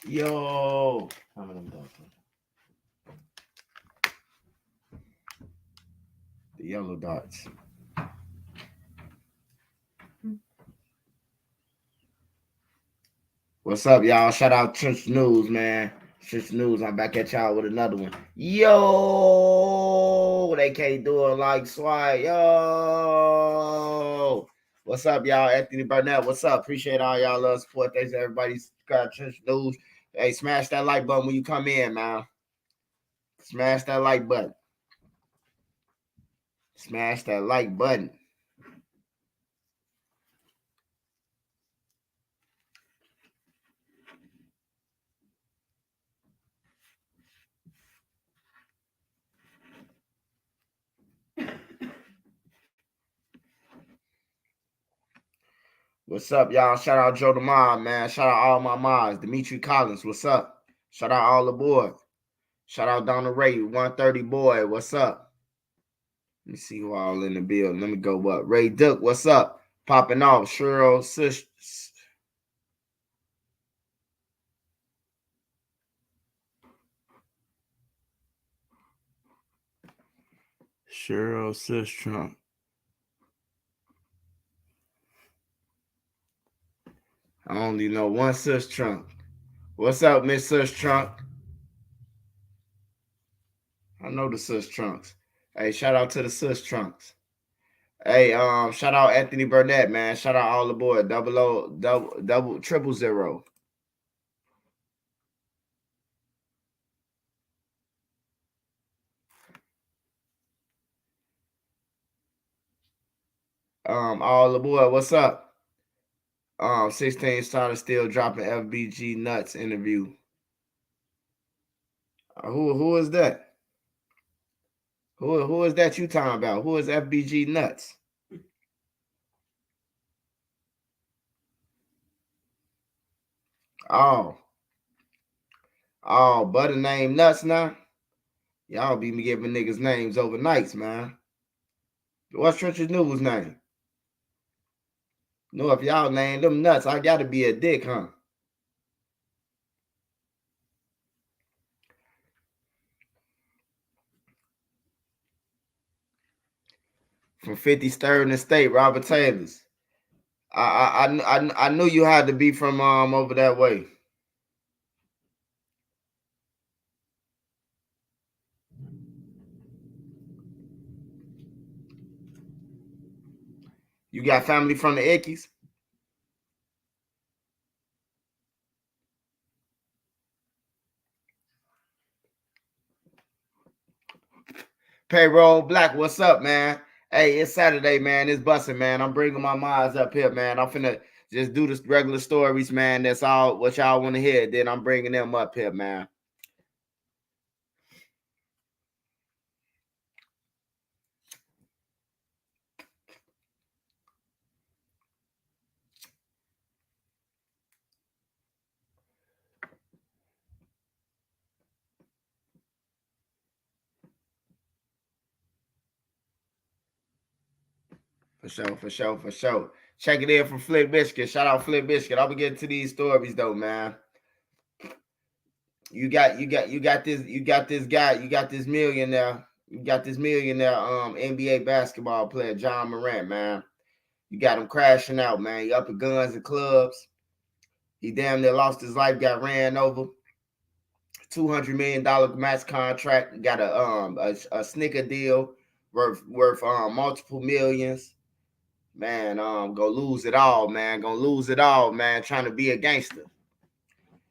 Yo, how many of them dots? The yellow dots. What's up, y'all? Shout out Trench News, man. Trench News, I'm back at y'all with another one. Yo, they can't do it like Swag. Yo, what's up, y'all? Anthony Burnett, what's up? Appreciate all y'all love support. Thanks to everybody's got Trench News. Hey, smash that like button when you come in, man. Smash that like button. Smash that like button. What's up, y'all? Shout out Joe the Mob, man. Shout out all my mods. Dimitri Collins, what's up? Shout out all aboard. Shout out Donna Ray, 130 boy, what's up? Let me see who all in the building. Let me go up. Ray Duck, what's up? Popping off. Cheryl Sis. Cheryl Sis Trump. I only know one Sis Trump. What's up, Miss Sis Trump? I know the Sis Trunks. Hey, shout out to the Sis Trunks. Hey, shout out Anthony Burnett, man. Shout out all aboard. Double 000. All aboard. What's up? 16 starter still dropping FBG nuts interview. Who is that? Who is that you talking about? Who is FBG nuts? Oh, butter name nuts now. Y'all be giving niggas names overnights, man. What's Trench's News name? No, if y'all name them nuts, I gotta be a dick, huh? From 53rd and State, Robert Taylor's. I knew you had to be from over that way. You got family from the Ickies? Payroll Black, what's up, man? Hey, it's Saturday, man. It's busting, man. I'm bringing my minds up here, man. I'm finna just do the regular stories, man. That's all what y'all want to hear. Then I'm bringing them up here, man. For sure. Check it in from Flip Biscuit. Shout out Flip Biscuit. I'll be getting to these stories though, man. You got this guy, you got this millionaire, NBA basketball player, John Morant, man. You got him crashing out, man. He up at guns and clubs. He damn near lost his life, got ran over. $200 million max contract. Got a sneaker deal worth multiple millions. Man, go lose it all, man. Gonna lose it all, man. Trying to be a gangster.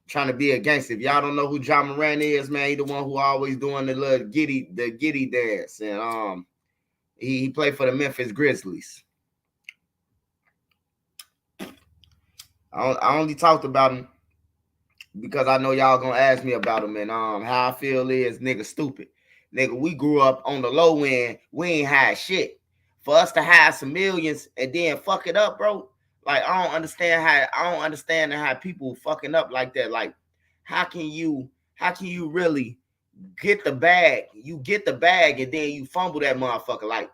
If y'all don't know who John Morant is, man, he the one who always doing the little giddy dance. And he played for the Memphis Grizzlies. I only talked about him because I know y'all gonna ask me about him, and how I feel is nigga stupid. Nigga, we grew up on the low end, we ain't had shit. For us to have some millions and then fuck it up, bro. Like I don't understand how people fucking up like that. Like, how can you really get the bag? You get the bag and then you fumble that motherfucker. Like,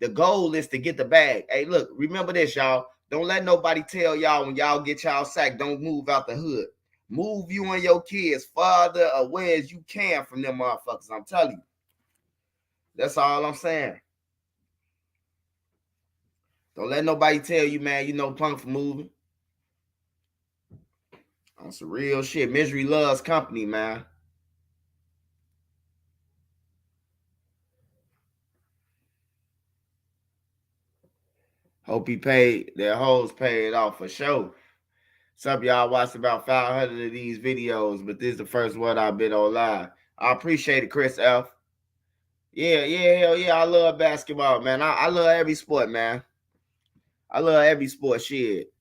the goal is to get the bag. Hey, look, remember this, y'all. Don't let nobody tell y'all when y'all get y'all sacked, don't move out the hood. Move you and your kids farther away as you can from them motherfuckers. I'm telling you. That's all I'm saying. Don't let nobody tell you, man, you know Punk for moving. On some real shit. Misery loves company, man. Hope he paid, their hoes paid off for sure. Some of y'all watched about 500 of these videos, but this is the first one I've been on live. I appreciate it, Chris F. Yeah, hell yeah. I love basketball, man. I love every sport, man. I love every sport, shit.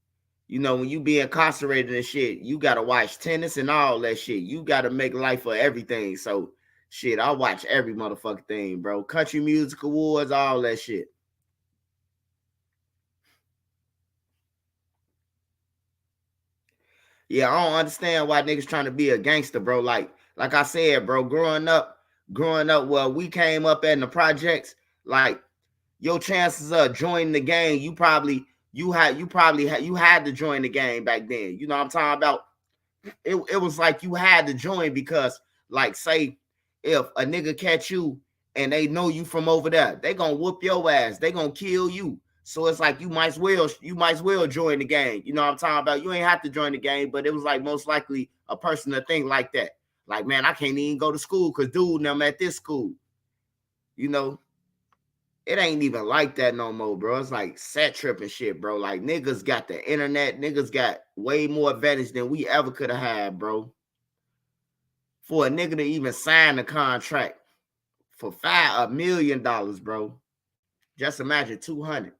You know, when you be incarcerated and shit, you gotta watch tennis and all that shit. You gotta make life for everything. So, shit, I watch every motherfucking thing, bro. Country music awards, all that shit. Yeah, I don't understand why niggas trying to be a gangster, bro. Like I said, bro, growing up, well, we came up in the projects, like your chances of joining the gang, you had to join the gang back then. You know what I'm talking about? It was like you had to join because, like, say if a nigga catch you and they know you from over there, they gonna whoop your ass, they gonna kill you. So it's like you might as well join the gang. You know what I'm talking about? You ain't have to join the gang, but it was like most likely a person to think like that. Like, man, I can't even go to school because dude, now I'm at this school. You know, it ain't even like that no more, bro. It's like set tripping shit, bro. Like niggas got the internet, niggas got way more advantage than we ever could have had, bro. For a nigga to even sign a contract for $1 million, bro. Just imagine 200.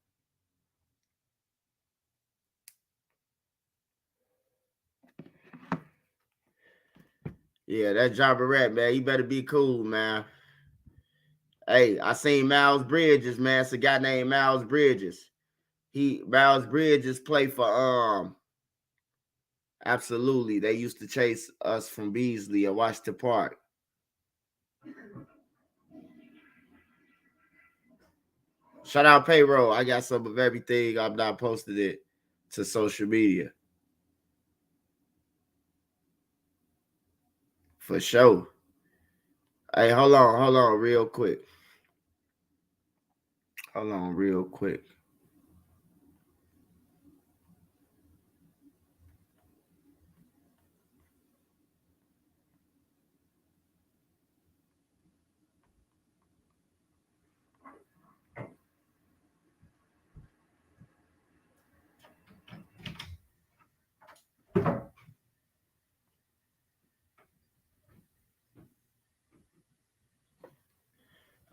Yeah, that Ja Morant, man. You better be cool, man. Hey, I seen Miles Bridges, man. It's a guy named Miles Bridges. Miles Bridges play for absolutely. They used to chase us from Beasley at Washington Park. Shout out Payroll. I got some of everything. I've not posted it to social media. For sure. Hey, hold on real quick. Hold on real quick.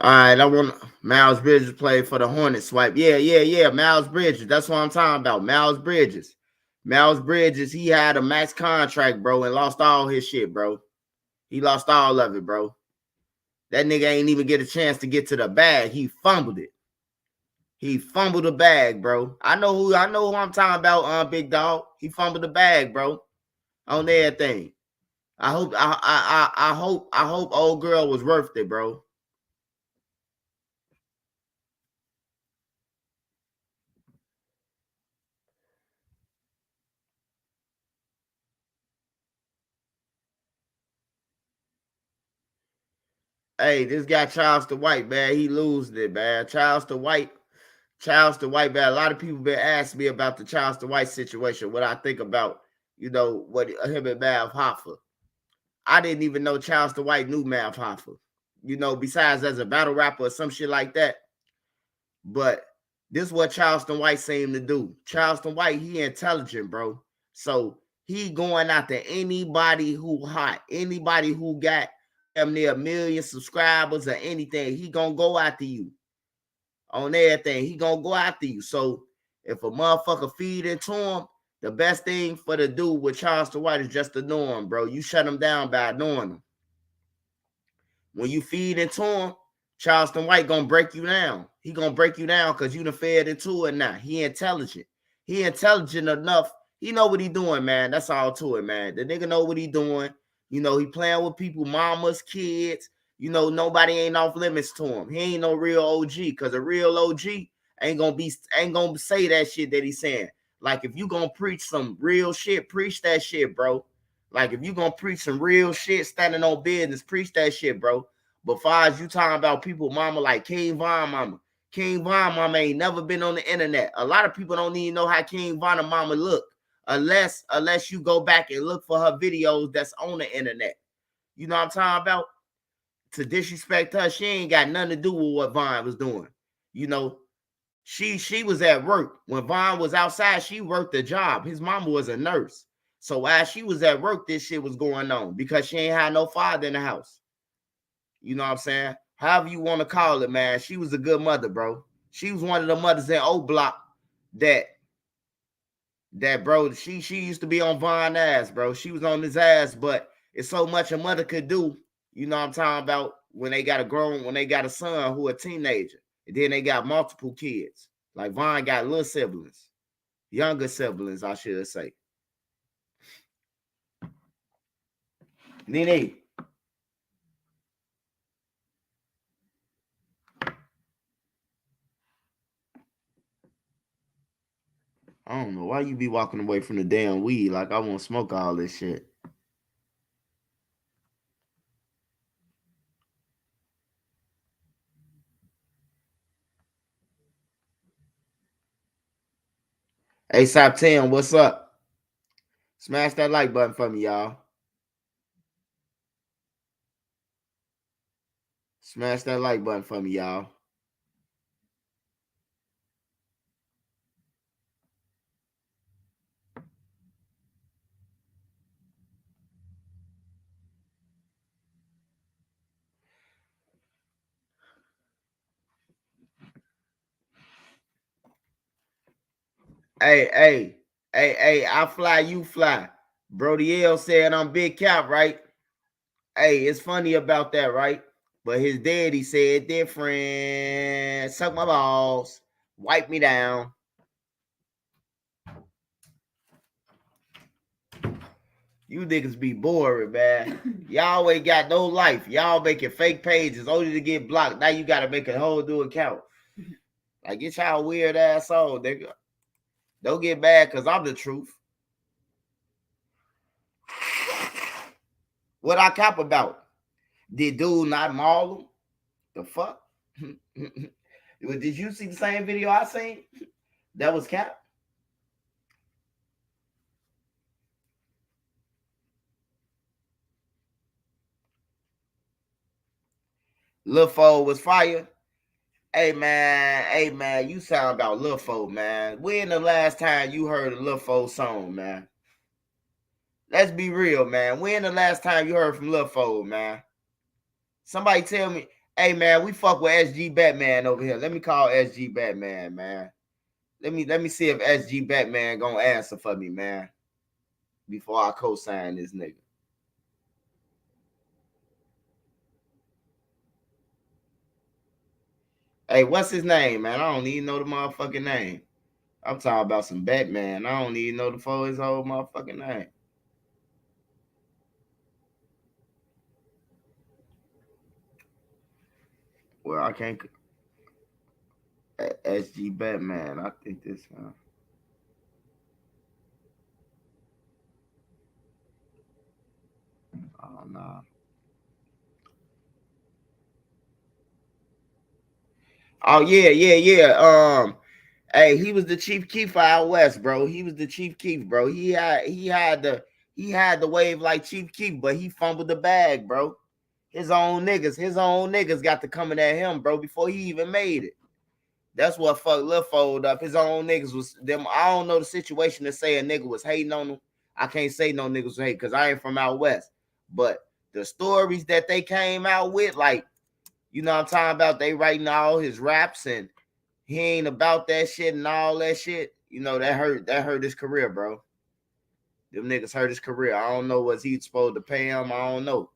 All right, I want Miles Bridges play for the Hornets. Swipe. Yeah. Miles Bridges. That's what I'm talking about. Miles Bridges. Miles Bridges, he had a max contract, bro, and lost all his shit, bro. He lost all of it, bro. That nigga ain't even get a chance to get to the bag. He fumbled it. He fumbled the bag, bro. I know who I'm talking about, big dog. He fumbled the bag, bro. On everything. I hope old girl was worth it, bro. Hey, this guy Charleston White, man, he losing it, man. Charleston White, man. A lot of people been asking me about the Charleston White situation, what I think about, what him and Mav Hoffa. I didn't even know Charleston White knew Mav Hoffa, besides as a battle rapper or some shit like that. But this is what Charleston White seemed to do. Charleston White, he intelligent, bro. So he going after anybody who hot, anybody who got damn near 1 million subscribers or anything. He gonna go after you on everything. He gonna go after you. So if a motherfucker feed into him, the best thing for the dude with Charleston White is just to know him, bro. You shut him down by knowing him. When you feed into him, Charleston White gonna break you down. He gonna break you down because you done fed into it now. He intelligent. He intelligent enough. He know what he doing, man. That's all to it, man. The nigga know what he doing. He playing with people, mamas, kids. Nobody ain't off limits to him. He ain't no real OG because a real OG ain't gonna say that shit that he's saying. Like if you gonna preach some real shit, preach that shit, bro. Like, if you gonna preach some real shit, standing on business, preach that shit, bro. But far as you talking about people, mama, like King Von mama. King Von mama ain't never been on the internet. A lot of people don't even know how King Von mama look. Unless you go back and look for her videos that's on the internet. You know what I'm talking about? To disrespect her, she ain't got nothing to do with what Von was doing. You know, she was at work. When Von was outside, she worked a job. His mama was a nurse. So while she was at work, this shit was going on because she ain't had no father in the house. You know what I'm saying? However you want to call it, man. She was a good mother, bro. She was one of the mothers in O Block that bro, she used to be on Von ass, bro. She was on his ass, but it's so much a mother could do. You know what I'm talking about? When they got a son who a teenager, and then they got multiple kids. Like Von got little siblings, younger siblings, I should say. Nene. I don't know why you be walking away from the damn weed. Like I want to smoke all this shit. ASAP 10, what's up? Smash that like button for me, y'all. Smash that like button for me, y'all. Hey, I fly, you fly. Brody L said I'm big cap, right? Hey, it's funny about that, right? But his daddy said different. Suck my balls. Wipe me down. You niggas be boring, man. Y'all ain't got no life. Y'all making fake pages only to get blocked. Now you gotta make a whole new account. Like, get y'all weird ass on, nigga. Don't get mad because I'm the truth. What I cap about? Did dude not maul him? The fuck? Did you see the same video I seen? That was cap. Lil Fo was fire. Hey man, you sound about Lil Fo, man. When the last time you heard a Lil Fo song, man? Let's be real, man. When the last time you heard from Lil Fo, man? Somebody tell me, hey man, we fuck with SG Batman over here. Let me call SG Batman, man. Let me see if SG Batman gonna answer for me, man. Before I co-sign this nigga. Hey, what's his name, man? I don't even know the motherfucking name. I'm talking about some Batman. I don't even know the for his whole motherfucking name. Well, I can't. SG Batman. I think this. Oh no. Oh yeah. Hey, he was the chief keef out west, bro. He was the chief keef, bro. He had the wave like Chief Keef, but he fumbled the bag, bro. His own niggas got to coming at him, bro, before he even made it. That's what fucked Lil Fold up. His own niggas was them. I don't know the situation to say a nigga was hating on him. I can't say no niggas hate because I ain't from out west. But the stories that they came out with, like, you know what I'm talking about, they writing all his raps and he ain't about that shit and all that shit. You know, that hurt his career, bro. Them niggas hurt his career. I don't know was he supposed to pay him. I don't know.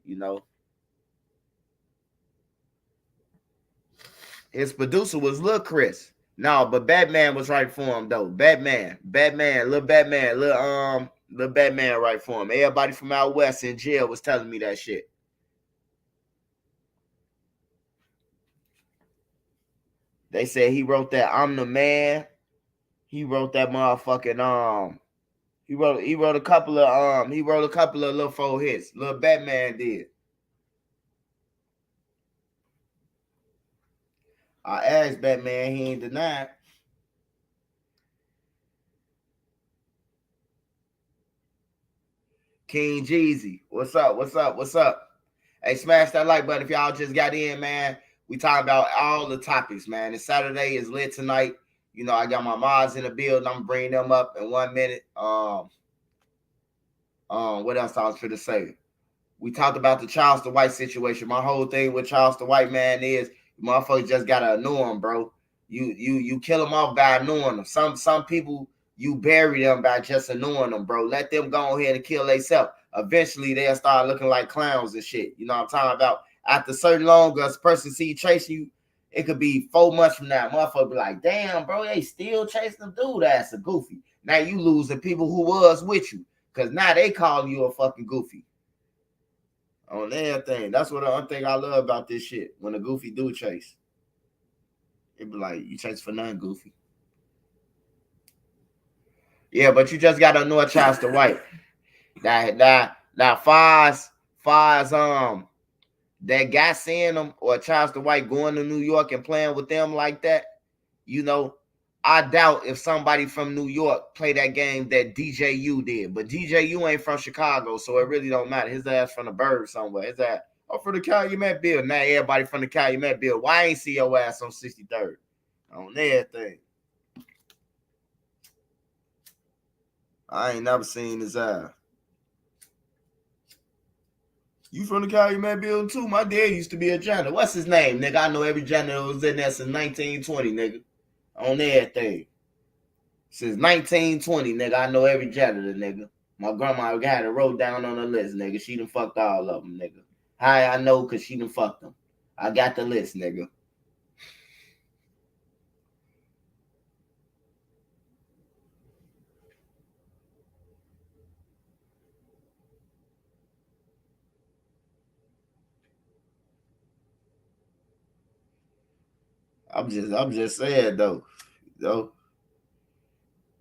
You know. His producer was Lil Chris. No, but Batman was right for him though. Batman, little Batman right for him. Everybody from out west in jail was telling me that shit. They said he wrote that I'm the man. He wrote that motherfucking He wrote a couple of little 4 hits. Little Batman did. I asked Batman, he ain't denied. King Jeezy, what's up? What's up? What's up? Hey, smash that like button if y'all just got in, man. We talking about all the topics, man. And Saturday is lit tonight. You know, I got my mods in the build. I'm bringing them up in 1 minute. What else I was going to say? We talked about the Charleston White situation. My whole thing with Charleston White, man, is motherfuckers just gotta annoy him, bro. You kill them off by annoying them. Some people you bury them by just annoying them, bro. Let them go ahead and kill themselves. Eventually they'll start looking like clowns and shit. You know what I'm talking about? After certain long as a person see chasing you, it could be 4 months from now. Motherfucker be like, damn, bro, they still chasing them, dude. That's a goofy. Now you lose the people who was with you. Cause now they calling you a fucking goofy. On everything. That's what the only thing I love about this shit. When a goofy do chase. It be like, you chase for nothing, goofy. Yeah, but you just gotta know Charleston White. Now far as that guy seeing them or Charleston White going to New York and playing with them like that, you know, I doubt if somebody from New York play that game that DJU did. But DJU ain't from Chicago, so it really don't matter. His ass from the bird somewhere. His ass, from the Calumet Bill. Now everybody from the Calumet Bill. Why ain't see your ass on 63rd? On everything. I ain't never seen his ass. You from the Calumet Building too? My dad used to be a janitor. What's his name, nigga? I know every janitor was in there since 1920, nigga. On everything. Since 1920, nigga, I know every janitor, nigga. My grandma had it wrote down on the list, nigga. She done fucked all of them, nigga. How I know? Because she done fucked them. I got the list, nigga. I'm just saying though.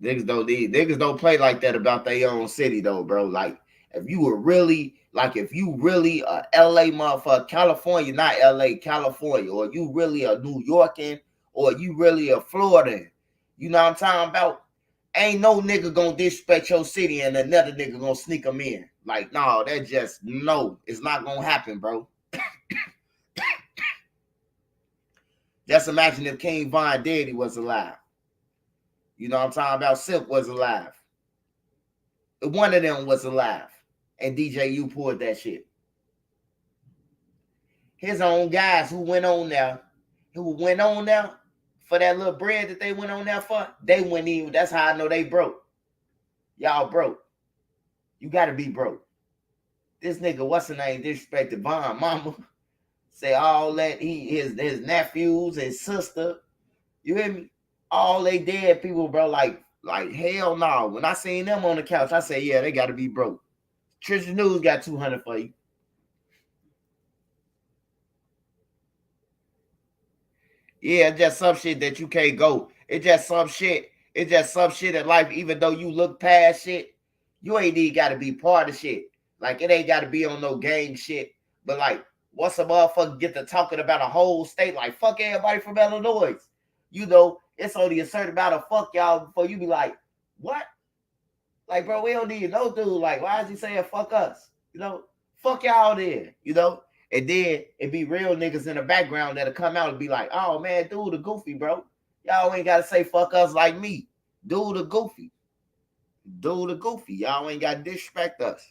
Niggas don't play like that about their own city though, bro. Like if you really a LA motherfucker, California, not LA, California, or you really a New Yorker, or you really a Floridan, you know what I'm talking about? Ain't no nigga gonna disrespect your city and another nigga gonna sneak them in. Like, no, that just no, it's not gonna happen, bro. Just imagine if King Von Daddy was alive. You know what I'm talking about? Silk was alive. One of them was alive. And DJU pulled that shit. His own guys who went on there for that little bread that they went on there for, they went even. That's how I know they broke. Y'all broke. You gotta be broke. This nigga, what's the name? Disrespected Von Mama. Say all that his nephews and sister. You hear me? All they dead people, bro. Like hell no. When I seen them on the couch, I say, yeah, they gotta be broke. Trisha News got 200 for you. Yeah, it's just some shit that you can't go. It's just some shit. It's just some shit in life. Even though you look past shit, you ain't even got to be part of shit. Like it ain't got to be on no gang shit. But like, once a motherfucker get to talking about a whole state, like fuck everybody from Illinois, you know, it's only a certain amount of fuck y'all before you be like, what? Like, bro, we don't need no dude. Like, why is he saying fuck us? You know, fuck y'all there. You know. And then it be real niggas in the background that'll come out and be like, oh man, dude the goofy, bro. Y'all ain't gotta say fuck us like me. Dude the goofy. Dude the goofy. Y'all ain't gotta disrespect us.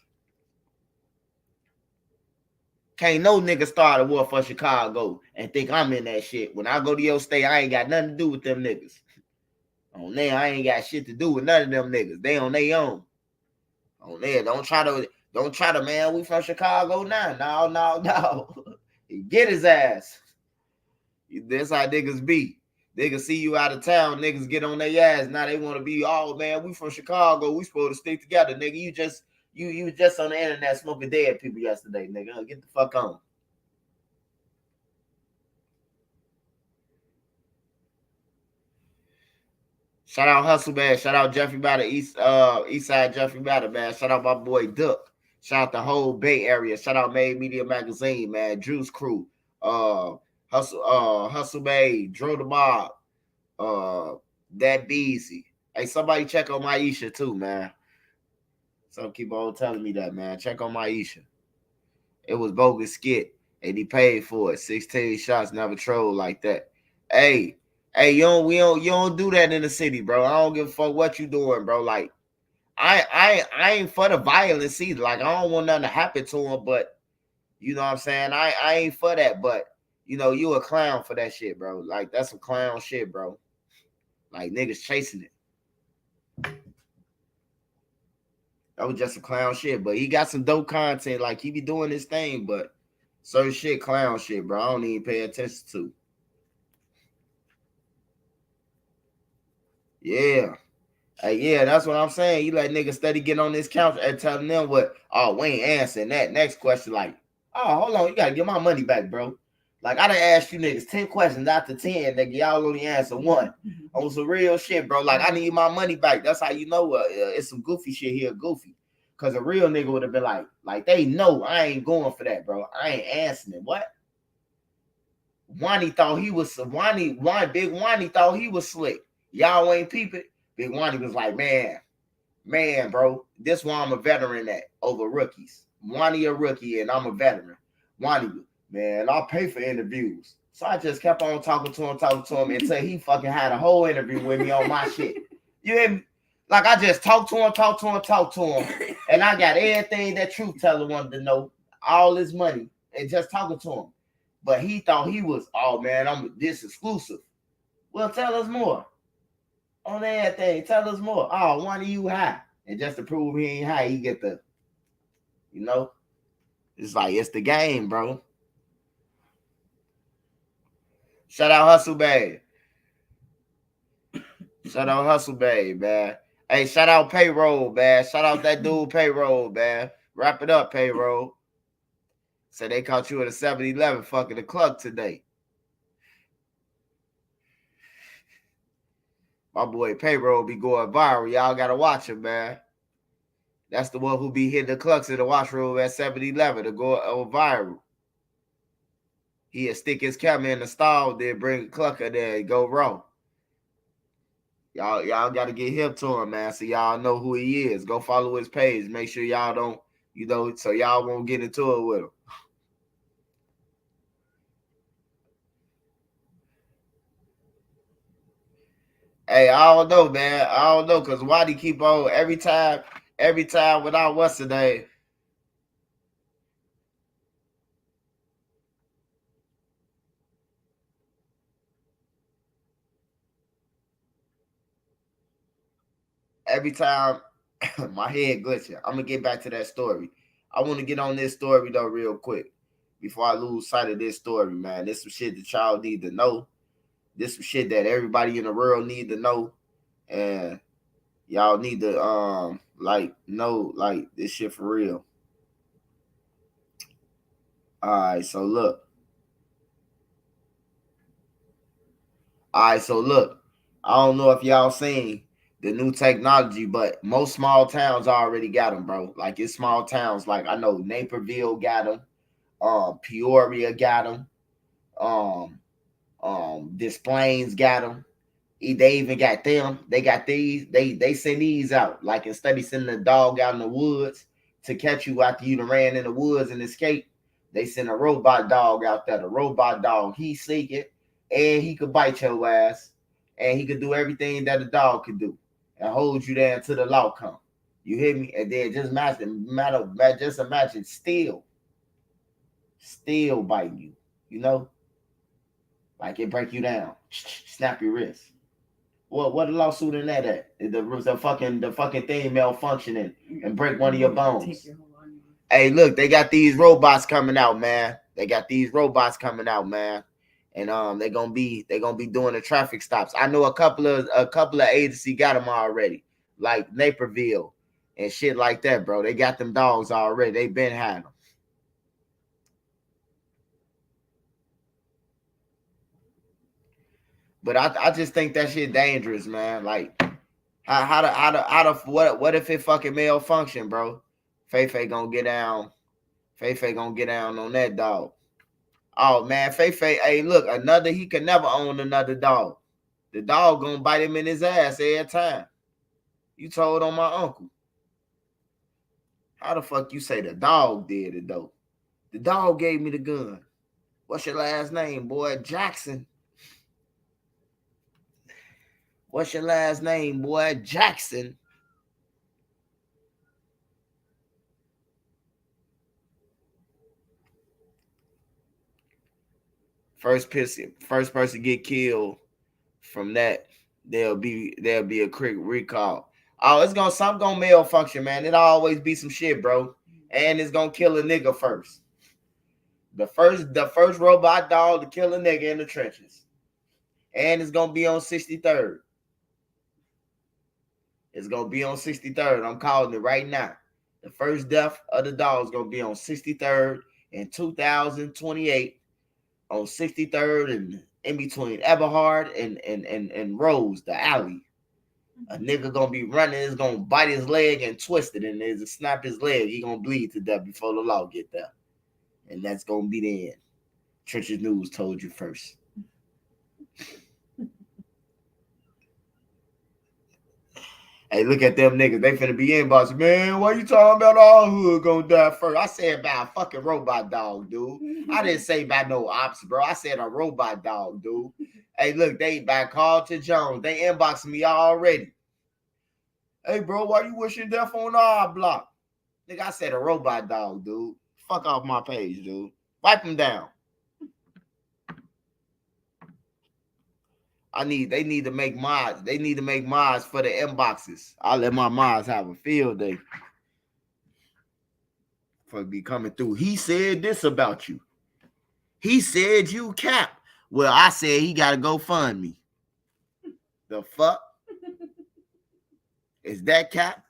Can't no nigga start a war for Chicago and think I'm in that shit. When I go to your state, I ain't got nothing to do with them niggas. On there, I ain't got shit to do with none of them niggas. They on their own. On there, don't try to, man. We from Chicago now. No. Get his ass. That's how niggas be. Niggas see you out of town, niggas get on their ass. Now they want to be, oh man, we from Chicago. We supposed to stick together, nigga. You just on the internet smoking dead people yesterday, nigga. Get the fuck on. Shout out Hustle, man. Shout out Jeffrey Batter, East Side Jeffrey Batter, man. Shout out my boy Duck. Shout out the whole Bay Area. Shout out Made Media Magazine, man. Juice Crew. Hustle Bay, Dro the Mob, That Beezy. Hey, somebody check on Maisha too, man. Some keep on telling me that, man. Check on Maisha. It was bogus skit, and he paid for it. 16 shots, never troll like that. Hey, you don't do that in the city, bro. I don't give a fuck what you doing, bro. Like, I ain't for the violence either. Like, I don't want nothing to happen to him, but you know what I'm saying? I ain't for that, but you know, you a clown for that shit, bro. Like, that's some clown shit, bro. Like, niggas chasing it. That was just some clown shit, but he got some dope content. Like, he be doing his thing, but certain shit, clown shit, bro. I don't even pay attention to. Yeah. Yeah, that's what I'm saying. You let niggas steady get on this couch and telling them what, oh, we ain't answering that. Next question, like, oh, hold on, you gotta get my money back, bro. Like, I done asked you niggas 10 questions out of 10, nigga. Y'all only answer one. On some real shit, bro. Like, I need my money back. That's how you know it's some goofy shit here, goofy. Because a real nigga would have been like, they know I ain't going for that, bro. I ain't answering it. What? Wani thought he was, Big Wani thought he was slick. Y'all ain't peeping. Big Wani was like, man, bro, this why I'm a veteran at over rookies. Wani a rookie and I'm a veteran. Wani, man, I'll pay for interviews. So I just kept on talking to him until he fucking had a whole interview with me on my shit. You hear me? Like, I just talked to him, and I got everything that Truth Teller wanted to know, all his money, and just talking to him. But he thought he was, oh man, I'm this exclusive. Well, tell us more. On everything, tell us more. Oh, one of you high. And just to prove he ain't high, he get the, you know, it's like, it's the game, bro. Shout out Hustle Bay. Shout out Hustle Bay, man. Hey, shout out Payroll, man. Shout out that dude Payroll, man. Wrap it up, Payroll. So they caught you at a 7-Eleven fucking the club today. My boy Payroll be going viral. Y'all gotta watch him, man. That's the one who be hitting the clucks in the washroom at 7-Eleven to go viral. He'll stick his camera in the stall, then bring a clucker there and go wrong. Y'all got to get hip to him, man, so y'all know who he is. Go follow his page. Make sure y'all don't, you know, so y'all won't get into it with him. Hey, I don't know, man. I don't know, because why do you keep on every time without what's the name? Every time my head glitching. I'm gonna get back to that story. I want to get on this story though real quick before I lose sight of this story, man. This some shit that y'all need to know. This some shit that everybody in the world need to know. And y'all need to know like this shit for real. Alright, so look. I don't know if y'all seen the new technology, but most small towns already got them, bro. Like, it's small towns. Like, I know Naperville got them. Peoria got them. Des Plaines got them. They even got them. They got these. They send these out. Like, instead of sending a dog out in the woods to catch you after you done ran in the woods and escaped, they send a robot dog out there. The robot dog, he seeking, and he could bite your ass, and he could do everything that a dog could do, and hold you there until the law come. You hear me? And then just imagine still biting you. You know, like it break you down, snap your wrist. What a lawsuit in that at? The fucking thing malfunctioning and break one of your bones. Hey, look, they got these robots coming out, man. And they're gonna be doing the traffic stops. I know a couple of agencies got them already, like Naperville and shit like that, bro. They got them dogs already. They been had them. But I just think that shit dangerous, man. Like, What if it fucking malfunction, bro? Fefe gonna get down. Fefe gonna get down on that dog. Oh man, Fefe, hey, look, he can never own another dog. The dog gonna bite him in his ass every time. You told on my uncle. How the fuck you say the dog did it though? The dog gave me the gun. What's your last name, boy? Jackson. What's your last name, boy? Jackson. First person get killed from that, there'll be a quick recall. Oh, something gonna malfunction, man. It'll always be some shit, bro. And it's gonna kill a nigga first. The first robot dog to kill a nigga in the trenches. And it's gonna be on 63rd. It's gonna be on 63rd. I'm calling it right now. The first death of the dog is gonna be on 63rd in 2028. On 63rd and in between Eberhard and Rose, the alley. A nigga gonna be running, is gonna bite his leg and twist it, and is snap his leg. He gonna bleed to death before the law get there. And that's gonna be the end. Trenches News told you first. Hey, look at them niggas. They finna be inbox. Man, why you talking about all hood gonna die first? I said about a fucking robot dog, dude. I didn't say about no ops, bro. I said a robot dog, dude. Hey, look, they by Carlton Jones. They inboxing me already. Hey, bro, why you wishing death on our block? Nigga, I said a robot dog, dude. Fuck off my page, dude. Wipe them down. They need to make mods. They need to make mods for the inboxes. I'll let my mods have a field day. For be coming through. He said this about you. He said you cap. Well, I said he gotta go fund me. The fuck? Is that cap?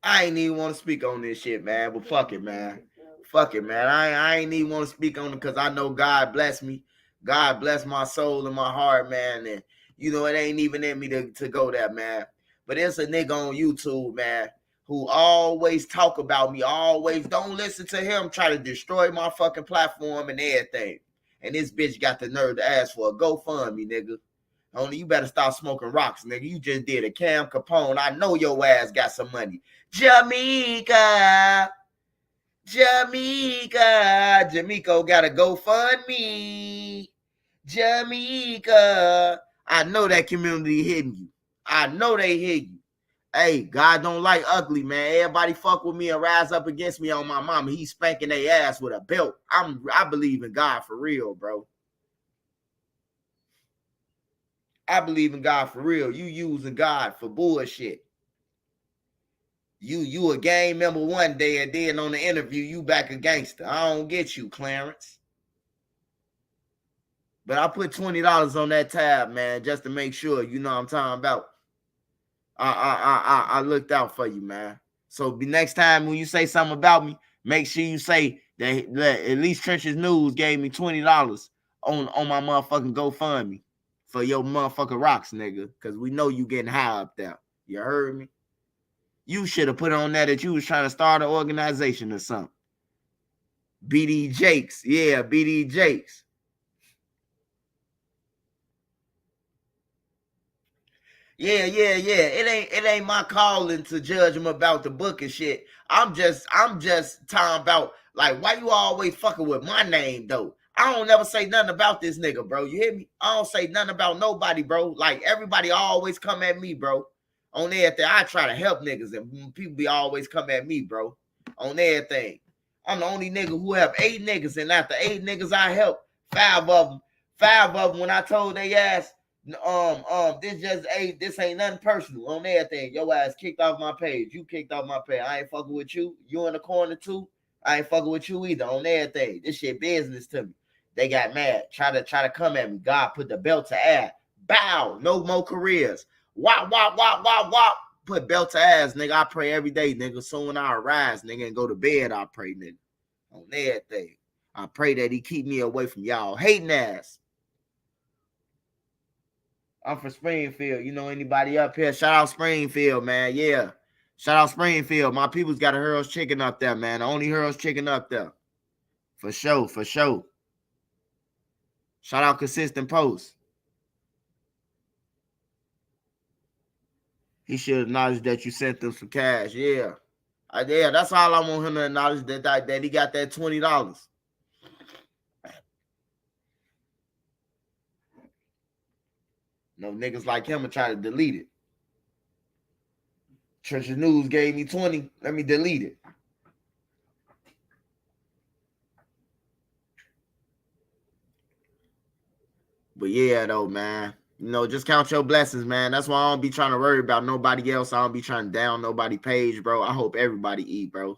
I ain't even want to speak on this shit, man. But fuck it, man. Fuck it, man. I ain't even want to speak on it because I know God bless me. God bless my soul and my heart, man. And you know, it ain't even in me to go there, man. But there's a nigga on YouTube, man, who always talk about me, always don't listen to him, try to destroy my fucking platform and everything. And this bitch got the nerve to ask for a GoFundMe, nigga. Only you better start smoking rocks, nigga. You just did a Cam Capone. I know your ass got some money. Jamaica gotta GoFundMe. Jamaica. I know that community hitting you. I know they hit you. Hey, God don't like ugly, man. Everybody fuck with me and rise up against me on my mama. He's spanking their ass with a belt. I believe in God for real, bro. I believe in God for real. You using God for bullshit. You a gang member one day and then on the interview you back a gangster. I don't get you, Clarence. But I put $20 on that tab, man, just to make sure you know what I'm talking about. I looked out for you, man. So next time when you say something about me, make sure you say that at least Trenches News gave me $20 on my motherfucking GoFundMe for your motherfucking rocks, nigga. Because we know you getting high up there. You heard me? You should have put on that you was trying to start an organization or something. BD Jakes. Yeah, BD Jakes. Yeah. It ain't my calling to judge him about the book and shit. I'm just talking about like why you always fucking with my name though. I don't never say nothing about this nigga, bro. You hear me? I don't say nothing about nobody, bro. Like everybody always come at me, bro. On everything, I try to help niggas, and people be always come at me, bro. On everything, I'm the only nigga who have 8 niggas, and after 8 niggas I help, 5 of them when I told they ass. This ain't nothing personal on everything. Your ass kicked off my page. You kicked off my page. I ain't fucking with you. You in the corner too. I ain't fucking with you either on everything. This shit business to me. They got mad. Try to come at me. God put the belt to ass. Bow. No more careers. Wop. Put belt to ass, nigga. I pray every day, nigga. Soon I rise, nigga, and go to bed. I pray, nigga. On everything. I pray that he keep me away from y'all hating ass. I'm from Springfield. You know anybody up here? Shout out Springfield, man. Yeah. Shout out Springfield. My people's got a Harold's Chicken up there, man. The only Harold's Chicken up there. For sure, for sure. Shout out Consistent Post. He should acknowledge that you sent them some cash. Yeah. Yeah, that's all I want him to acknowledge, that he got that $20. No niggas like him will try to delete it. Treasure News gave me 20. Let me delete it. But yeah, though, man. You know, just count your blessings, man. That's why I don't be trying to worry about nobody else. I don't be trying to down nobody page, bro. I hope everybody eat, bro.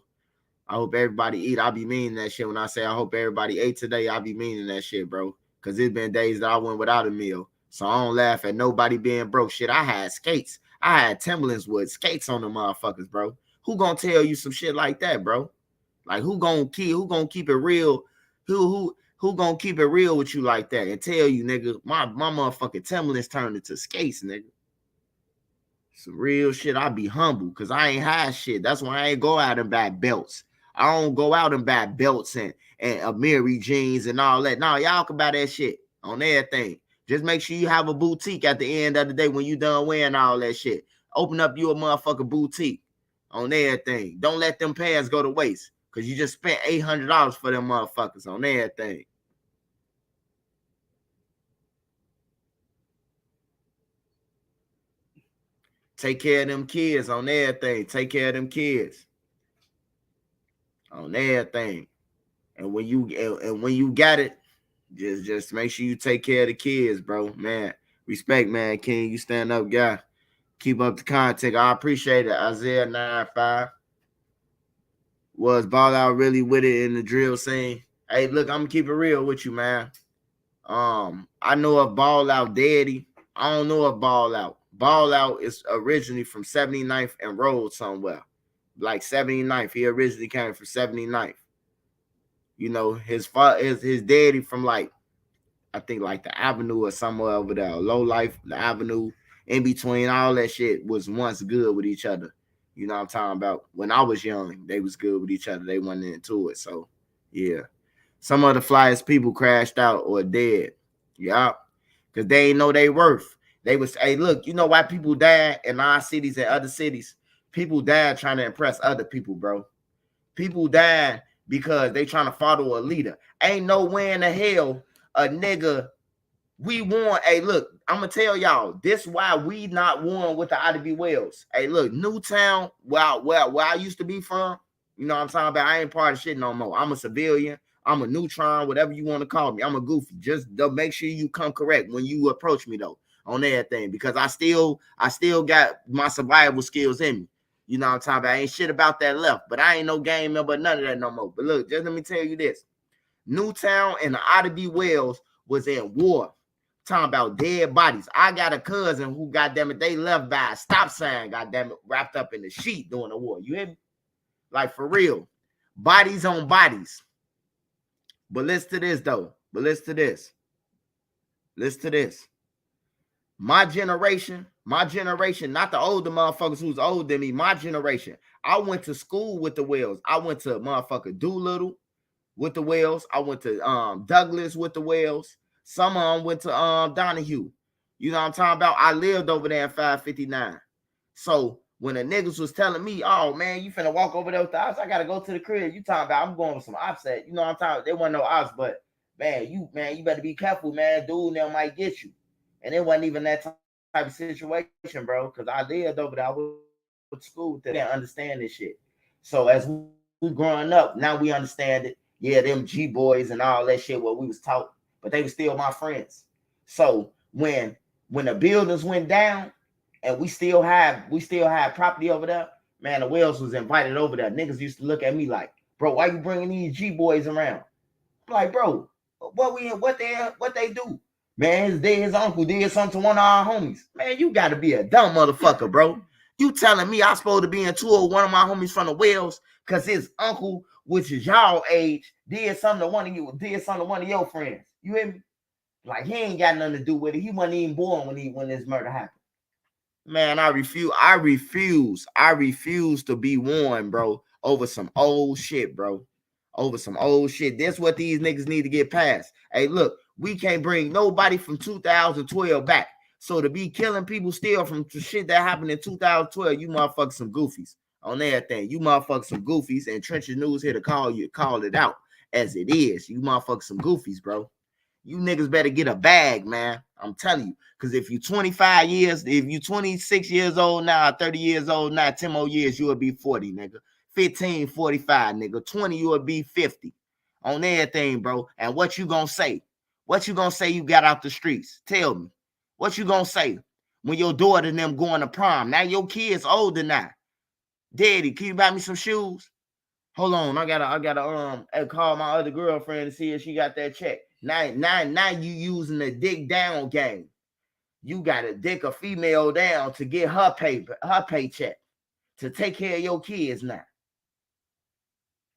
I hope everybody eat. I be meaning that shit. When I say I hope everybody ate today, I be meaning that shit, bro. Because it's been days that I went without a meal. So I don't laugh at nobody being broke. Shit, I had skates. I had Timberlands with skates on the motherfuckers, bro. Who gonna tell you some shit like that, bro? Like who gonna keep it real? Who gonna keep it real with you like that and tell you, nigga, my motherfucking Timberlands turned into skates, nigga? Some real shit. I be humble because I ain't had shit. That's why I ain't go out and buy belts. I don't go out and buy belts and Amiri jeans and all that. No, y'all can buy that shit on everything. Just make sure you have a boutique at the end of the day when you done wearing all that shit. Open up you a motherfucking boutique on everything. Don't let them pants go to waste because you just spent $800 for them motherfuckers on everything. Take care of them kids on everything. Take care of them kids on everything. And when you got it, just make sure you take care of the kids, bro. Man, respect, man. King, you stand up, guy. Keep up the content. I appreciate it. Isaiah 95 was Ball Out really with it in the drill scene. Hey, look, I'm gonna keep it real with you, man. I know of Ball Out Daddy. I don't know of Ball Out. Ball Out is originally from 79th and Road somewhere. Like 79th. He originally came from 79th. You know, his daddy from like, I think like the Avenue or somewhere over there. Low Life, the Avenue, in between, all that shit was once good with each other. You know what I'm talking about? When I was young, they was good with each other. They went into it. So, yeah. Some of the flyest people crashed out or dead. Yeah. Because they ain't know they worth. They was, hey, look, you know why people died in our cities and other cities? People died trying to impress other people, bro. People died because they trying to follow a leader. Ain't no way in the hell a nigga we won. Hey, look, I'm gonna tell y'all this why we not won with the Ida B. Wells. Hey, look, Newtown, where I used to be from, you know what I'm talking about? I ain't part of shit no more. I'm a civilian. I'm a neutron, whatever you want to call me. I'm a goofy. Just make sure you come correct when you approach me though on everything, because I still got my survival skills in me. You know what I'm talking about? I ain't shit about that left, but I ain't no game member, none of that no more. But look, just let me tell you this. Newtown and the Ida B. Wells was in war. Talking about dead bodies. I got a cousin who, goddamn it, they left by a stop sign, goddamn it, wrapped up in the sheet during the war. You hear me? Like, for real. Bodies on bodies. But listen to this, though. Listen to this. My generation, not the older motherfuckers who's older than me, my generation. I went to school with the Wells. I went to motherfucker Doolittle with the Wells. I went to Douglas with the Wells. Some of them went to Donahue. You know what I'm talking about? I lived over there in 559. So when the niggas was telling me, oh man, you finna walk over there with the ops, I gotta go to the crib. You talking about I'm going with some ops at, you know what I'm talking about? There wasn't no ops, but man, you better be careful, man. Dude, they might get you. And it wasn't even that type of situation, bro. Cause I lived over there. I went to school with them. They didn't understand this shit. So as we growing up, now we understand it. Yeah, them G boys and all that shit, what we was taught, but they were still my friends. So when the buildings went down and we still had property over there, man, the Wells was invited over there. Niggas used to look at me like, bro, why you bringing these G boys around? I'm like, bro, what they do? Man, his uncle did something to one of our homies. Man, you got to be a dumb motherfucker, bro. You telling me I'm supposed to be in tour with one of my homies from the Wells because his uncle, which is y'all age, did something to one of your friends. You hear me? Like he ain't got nothing to do with it. He wasn't even born when this murder happened. Man, I refuse to be warned, bro, over some old shit, bro. Over some old shit. That's what these niggas need to get past. Hey, look, we can't bring nobody from 2012 back. So to be killing people still from shit that happened in 2012, you motherfuckers some goofies on everything. You motherfuckers some goofies, and Trenches News here to call it out as it is. You motherfuckers some goofies, bro. You niggas better get a bag, man. I'm telling you. Because if you 25 years, if you 26 years old now, 30 years old now, 10 more years, you will be 40, nigga. 15, 45, nigga. 20, you will be 50. On everything, bro. And what you gonna say? What you gonna say you got out the streets? Tell me. What you gonna say when your daughter and them going to prom? Now your kids older now. Daddy, can you buy me some shoes? Hold on, I gotta call my other girlfriend to see if she got that check. Now you using the dick down game. You gotta dick a female down to get her paycheck to take care of your kids now.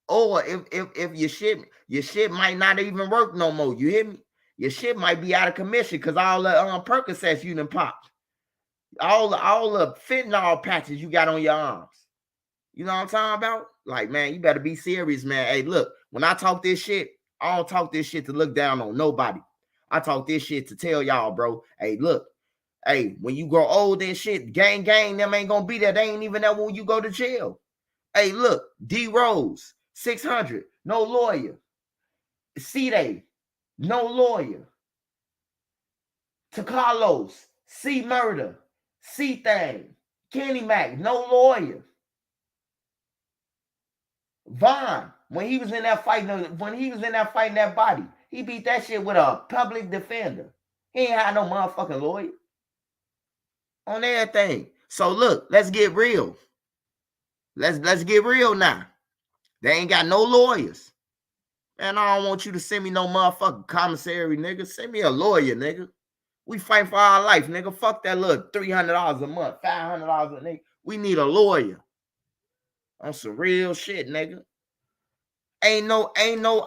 Or if your shit might not even work no more. You hear me? Your shit might be out of commission because all the Percocets you done popped. All the fentanyl patches you got on your arms. You know what I'm talking about? Like, man, you better be serious, man. Hey, look, when I talk this shit, I don't talk this shit to look down on nobody. I talk this shit to tell y'all, bro. Hey, look, hey, when you grow old and shit, gang, them ain't gonna be there. They ain't even there when you go to jail. Hey, look, D Rose, 600, no lawyer. C-Day, no lawyer. Carlos, C Murder, C Thing, Kenny Mac, no lawyer. Vaughn, when he was in that fighting that body, he beat that shit with a public defender. He ain't had no motherfucking lawyer on everything. So look, let's get real. Let's get real now. They ain't got no lawyers. Man, I don't want you to send me no motherfucking commissary, nigga. Send me a lawyer, nigga. We fight for our life, nigga. Fuck that little $300 a month, $500 a nigga. We need a lawyer. On some real shit, nigga. Ain't no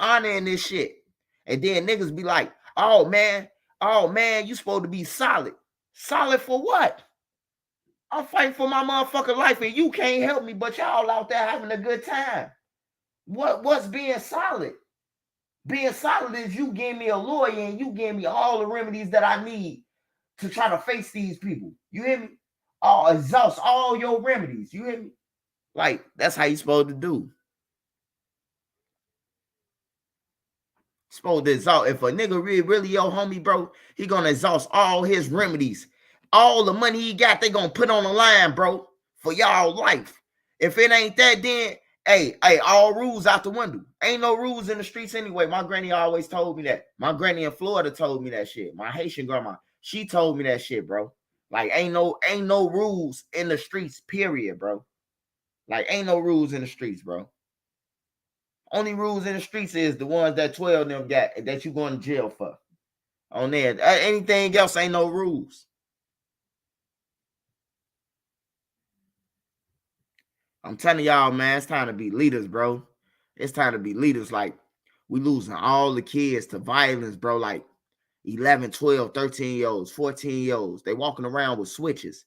honor in this shit. And then niggas be like, oh man, you supposed to be solid. Solid for what? I'm fighting for my motherfucking life and you can't help me, but y'all out there having a good time. What's being solid? Being solid is you give me a lawyer and you give me all the remedies that I need to try to face these people. You hear me? Exhaust all your remedies. You hear me? Like, that's how you supposed to do. Supposed to exhaust. If a nigga really your homie, bro, he gonna exhaust all his remedies. All the money he got, they gonna put on the line, bro, for y'all life. If it ain't that, then hey, all rules out the window. Ain't no rules in the streets anyway. My granny always told me that. My granny in Florida told me that shit. My Haitian grandma, she told me that shit, bro. Like, ain't no rules in the streets, period, bro. Like, ain't no rules in the streets, bro. Only rules in the streets is the ones that 12 of them got that you going to jail for. On there. Anything else ain't no rules. I'm telling y'all, man, it's time to be leaders, bro. It's time to be leaders. Like, we losing all the kids to violence, bro. Like 11, 12, 13-year-olds, 14-year-olds. They walking around with switches.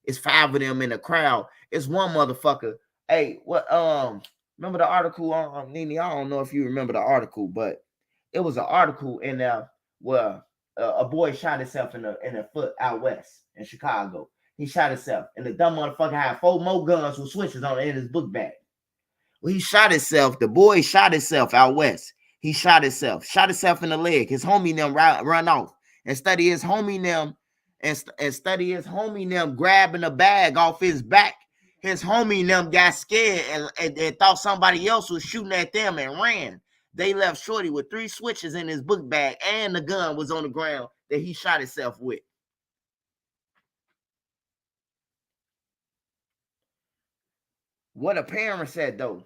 It's 5 of them in the crowd. It's one motherfucker. Hey, what remember the article on Nene? I don't know if you remember the article, but it was an article in there where a boy shot himself in the foot out west in Chicago. He shot himself, and the dumb motherfucker had 4 more guns with switches on it in his book bag. Well, he shot himself. The boy shot himself out west. He shot himself in the leg. His homie them run off. And study his homie them grabbing a bag off his back. His homie them got scared and thought somebody else was shooting at them and ran. They left Shorty with 3 switches in his book bag, and the gun was on the ground that he shot himself with. What a parent said, though.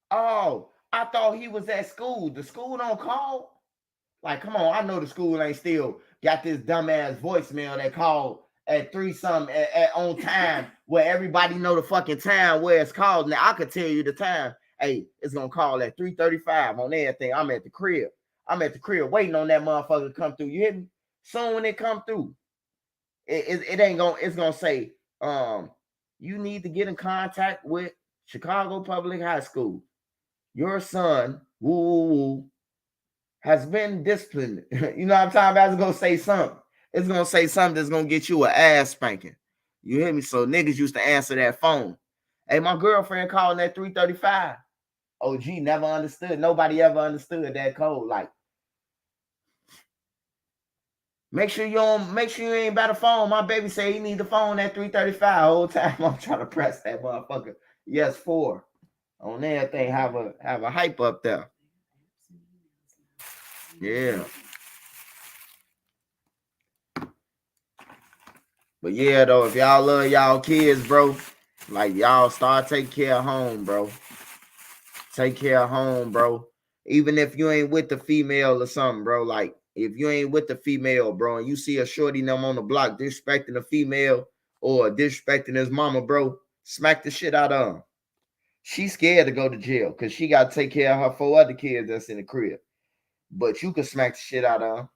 Oh, I thought he was at school. The school don't call? Like, come on, I know the school ain't still got this dumbass voicemail that called at 3-something on time where everybody know the fucking time where it's called. Now, I could tell you the time. Hey, it's going to call at 3:35 on everything. I'm at the crib. I'm at the crib waiting on that motherfucker to come through. You hear me? Soon when it come through, it ain't gonna, it's gonna say, you need to get in contact with Chicago Public High School. Your son, woo, has been disciplined. You know what I'm talking about? It's gonna say something. It's gonna say something that's gonna get you an ass spanking. You hear me? So niggas used to answer that phone. Hey, my girlfriend calling at 3:35. OG never understood. Nobody ever understood that code. Like, make sure you ain't by the phone. My baby say he need the phone at 3:35. Whole time I'm trying to press that motherfucker. Yes, 4. On everything, have a hype up there. Yeah. But yeah, though, if y'all love y'all kids, bro, like y'all start taking care of home, bro. Take care of home, bro. Even if you ain't with the female or something, bro. Like, if you ain't with the female, bro, and you see a shorty them on the block disrespecting a female or disrespecting his mama, bro, smack the shit out of him. She's scared to go to jail because she got to take care of her 4 other kids that's in the crib. But you can smack the shit out of them.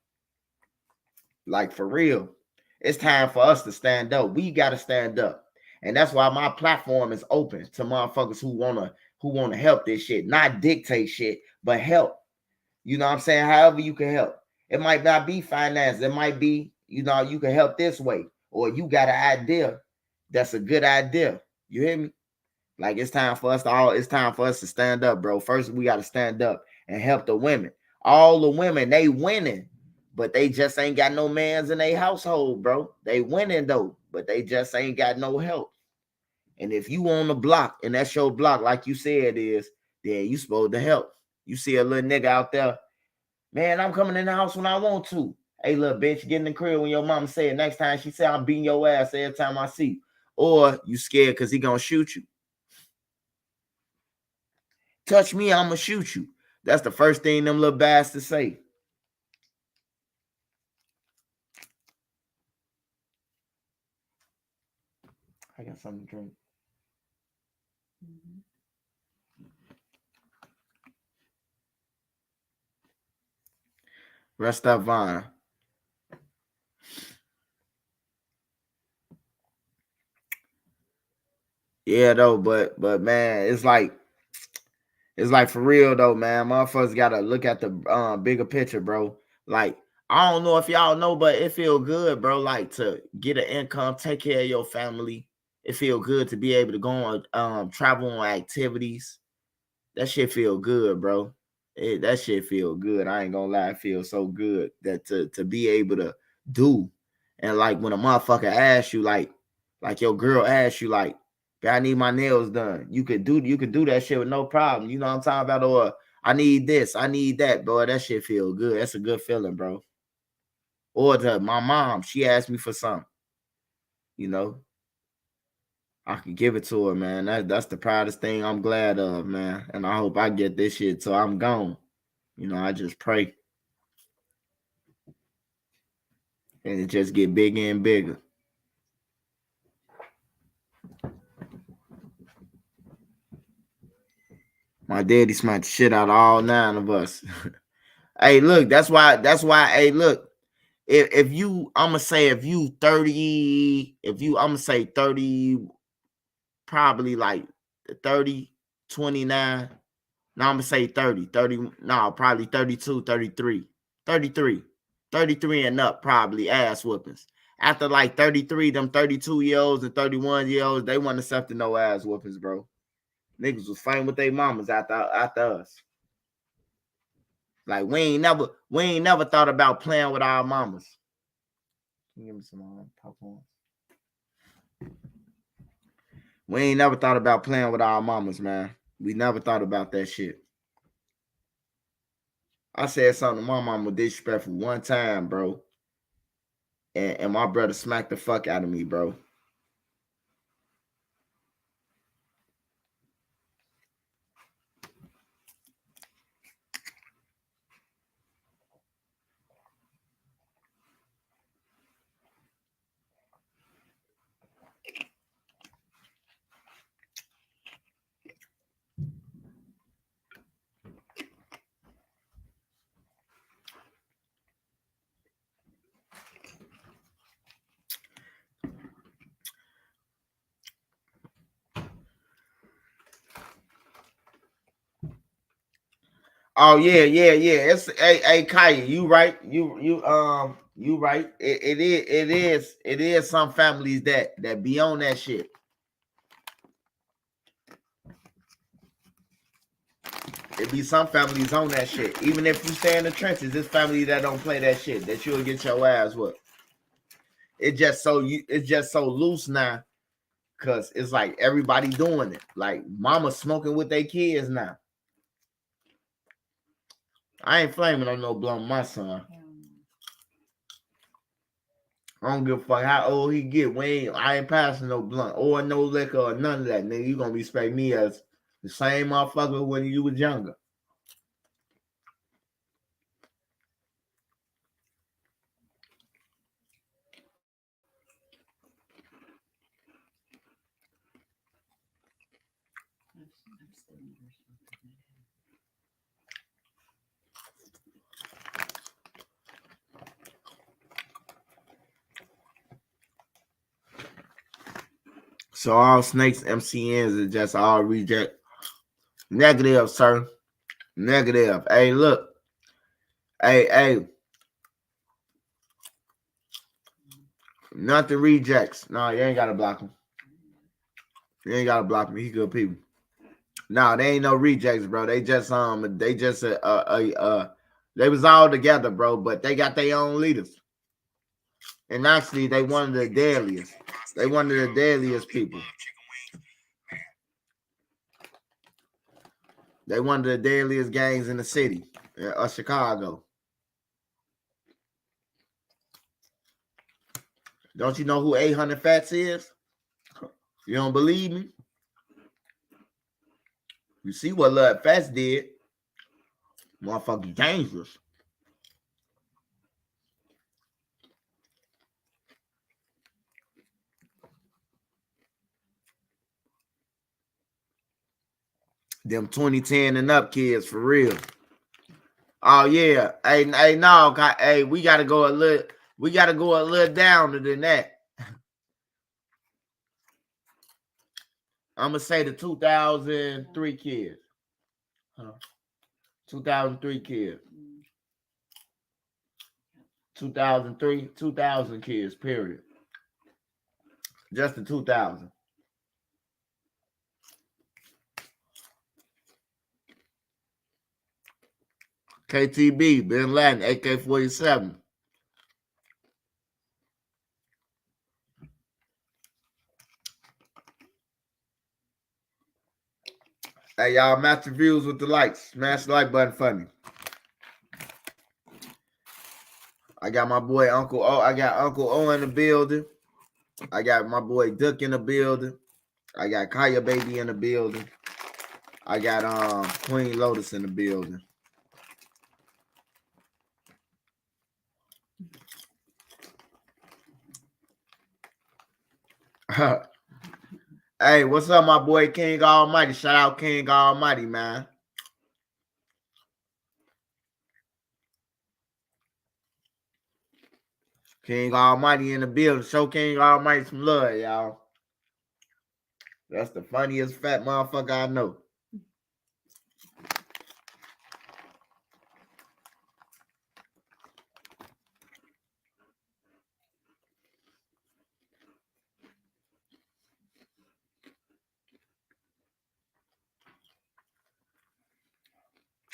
Like, for real. It's time for us to stand up. We got to stand up. And that's why my platform is open to motherfuckers who wanna help this shit. Not dictate shit, but help. You know what I'm saying? However you can help. It might not be finance. It might be, you can help this way. Or you got an idea that's a good idea. You hear me? Like, it's time for us to stand up, bro. First, we got to stand up and help the women. All the women, they winning, but they just ain't got no mans in their household, bro. They winning though, but they just ain't got no help. And if you on the block and that's your block, like you said is, then you supposed to help. You see a little nigga out there, man, I'm coming in the house when I want to. Hey, little bitch, get in the crib when your mama say it. Next time she say I'm beating your ass every time I see you. Or you scared because he gonna shoot you. Touch me, I'm gonna shoot you. That's the first thing them little bastards say. I got something to drink. Rest up, Vine. Yeah, though, but man, it's like for real though, man. Motherfuckers gotta look at the bigger picture, bro. Like, I don't know if y'all know, but it feel good, bro. Like, to get an income, take care of your family. It feel good to be able to go on travel on activities. That shit feel good, bro. That shit feel good. I ain't gonna lie, it feels so good that to be able to do. And like when a motherfucker asks you, like your girl asks you, like, I need my nails done. You could do that shit with no problem. You know what I'm talking about? Or I need this, I need that, bro. That shit feel good. That's a good feeling, bro. Or to my mom, she asked me for something, you know. I could give it to her, man. That's the proudest thing I'm glad of, man. And I hope I get this shit till I'm gone. You know, I just pray. And it just get bigger and bigger. My daddy smacked the shit out of all 9 of us. Hey, look, that's why, hey, look, if you, I'm gonna say if you 30, I'm gonna say 30, probably like 30, 29. No, I'm gonna say 30, no, probably 32, 33, 33, 33 and up, probably ass whoopings. After like 33, them 32-year-olds and 31-year-olds, they wasn't accepting no ass whoopings, bro. Niggas was fighting with their mamas after us. Like, we ain't never thought about playing with our mamas. Can you give me some popcorn? We ain't never thought about playing with our mamas, man. We never thought about that shit. I said something to my mama disrespectful one time, bro. And my brother smacked the fuck out of me, bro. Oh yeah. It's a Kaya. You right. You right. It is some families that be on that shit. It be some families on that shit. Even if you stay in the trenches, this family that don't play that shit, that you'll get your ass whooped. It's just so loose now, cause it's like everybody doing it. Like mama smoking with their kids now. I ain't flaming on no blunt, my son. I don't give a fuck how old he get. I ain't passing no blunt or no liquor or none of that, nigga. You gonna respect me as the same motherfucker when you was younger. So all snakes, MCNs, is just all reject. Negative, sir. Negative. Hey, look. Hey. Nothing rejects. No, you ain't gotta block him. You ain't gotta block me. He good people. No, they ain't no rejects, bro. They just they was all together, bro, but they got their own leaders. And actually, they one of the deadliest. They one of the deadliest people. They one of the deadliest gangs in the city of Chicago. Don't you know who 800 Fats is? You don't believe me? You see what Lil Fats did? Motherfucking dangerous. Them 2010 and up kids for real. Oh yeah. Hey, no, hey, we gotta go a little down than that. I'm gonna say the 2003 kids. 2003 kids. 2003, 2000 kids, period. Just the 2000. KTB, Bin Laden, AK-47. Hey, y'all, match the views with the likes. Smash the like button for me. I got my boy Uncle O. I got Uncle O in the building. I got my boy Duck in the building. I got Kaya Baby in the building. I got Queen Lotus in the building. Hey, what's up, my boy King Almighty? Shout out King Almighty, man. King Almighty in the building. Show King Almighty some love, y'all. That's the funniest fat motherfucker I know.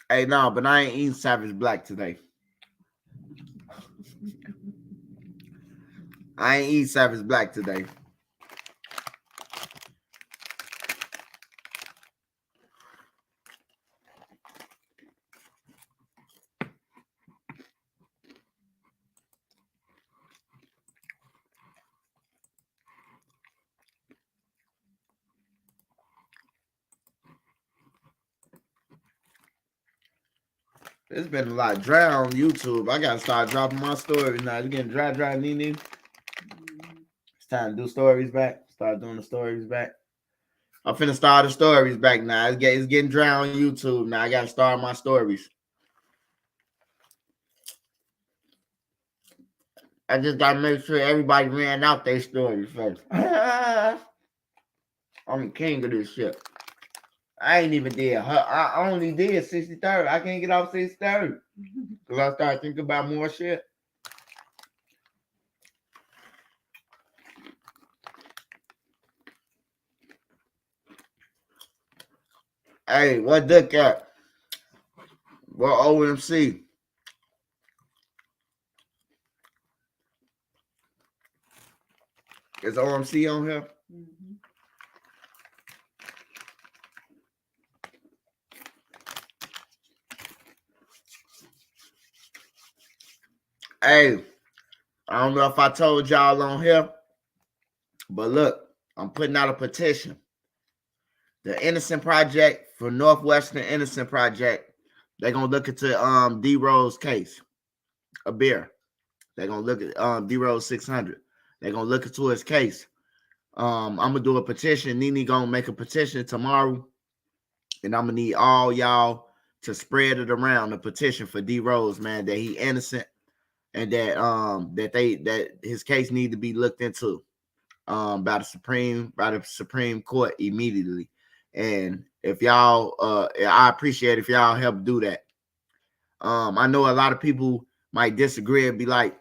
Hey, no, but I ain't eating Savage Black today. I ain't eating Savage Black today. There's been a lot dry on YouTube. I gotta start dropping my stories now. It's getting dry, Nene. It's time to do stories back. Start doing the stories back. I'm finna start the stories back now. It's getting dry on YouTube now. I gotta start my stories. I just gotta make sure everybody ran out their stories first. I'm the king of this shit. I ain't even did her. I only did 63rd. I can't get off 63rd because I started thinking about more shit. Hey, what Duck at? What OMC? Is OMC on here? Mm-hmm. Hey, I don't know if I told y'all on here, but look, I'm putting out a petition. The Innocent Project for Northwestern Innocent Project, they're gonna look into D Rose case, a beer. They're gonna look at D Rose 600. They're gonna look into his case. I'm gonna do a petition. Nene gonna make a petition tomorrow, and I'm gonna need all y'all to spread it around, the petition for D Rose, man, that he innocent and that his case need to be looked into by the Supreme Court immediately. And if y'all I appreciate if y'all help do that. I know a lot of people might disagree and be like,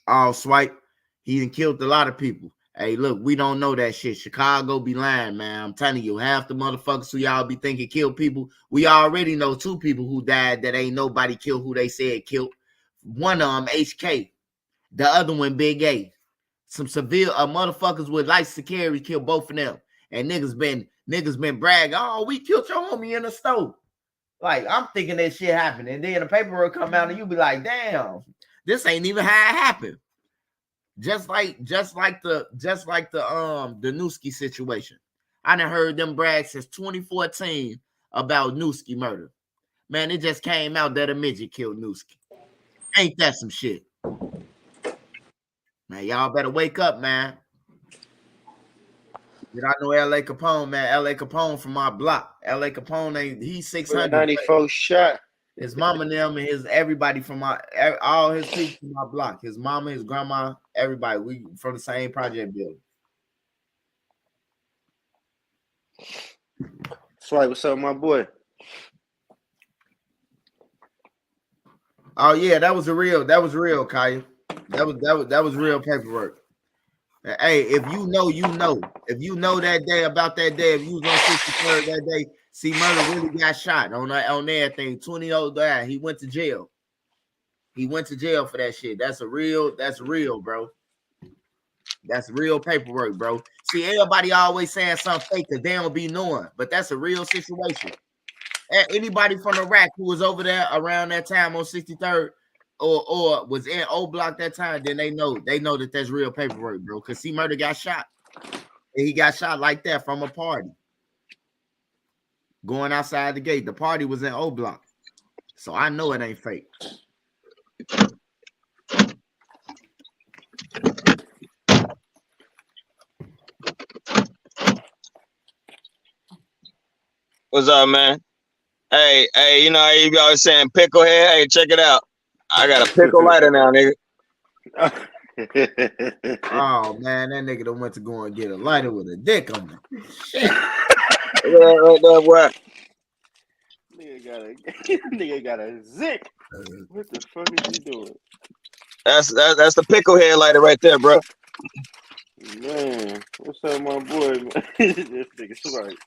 oh, Swipe, he done killed a lot of people. Hey, look, we don't know that shit. Chicago be lying, man. I'm telling you, half the motherfuckers who y'all be thinking killed people, we already know 2 people who died that ain't nobody killed who they said killed. One of them, HK. The other one, Big A. Some severe motherfuckers with license to carry killed both of them. And niggas been bragging, oh, we killed your homie in the stove. Like, I'm thinking that shit happened. And then the paperwork come out and you be like, damn, this ain't even how it happened. Just like the Newski situation. I done heard them brag since 2014 about Newski murder. Man, it just came out that a midget killed Newski. Ain't that some shit? Man, y'all better wake up, man. Did I know L.A. Capone, man? L.A. Capone from my block. L.A. Capone ain't, he's 600. 94 shot. His mama and them and everybody from all his people from my block. His mama, his grandma, everybody. We from the same project building. Swipe, what's up, my boy? Oh yeah, that was real, Kaya. That was real paperwork. Hey, if you know, you know. If you know that day about that day, if you was on 63rd that day, C Murder really got shot on everything. 20 died. He went to jail. He went to jail for that shit. That's real, bro. That's real paperwork, bro. See, everybody always saying something fake because they don't be knowing, but that's a real situation. Anybody from Iraq who was over there around that time on 63rd or was in O Block that time, then they know that that's real paperwork, bro. Because C Murder got shot. And he got shot like that from a party. Going outside the gate. The party was in O Block. So I know it ain't fake. What's up, man? Hey, you know how you always saying pickle head? Hey, check it out. I got a pickle lighter now, nigga. Oh man, that nigga done went to go and get a lighter with a dick on him. Shit. What? Nigga got a zick. What the fuck is he doing? That's the pickle head lighter right there, bro. Man, what's up, my boy? This nigga Swipe.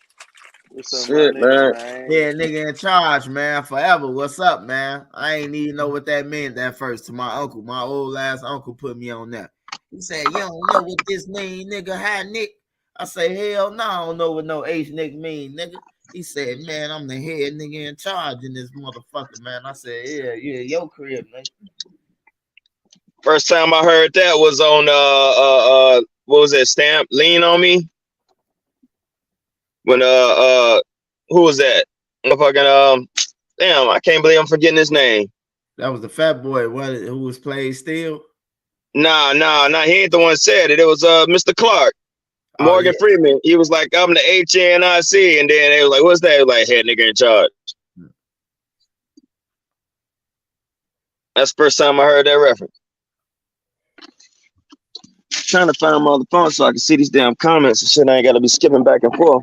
What's up, shit, my nigga, man? Yeah, nigga in charge, man, forever. What's up, man? I ain't even know what that meant at first to my uncle. My old ass uncle put me on that. He said, you don't know what this mean, nigga. Hi, Nick. I say, hell no, I don't know what no H Nick mean, nigga. He said, man, I'm the head nigga in charge in this motherfucker, man. I said, yeah, your crib, man. First time I heard that was on what was that stamp? Lean on Me. When who was that? Motherfucking damn, I can't believe I'm forgetting his name. That was the fat boy who was played still. Nah, he ain't the one said it. It was Mr. Clark. Morgan Freeman. He was like, I'm the HNIC, and then they was like, what's that? He was like, head nigga in charge. That's the first time I heard that reference. Trying to find my other phone so I can see these damn comments and shit. I ain't gotta be skipping back and forth.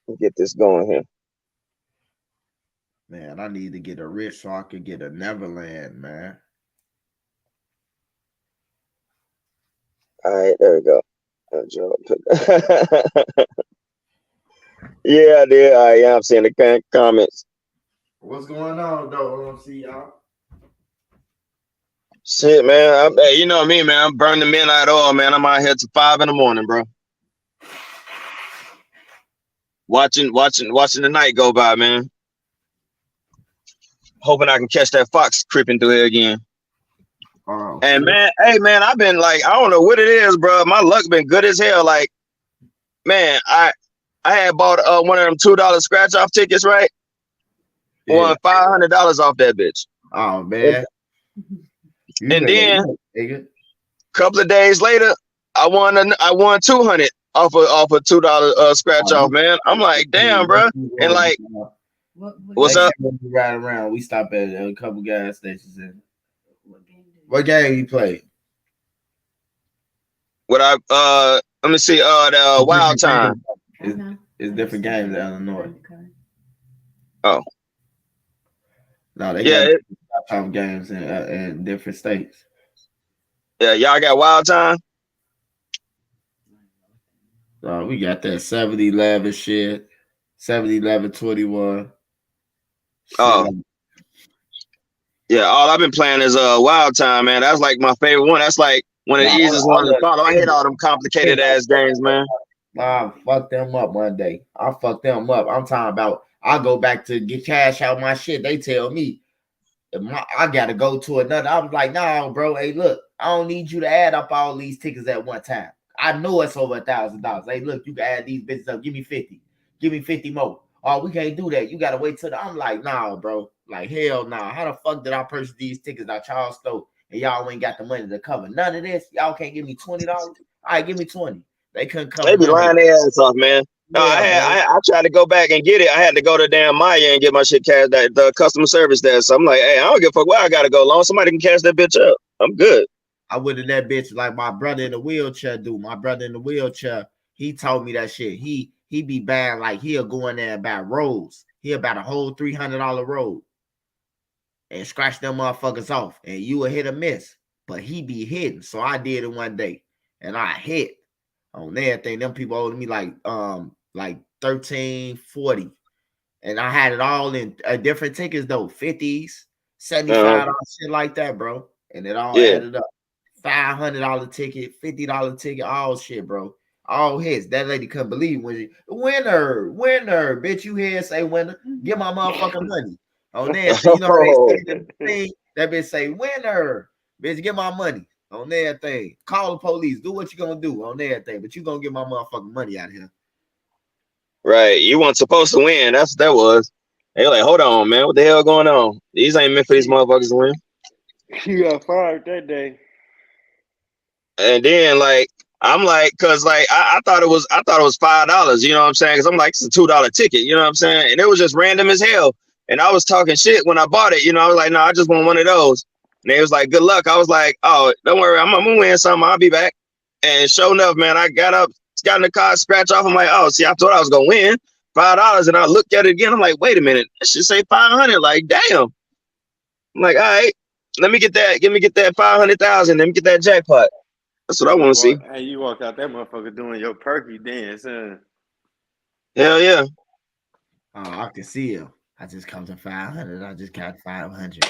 Let's get this going here. Man, I need to get a rich so I can get a Neverland, man. All right, there we go. Yeah, I did. All right, yeah, I'm seeing the comments. What's going on, though? I don't see y'all. Shit, man. Hey, you know me, man. I'm burning the midnight oil, man. I'm out here till 5 in the morning, bro. Watching the night go by, man. Hoping I can catch that fox creeping through here again. Oh, and shit. man, hey man, I've been like, I don't know what it is, bro. My luck been good as hell. Like, man, I had bought one of them $2 scratch off tickets, right? Yeah. Won $500 off that bitch. Oh man. And then a couple of days later, I won 200 off a $2 scratch off, man. I'm like, damn, bro. And like, what's up? Right around. We stop at a couple gas stations. What game you played? What I let me see. The Wild Time. It's different games in Illinois. Oh. No, they got top games in different states. Yeah, y'all got Wild Time. We got that 7-11 shit. 7-11-21. Oh. Yeah, all I've been playing is Wild Time, man. That's like my favorite one. That's like one of the easiest ones to follow. I hate all them complicated ass games, man. I fucked them up one day. I fucked them up. I'm talking about I go back to get cash out my shit. They tell me I gotta go to another. I was like, nah, bro. Hey, look, I don't need you to add up all these tickets at one time. I know it's over $1,000. Hey, look, you can add these bitches up. Give me 50. Give me 50 more. Oh, we can't do that. You gotta wait till I'm like, nah, bro. Like, hell nah. How the fuck did I purchase these tickets out y'all store and y'all ain't got the money to cover none of this? Y'all can't give me $20. All right, give me 20. They couldn't cover. They be lying their ass off, man. No, yeah, I tried to go back and get it. I had to go to damn Maya and get my shit cashed at the customer service there. So I'm like, hey, I don't give a fuck where I gotta go. Long somebody can cash that bitch up. I'm good. I would have that bitch like my brother in the wheelchair do. My brother in the wheelchair, he told me that shit. He be buying like he'll go in there and buy rolls. He about a whole $300 roll and scratch them motherfuckers off. And you will hit or miss, but he be hitting. So I did it one day and I hit on everything. Them people owed me like $13.40. And I had it all in different tickets though, 50s, $75, shit like that, bro. And it all added up. $500 ticket, $50 ticket, all shit, bro. All hits. That lady couldn't believe when she winner, bitch. You here say winner? Get my motherfucking money. On there, you know they say the thing. That bitch say winner, bitch. Get my money on that thing. Call the police. Do what you gonna do on that thing, but you gonna get my motherfucking money out of here. Right, you weren't supposed to win. That was. They like, hold on, man. What the hell going on? These ain't meant for these motherfuckers to win. You got fired that day. And then like I'm like, cause like I thought it was $5, you know what I'm saying? Cause I'm like, it's a $2 ticket, you know what I'm saying? And it was just random as hell. And I was talking shit when I bought it, you know. I was like, no, I just want one of those. And they was like, good luck. I was like, oh, don't worry, I'm gonna win something. I'll be back. And sure enough, man, I got in the car, scratch off. I'm like, oh, see, I thought I was gonna win $5, and I looked at it again. I'm like, wait a minute, it should say 500. Like, damn. I'm like, all right, let me get that. Let me get that 500,000. Let me get that jackpot. That's what I want to see. Hey, you walked out that motherfucker doing your perky dance, huh? Hell yeah. Oh, I can see him. I just come to 500. I just got 500.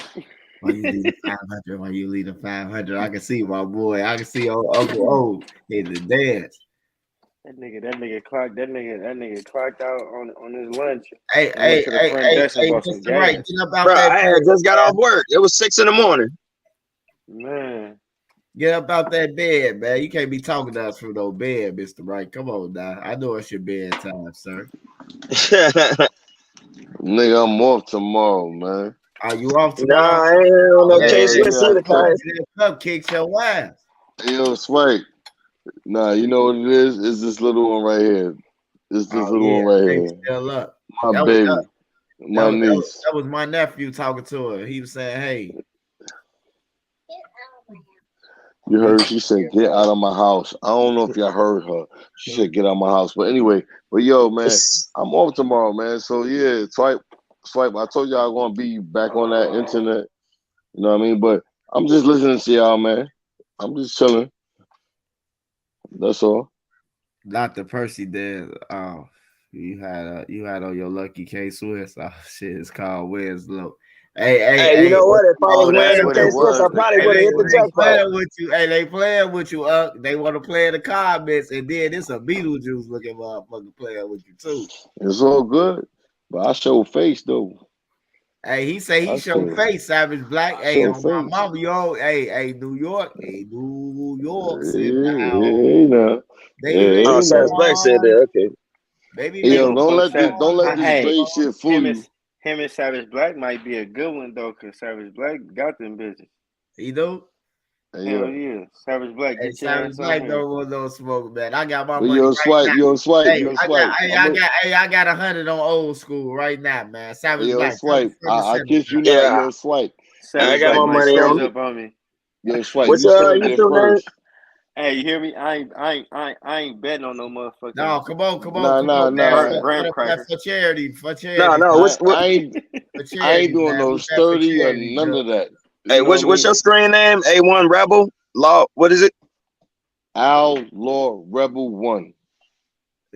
Why you leave the 500? Why you leave the 500? I can see my boy. I can see Uncle O in the dance. That nigga clocked out on his lunch. Hey, Mr. Right, get up out bro, that I had just got off work. It was 6 in the morning. Man. Get up out that bed, man. You can't be talking to us from no bed, Mr. Right. Come on now. I know it's your bedtime, sir. Nigga, I'm off tomorrow, man. Are you off tomorrow? Nah, I ain't on no case. Cupcakes your wife. Hey, yo, Swag. Nah, you know what it is? It's this little one right here. It's this little one right here. Still up. My baby. My niece. That was my nephew talking to her. He was saying, hey. You heard? She said, "Get out of my house." I don't know if y'all heard her. She said, "Get out of my house." But anyway, yo, man, I'm off tomorrow, man. So yeah, swipe. I told y'all I'm gonna be back on that internet. You know what I mean? But I'm just listening to y'all, man. I'm just chilling. That's all. Dr. Percy did. You had on your Lucky K Swiss. Oh shit, it's called Winslow. Hey, you know what? If I was that's wearing what the it K Swiss, I was. probably would have hit the they jackpot. playing with you. Hey, they playing with you. They want to play in the comments, and then it's a Beetlejuice looking motherfucker playing with you too. It's all good. But I show face though. Hey, he say he I show show- face, Savage Black. I Hey, show on my face. mama, yo. Hey, New York. Hey, New York. Sit Yeah, down. you know. They Yeah, live Oh, you Savage know. Black said that. Okay. Baby, Hey, they yo, Yo, don't fuck let this Hey, face shit fool you. him and Savage Black might be a good one though, cause Savage Black got them bitches. You know? Hey, Hell yo. yeah, Savage Black, Hey, get your Savage ass Black on here. don't want no smoke, man. I got my But money right now. swipe. I got 100 on old school right now, man. Savage Yo, Black. swipe. I kiss you Yeah, not. Yo, swipe. I Savage got Black my might money switch on. up on me. Yo, swipe. What's You your said there YouTube name? first. Hey, you hear me? I ain't betting on no motherfucking No, come on. Nah. Man. graham cracker. For charity. No. What? I ain't For charity, I ain't doing man. no We got for sturdy or charity, none bro. of that. Hey, what's your screen name? A1 Rebel Law. What is it? Outlaw Rebel 1.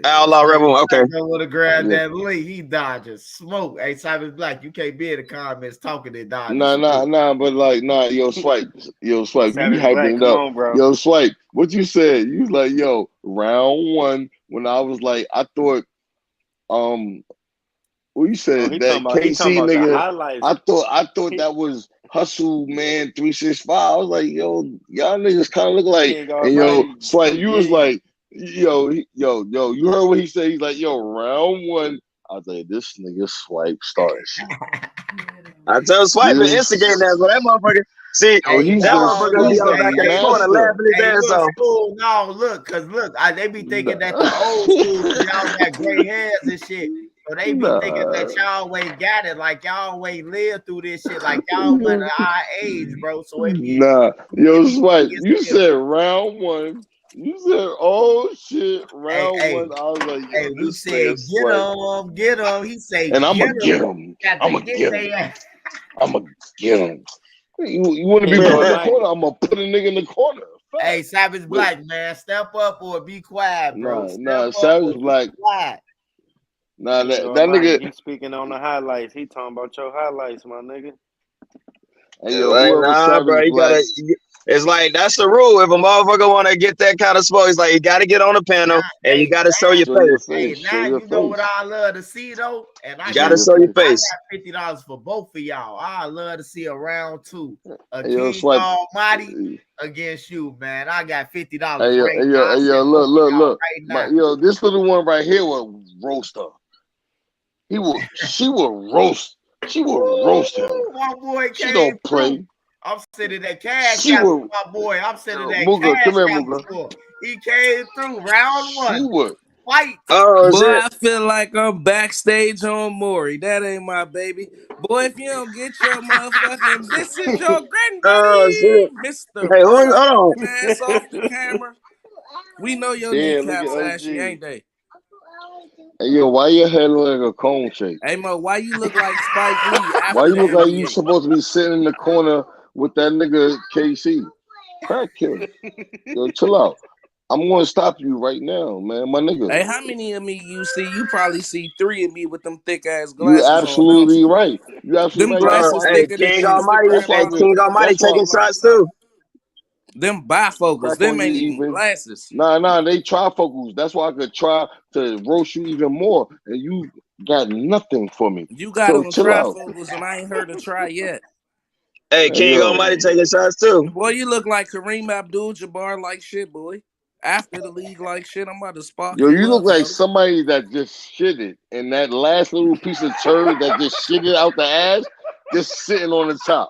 Outlaw Rebel. Okay. I want to grab Yeah. that link. He dodging smoke. Hey, Savage Black, you can't be in the comments talking and dodging. Nah, but like, yo, swipe. You Savage hyping Black, it come up. on, bro. Yo, swipe. What you said? You was like, yo, round 1. When I was like, I thought, what you said? he That talking KC about the nigga. highlights. I thought that was Hustle Man 365. I was like, yo, y'all niggas kind of look like, and yo, swipe. You was like, yo, you heard what he said? He's like, yo, round 1. I was like, this nigga swipe starting shit. I tell Swipe to instigate that, but that motherfucker. See, Oh, he's that gonna motherfucker be on back in the corner laughing his ass off. School, no, look, they be thinking that the old school, y'all got gray hairs and shit. So they be thinking that y'all ain't got it, like y'all ain't lived through this shit, like y'all went at our age, bro. So it be yo, Swipe, you said round 1. You said, oh shit, round 1. I was like, yo, we this said, nigga get him. He say, and I'm gonna get him. I'm gonna get him. You want to be put in the corner? I'm gonna put a nigga in the corner. Hey, Savage Black, man, step up or be quiet, bro. Savage Black. Nah, that nigga. He speaking on the highlights. He talking about your highlights, my nigga. Hey, yo, like, bro, you gotta. It's like that's the rule. If a motherfucker want to get that kind of smoke, it's like you got to get on the panel and you got to show your face. Hey, now you know what I love to see though, and I got to show your face. I got $50 for both of y'all. I love to see a round 2, a King Almighty against you, man. I got $50 right now. Hey, yo, look, yo, this little one right here will roast her. She will roast. She will roast him. My boy she don't play. Through. I'm sitting at cash out my boy. I'm sitting at cash out. He came through round 1. She would fight. Oh, boy, I feel like I'm backstage on Maury. That ain't my baby. Boy, if you don't get your motherfucking, this is your granddaddy, Mr. Hey, hold on. Ass off the camera. We know your kneecaps ashy, ain't they? Hey, yo, why your head look like a cone shake? Hey, Mo, why you look like Spike Lee? Why you look like you supposed to be sitting in the corner with that nigga KC? Crack killer. Yo, chill out. I'm going to stop you right now, man, my nigga. Hey, how many of me you see? You probably see 3 of me with them thick-ass glasses. You absolutely right. You absolutely them glasses thicker than King Almighty taking shots, too. Them bifocals, them ain't even glasses. Nah, they trifocals. That's why I could try to roast you even more, and you got nothing for me. You got on trifocals, and I ain't heard a try yet. Hey, King Almighty taking shots too. Boy, you look like Kareem Abdul-Jabbar like shit, boy. After the league like shit, I'm about to spark you. You look like brother. somebody that just shitted, and that last little piece of turd that just shitted out the ass, just sitting on the top.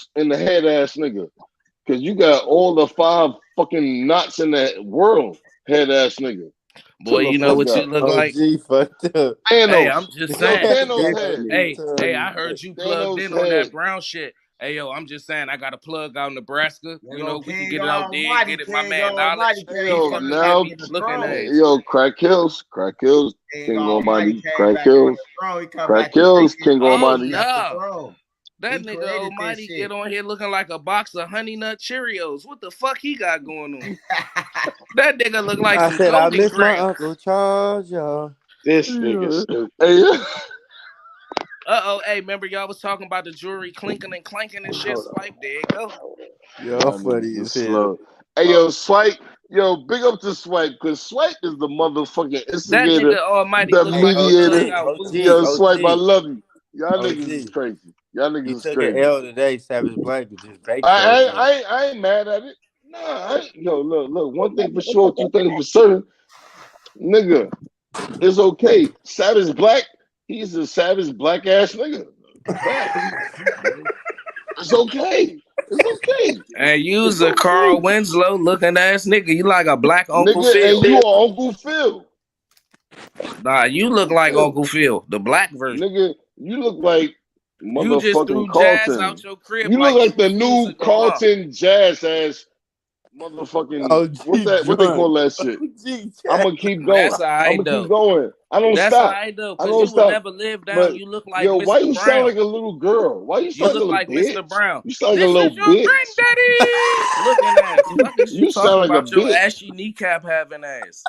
knots in the head ass nigga. Cause you got all the 5 fucking knots in the world, head ass nigga. Boy, you know what you look like? fucked up. Hey, Thanos. I'm just Yo, saying. Thanos head. Hey, I heard you plugged Thanos in on that head. brown shit. Hey, yo, I'm just saying I got a plug out Nebraska. There You go know, we can King get it out there, Almighty, get it. My King man Almighty Knowledge. came He Yo, back fucking now, got on me the looking throne. ass. yo, Crack Hills, King King Almighty Almighty, came Crack back on Hills, the throne. He come Crack back to Hills, take King Oh, Almighty. back the no. throne. That He nigga created this Almighty shit. get on here looking like a box of Honey Nut Cheerios. What the fuck he got going on? That nigga look like I some said I Golden miss my Grams. Uncle Charles, y'all. This nigga stupid. Hey, Hey, remember y'all was talking about the jewelry clinking and clanking and shit? Swipe, there you go. Y'all funny as hell. slow. Hey, yo, Swipe. Yo, big up to Swipe, because Swipe is the motherfucking That instigator, nigga Almighty the look like he mediator. got OG, Woo. Yo, Swipe, I OG. love you. Y'all niggas OG. is crazy. Y'all You niggas is took crazy. an L today, Savage Black, to just bake I ain't mad at it. Nah, yo, look. One thing for sure, two things for certain. Nigga, it's okay. Savage Black, he's a savage black ass nigga. Facts. It's okay. It's okay. And you's It's a Carl okay. Winslow looking ass nigga. You like a black Uncle Nigga, Phil. and you are Uncle Phil. Nah, you look like Uncle Phil, the black version. Nigga, you look like You just threw motherfucking jazz Carlton. out your crib You look like the Truth new music ago, huh? Carlton jazz ass motherfucking OG what they drunk. call that shit? I'm gonna keep going. That's alright I'm gonna though. keep going. I don't That's stop. alright though, I cause don't you will stop. never live down. But You look like yo, why Mr. you Brown. sound like a little girl? Why you You sound look like a like little Mr. bitch? Brown. You sound like This a little is your bitch. granddaddy looking ass. Fuck is you You talking sound like a about your bitch. ashy kneecap having ass?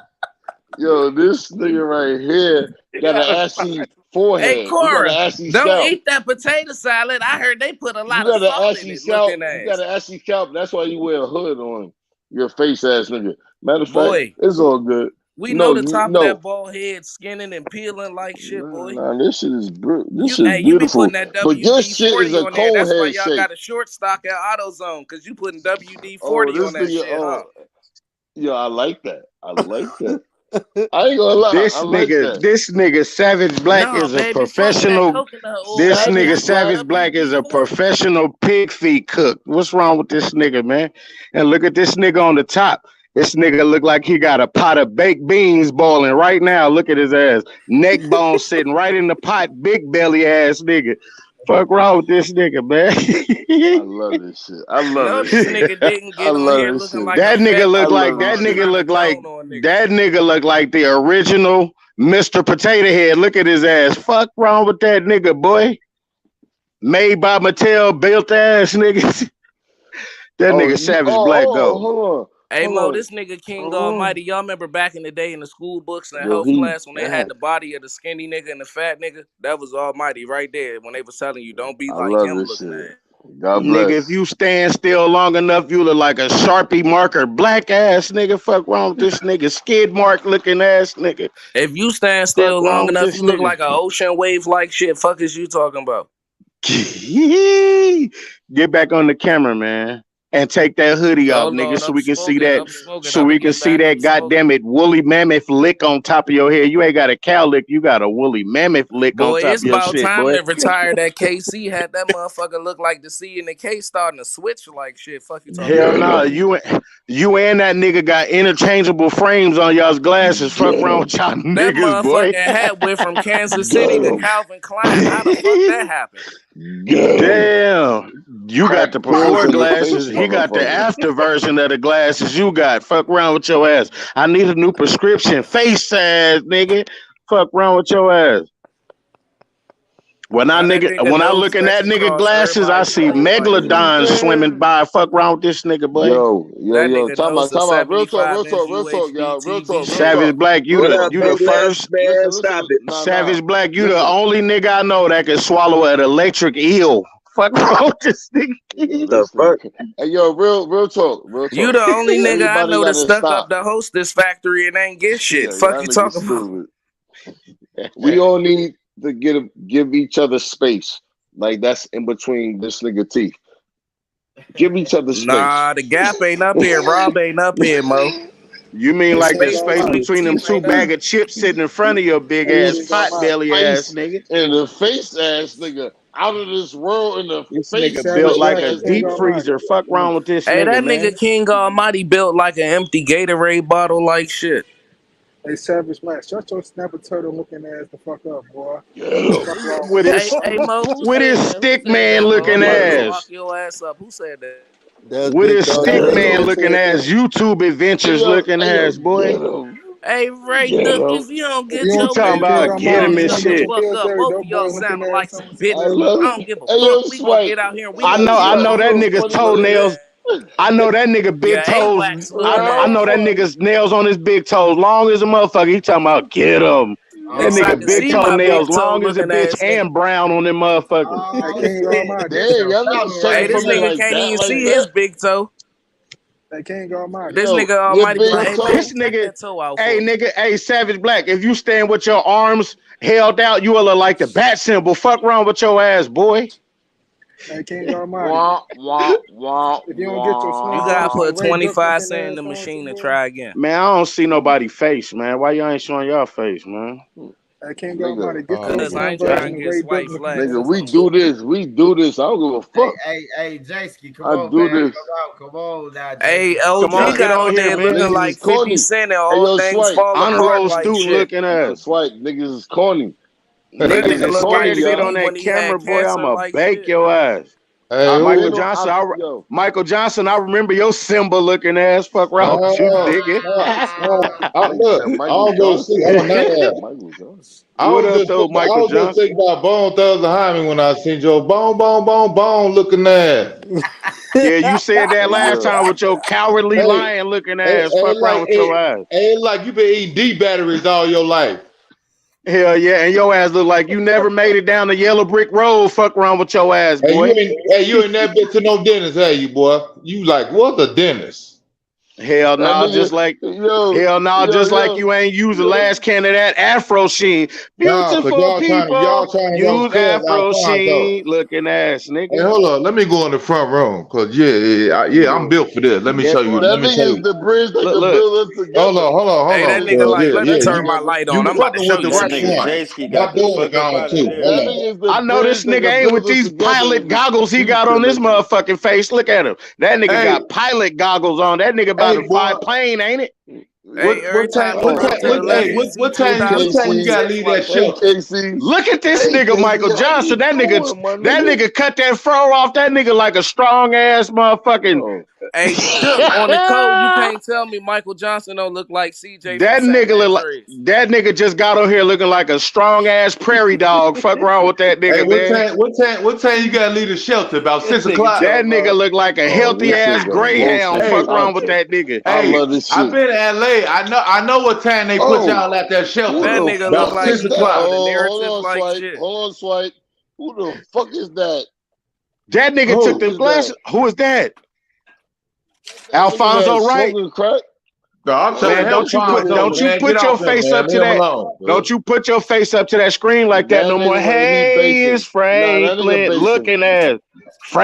Yo, this nigga right here got an ashy forehead. Hey You got Cora, an ashy don't scalp. eat that potato salad. I heard they put a You lot of got an salt in ashy it. scalp. Looking You got ass. an ashy scalp. That's why you wear a hood on your face, ass nigga. Matter of fact, Boy, it's all good. we know the top of No. that bald head skinning and peeling like shit, boy. Nah, this shit is this You is be beautiful. putting that But your shit is WD-40 a on there. That's why cone head y'all shape. got a short stock at AutoZone, cause you putting WD-40 Oh, this on that nigga. shit, huh? Yeah, I like that. I ain't gonna lie. This I like nigga Savage Black Nah, is a baby, fuck that professional. coconut oil, This baby. nigga I want Savage Black is a WD-40. professional pig feet cook. What's wrong with this nigga, man? And look at this nigga on the top. This nigga look like he got a pot of baked beans boiling right now. Look at his ass. Neck bone sitting right in the pot. Big belly ass nigga. Fuck wrong with this nigga, man? I love this shit. I love No, this this shit. nigga didn't I get on love here this looking shit. like That a nigga fat look I like love that this shit. nigga look like on nigga. that nigga look like the original Mr. Potato Head. Look at his ass. Fuck wrong with that nigga, boy. Made by Mattel, built ass niggas. That nigga Savage Black go. Hold on. Hey Hold Mo, on. this nigga King Almighty, y'all remember back in the day in the school books and Yo, health he class when they bad. had the body of the skinny nigga and the fat nigga? That was Almighty right there when they was telling you don't be I like love him this looking shit. at. God Nigga, bless. if you stand still long enough, you look like a Sharpie marker, black ass nigga. Fuck wrong with this nigga, skid mark looking ass nigga. If you stand Fuck still wrong long with enough, this you look nigga. like an ocean wave like shit. Fuck is you talking about? Get back on the camera, man, and take that hoodie off, Hold nigga, on, so we can see that. I'm smoking. So we can see that goddamn it woolly mammoth lick on top of your head. You ain't got a cow lick, you got a woolly mammoth lick on Boy, top it's of your about shit, time boy. to retire that KC. Had that motherfucker look like the C and the K starting to switch like shit. Fuck you talking Hell about? no, you and that nigga got interchangeable frames on y'all's glasses. Fuck wrong with y'all That niggas, boy. motherfucking hat went from Kansas City to Calvin Klein. How the fuck that happened? Damn. You got the before pills in the glasses. face, He got the motherfucker. after version of the glasses you got. Fuck around with your ass. I need a new prescription. Face ass, nigga. Fuck around with your ass. When I look in that nigga glasses, I see megalodons swimming by. Fuck around with this nigga, boy. Yo. Time out. Real talk, y'all. Real talk. Savage Black, you What up, the baby ass first. man? Stop it. Savage Black, you the only nigga I know that can swallow an electric eel. Fuck wrong with this nigga. The fuck? Hey, yo, real talk. You the only nigga I Everybody know that gotta stuck stop. up the Hostess factory and ain't get shit. Yeah, Fuck y'all you niggas talking about? stupid. We all need to give each other space. Like that's in between this nigga teeth. Give each other space. Nah, the gap ain't up here. Rob ain't up here, Mo. You mean like the space space between them two bag of chips sitting in front of your big ass pot belly ass nigga? And the face ass nigga out of this world in the This face nigga built like a ass deep nigga. freezer. Fuck wrong with this Hey, nigga, that man. nigga King Almighty built like an empty Gatorade bottle like shit. Hey, Savage Black, shut your snapper turtle looking ass the fuck up, boy. Fuck wrong with with his Hey, Mo, who with said his that? Who stick said man that, Mo? looking I'm about to ass. lock your ass up. Who said that? That's With Big his Dog stick Turtle man that looking said ass, that. YouTube adventures looking ass, boy. Get him. Hey, Ray Get Duck, him. if you don't If get you He don't your talking take big King about toe get him Armani, ass you and don't shut the get your shit. fuck up. Pillsbury Both of dope y'all boy looking sounding ass like on some his I bitches. love I it. don't give a Hey, fuck. yo, We gonna Swipe. get out here and we I gonna know, kill I know you. that Yo, nigga's funny looking toenails. I know that nigga big Yeah, toes. A-Wax looking I know ass. that nigga's nails on his big toes long as a motherfucker. He talking about get him. That Nigga, so I nigga can big see my toenails big toe long as a looking bitch ass nigga. and brown on them motherfuckers. Hey, Oh King shit. Armani. This Damn, your y'all niggas problem taking Hey, right this from me here. nigga like can't that, even like see his that. big toe. Hey, King Armani. This Yo, nigga your Almighty be big like, hey man, This toe. take nigga, that toe out hey for me. nigga, hey Savage Black. If you stand with your arms held out, you will look like the bat symbol. Fuck wrong with your ass, boy. Hey, King Armani. Wah, wah, wah, If you don't get your You Snoop gotta Dogg wah. put and Ray Duck 25 looking cent in ass the on machine and somewhere, try again. Man, I don't see nobody face, man. Why y'all ain't showing y'all face, man? hey, King Nigga, Armani, get your Cause I Slim ain't trying version to of get Ray Duck swiped looking flat. nigga, ass we on somewhere. do this. I don't give a fuck. Hey, Jasky, come I on, do man. this. Come on now, Hey, Jasky. Come OG on, Nah, get got on on here, there man. looking niggas like is 50 corny. Cent and Hey, all yo, things Swipe. fall Honor apart roll like student shit. looking Yo, ass. Swipe. Niggas is corny. That Niggas nigga Niggas is is look corny, scared like to get y'all. on 50 that when he camera, had boy. cancer I'ma like bake shit. your ass. Hey, Michael who? Johnson, Yo, Michael Johnson, I remember your Simba looking ass. Fuck wrong with you, No, nigga. no. nigga Look, said I Michael don't go see. Johnson. Oh, not. Michael Johnson. What up, though, I Michael was just Johnson? thinking about Bone Thugs behind me when I seen Joe Bone looking at. Yeah, you said that Hey, last yo. time with your cowardly Hey, lion looking ass. Fuck like wrong with your ass. ain't like you been eating D batteries all your life. Hell yeah, and your ass look like you never made it down the yellow brick road. Fuck wrong with your ass, Hey, boy. you ain't never been to no dentist, hey you boy. You like what a dentist? Hell That no, nigga, just like yo, hell no, just like you ain't use the yo. last can of that Afro Sheen. Nah, cause Beautiful y'all people trying to roast use Cuz Afro Alfonso. Sheen looking ass, Hey, nigga. hold on. Let me go in the front room, cause I'm built for this. Let me Yeah, show you. That Let me show nigga is you. the bridge that look, can look. build us Hold together. on, Hey, that nigga Build like, us let me yeah. turn my together. light You on. I'm about to fucking show with the you That some right nigga shit. one. J-Ski My got the daughter fuck up gone out of too. there. That Hold on. nigga is the I know this bridge that nigga can ain't with build us these together in pilot this goggles he got future, on this nigga. motherfucking face. Look at him. That nigga Hey, got pilot goggles on. That nigga about hey, to boy. fly plane, ain't it? Hey, every time you look to the left, you see What time you 2026 gotta leave that flight. Hey, shelter? KC. Look at this Hey, nigga, Michael KC, how Johnson. you That doing, my nigga? nigga cut that fro off. That nigga like a strong ass motherfucking. Oh. Hey, Duck, on the code, you can't tell me Michael Johnson don't look like CJ from That San nigga look like Andreas. that nigga just got on here looking like a strong ass prairie dog. Fuck wrong with that Hey, nigga, man. what time you gotta leave the shelter? About This nigga 6 o'clock. That talking nigga about, look like a Oh, healthy this ass shit got greyhound. bullshit. Hey, Fuck wrong with that nigga. I hey, love this I've shit. been in LA. I know what time they put Oh, y'all at that who shelter. That the nigga look fuck About like is six he that? part of o'clock. the Oh, narrative like shit. hold on, Swipe. Who the fuck is that? That nigga took Who? them Is that glasses. Who is that? that nigga Alfonso that's Wright. smoking crack? No, I'm Oh, saying Man, that nigga don't Alfonso, you man. basing. Get put your off him, face man. up Leave to him that. alone. Don't you put your face up to that screen like that That no more. nigga, he Hey, basing. it's Nah, that nigga Franklin basing. looking ass.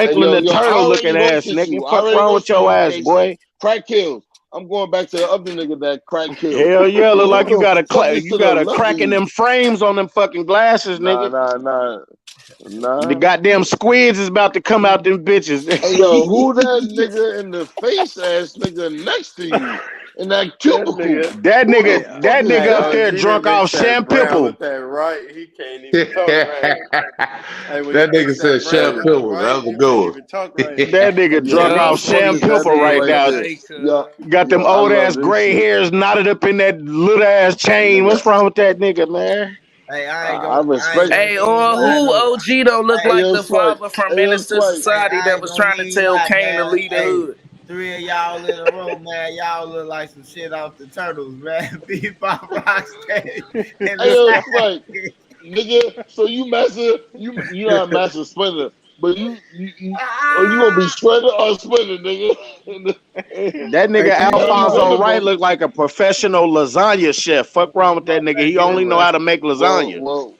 Hey, Franklin the yo, I turtle already looking ass, roasted nigga. you. I Fuck already wrong with roasted your you, ass, KC. boy. Crack kills. I'm going back to the other nigga that crack kills. Hell yeah, look Who like the fuck is you to the got a left of crack in you? them frames on them fucking glasses, nigga. The Nah. goddamn squids is about to come out them bitches. Hey, yo, who that nigga in the face ass nigga next to you in that that cubicle? nigga, Who the fuck That is nigga up hey, that? there OG that drunk off mixed that brown shampoo. with that right. He can't even talk right. that Hey, when you nigga mix said that Chef brown with the Pillars. That white, was a you can't good even talk right. That Hey, nigga yo, drunk who Yup, off the fuck is nigga that shampoo nigga right said, right now. there? hey, Yo, cuz. Got them I old love ass this gray shit. hairs knotted up in that little ass chain. Nigga, What's wrong with that nigga, man? Hey, I I ain't respect. gonna Hey, even or lie who though. OG don't look Hey, Hey, like yo, the Swipe. father from Hey, yo, Menace to Swipe. hey, Society I that ain't was gonna trying to even tell lie, Kane to man. leave the Hey, hood? three of y'all in a row, man. Y'all look like some shit off the Turtles, man. Bebop Rocksteady and Hey, the yo, Swipe. Sidekick. Nigga, so you not master splinter, but you gonna be Ah! shredder or splinter, nigga. That Hey, nigga King That's Alfonso Armani. Wright debatable. look like a professional lasagna chef. Fuck wrong with that nigga. He only know how to make Well, lasagna. well,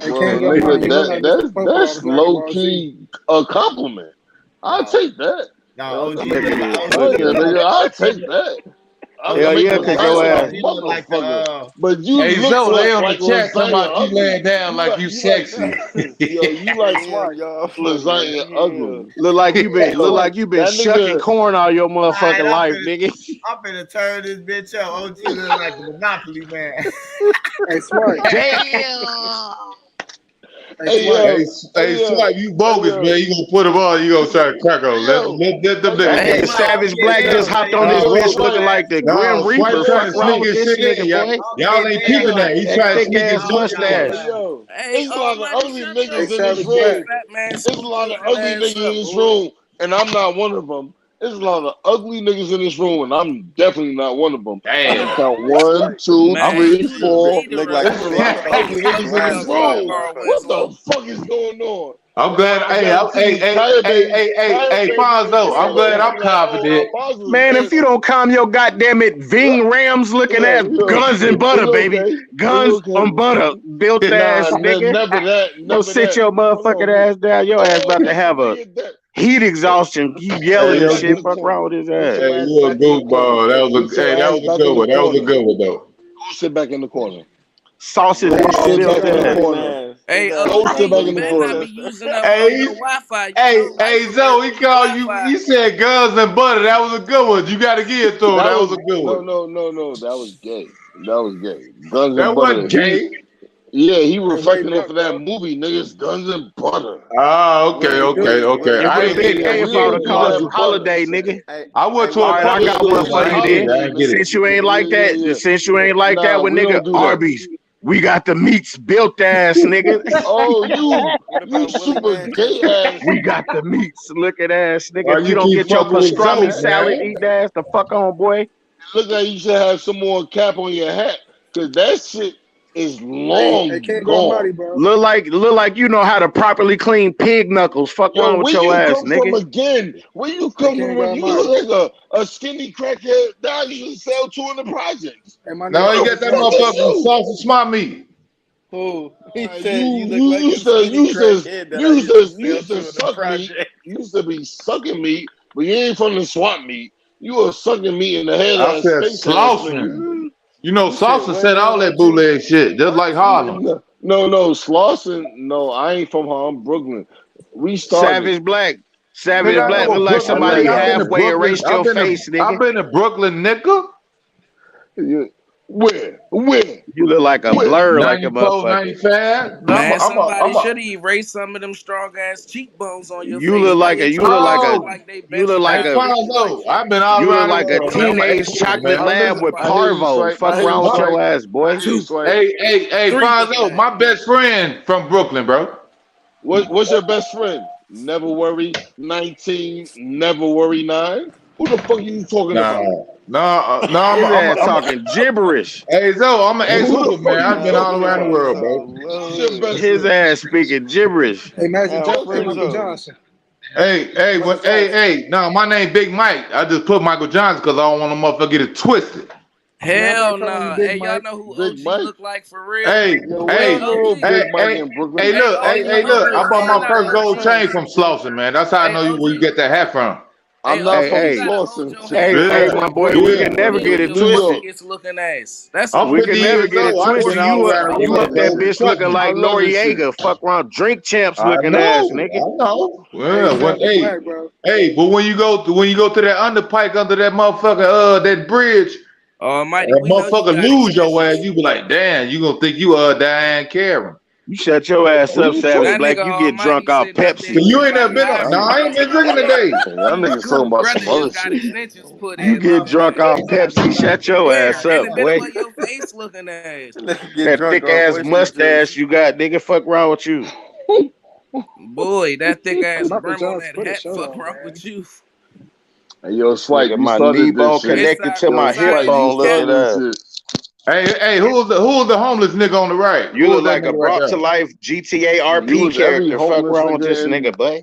Hey, well, King nigga, Armani. He look like Mr. Popo out that's of Dragon low Ball Z. key a compliment. I'll No, take that. no, Yo, OG I That look like nigga OG tell look you, look at like him. nigga, I'll OG take look, that. Hell make yeah, cause your lasagna ass. You look like motherfucker. But you Hey, look Zo, they on like the chat talking lasagna about you ugly. laying down like you sexy. Yo, you like Damn, y'all funny lasagna as hell. ugly. Look like you been That shucking nigga, corn all your All right, motherfucking life, nigga. I'm finna turn this bitch up. OG look like the Monopoly man. Hey, Swipe. Damn. Hey, hey Swipe. yo, Hey, Swipe, you bogus, yo, man. You gonna put them on, you gonna try to crack on. Let them niggas Hey, get Savage Black just hopped on this yo, bitch Swipe. looking like the No, Grim Swipe Reaper. trying Fuck to wrong sneak with his this shit in. nigga, boy. Y'all ain't peeping that. He That trying to thick sneak his ass shit in. mustache. Yo, Hey, it's a lot of Mike, ugly shut niggas your in this Savage big Black. room. fat man, It's a lot of looking ugly ass niggas up, in this boy. room, and I'm not one of them. There's a lot of ugly niggas in this room, and I'm definitely not one of them. I can Damn. count 1, 2, Man, 3, you the 4. leader Look of like the a There's a lot of six-pack motherfucking ugly with some niggas in Cowboys, this glasses on, room. Carl What Winslow. the fuck is going on? I'm glad. I Hey, guarantee you, Kaya Baby Fonzo, I'm glad I'm be like, oh, confident. Alfonso's Man, if you handsome. don't calm your goddamn it, Ving Rams looking ass, guns and butter, baby. It's Guns okay. on butter, built ass nigga. Never that. Go Never sit that. your Hold motherfucking on. ass down. Your ass about to have a Nigga, that. heat exhaustion. Keep yelling and shit. Fuck wrong with his ass. Hey, you a goofball. That was a good one. That was a good one though. Go sit back in the corner. Sausage Go ass sit built back in the ass. corner. Hey, Go OG, sit back you in the better not corner. be using up Hey, your Wi-Fi. You Hey, know, hey, life Zoe, he alert called you. Wi-Fi. He said guns and butter. That was a good one. You got to give it to him. That was a good one. No. That was gay. That was gay. Guns and That butter. wasn't gay. He Way reflecting back, off of that bro. movie, niggas. Guns and butter. Ah, okay. What we do? It I would have ain't been get gay if We I would don't have do called that you butter Holiday, shit. nigga. I went to All a right, I public got school, one so for I you ain't get it. then. I ain't get it. Since you ain't like that, since you ain't like that with we nigga don't do that. Arby's, we got the meats built ass nigga. Oh, What you about Willie super Manson's? gay ass. We got the meats looking ass nigga. Why If you you don't keep get your fucking with pastrami Zoe, salad man? eating ass the fuck on, boy. Look like you should have some more cap on your hat, cause that shit is Hey, long King gone. Almighty, bro. Look like you know how to properly clean pig knuckles. Fuck Yo, wrong with where your you ass, come from nigga. again? Where you Hey, come King from? You Almighty. look like a skinny crackhead. Now you should sell 2 in the projects. Hey, my Now nigga. he Who got the that fuck is motherfucking you? sausage smart meat. Who? He You said you look you like a used to skinny crackhead that I used to sell to in the suck meat. project. You used to be sucking meat, but you ain't from the swamp meat. You a sucking meat in the head I ass said face ass nigga. Slauson. You know, You said Slauson what said now, all that OG? bootleg shit, just like Harlem. No, Slauson. No, I ain't from Harlem, Brooklyn. We started. Savage Black. Nigga, Savage I Black know look a like Brooklyn somebody nigga. I've been to halfway Brooklyn. erased your face, I've nigga. been to Brooklyn, nigga. Where? You look like a blur like a 94, motherfucker. 95. Man, somebody should erase some of them strong ass cheekbones on your face. Why your cheekbones look like they best Hey, friend? Fonzo, I've been all You look around the like a world, man. I'm teenage excellent, chocolate man. lab with I hear you, parvo. Swipe. Fuck I hear wrong you, with Swipe. your ass, boy. I hear you, Swipe. Hey, Three Fonzo, looking at my best friend from Brooklyn, bro. What's your best friend? Never worry 19, never worry 9. Who the fuck are you talking about? His ass talking gibberish. Hey, Zo, I'm an Who the ex-hooper, fuck man. you I've been all talking around the about? world, bro. Who's your best His friend? ass speaking gibberish. Hey, Magic Hey, Johnson, Friend Michael Joe. Johnson. No, my name Big Mike. I just put Michael Johnson because I don't want no motherfucker to get it twisted. Hell Nobody calling you nah. Big Hey, y'all Mike. know who Big OG Mike? look like for real? Hey, Yo, we Hey, don't know OG. Big Mike in Brooklyn. Hey, look, OG, look. I bought my you gotta first hold gold your chain hand. from Slauson, man. That's how I Hey, know where you OG. get that hat from. Hey, I'm not OG, from you Hey, gotta hold Slauson. your hey, hand hey, close Yeah, to my the boy, ground we when yeah. can you never deal get with it your New twisted. York. Vegas looking ass. That's I'm all. We 50 can never years get it old. I've twisted. been all around the You up world, that bro. bitch Trust looking me. I like love this shit. Noriega. Fuck around, drink champs I looking ass, know. nigga. I know. Hey, Yeah, Savage Black, bro. but when you go to that underpike under that motherfucker, that bridge, Almighty, and we know you motherfucker got lose your ass, extensions. you be like, damn, you gonna think you Diane Karen. You shut your ass What are up, you Savage That talking? Black. nigga You get drunk Almighty off sitting up there So Pepsi. you looking ain't never like been on. No, Ivory I ain't been Tower. drinking today. Y'all niggas talking about Brother some other just got shit. extensions put You in, get my drunk man. off Pepsi. Shut your ass Where? And up, it better boy. where your face looking ass. Get That drunk thick off ass oyster juice. mustache you got, nigga. Fuck wrong with you. Boy, that thick ass Michael brim on Johnson, that put a hat. shirt Fuck on, wrong man. with you. Hey, yo, Swipe, Nigga, you my knee started this bone shit. connected to Yo, my hip Swipe, you bone. Look at started this that. shit. Hey, who was the homeless nigga on the right? You Who look was that like a nigga right brought there? to life GTA You RP was every character. Fuck homeless wrong with this nigga in. nigga, boy.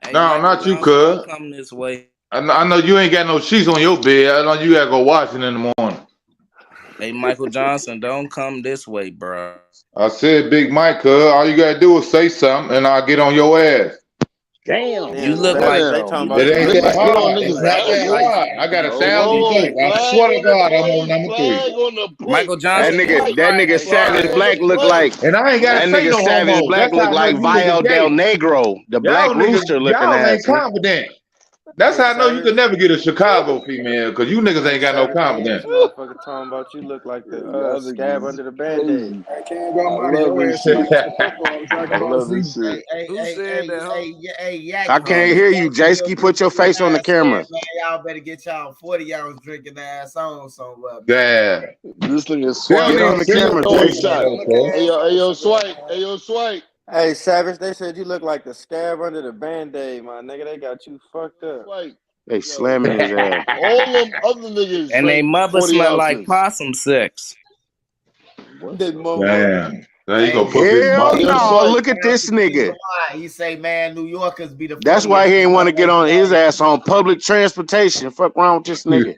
Hey, No, Michael not you, Johnson, cuz. don't come this way. I know you ain't got no sheets on your bed. I know you gotta go washing in the morning. Hey, Michael Johnson, don't come this way, bro. I said, Big Mike, cuz all you gotta do is say something, and I'll get on your ass. Damn. You look like they talking about It ain't Niggas that get on hard. It's niggas' not that ass. hard. I got 1,000 Hold on, jokes. I flag swear to on the God, I'm on plate. number 3. Flag on the plate. Michael That Johnson. nigga, Look that like nigga Savage Flag on Black the look plate. like And I ain't got that to say nigga no Savage homo. Black That's look how I know like you niggas Vile Del gay. Negro, the Black Y'all Rooster niggas, looking y'all ain't ass. Nigga. confident. That's Hey, how I know you Savage. can never get a Chicago female, because you niggas Hey, ain't got no Savage, hey, confidence. this motherfucker talking about you look like the Y'all scab niggas under the is Band-Aid. crazy. I can't go, I Marty. love Your this ass look shit. like the football I Dragon Ball love Z. this shit. Who said that, ho? Yak I can't hear you, Jayski. Put your face on the camera. Man, y'all better get y'all 40 ounce drinking ass on somewhere. Yeah. This thing is They don't Swipe. Get on even the see camera, the Oh, face Jayski. no Better more, look cuz. at his hey, yo, face for Swipe. real, Hey, yo, Swipe. Hey, Savage, they said you look like the scab under the Band-Aid, my nigga. They got you fucked up. Swipe. They Yo, slamming his ass. all them other niggas And they drank mother 40 smell like ounces. possum sex. What That the mama. Damn. Now you Hey, gonna put Big Hell Mama. Yo, no! Swipe. Look at this nigga. He say, man, New Yorkers be the That's funniest. why he ain't want to get on his ass on public transportation. Fuck wrong with this nigga.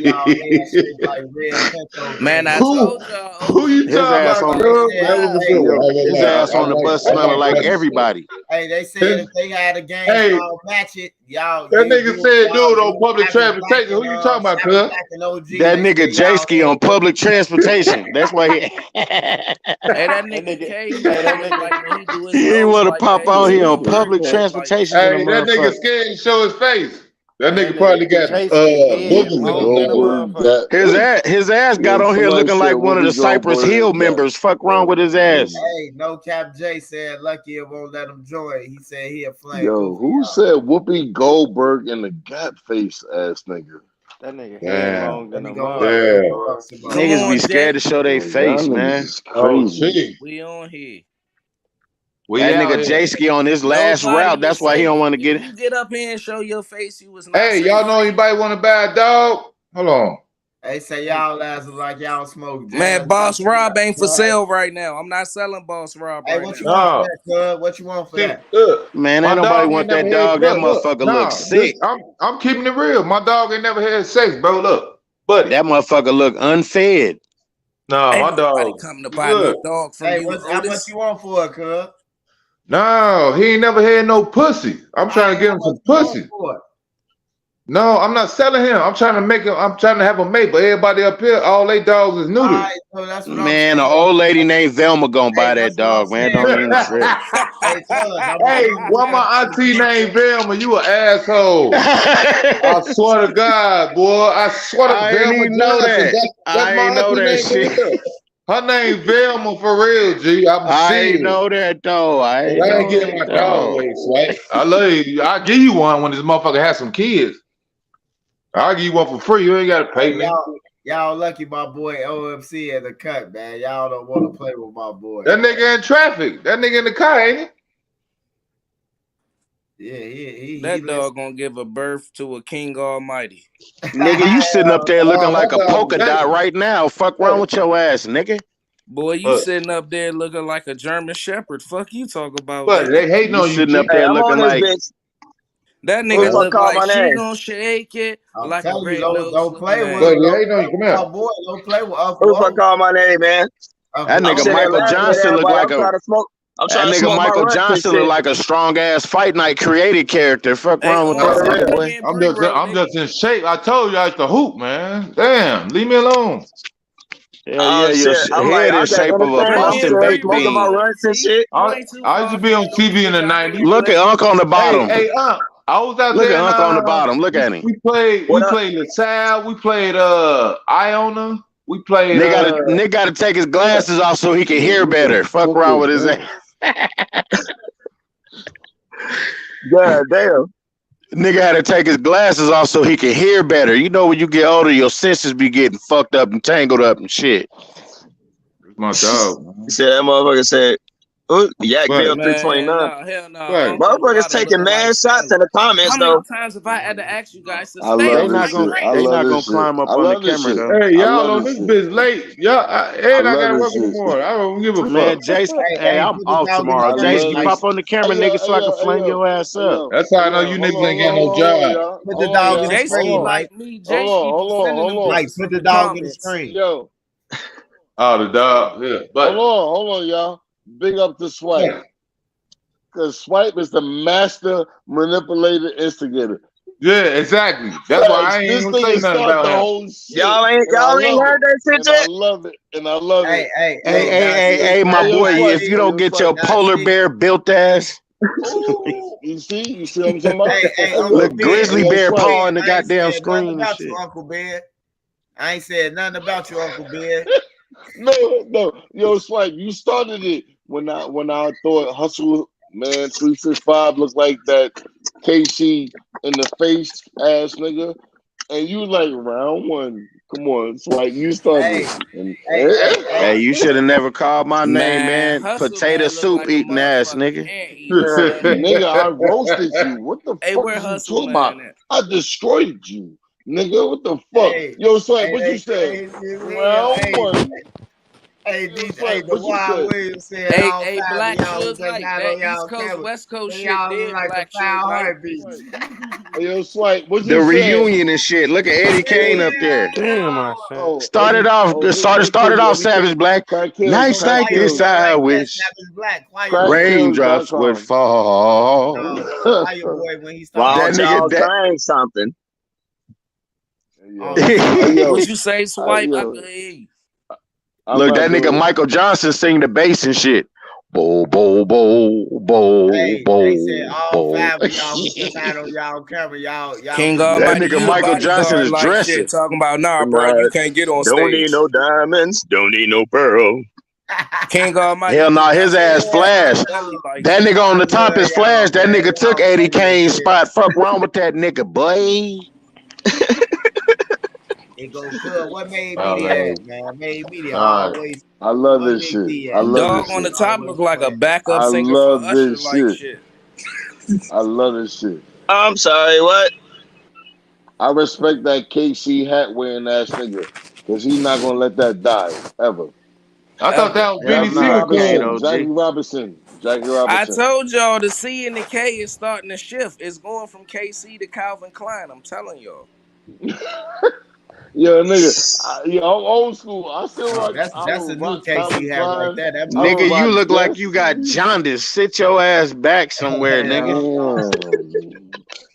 Y'all head shaped like red pinto Man, I beans. told y'all, Who you His talking ass about, on cuz? Hey, That was a good one. I Yo, ain't his gonna lie. ass on the bus I smelling like that. everybody. Hey, they said if they had a game Hey, called Match It, y'all. that nigga said, y'all dude, on public Savage Black transportation. Who you and talking about, Savage cuz? Black and OG. That They nigga said y'all Jayski on public transportation. That's why he that That nigga nigga, K, he hey, just that look nigga, like when he do his he nose want to like pop that, he out here smell on real public good like transportation in a Hey, that nigga motherfucker. scared to show his face. That hey, that nigga probably nigga got Jayski head boogers in his longer than a nose. motherfucker. His ass got yo, on here somebody looking said like one of the Whoopi Cypress Goldberg Hill is that. members. Fuck wrong with his ass. Hey, no cap. J said Lucky it won't let him join. He said he a flame. Yo, who said Whoopi Goldberg and the gap face ass nigga? That nigga head Damn. longer than a Go motherfucker, Yeah. boy. Come Niggas be on, scared Jay. to show their Yo, face, y'all man. niggas is Oh, crazy. shit. We on here. We That out nigga here. Jayski on his last Nobody route. That's was why he safe. don't want to If get it. you get up here and show your face, you was not Hey, safe. y'all know anybody want to buy a dog? Hold on. They say y'all asses like y'all smoke. Man, Boss Rob ain't for sale right now. I'm not selling Boss Rob Hey, right what you now. want for No. that, cuz? What you want for See, that? look. Man, My ain't nobody dog want ain't never that had dog. That look. motherfucker Nah, look sick. I'm keeping it real. My dog ain't never had sex, bro. Look. Buddy. That motherfucker look unfed. No, Ain't my nobody dog. coming to He buy no good. dog from Hey, you, how much Otis. you want for it, cuz? No, he ain't never had no pussy. I'm trying to get him some pussy. No, I'm not selling him. I'm trying to have a mate, but everybody up here, all they dogs is neutered. Right, so that's what Man, an old lady named Velma gonna buy that dog, man. Don't even trip. Hey, Hey, why my auntie named Velma? You an asshole. I swear to God, boy. I swear to I ain't Velma even know Johnson. that. That's I my ain't know auntie that name for shit. real. Her name Velma for real, G. I'm I ain't serious. know that though. I ain't I ain't know getting that my dog though. away, Swipe. I love you. I'll give you one when this motherfucker has some kids. I'll give you one for free. You ain't gotta pay me. Y'all lucky my boy OMC at the cut, man. Y'all don't want to play with my boy. That nigga in traffic. That nigga in the car, ain't he? Yeah, that dog gonna give a birth to a King Almighty. Nigga, you sitting up there looking like a my dog polka is dot right now. Fuck wrong with your ass, nigga. Boy, you sitting up there looking like a German Shepherd. Fuck you talk about, But nigga. they hating You on you, sitting up G. there I'm on looking this like bitch. That Who the nigga fuck look called like my she name? gonna shake it I'm like a telling you, red nose don't play looking with ass. Buddy, hating on you. Come my here. boy. Don't play with Who the fuck called my name, man? that I'm nigga sitting here Michael laughing at Johnson look everybody. like I'm trying to smoke. I'm that trying to nigga smoke my Michael rush and Johnson look shit. like a strong ass fight night created character. Fuck Hey, wrong with that For OMC, nigga, real. put boy. me in I'm pre-roll, just in shape. I told you I used to hoop, man. Damn, leave me alone. Yeah, yeah, your Shit. I'm like, head I in got shape of a anything. Put I'm me in busted sitting here baked smoking my pre-roll, bean. rush and OMC. shit. You ain't too I used far to from be on me. Go TV in get the your 90s. Look at bread. Unc on the bottom. Hey, I was out Look there at in Unc on the bottom. Look at him. we played What up? LaSalle, we played Iona, we played Nigga gotta take his glasses off so he can hear better. Fuck wrong with his ass. God damn. Nigga had to take his glasses off so he can hear better. You know when you get older, your senses be getting fucked up and tangled up and shit. my dog. Man. Said that motherfucker said, Yakville But, 329. Man, no, hell no. but, Unc on the Motherfuckers bottom taking looking like mad shots in Stanley. the comments How many though. times have I had to ask you guys to I stay love They on not this my gonna shit. I grass? they love not gonna this shit. climb up I on the love this camera shit. though. hey, I y'all love on this this shit. bitch late. Y'all, I and I love gotta this work in the shit. morning. I don't give a Man, fuck. Jason, hey, I'm put the off dog in tomorrow. I the love Jason, screen. pop this. on the camera, Hey yo, nigga, so hey I can yo, hey flame yo, your ass hey up. yo, That's how I hey know yo. you Hold niggas on, ain't got no hold on, job. y'all. Put the Hold on, dog in the y'all. Hold Jasky, screen, on. Mike. like me, Hold Jasky be sending them on. Mike, bitches put from the the dog in the comments. screen. Yo, Oh, the dog. Yeah, but hold on, y'all. Big up the Swipe. yeah. Because Swipe is the master manipulator instigator. Yeah, exactly. That's why I ain't This even say nigga nothing start about the him. whole shit. Y'all ain't heard that shit And I yet? love it. And I love it. Hey, my boy, if you don't get your polar bear built ass, You see what I'm talking about? Hey, look, grizzly bear paw in the I ain't goddamn said nothing screen and about shit. you, Uncle Ben. I ain't said nothing about you, Uncle Ben. No. Yo, Swipe, you started it when I thought Hustle Man 365 looked like that KC in the face ass nigga. And you like round one. Come on, Swipe, you started it. Hey, you should have never called my name, man. Hustle Potato Man look soup like a eating ass, motherfucking nigga. anteater, son. Nigga, I roasted you. What the Hey, fuck where is you Hustle talking about? Man at? I destroyed you. Nigga, what the fuck? Hey, Yo, Swipe, hey, what they you said? crazy as hell. Round Hey, one. hey, Yo, DJ, Swipe, the what you Wild said? Williams said Hey, all five Black of y'all was Suge just Knight. not That on y'all East Coast, camera. West Coast Then shit y'all look dead, like the Black Suge foul Knight. heartbeats. Hey, yo, Swipe, what The you said? reunion and shit. Look at Eddie Kane up there. Damn, I said. Started off Savage Black. Nights like this, I wish raindrops would fall. Why your boy when he Why started? That don't y'all nigga, saying something? What you say, Swipe? I could hear you. look, that nigga Michael Johnson sing the bass and shit. Bo, bo, bo, bo, Hey, bo, they said all bo. five of y'all was just not on y'all camera. Y'all King was That Almighty, nigga you the Michael Johnson bodyguard is like dressing. shit. Talking about, nah, bro, Right. you can't get on Don't stage. need no diamonds. Don't need no pearl. King Almighty. Hell nah, you his ass Flash. like That shit. nigga on the top is Flash. That nigga took Eddie Kane's spot. Fuck wrong with that nigga, boy. It go good. What made Oh, me man. that, man? Made me that All right. always. I love What this Big shit. D I at? love Dog this on the shit. top look like a backup I singer love for Usher this like shit. shit. I love this shit. I'm sorry, what? I respect that KC hat wearing ass nigga because he's not gonna let that die ever. I thought that was Hell Beanie nah, Siegel Kane cool. OG. Jackie I Robinson. told y'all the C and the K is starting to shift. It's going from KC to Calvin Klein. I'm telling y'all. Yo, nigga, I'm old school. I still rock. That's I a will new rock Calvin KC hat right Klein. there. That I will Nigga, you rock look like Guess. you got jaundice. Sit your ass back somewhere, nigga.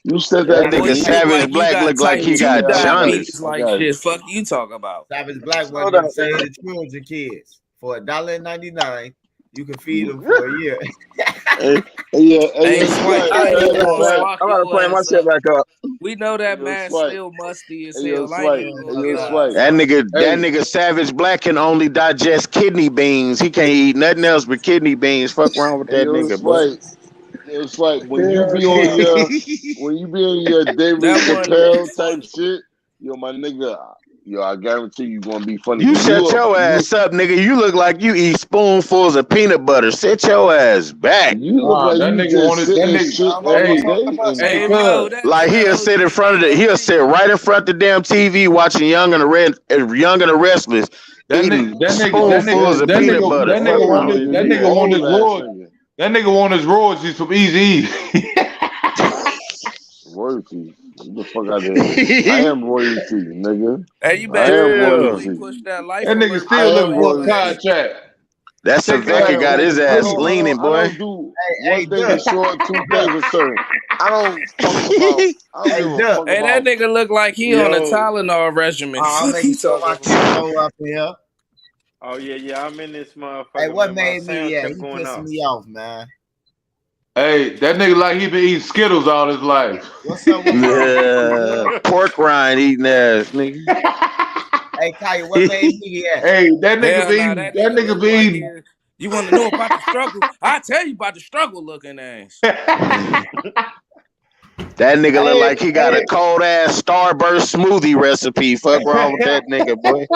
You said That that to Boy, nigga you me. look Savage like you Black got look like type he 2 got diabetes jaundice. like shit. Fuck you talk about. Savage Black one Hold of them up. Save the Children kids for $1.99. You can feed them for a year. Hey, Swipe, I ain't even gonna Swipe. lock I'm about to play your my ass shit up. back up. We know that man Swipe. still musty as Hey, yo, hell. I ain't Swipe. even Hey, gonna yo, lie. Swipe. That Hey. nigga Savage Black can only digest kidney beans. He can't eat nothing else but kidney beans. Fuck wrong with Hey, that yo, nigga, boy. Swipe. Yo, Swipe. When you be on your David That one- Chappelle type shit, yo, my nigga, yo, I guarantee you gonna be funny. You shut your ass up, nigga. You look like you eat spoonfuls of peanut butter. Sit your ass back. You look like that you nigga just wanted sit that and nigga. shit every day. Hey, Mo, that Like nigga he'll sit in OG, front of he'll sit right in front of the damn TV watching Young and the Restless, eating spoonfuls of peanut butter. That nigga want his royalties from Easy. Royalty. Get the fuck out of here. I am royalty, nigga. Hey, you I better am really royalty. push that life That nigga alert. still looking for a Boy. contract. That Savecca got his ass leaning, I boy. don't do one thing for sure, two things for certain. I don't fuck about. I don't give a fuck Hey, that about. nigga look like he on a Tylenol regimen. I'm Fuck you making sure talking my about. camera up here. Oh yeah, I'm in this motherfucker. Hey, what man. My made sound me? Yeah, he kept going pissing off. me off, man. Hey, that nigga like he been eating Skittles all his life. What's up with pork rind eating ass, nigga. Hey, Kaya, what made me? Yeah. Hey, that nigga Hell nah, that nigga be look like eating. he- You want to know about the struggle? I tell you about the struggle looking ass. That nigga look like he got a cold ass Starburst smoothie recipe. Fuck wrong with that nigga, boy.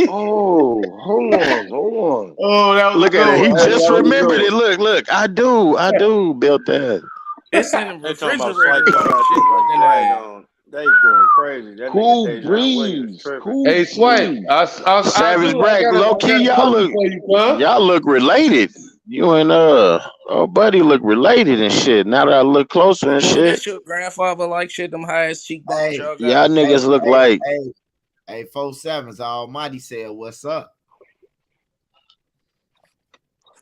Oh, hold on. Oh, that was look a good at it. He one. just remembered it. Look. I do built that. It's in the They talking about refrigerator. Swipe Like shit looking like ass. on. They going crazy. That Cool nigga Dejan Williams breeze. tripping. Cool Hey, Swipe. breeze. Savage Black, low key, y'all y'all look related. You and buddy look related and shit. Now that I look closer and Boy, shit, that's your grandfather like shit. Them highest cheekbones y'all got. y'all niggas look like. Hey, 4-7's Almighty said, "What's up?"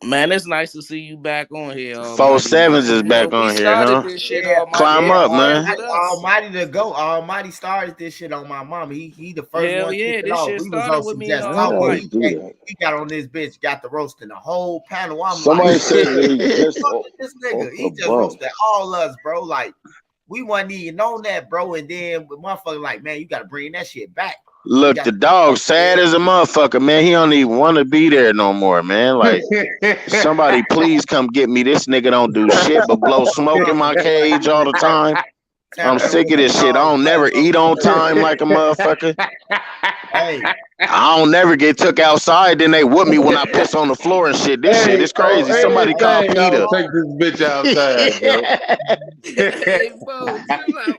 Man, it's nice to see you back on here, 4-7s is back we on here, started huh? this shit, Yeah, Almighty. Climb up, man. Almighty to go. Almighty started this shit on my mama. He the first Hell one. yeah, to this off. shit We was started on with some me just and talking. Almighty. He got on this bitch, got the roasting the whole panel. I'm Somebody like, said that he just this nigga, he just bum. roasted all us, bro. Like we wasn't even on that, bro. And then motherfucker, like, man, you gotta bring that shit back. Look, the dog sad as a motherfucker, man. He don't even want to be there no more, man. Like, somebody please come get me. This nigga don't do shit but blow smoke in my cage all the time. I'm sick of this shit. I don't never eat on time like a motherfucker. Hey, I don't never get took outside. Then they whoop me when I piss on the floor and shit. This shit is crazy. Somebody call Peter. Take this bitch outside, Hey, bro, chill out.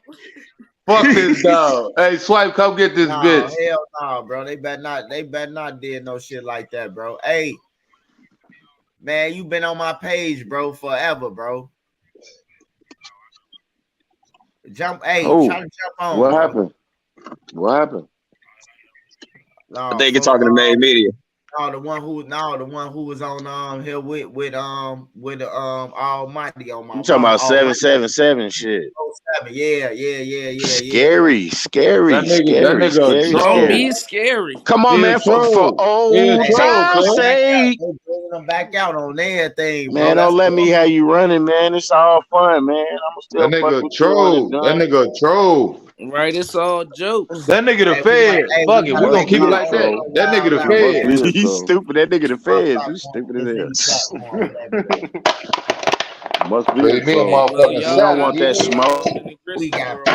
Fuck this dog. Hey, Swipe, come get this bitch. Hell no, bro. They better not did no shit like that, bro. Hey, man, you been on my page, bro, forever, bro. Try to jump on. What bro. happened? What happened? No, I think you're talking to Made Media. No, the one who was on here with Almighty on my. You talking about 777 shit? 07. Yeah. Scary. That nigga Don't be scary. Come on, man. For old time's sake. Bringing them back out on everything, bro. Man, don't let me have you running, man. It's all fun, man. I'm still that nigga troll. That nigga troll. Right, it's all jokes. That nigga the Fed. Fuck it, we gonna keep it like that. That nigga the Fed. He's stupid. That nigga the Fed. You stupid as hell. Must be. Me and motherfucking You don't want that smoke. We got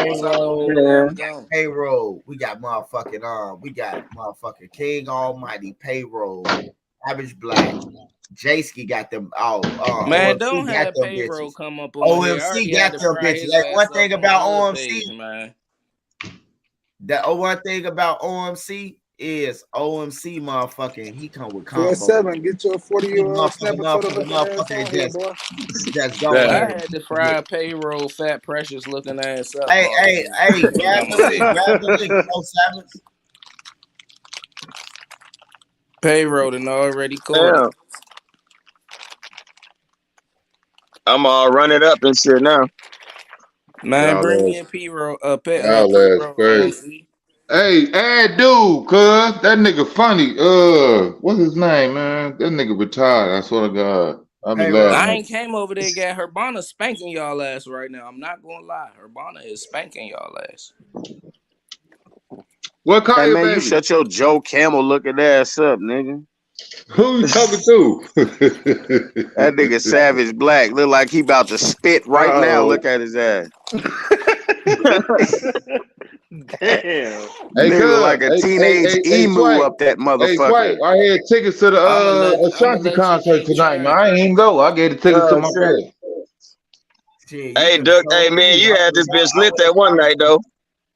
payroll. We got motherfucking King Almighty payroll. Average Black. Jayski got them all. Man, OMC don't got have them payroll bitches. come up on OMC got them bitches. Like one thing about OMC, man. One thing about OMC is OMC motherfucking. He come with combo. 7, get your 40-year-old motherfucking just go. I had to fry payroll, fat precious looking ass up. Hey, grab the link, 07. Payroll and already caught. I'm all running up and shit now. Man, bring me a payroll. Crazy. Hey, dude, cuz that nigga funny. What's his name, man? That nigga retired. I swear to God. I ain't came over there, got Herbana spanking y'all ass right now. I'm not gonna lie. Herbana is spanking y'all ass. What call you, man? baby? You shut your Joe Camel looking ass up, nigga. Who you talking to? That nigga Savage Black look like he about to spit right now. Look at his ass. Damn. Hey, nigga like a teenage emu up that motherfucker. Hey, I had tickets to the Ashanti concert tonight, man. I ain't even go. I gave the tickets to my friend. Hey, Duck. Hey, man, you had this bitch lit that one night though.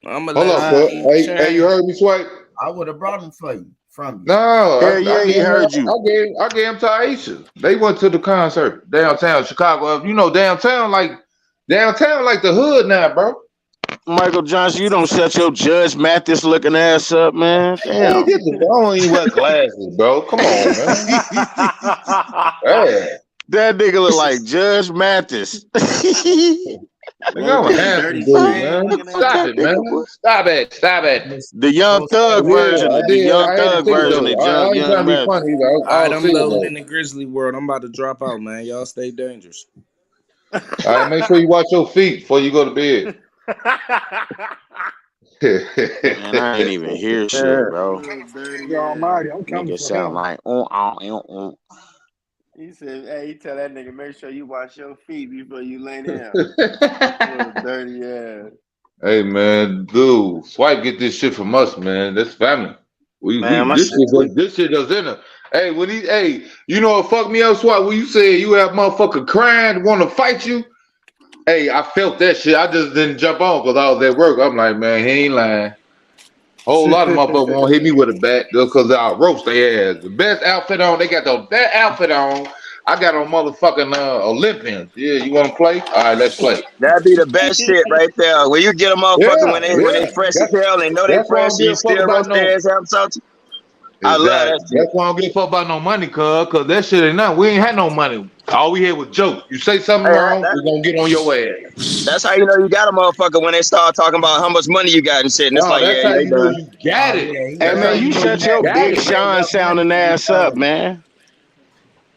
Hold up, bro. Hey, you heard me, Swipe? I would have brought them for you. From you. No, he heard you. I gave him to Aisha. They went to the concert downtown Chicago. You know, downtown like the hood now, bro. Michael Johnson, you don't shut your Judge Mathis looking ass up, man. Damn. I don't even wear glasses, bro. Come on, man. That nigga look like Judge Mathis. I'm a handsome dude, man. Stop it, man. Stop it. The Young Thug version. The Young Thug version. I'm loading in the Grizzly world. I'm about to drop out, man. Y'all stay dangerous. All right, make sure you watch your feet before you go to bed. Man, I ain't even hear shit, bro. Yo, Almighty, I'm coming. Nigga sound like He said, hey, he tell that nigga, make sure you wash your feet before you lay down. Dirty ass. Hey, man, dude, Swipe get this shit from us, man. That's family. This shit does in her. Hey, you know what fucked me up, Swipe? When you said you have motherfucker crying, want to fight you. Hey, I felt that shit. I just didn't jump on because I was at work. I'm like, man, he ain't lying. Whole lot of motherfuckers won't hit me with a bat because I'll roast their ass. The best outfit on, they got the best outfit on. I got on motherfucking Olympians. Yeah, you want to play? All right, let's play. That'd be the best shit right there. When you get a motherfucker when they fresh as hell and know they fresh, you still roast their ass out. I love that shit. That's why I don't give a fuck about no money, cause that shit ain't nothing. We ain't had no money. All we had was jokes. You say something wrong, we gonna get on your ass. That's how you know you got a motherfucker when they start talking about how much money you got and shit. And it's No, like, that's yeah, how they you know done. you got it. Hey That's how man, you know shut you your got Big it. Sean sounding ass up, man.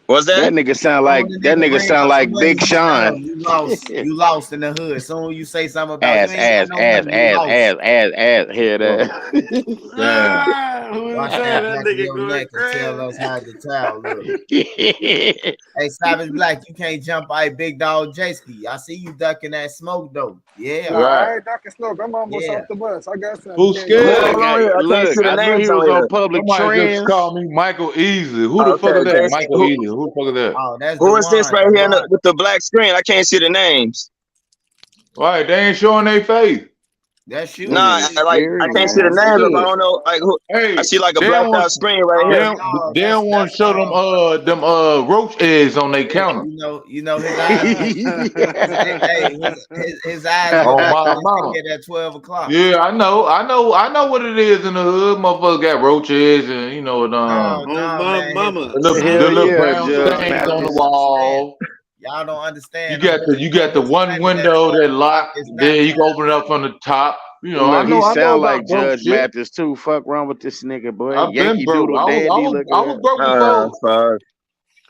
What's That that? nigga sound like Soon the that nigga nigga bring sound up like some money, Big you tell him Sean. you lost in the hood. Soon you say something about you Ass, ain't got ass, no ass, money, you ass, lost. ass, ass, ass. Hear Bro, that? damn. Who is Watch that? that That back of nigga your going neck and tell crazy. us how the towel look. Hey, Savage Black, you can't jump out Big Dog J-Ski. I see you ducking that smoke though. Yeah. Nah, Right. I ain't ducking smoke. I'm almost Yeah. off the bus. I got something. Who's You can't Who go scared? hold on here? I can't see Look, the I knew names he on was on here. Public Somebody just Trends. called me Michael Easy. Who the Oh, fuck is okay, that? Jason. Michael Easy. Who the fuck is that? Oh, that's Who is this right the here one. with the black screen? I can't see the names. Right, they ain't showing their face. That's you. Nah, Nigga I scary, can't see the man. That's names. you. I Look, don't know. Like who? I hey, see like a they blacked don't want out screen right Oh here. no, they don't want to show them roach eggs on their yeah, counter. you know his eyes. His eyes go Oh back my to his mama. head at 12 o'clock. Yeah, I know what it is in the hood. Motherfuckers got roach eggs and you know No, my man. mama. the Hell little yeah, brown Judge stains on the Mathis. wall. Y'all don't You understand. got the one window that locked. It's not Then you can open it up from the top. You know, Look, he I know sound about like broke Judge shit. Mathis too. Fuck wrong with this nigga, boy. I've been Yankee broke. Doodle Dandy looking I at. was broke before. Fuck.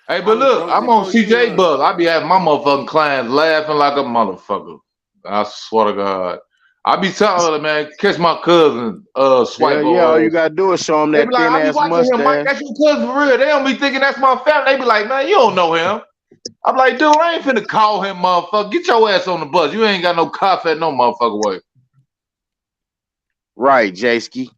Hey, I but was look, broke I'm on before you CJ was. Buzz. I be having my motherfucking clients laughing like a motherfucker. I swear to God. I be telling them, man, catch my cousin, swipe Hell yeah, all you on. gotta do is show him They that be like, thin I be ass watching him, Mike. mustache. That's your cousin for real. They don't be thinking that's my family. They be like, man, you don't know him. I'm like, dude, I ain't finna call him, motherfucker. Get your ass on the bus. You ain't got no coffee no motherfucker way. Right, J-Ski.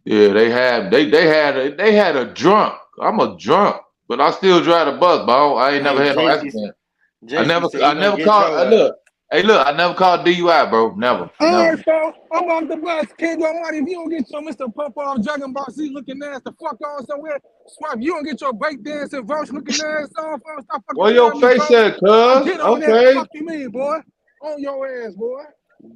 Yeah, they had a drunk. I'm a drunk, but I still drive the bus, but I ain't never had no accident. I never called. Look, I never called DUI, bro. Never. All right, so I'm off the bus. Kid Almighty, if you don't get your Mr. Pop-Off Dragon Ball Z looking ass the fuck on somewhere, Swipe, you don't get your breakdancing verse looking ass on, folks. Stop fucking Where your playing me, face bro. at, cuz? Get on that. Okay. Fuck you mean, boy. On your ass, boy.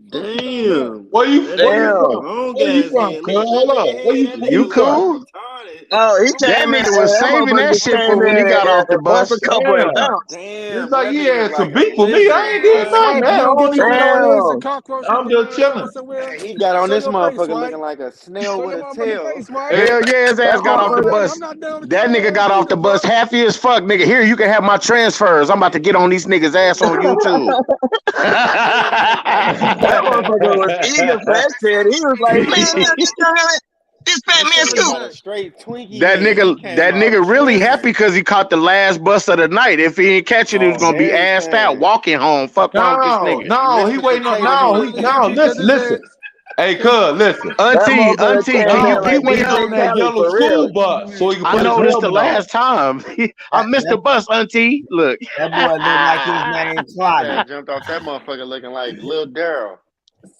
Damn. Where you from? Long Where you ass from, head. cuz? Look at that Hold nigga up. head. Where you That where You nigga you look from? cool? retarded. Oh, he That came in. nigga was That saving motherfucker that just shit came for when he in got off the and bumped a bus. couple and Damn. bounced. Damn, It's boy, like that he nigga look had like some a beef with me. I lizard, ain't Hey, did boy. nothing, Swipe, man. you I don't don't get your even know mayonnaise him. and cockroach I'm looking just ass on chilling. somewhere. He got on Show this your face, motherfucker Swipe. looking like a snail Show with your a motherfucking tail. face, Swipe. Hey, Hell yeah, his ass that got off the motherfucker. I'm bus. not done with That your nigga ass got off either, the bus bro. happy as fuck, nigga. Here, you can have my transfers. I'm about to get on these niggas' ass on YouTube. That motherfucker was eager for that shit. He was like, man, this fat That man shit look Scoop. like a straight Twinkie man. He that came off nigga really tripping. happy because he caught the last bus of the night. If he didn't catch it, he was Oh, gonna be assed out everything. walking home. Fuck wrong with this No, nigga. no, he Mr. waiting on. Potato He Head. really happy because his Listen. ass. Hey, cuz, listen. That Auntie, motherfucker can came you in No, like peep he when waiting DJ on that Khaled yellow for real. school bus so he can I put his noticed the helmet on. last time I missed the bus, Auntie. Look. That boy look like his name His Clotty. ass jumped off that motherfucker looking like Lil Daryl.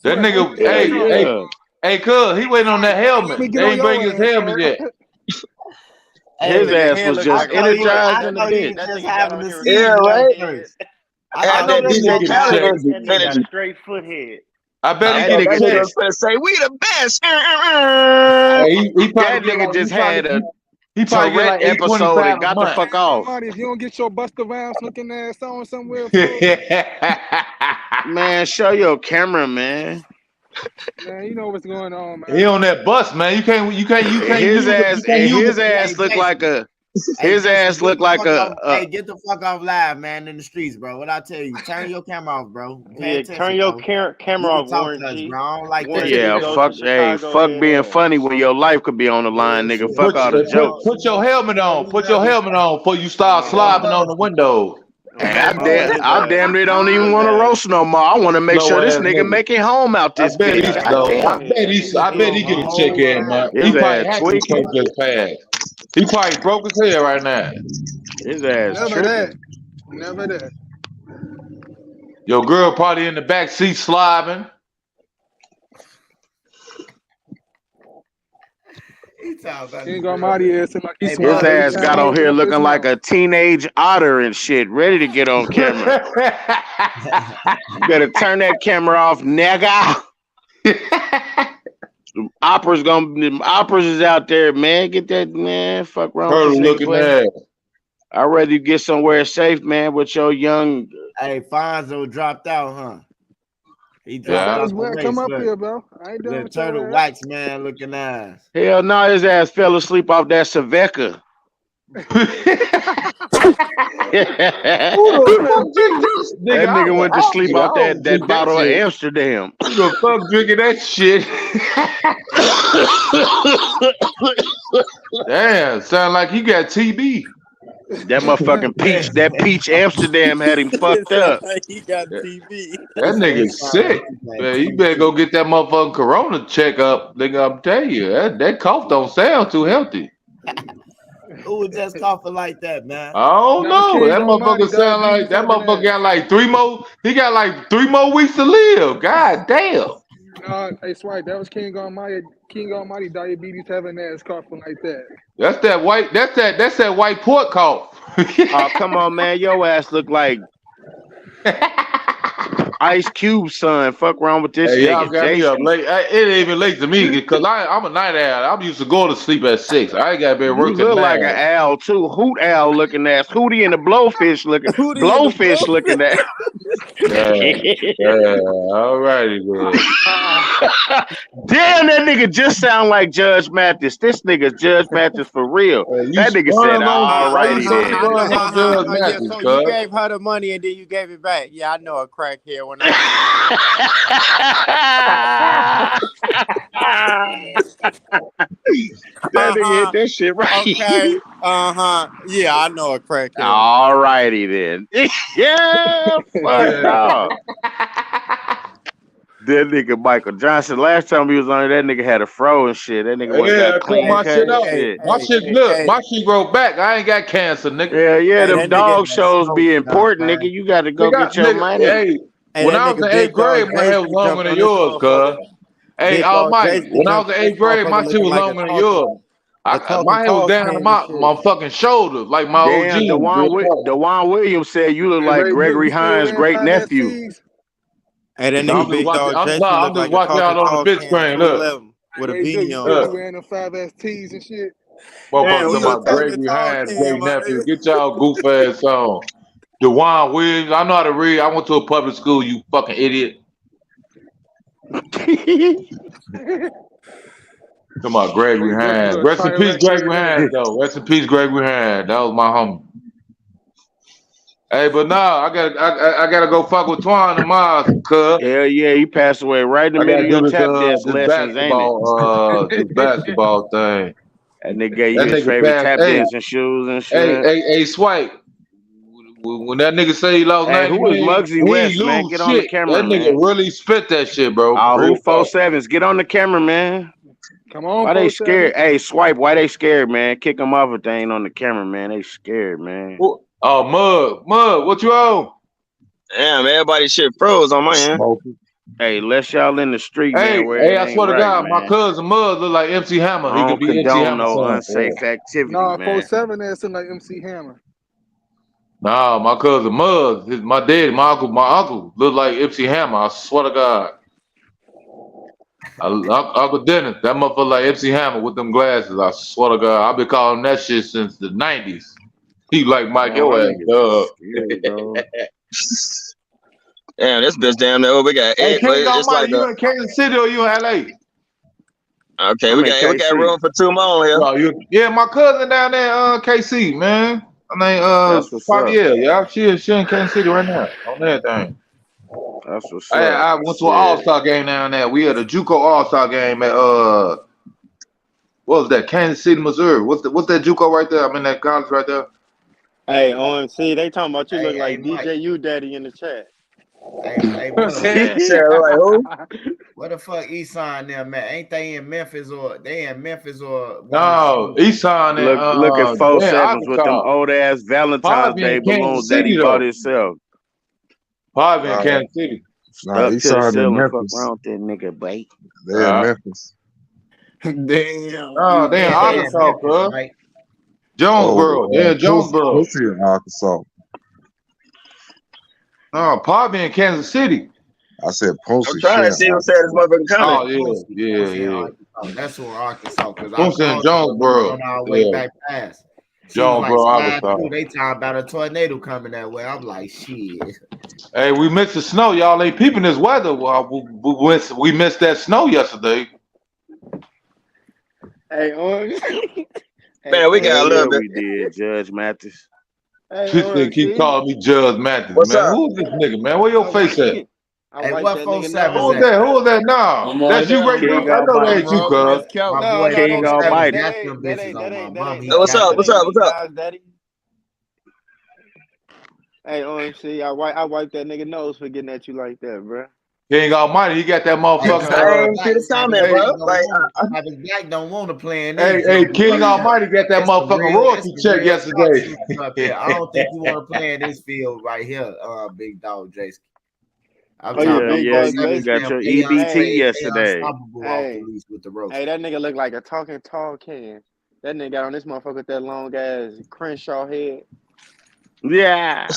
That Swipe, nigga, Hell yeah. hey, cuz, he waiting on that don't let helmet. me get They on ain't bring your his ass, helmet sir. yet. His Hey, Nigga ass head was looking just like a foot. energized I in a thought he bit. was That just nigga got having on a here with a Yeah, seizure straight at right? head. first. I Had thought I that bet that he nigga gonna DJ get was a Khaled check. having a That nigga got a seizure. straight foot head. I bet I he thought get a that nigga check. was gonna say, "We the best." Hey, he probably That get nigga like just had a he probably get Tourette like episode $825 and a got the month. fuck off. Almighty, if you don't get your Buster Rhymes looking ass on somewhere, folks, Man, show your camera, man. man, you know what's going on, He man. on that bus, man. You can't use His it. You ass can't and use his it. Hey, ass look like Jason. a Hey, his Jason, ass look like get the fuck off live, man, in the streets, bro. What I tell you, turn your camera off, bro. Pay Yeah, attention, turn your bro. camera You off, can talk Warren to us, G. bro. I don't like Warren that G yeah, shit. goes to fuck Chicago fuck head being ass. funny when your life could be on the line, nigga. Bullshit. Fuck all the jokes. Put your helmet on. Put your We love helmet on before you start On my slobbing on mama. the window. On Hey, my mama, his I ass. damn near don't even His want to ass. roast no more. I want to make Slow sure this ass nigga nigga. make it home out I this bet bitch. he's Got a slow. bald Goddamn. head. That nigga I bet he slow. get a check every month. He His probably ass had his check tweaking. just passed. He probably broke his head right now. His ass Never that. tripping. Never that. Your girl probably in the back seat slobbing. King Almighty ass seem like he Hey, His smoked Bud, every ass you time got he on smoke? opened here up his looking like mouth. a teenage otter and shit, ready to get on camera. You better turn that camera off, nigga. Operas is out there, man. Get that, man. Fuck around with Turtle this looking nigga. ass. I'd rather you get somewhere safe, man, with your young. Hey, Fonzo dropped out, huh? He dropped Yeah. out Fellas, the man, race. come up Look, here, bro. I ain't done the with your turtle ass. wax man looking ass. Hell no, his ass fell asleep off that Saveca. Who the fuck drink this? Nigga, That nigga went to sleep off I don't that drink bottle of shit. Amsterdam. Who the fuck drinking that shit? Damn, sound like you got TB. That motherfucking peach Amsterdam had him fucked up. He got TV. That nigga's sick. Man, you better go get that motherfucking corona checkup. Nigga, I'm telling you, that cough don't sound too healthy. Who was just coughing like that, man? I don't Nah, know. King That Almighty motherfucker sound like diabetes that having motherfucker ass. got like 3 more. He got like 3 more weeks to live. God damn. Hey, Swipe, that was King Almighty diabetes having ass coughing like that. That's that white. That's that white pork cough. Oh, come on, man. Your ass look like Ice Cube, son. Fuck wrong with this Hey, y'all nigga. got me up Jason. late. It ain't even late to me because I'm a night owl. I'm used to going to sleep at 6. I ain't got to be at You work till look like 9. an owl too. Hoot owl looking ass. Hootie and the blowfish looking. Blowfish looking ass. Yeah. All righty, man. Damn, that nigga just sound like Judge Mathis. This nigga's Judge Mathis for real. That nigga said, all righty then. Yeah, so you gave her the money and then you gave it back. Yeah, I know a crackhead when I. That nigga hit that shit right. Okay. Yeah, I know a crackhead. All righty then. Yeah. Fuck no. That nigga Michael Johnson. Last time he was on there, that nigga had a fro and shit. That nigga went Yeah, got clean my cut shit and up. shit. My shit, look, my shit broke back. I ain't got cancer, nigga. Yeah, them that dog nigga shows be important, man. nigga. You got to go Nigga, get your money. Hey, when I was in 8th grade, my hair was longer than yours, cuz. Hey, Almighty, when I was in 8th grade, my shit was longer than yours. My hair was down to my fucking shoulders, like my Damn, OG. DeJuan Williams said you look Hey, like Ray Gregory Brick, you still Hines' wearing great 5S nephew. tees? Hey, that No, nigga I'm Big just Dog watching. Jason I'm look just like a watching y'all on the Coca-Cola big can screen. Look, 211 with a Ray Brick, you beanie still on. be wearing them 5S tees and shit? motherfucker Damn, talking we about was talking Gregory tall Hines, can, great nephew. Get y'all goof ass on. DeJuan Williams. I know how to read. I went to a public school. You fucking idiot. Talking about Gregory Ray Brick, you Hines. look Rest in tired peace, like Gregory that. Hines, though. Rest in peace, Gregory Hines. That was my homie. Hey, but now I gotta go fuck with Twan and Mars, cuz. Hell yeah, he passed away right in the I middle gotta of do your tap dance this lessons, ain't it? this basketball thing. And they gave you That his nigga favorite passed. tap Hey, dancing shoes and shit. hey, Swipe. When that nigga say he lost Hey, 90 who is million, Muggsy he West, ain't man? lose Get on the shit. camera, That nigga man. really spit that shit, bro. Oh, Real who talk. 4-7s? Get on the camera, man. Come on, Why they 4-7. scared? Hey, Swipe, why they scared, man? Kick them off if they ain't on the camera, man. They scared, man. Oh, Mug, what you on? Damn, everybody shit froze on my end. Hey, let y'all in the street, man, where Hey, it I ain't swear to right, God, man. my cousin Mug look like MC Hammer. I He could don't be MC condone Hammer no son. unsafe activity, Nah, man. 4-7 ass like MC Hammer. Nah, my cousin Mug, my daddy, my uncle look like MC Hammer. I swear to God. Uncle Dennis, that motherfucker like MC Hammer with them glasses. I swear to God, I've been calling that shit since the 90s. He like Mike, Man, your them ass, niggas scared, bro. Damn, this bitch damn near we got Hey, eight, but King it's like Almighty, you in Kansas City or you in LA? okay, I'm we in got KC. room for 2 more here. No, yeah, my cousin down there, KC, man. Her name, That's what's up. Fabielle. Yeah, she in Kansas City right now on everything. That's what's I up. went to an All-Star game down there. We had a JUCO All-Star game at what was that? Kansas City, Missouri. What's that JUCO right there? I'm in that college right there. Hey, OMC, they talking about you look Hey, like Mike. DJ U Daddy in the chat. Hey, Mug. Sarah, like who? What the fuck Eastside them, man? Ain't they in Memphis or No, Eastside and Look at 4-7s with them Arkansas. old ass Valentine's Probably Day in Kansas balloons that City, he bought though. himself. Probably in Kansas City. Nah, Stuck to the Eastside in ceiling. Fuck Memphis. around with that nigga, bait. They're in Memphis. Damn. Oh, they in Arkansas, cuz. Right? Jonesboro. Yeah, Jonesboro. Pussy in Arkansas. No, probably in Kansas City. I said Pussy. I'm trying to see who said this motherfucking comment. Oh, yeah. That's who in Arkansas. Because I I'm saying called Jonesboro. on our way back past. She was like, Jonesboro, slide Arkansas. through. They talking about a tornado coming that way. I'm like, shit. Hey, we missed the snow. Y'all ain't peeping this weather. Well, we missed that snow yesterday. Hey, Man, we got a little bit. We did, Judge Mathis. hey, She said, keep calling me Judge Mathis, What's man. up? Who's this nigga, man? Where your face at? Hey, what 4-7 Who is is that? Who is that now? I'm That's right you here. right I'm there. King I know that ain't you, That's cuz. Kelly. my boy King 4-7 Almighty. got them bitches on my mom. He Hey, what's got up? them. What's up? What's up? Daddy. Hey, OMC, I wiped that nigga nose for getting at you like that, bro. King Almighty, he got that Hey, motherfucker. I ain't see the comment, Hey, bro. Like, Savage Black don't want to play in hey, this. hey, King Almighty got that It's the motherfucking real- royalty it's the check real yesterday. sharpshooter up here. I don't think you want to play in this field right here, big dog Jason. I'm Oh, talking yeah, about big yeah, dog you Jason. got your they EBT they yesterday. unstoppable off Hey, the leash with the roast. hey, that nigga look like a talking tall can. That nigga got on this motherfucker with that long ass Crenshaw head. Yeah.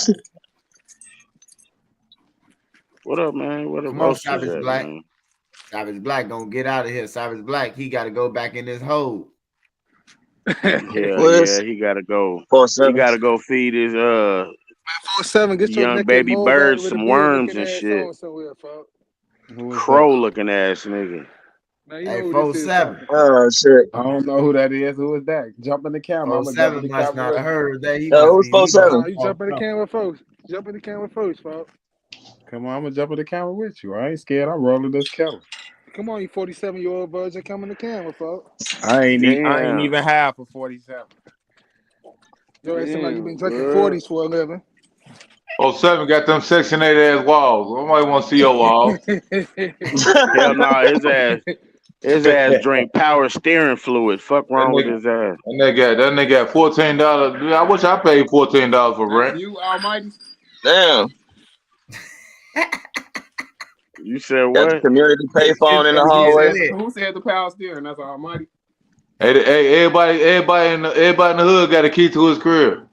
What up, man? What up, Come on, roasters Savage at, Black. man? Savage Black gonna get out of here. Savage Black, he got to go back in his hole. Hell yeah, he gotta go. He gotta go feed his 4-7, get your young naked baby mole birds with a some beard worms looking and ass shit. on somewhere, folks. Crow looking ass nigga. Now you Hey, know who this is. 4-7. Oh shit. I don't know who that is. Who is that? Jump in the camera. I'm gonna jump in 4-7 the must camera not with have you. heard that. He Yo, must who's be. 4-7? You jump in the camera, folks. Jump in the camera first, folks. Come on, I'm gonna jump in the camera with you. I ain't scared. I'm rolling this camera. Come on, you 47-year-old virgin, come in the camera, folks. I ain't Damn. even half of 47. Yo, it seems like you've been drinking Word. 40s for a living. 07 got them Section 8 ass walls. I might want to see your walls. Hell no, his ass drink power steering fluid. Fuck wrong with his ass. That nigga got $14. I wish I paid $14 for rent. You Almighty. Damn. You said Got the what? community payphone in the hallway. Who said the power steering? That's Almighty. Hey, everybody in the hood got a key to his crib.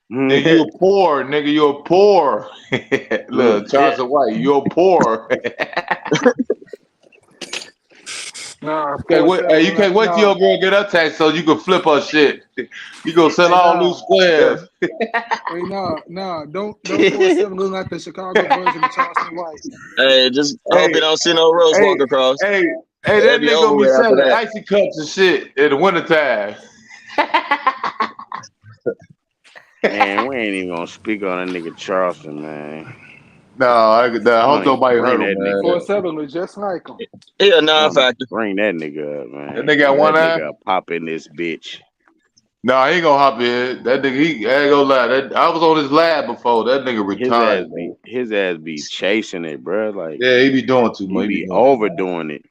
Nigga, you're poor. Nigga, you're poor. Look, Charles White, you're poor. Nah, you can't wait till your girl get her tax so you can flip her shit. You gonna sell all loose squares. Hey, nah, don't 4-7 look like the Chicago version of Charleston White. Hey, just hope you don't see no roads walk across. Hey, That'd that be nigga over gonna be with after selling that. icy cups and shit in the wintertime. Man, we ain't even gonna speak on that nigga Charleston, man. No, I hope nobody bring heard him, that man. nigga. 4-7 was just like him. He a non-factor. Bring that nigga up, man. That nigga got one eye? Nigga pop in this bitch. No, he ain't gonna hop in. That nigga, I ain't gonna lie. I was on his lab before. That nigga retired. His ass be chasing it, bro. Like, yeah, he be doing too much. He be overdoing it.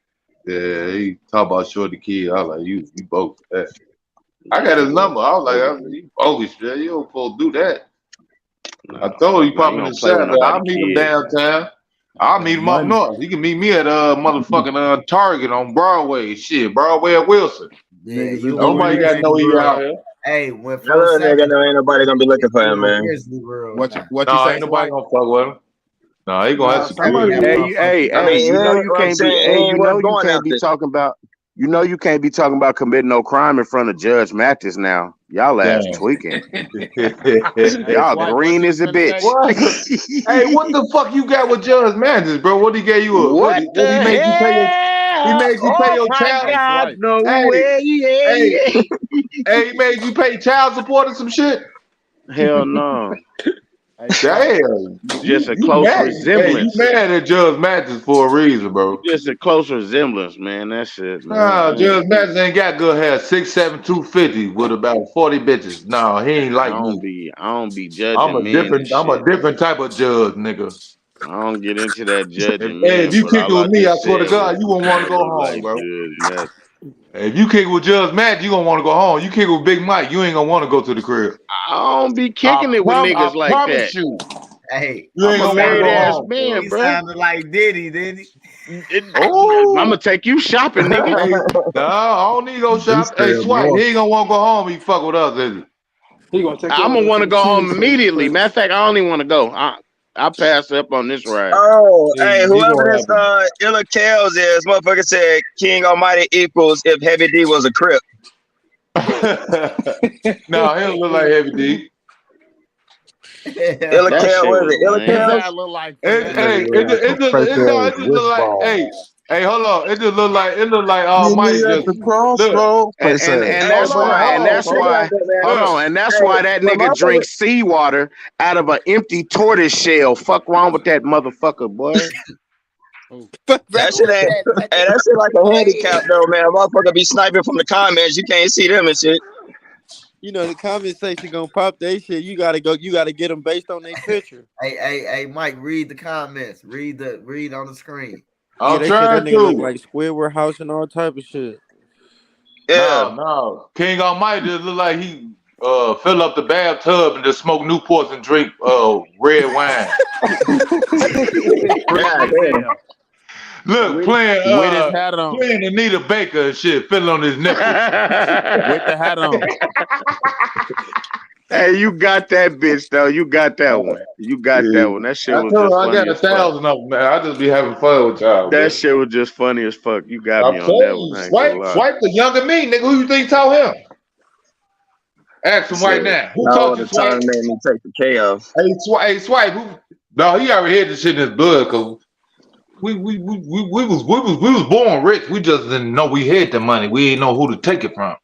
Yeah, he talk about shorty kid. I was like, you bogus for that. I got his number. I was like, you bogus, man. You don't supposed to do that. I told you, pop in the shop. I'll meet him downtown. I'll meet him up north. You can meet me at motherfucking Target on Broadway. Shit, Broadway at Wilson. Yeah, nobody got to know you out here. Hey, when That little nigga know ain't nobody gonna be looking for him, man. What you No, say? ain't nobody gonna fuck with him. No, he gonna have Hey, mean, you know yeah, you what I'm can't saying, be. it Hey, ain't you know worth you going can't be after. talking about. You know you can't be talking about committing no crime in front of Judge Mathis now. Y'all ass Damn. tweaking. Y'all green as a bitch. Hey, what the fuck you got with Judge Mathis, bro? What he gave you? What he the made you pay your? He hell? made you pay your my child. God, no Hey, way. Hey, he made you pay child support or some shit. Hell no. Damn, Just a you close mad. resemblance. Hey, you mad at Judge Mathis for a reason, bro. Just a close resemblance, man. That's it, man. Nah, Judge Mathis ain't got good hair. 6'7", 250 with about 40 bitches. No, he ain't like me. I don't be judging I'm a men and different type of judge, nigga. I don't get into that judging Hey, men. if you but kick it all with me, I just swear to said God, was you won't want to go look home, like bro. Judge Mathis. If you kick with Judge Matt, you gonna want to go home. You kick with Big Mike, you ain't gonna want to go to the crib. I don't be kicking it with niggas like that. I promise you. Hey, You ain't I'm a gonna want to married go ass home. man, he bro. sounded like Diddy, didn't he? Oh, I'm gonna take you shopping, nigga. Hey, no, I don't need to go shop. Hey, Swipe, he ain't gonna want to go home. He fuck with us, is he? He gonna take I'm gonna want to go home immediately. Matter of fact, I don't even want to go. I passed up on this ride. Oh, Hey, hey, you whoever gonna this have to. Illa Kels is, motherfucker said King Almighty equals if Heavy D was a Crip. No, he don't look like Heavy D. Illa That Kels, shit what is was it? Illa His lame. Kels? eye look like Hey, finesse. it just look like, hey, hold on. It look like Meet Almighty me at just the look. crossroad. And Face and ass. and Hey, that's but why, hold and on, that's think why, about that, man. hold Look, on, and that's hey, why that when nigga motherfucker, drinks seawater out of an empty tortoise shell. Fuck wrong with that motherfucker, boy. that shit ain't, hey, that shit like a handicap though, man. Motherfucker be sniping from the comments. You can't see them and shit. You know the comment section gonna pop that shit. You gotta go. You gotta get them based on their picture. Hey, Mike, read the comments. Read on the screen. Yeah, I'm they said that trying nigga look to. like Squidward House and all type of shit. Yeah. No. King Almighty just look like he fill up the bathtub and just smoke Newports and drink red wine. God damn. Look, With playing his hat on. Anita Baker and shit, filling on his nipples. With the hat on. Hey, you got that bitch though. You got that one. You got Yeah. that one. That shit I was told just you I got funny as fuck. 1,000 of them, man. I just be having fun with y'all. That Man. shit was just funny as fuck. You got I'm me on telling that you, one. I ain't gonna lie. Swipe the younger me, nigga. Who you think taught him? Ask him right Shit. now. Who No, taught the you, Swipe? time made me take the KO. Hey, Swipe. Who? No, he already had this shit in his blood because we was born rich. We just didn't know we had the money. We didn't know who to take it from.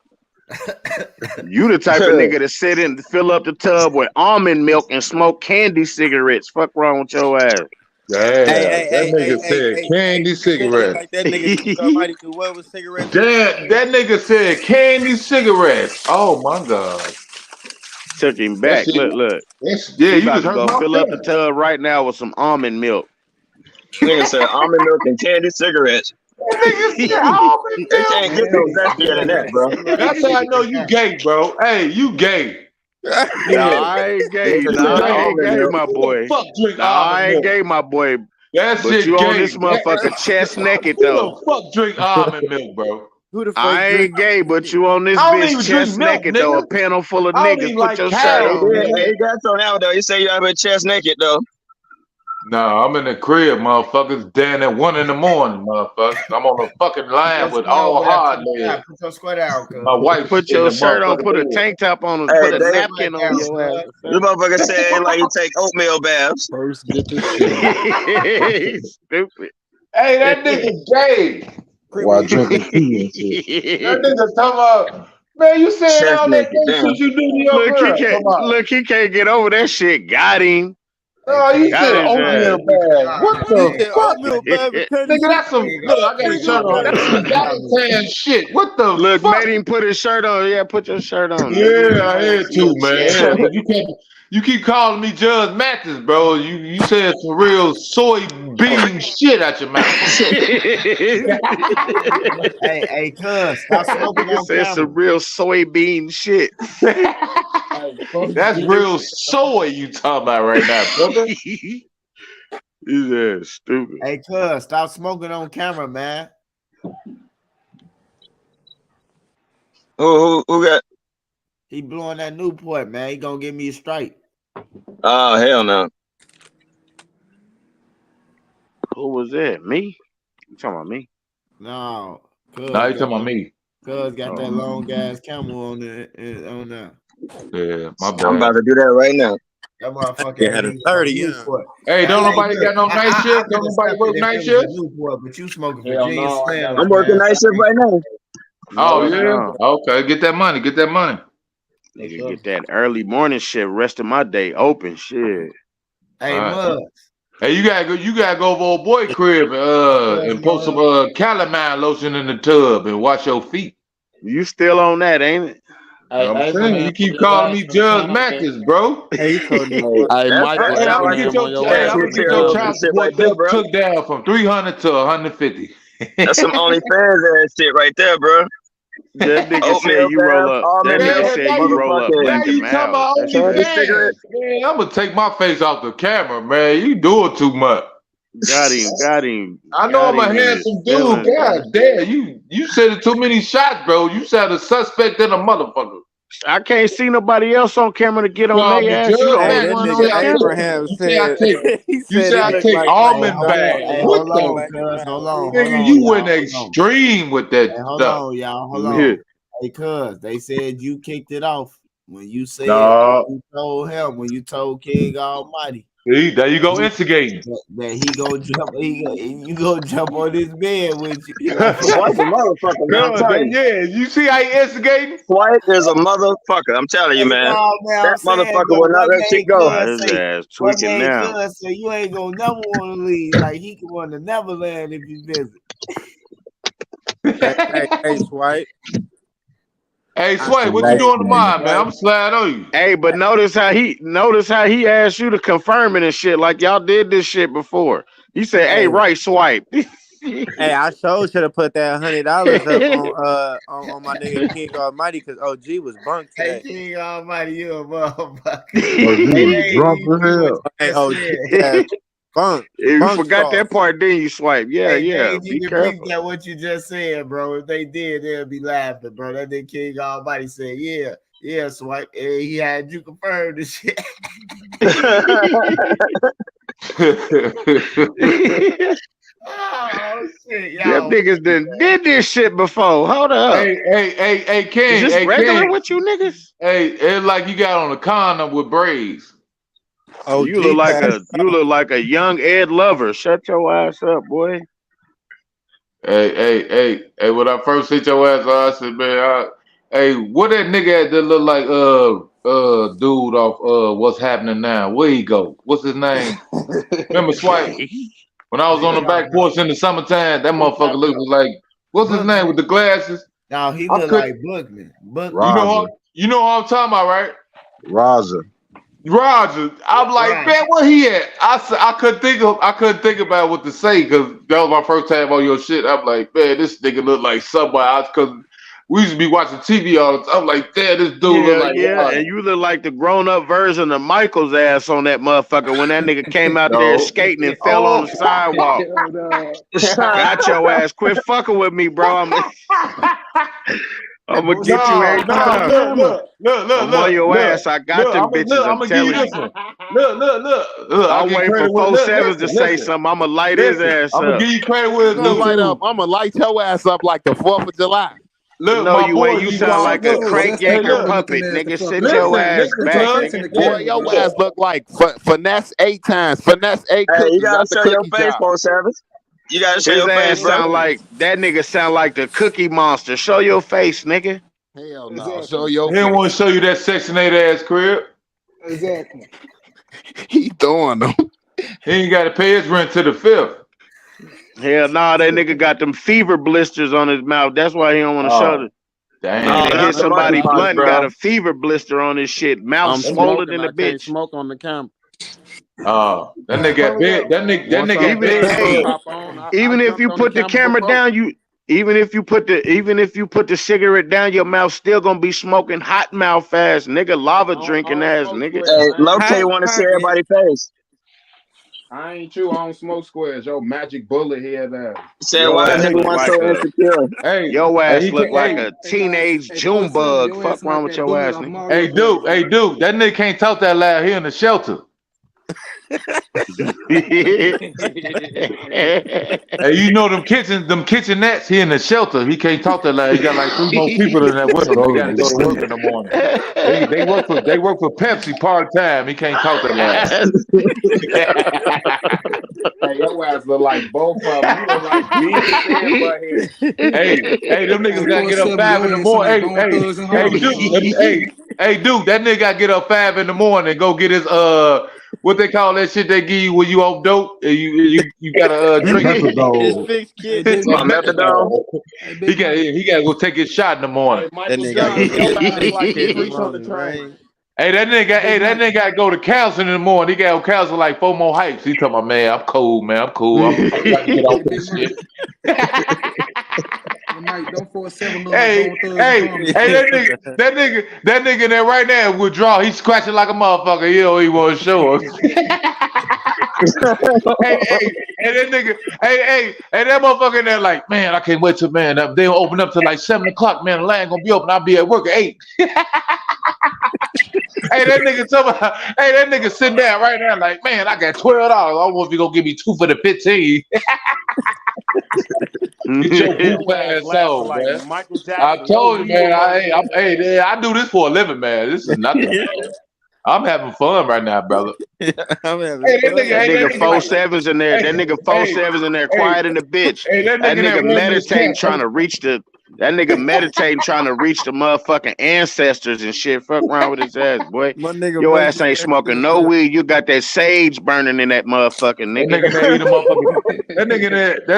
You the type of nigga to sit and fill up the tub with almond milk and smoke candy cigarettes. Fuck wrong with your ass. Yeah, that nigga said candy you said it cigarettes. like that nigga King Almighty do what with cigarettes? That nigga said candy cigarettes. Oh my god. Took him That back. shit. Look. Yeah, He you about just to hurt go my fill up the feelings. tub right now with some almond milk. Nigga said almond milk and candy cigarettes. Nigga said almond They can't get no milk. zestier than that, bro. That's how I know you gay, bro. Hey, you gay. Nah, I ain't gay. Nigga Nah, said I ain't almond gay, milk. my boy. Fuck drink Nah, I almond ain't milk. gay, my boy. That But shit you on gay. this motherfucker chest naked Who though. the fuck drink almond milk, bro? Who the fuck I drink? ain't gay, but you on this I don't bitch even chest drink milk, naked though. nigga. A panel full of I don't niggas. even Put like your cow, shirt Hey, on, he nigga. he got something out though. He said you have a chest naked though. No, I'm in the crib, motherfuckers. Down at 1 a.m, motherfuckers. I'm on the fucking line with all hard legs. Put your sweater out, cuz. My wife's Put in your the shirt on. motherfucking Put a bed. tank top on. Hey, Put a Dave, napkin on your ass. this motherfucker said like you take oatmeal baths. First, get the shit. Stupid. Hey, that nigga gay. While drinking tea and shit. That nigga talking about, man, you saying Chest all that naked, gay damn. shit you do to your girl. Come on. He can't get over that shit. Got him. Oh, you Got said his oatmeal ass. bag. What He the said fuck? oatmeal bath and candy Nigga, that's some, look, I got a shirt on. That's some Galatan shit. What the Look, fuck? made him put his shirt on. Yeah, put your shirt on. Yeah, I had to, Your man. chest Yeah, naked. but you keep calling me Judge Mathis, bro. You said some real soybean shit out your mouth. Hey, cuz, stop smoking Nigga on said some camera. real soybean shit. That's real soy you talking about right now, brother. His ass stupid. Hey, cuz, stop smoking on camera, man. Who got? He blowing that Newport, man. He gonna give me a strike. Oh hell no. Who was that? Me? You talking about me? No, cuz Now you talking about me. Cuz got that long ass camera on there. Yeah, my bad. I'm about to do that right now. That motherfucker Yeah, had a 30, yeah. Newport. Hey, don't nobody got no night shift? Don't nobody work night shift? Newport, but you smoking Hell Virginia no, Slim. I'm working night shift right now. Oh yeah. No. Okay, get that money. Get that money. Nigga, get that early morning shit. Rest of my day open. Shit. Hey, All right. Mud. Hey, you gotta go over old boy crib and put some calamine lotion in the tub and wash your feet. You still on that, ain't it? I'm saying you keep calling me Judge Mathis, bro. Hey, he told me. Hey, That's Michael, that Hey, sound I'm like gonna get Abraham on your your hey, ass I'm for gonna the get your Shit child comment. right support there, bro. took down from 300 to 150. That's some OnlyFans ass shit right there, bro. That nigga Oatmeal said you roll bath, up. That almond nigga milk, said you roll up motherfucking Now black and you talking mild. about That shit candy is- cigarette. Man, I'm gonna take my face off the camera, man. You doing too much. Got him. I know I'm a in his handsome dude. feelings. God damn, you said it too many shots, bro. You said a suspect in a motherfucker. I can't see nobody else on camera to get on No, their but ass. You Judge the Hey, only that one on nigga camera. Abraham you say I said take he you said say it I looked take like almond Hold on, bags. hey, What hold the on, cuz. Hold nigga? on, You went y'all. extreme with that Hey, hold stuff. on, y'all. Hold Yeah. on. Hey, cuz they said you kicked it off when you said No. you told him when you told King Almighty. See, there you go He, instigating. that he go jump, you go jump on this bed with you. Swipe a motherfucker, man. I'm telling you. Yeah, you see how he instigating? Swipe is a motherfucker. I'm telling you, Hey, man. no, man, That I'm saying, motherfucker but will not let shit go. His ass one tweaking day, now. cuz say you ain't gonna never want to leave. Like he can want to Neverland if you visit. Hey, Swipe. Hey, Swipe, what you doing tomorrow, man? I'm slide on you. Hey, but notice how he asked you to confirm it and shit, like y'all did this shit before. He said, "Hey, right, Swipe." Hey, I sure should have put that $100 up on my nigga King Almighty because OG was bunk Hey, today. King Almighty, you a motherfucker. Hey, drunk as hell. Hey, OG ass bunk. You Bunk forgot sauce. that part, then you Swipe. Yeah, Hey, yeah. they Be need to careful. peep that what you just said, bro. If they did, they'll be laughing, bro. That nigga King Almighty said, yeah, Swipe. Hey, he had you confirmed this shit. Oh shit, Them y'all. niggas did this shit before. Hold up. Hey, King. Is this Hey, regular King. with you niggas? Hey, it's like you got on a condom with braids. OG You look like a young Ed Lover. Shut your ass up, boy. Hey, when I first hit your ass, I said, man, hey, what that nigga that look like dude off What's Happening Now? Where he go? What's his name? Remember Swipe? When I was on the back porch in the summertime, that motherfucker looked like what's his name with the glasses? No, he look like Bookman. Roger. You know what I'm talking about, right? Roger. Roger. I'm like, man, where he at? I couldn't think about what to say because that was my first time on your shit. I'm like, man, this nigga look like somebody else because we used to be watching TV all the time. I'm like, damn, this dude look like Roger. And you look like the grown-up version of Michael's ass on that motherfucker when that nigga came out there skating and fell on the sidewalk. Got your ass. Quit fucking with me, bro. I'm gonna get you every time. Look. I'm on your ass. I got them bitches. I'm telling you. Look. I'm waiting for 4-7s to say something. I'm gonna light his ass I'm up. gonna give you credit with I'm gonna light your ass up like the 4th of July. Look, no, my you boy, ain't. You sound like a crank yanker puppet, nigga. Sit your ass back, nigga. Boy, your ass look like finesse 8 times. Finesse 8 Hey, cookies you gotta at the show your cookie face, jar. 4-7. You gotta show His your ass face, bro. sound like that nigga sound like the Cookie Monster. Show your face, nigga. Hell no. Show your He don't face. want to show you that Section 8 ass crib. Exactly. He throwing them. He ain't got to pay his rent to the 5th. Hell nah, that nigga got them fever blisters on his mouth. That's why he don't want to show it. Damn. Nigga hit somebody monkeypox, blunt and bro. got a fever blister on his shit. Mouth I'm swollen smoking. in the I can't bitch. smoke on the camera. Oh, that nigga got bed. That nigga got bed. Even if you put the camera down, even if you put the cigarette down, your mouth still gonna be smoking hot mouth ass nigga, lava drinking ass nigga. Hey, Lote want to see everybody's face. I ain't you. I don't smoke squares. Yo, magic bullet head ass. Said why that nigga want so insecure? Hey, your ass he look can't- like hey, a teenage June bug. Fuck wrong with your ass, nigga. Hey, dude, that nigga can't talk that loud. He in the shelter. Hey, you know them kitchenettes. He in the shelter. He can't talk that loud. He got like 3 more people in that with him. He got to go to work in the morning. They work for Pepsi part time. He can't talk that loud. Hey, your ass look like both of them. You look like Beavis and Butthead. Hey, them niggas gotta get up 5 in the morning. Hey, dude, that nigga gotta get up 5 in the morning and go get his what they call that shit they give you when you off dope and you gotta drink Methadone. His fixed kid. Methadone. He gotta go take his shot in the morning. That nigga Hey, that nigga gotta go to counseling in the morning. He gotta go counsel like 4 more hypes. He talking about, man, I'm cool, man. I'm cool. I'm trying to get off this shit. Hey, that nigga there right now withdraw. He's scratching like a motherfucker. He don't even want to show us. Hey, that motherfucker in there like, man, I can't wait till, man, they'll open up till like 7 o'clock, man. The line gonna be open. I'll be at work at 8. Hey, that nigga that nigga sitting there right now like, man, I got $12. I want you gonna give me 2 for the 15. Get your goof ass on, like man. Michael Jackson. I told you, man. I do this for a living, man. This is nothing. Man. I'm having fun right now, brother. I'm having that nigga 4-7's in there. That nigga 4-7's in there, quiet in the bitch. That nigga meditating, trying to reach the. That nigga meditating, trying to reach the motherfucking ancestors and shit. Fuck around with his ass, boy. Your ass ain't smoking no weed. You got that sage burning in that motherfucking nigga. That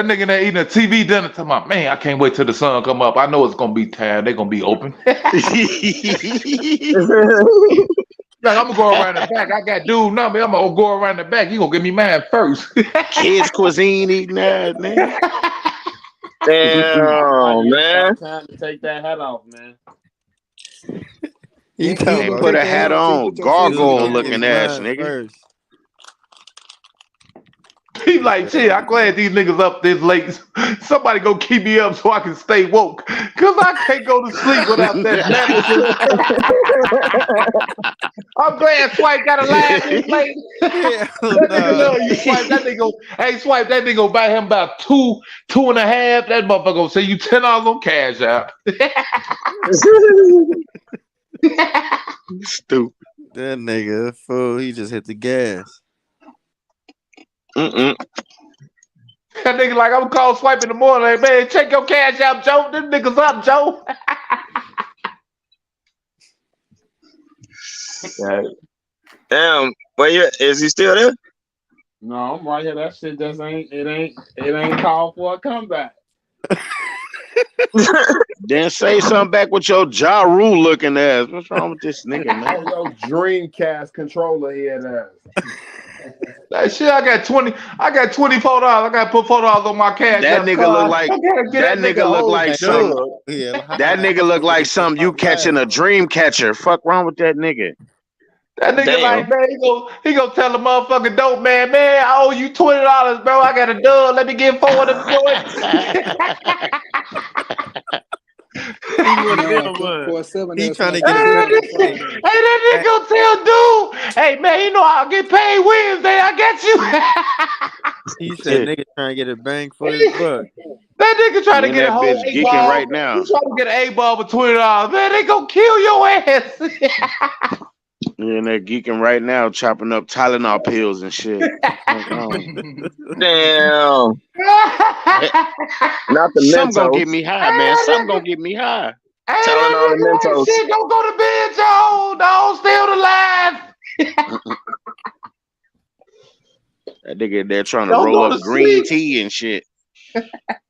nigga there eating a TV dinner. Talking about, man, I can't wait till the sun come up. I know it's gonna be time. They're gonna be open. Like, I'm gonna go around the back. I got dude number. I'm gonna go around the back. You gonna give me mine first. Kids cuisine eating that, man. Damn, man. Time to take that hat off, man. You can't put a hat on. Gargoyle looking ass, nigga. He like, shit, I'm glad these niggas up this late. Somebody go keep me up so I can stay woke. Cause I can't go to sleep without that mattress. I'm glad Swipe got a laugh this late. You Swipe that nigga. Hey, Swipe that nigga buy him about 2.5. That motherfucker gonna say you $10 on cash out. Stupid. That nigga fool. He just hit the gas. Mm-mm. That nigga like, I'm gonna call Swipe in the morning. Like, man, check your cash out, Joe. Them niggas up, Joe. Damn, is he still there? No, I'm right here. That shit just ain't called for a comeback. Then say something back with your Ja Rule looking ass. What's wrong with this nigga, man? Your Dreamcast controller head ass. That shit, I got $24. I gotta put $4 on my cash. That nigga look like that nigga look like something. That nigga look like something you catching a dream catcher. Fuck wrong with that nigga. That nigga like, man, he go tell the motherfucking dope man, I owe you $20, bro. I got a dub. Let me get 4 of them joints. He trying to get Hey, that nigga gonna tell dude, hey man, you know I'll get paid Wednesday. I got you. He said nigga trying to get a bang for his buck. That nigga trying to get a whole bitch geeking right now. He trying to get an A-ball for $20. Man, they gonna kill your ass. Yeah, and they're geeking right now, chopping up Tylenol pills and shit. Damn. Not the Mentos. Something gonna get me high, man. Something gonna get me high. Tylenol and Mentos. Shit, don't go to bed, Joe. Don't stay alive. That nigga there trying to roll up green tea and shit. That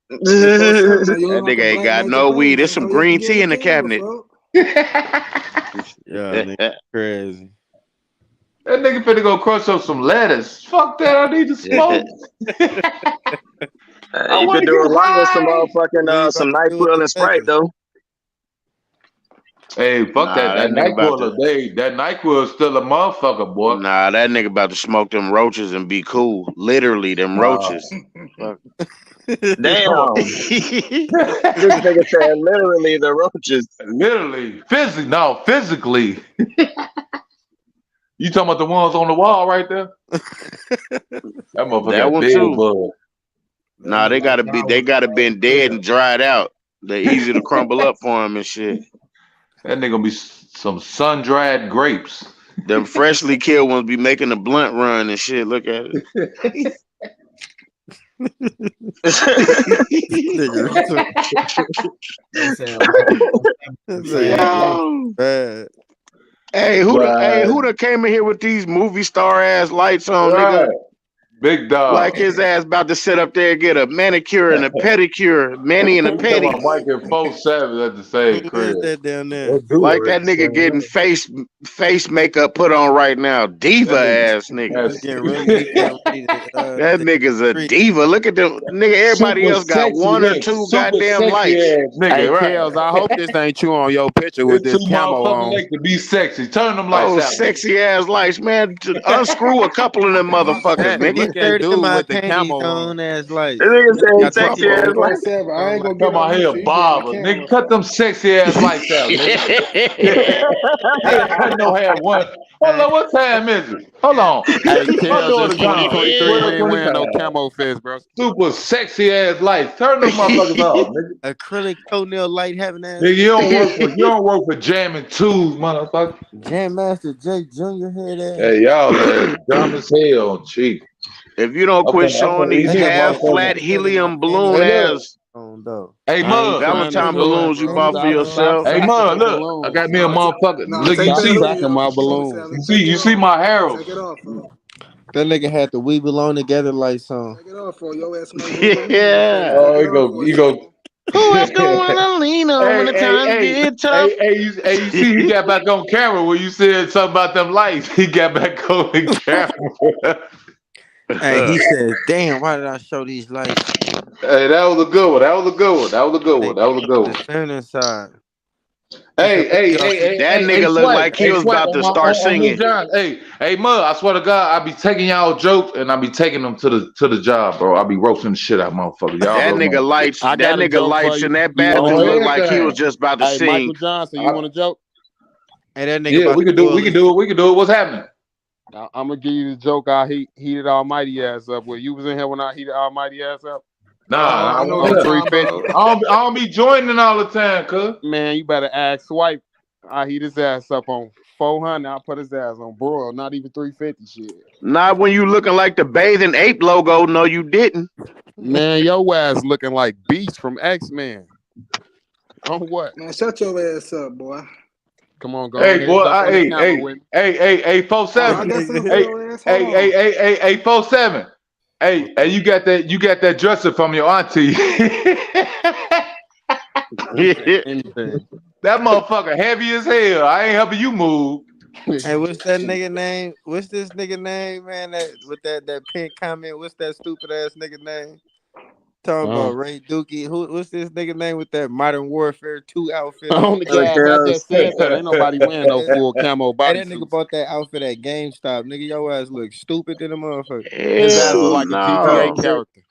nigga ain't got no weed. There's some green tea in the cabinet. Yeah, nigga, crazy. That nigga finna go crush up some lettuce. Fuck that, I need to smoke. You could do a lot with some motherfucking some NyQuil and Sprite though. Hey, fuck that NyQuil. That NyQuil is still a motherfucker, boy. Nah, that nigga about to smoke them roaches and be cool. Literally, them roaches. Damn. This nigga said literally the roaches. Literally. Physically. You talking about the ones on the wall right there? That motherfucker That one big too. bug. Nah, they gotta been dead and dried out. They're easy to crumble up for him and shit. That nigga gonna be some sun-dried grapes. Them freshly killed ones be making a blunt run and shit. Look at it. Hey, who done came in here with these movie star ass lights on, nigga? Big dog. Like his ass about to sit up there and get a manicure and a pedicure, mani and a petty. Mike and 4-7 at the same crib. That down there. Like that nigga getting face makeup put on right now. Diva ass nigga. That nigga's a diva. Look at them nigga. Everybody else got one or two goddamn lights. Hey, Kels, I hope this ain't you on your picture with this camo on. To be sexy. Turn them lights out. Sexy ass lights, man. Unscrew a couple of them motherfuckers, nigga. 30 in dude my with the panties camo on. on as like. This nigga Got said the sexy ass lights. 24/7. I ain't gonna get Come on on you here, till you get in the barber. camera. Nigga, cut them sexy ass lights out, nigga. I know have one. Hold on, what time is it? Hold on. Hey, My Kels, daughter it's gone. 2023. What We up, ain't wearing no 25? camo fist, bro. Super sexy ass lights. Turn them motherfuckers off, nigga. acrylic toenail light having ass. Nigga, you don't work for jamming tools, motherfucker. Jam Master Jake Jr. head ass. Hey, y'all are dumb as hell, chief. If you don't quit showing these They got half motherfuckers. flat helium balloon Hey, look. ass Hey, I ain't Mud. trying to Valentine do balloons it, you bro. bought for yourself. Hey, Stop Mud, sacking the look. I balloons. got me a motherfucker. No, Look, take you that see, hoodie Sacking my off, balloons. you see my arrows. Take it off, bro. That nigga had the We Belong Together lights on. Take it off, for your ass might go to Yeah. Oh, you go. Who is gonna wanna lean on when the times get tough? You see, he got back on camera when you said something about them lights. He got back on the camera. Hey, he said, "Damn, why did I show these lights?" Hey, that was a good one. That was a good one. That was a good one. That was a good one. The feminine side. Hey, That nigga looked like he was about to start singing. Hey, Mud, I swear to God, I be taking y'all jokes and I be taking them to the job, bro. I be roasting the shit out, motherfucker. Y'all That know, nigga lights. I That got a nigga joke for lights you. in that You want a bathroom joke? looked like he was just about to Hey, sing. Michael Johnson, you want a joke? Hey, that nigga Yeah, about we to can do pull it. We can do it. What's happening? I'm gonna give you the joke. I heated Almighty ass up. Well, you was in here when I heated Almighty ass up. Nah, I know On what you're 350. talking about. I don't be joining all the time, cuz. Man, you better ask Swipe. I heat his ass up on 400. I put his ass on broil. Not even 350 shit. Not when you looking like the Bathing Ape logo. No, you didn't. Man, your ass looking like Beast from X-Men. On what? Man, shut your ass up, boy. Come on, go Hey, ahead. boy, Jump on the camera with me. hey, I 47. got something for your ass. Hold on. Hey, 47. Hey, you got that dresser from your auntie. Anything. That motherfucker heavy as hell. I ain't helping you move. Hey, what's that nigga name? What's this nigga name, man? That with that pink comment. What's that stupid ass nigga name? Talking about Ray Dookie. What's this nigga name with that Modern Warfare 2 outfit On on? the gas, I just said that. Ain't nobody wearing no full camo Hey, that bodysuit. nigga bought that outfit at GameStop. Nigga, your ass look stupid than a motherfucker. His ass look like a GTA no. character.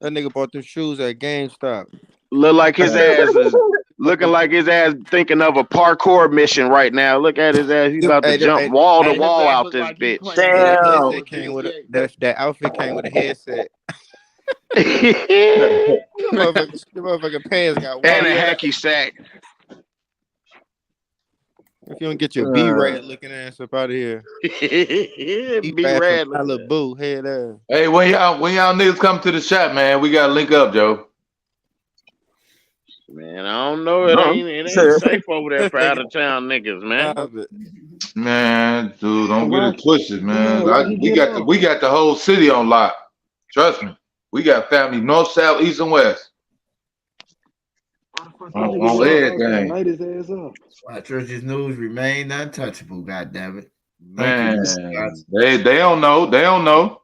That nigga bought them shoes at GameStop. Look like his ass is looking like his ass thinking of a parkour mission right now. Look at his ass. He's about to jump wall to wall out this bitch. That headset came with that outfit came with a headset. The motherfucking pants got and a wire. hacky sack. If you don't get your B-Rad looking ass up out of here. B-Rad. Little boo, head ass. Hey, when y'all niggas come to the shop, man, we gotta link up, Joe. Man, I don't know. It ain't safe over there for out of town niggas, man. Man, dude, don't get it twisted, man. why'd you get We got the whole city on lock. Trust me. We got family north, south, east, and west. On everything. Light his ass up. Why Church's news remain untouchable, goddammit. Man, they don't know. They don't know.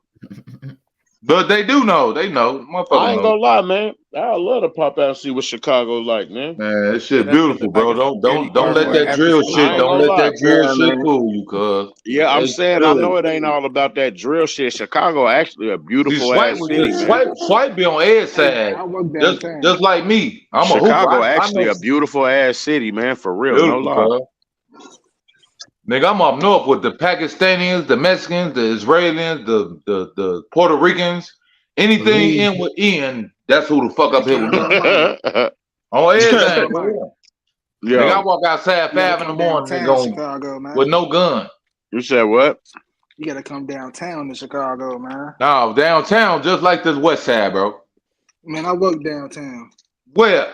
But they do know. They know. I ain't gonna lie, man. I love to pop out and see what Chicago's like, man. Man, that shit beautiful, bro. Don't let that drill shit. Don't let that drill shit fool you, cuz. Yeah, I'm saying I know it ain't all about that drill shit. Chicago actually a beautiful ass city, man. Swipe be on Ed's side. Just like me. Chicago actually a beautiful ass city, man. For real, no lie. Nigga, I'm up north with the Pakistanis, the Mexicans, the Israelis, the Puerto Ricans. Anything in with Ian, that's who the fuck up here with me. On everything. Yeah. Nigga, I walk outside 5 in the morning Chicago, man. with no gun. You said what? You gotta come downtown to Chicago, man. No, downtown, just like this west side, bro. Man, I work downtown. Where?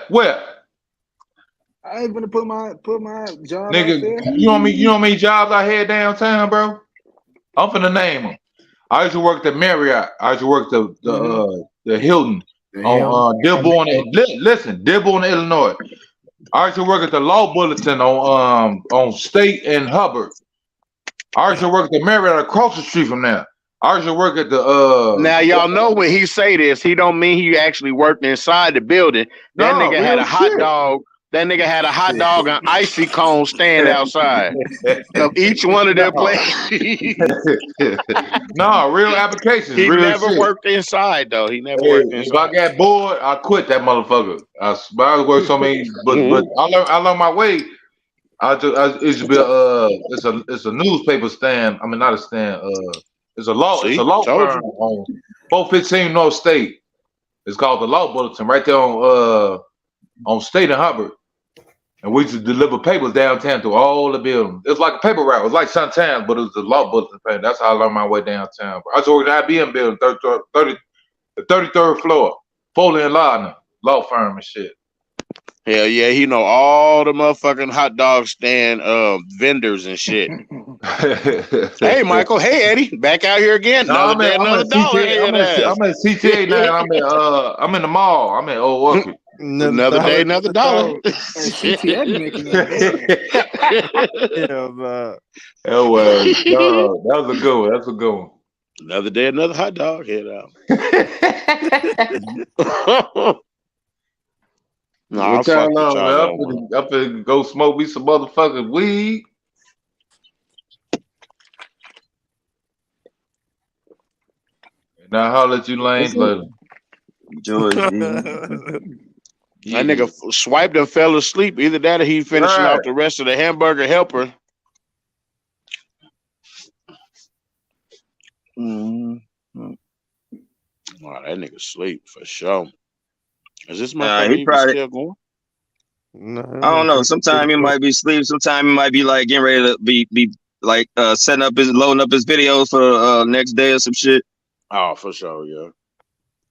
I ain't gonna put my job Nigga, out there. you know how many jobs I had downtown, bro? I'm finna name them. I used to work the Marriott. I used to work the Hilton on Dearborn. Dearborn, Illinois. I used to work at the Law Bulletin on State and Hubbard. I used to work at the Marriott across the street from there. I used to work at the Now y'all know when he say this, he don't mean he actually worked inside the building. That nigga had a hot dog That nigga had a hot dog and icy cone stand outside of each one of their places. No, real applications, He real never shit. worked inside though. He never Hey, worked if I inside. got bored, I quit that motherfucker. But I worked so many, but I learned my way. It used to be it's a newspaper stand. I mean, not a stand. It's a law firm on 415 North State. It's called the Law Bulletin, right there on State and Hubbard. And we used to deliver papers downtown to all the buildings. It was like a paper route. It was like Suntimes, but it was the Law Bulletin thing. That's how I learned my way downtown. I just worked at IBM building, the 33rd floor, Foley and Lardner, law firm and shit. Hell yeah, he know all the motherfucking hot dog stand vendors and shit. Hey Michael, hey Eddie, back out here again. I'm at CTA now. I'm in the mall. I'm at Old Orchard. Another day, another dollar. Oh well, that was a good one. That's a good one. Another day, another hot dog. Head out. No, I'm finna go smoke me some motherfucking weed. Now holler at you lanes later. George. That nigga swiped and fell asleep. Either that or he finishing off the rest of the hamburger helper. Oh, that nigga sleep for sure. Is this my he probably still going? No, I don't know. Sometimes he might be asleep. Sometimes he might be like getting ready to be like loading up his videos for next day or some shit. Oh, for sure, yeah.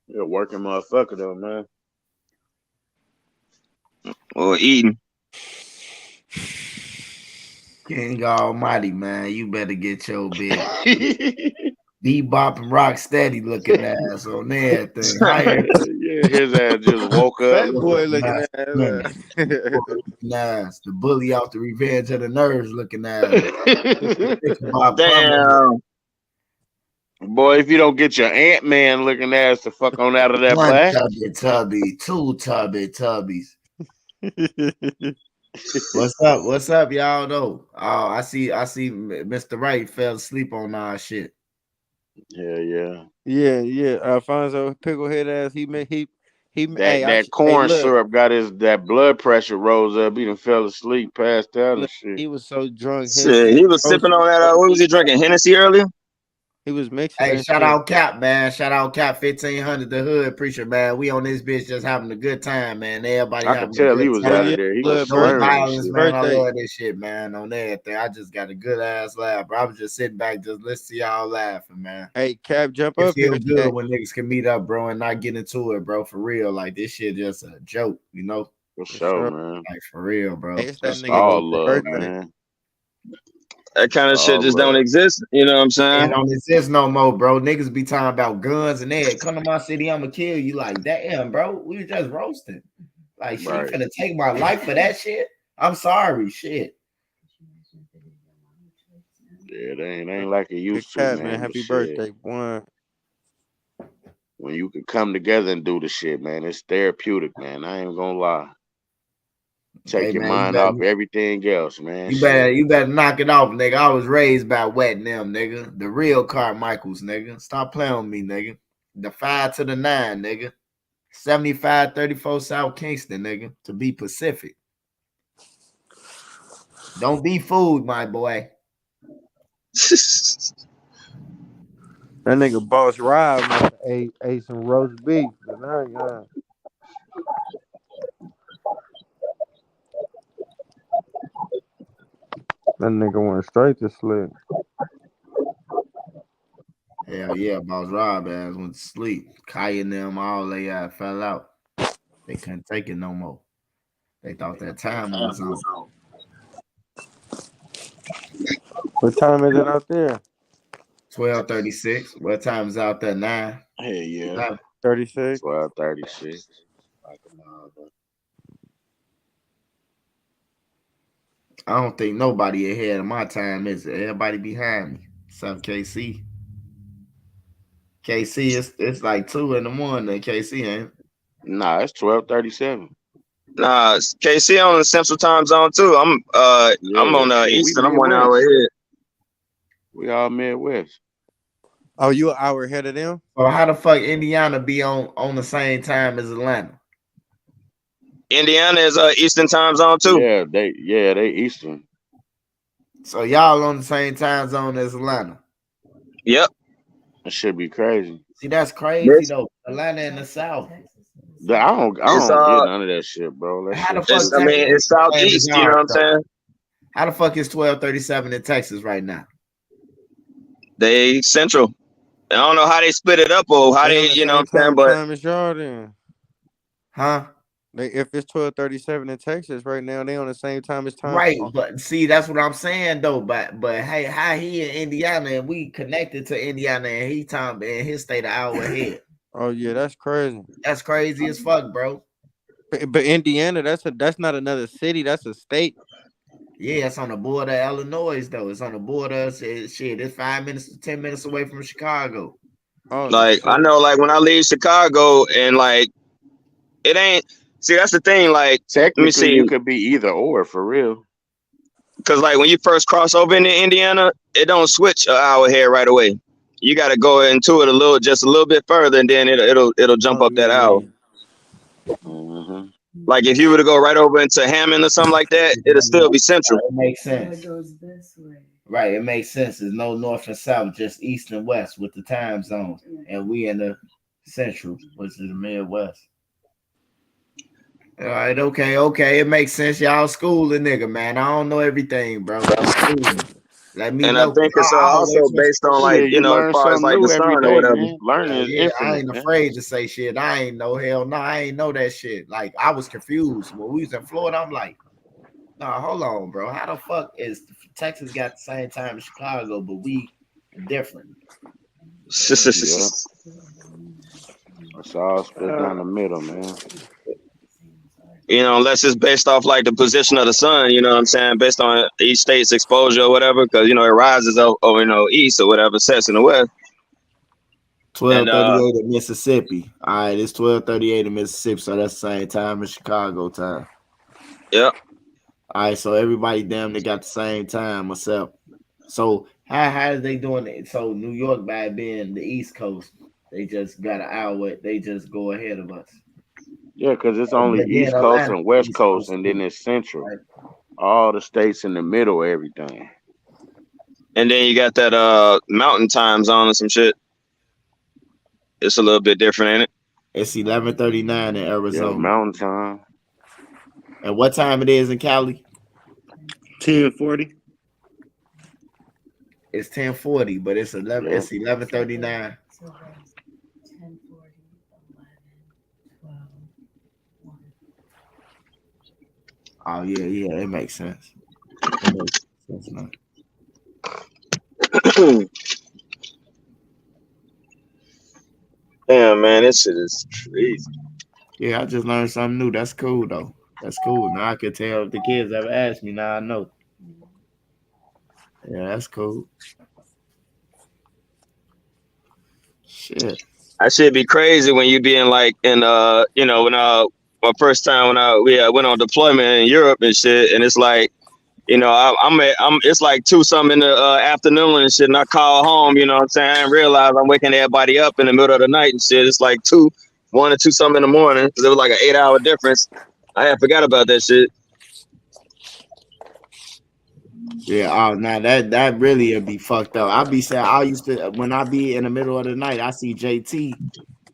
You're a working motherfucker though, man. Or eating. King Almighty, man, you better get your big bebop and rock steady looking ass on everything. Yeah, his ass just woke up. That boy looking ass. The bully off the Revenge of the Nerds looking ass. Damn. Boy, if you don't get your Ant-Man looking ass the fuck on out of that black. Two tubby tubbies. What's up, y'all? Though, oh, I see. Mr. Wright fell asleep on our shit. Yeah. Alfonso picklehead ass. That corn syrup got that blood pressure rose up. He done fell asleep, passed out and shit. He was so drunk. Shit, he was sipping on that. What was he drinking? Hennessy earlier. He was mixing. Hey, shout out Cap, man. Shout out Cap 1500, the hood preacher, man. We on this bitch just having a good time, man. Everybody I can tell he was out of there. He was violence, man. I love this shit, man. On everything. I just got a good ass laugh, bro. I was just sitting back, just listening to y'all laughing, man. Hey, Cap, jump it up feel here. Good when niggas can meet up, bro, and not get into it, bro. For real. Like this shit just a joke, you know? For sure, man. Like for real, bro. Hey, it's that nigga all love, man. That kind of shit just don't exist. You know what I'm saying? It don't exist no more, bro. Niggas be talking about guns and that. Come to my city, I'ma kill you. Like, damn, bro. We was just roasting. Like, shit, you finna take my life for that shit? I'm sorry, shit. Yeah, it ain't like it used to, man. Happy birthday, boy. When you can come together and do the shit, man, it's therapeutic, man. I ain't gonna lie. Take your mind off everything else, man. You better knock it off, nigga. I was raised by Wet and them, nigga. The real Carmichaels, nigga. Stop playing with me, nigga. The 5 to the 9, nigga. 7534 South Kingston, nigga. To be Pacific. Don't be fooled, my boy. That nigga Boss Rob ate some roast beef. That nigga went straight to sleep. Hell yeah, Boss Rob ass went to sleep. Kai and them all they fell out. They couldn't take it no more. They thought that time was on. What time is it out there? 12:36. What time is out there? 9. Hey, yeah. 36. 12:36. I don't think nobody ahead of my time, is it? Everybody behind me. Some KC. KC, it's like 2 in the morning. KC ain't. Nah, it's 12:37. Nah, KC on the Central Time Zone too. I'm on Eastern. I'm 1 hour ahead. We all Midwest. Oh, you an hour ahead of them? Or how the fuck Indiana be on the same time as Atlanta? Indiana is Eastern Time Zone too. Yeah, they Eastern. So y'all on the same time zone as Atlanta. Yep. That should be crazy. See, that's crazy though. Atlanta in the South. I don't get none of that shit, bro. How the fuck? It's Southeast. You know what I'm saying? How the fuck is 12:37 in Texas right now? They Central. I don't know how they split it up or how they, you know what I'm saying, but time as y'all then. Huh? If it's 12:37 in Texas right now, they on the same time as time. Right, but see, that's what I'm saying though. But hey, how he in Indiana and we connected to Indiana and he time and his state an hour ahead. Oh yeah, that's crazy. That's crazy as fuck, bro. But Indiana, that's not another city. That's a state. Yeah, it's on the border of Illinois though. It's on the border. Shit, it's 5 minutes to 10 minutes away from Chicago. Oh, like I know, like when I leave Chicago and like it ain't. See, that's the thing. Like, technically, let me see. You could be either or for real. Because like when you first cross over into Indiana, it don't switch an hour ahead right away. You got to go into it just a little bit further, and then it'll jump up that hour. Mm-hmm. Like if you were to go right over into Hammond or something like that, it'll still be Central. It makes sense. It goes this way. Right, it makes sense. There's no north and south, just east and west with the time zones, and we in the Central, which is the Midwest. All right, okay. It makes sense. Y'all schooling, nigga, man. I don't know everything, bro. Let me and know. I think it's also based on like as far as like the sun or whatever. Learning is infinite, I ain't afraid to say shit. I ain't know hell no. I ain't know that shit. Like I was confused when we was in Florida. I'm like, nah, hold on, bro. How the fuck is Texas got the same time as Chicago, but we different? It's all split down the middle, man. You know, unless it's based off like the position of the sun, you know what I'm saying, based on each state's exposure or whatever, because you know it rises over east or whatever, sets in the west. 12:38 in Mississippi. All right, it's 12:38 in Mississippi, so that's the same time as Chicago time. Yep. All right, so everybody damn they got the same time. What's up? So how is they doing it? So New York, by being the East Coast, they just got an hour. They just go ahead of us. Yeah, because it's only East Coast and West Coast, and then it's Central. Right. All the states in the middle, everything. And then you got that mountain time zone and some shit. It's a little bit different, ain't it? It's 11:39 in Arizona. Yeah, mountain time. And what time it is in Cali? 10:40. It's 10:40, but it's 11. Yeah. It's 11:39. Oh yeah, it makes sense. It makes sense now. Damn, man, this shit is crazy. Yeah, I just learned something new. That's cool though. That's cool. Now I can tell if the kids ever ask me. Now I know. Yeah, that's cool. Shit. That should be crazy when you be in like when my first time when we went on deployment in Europe and shit, and it's like, you know, I'm it's like 2-something in the afternoon and shit, and I call home, you know what I'm saying? I didn't realize I'm waking everybody up in the middle of the night and shit. It's like 1 or 2 something in the morning because it was like an 8-hour difference. I had forgot about that shit. Yeah, now that really would be fucked up. I'll be saying I used to when I be in the middle of the night, I see JT,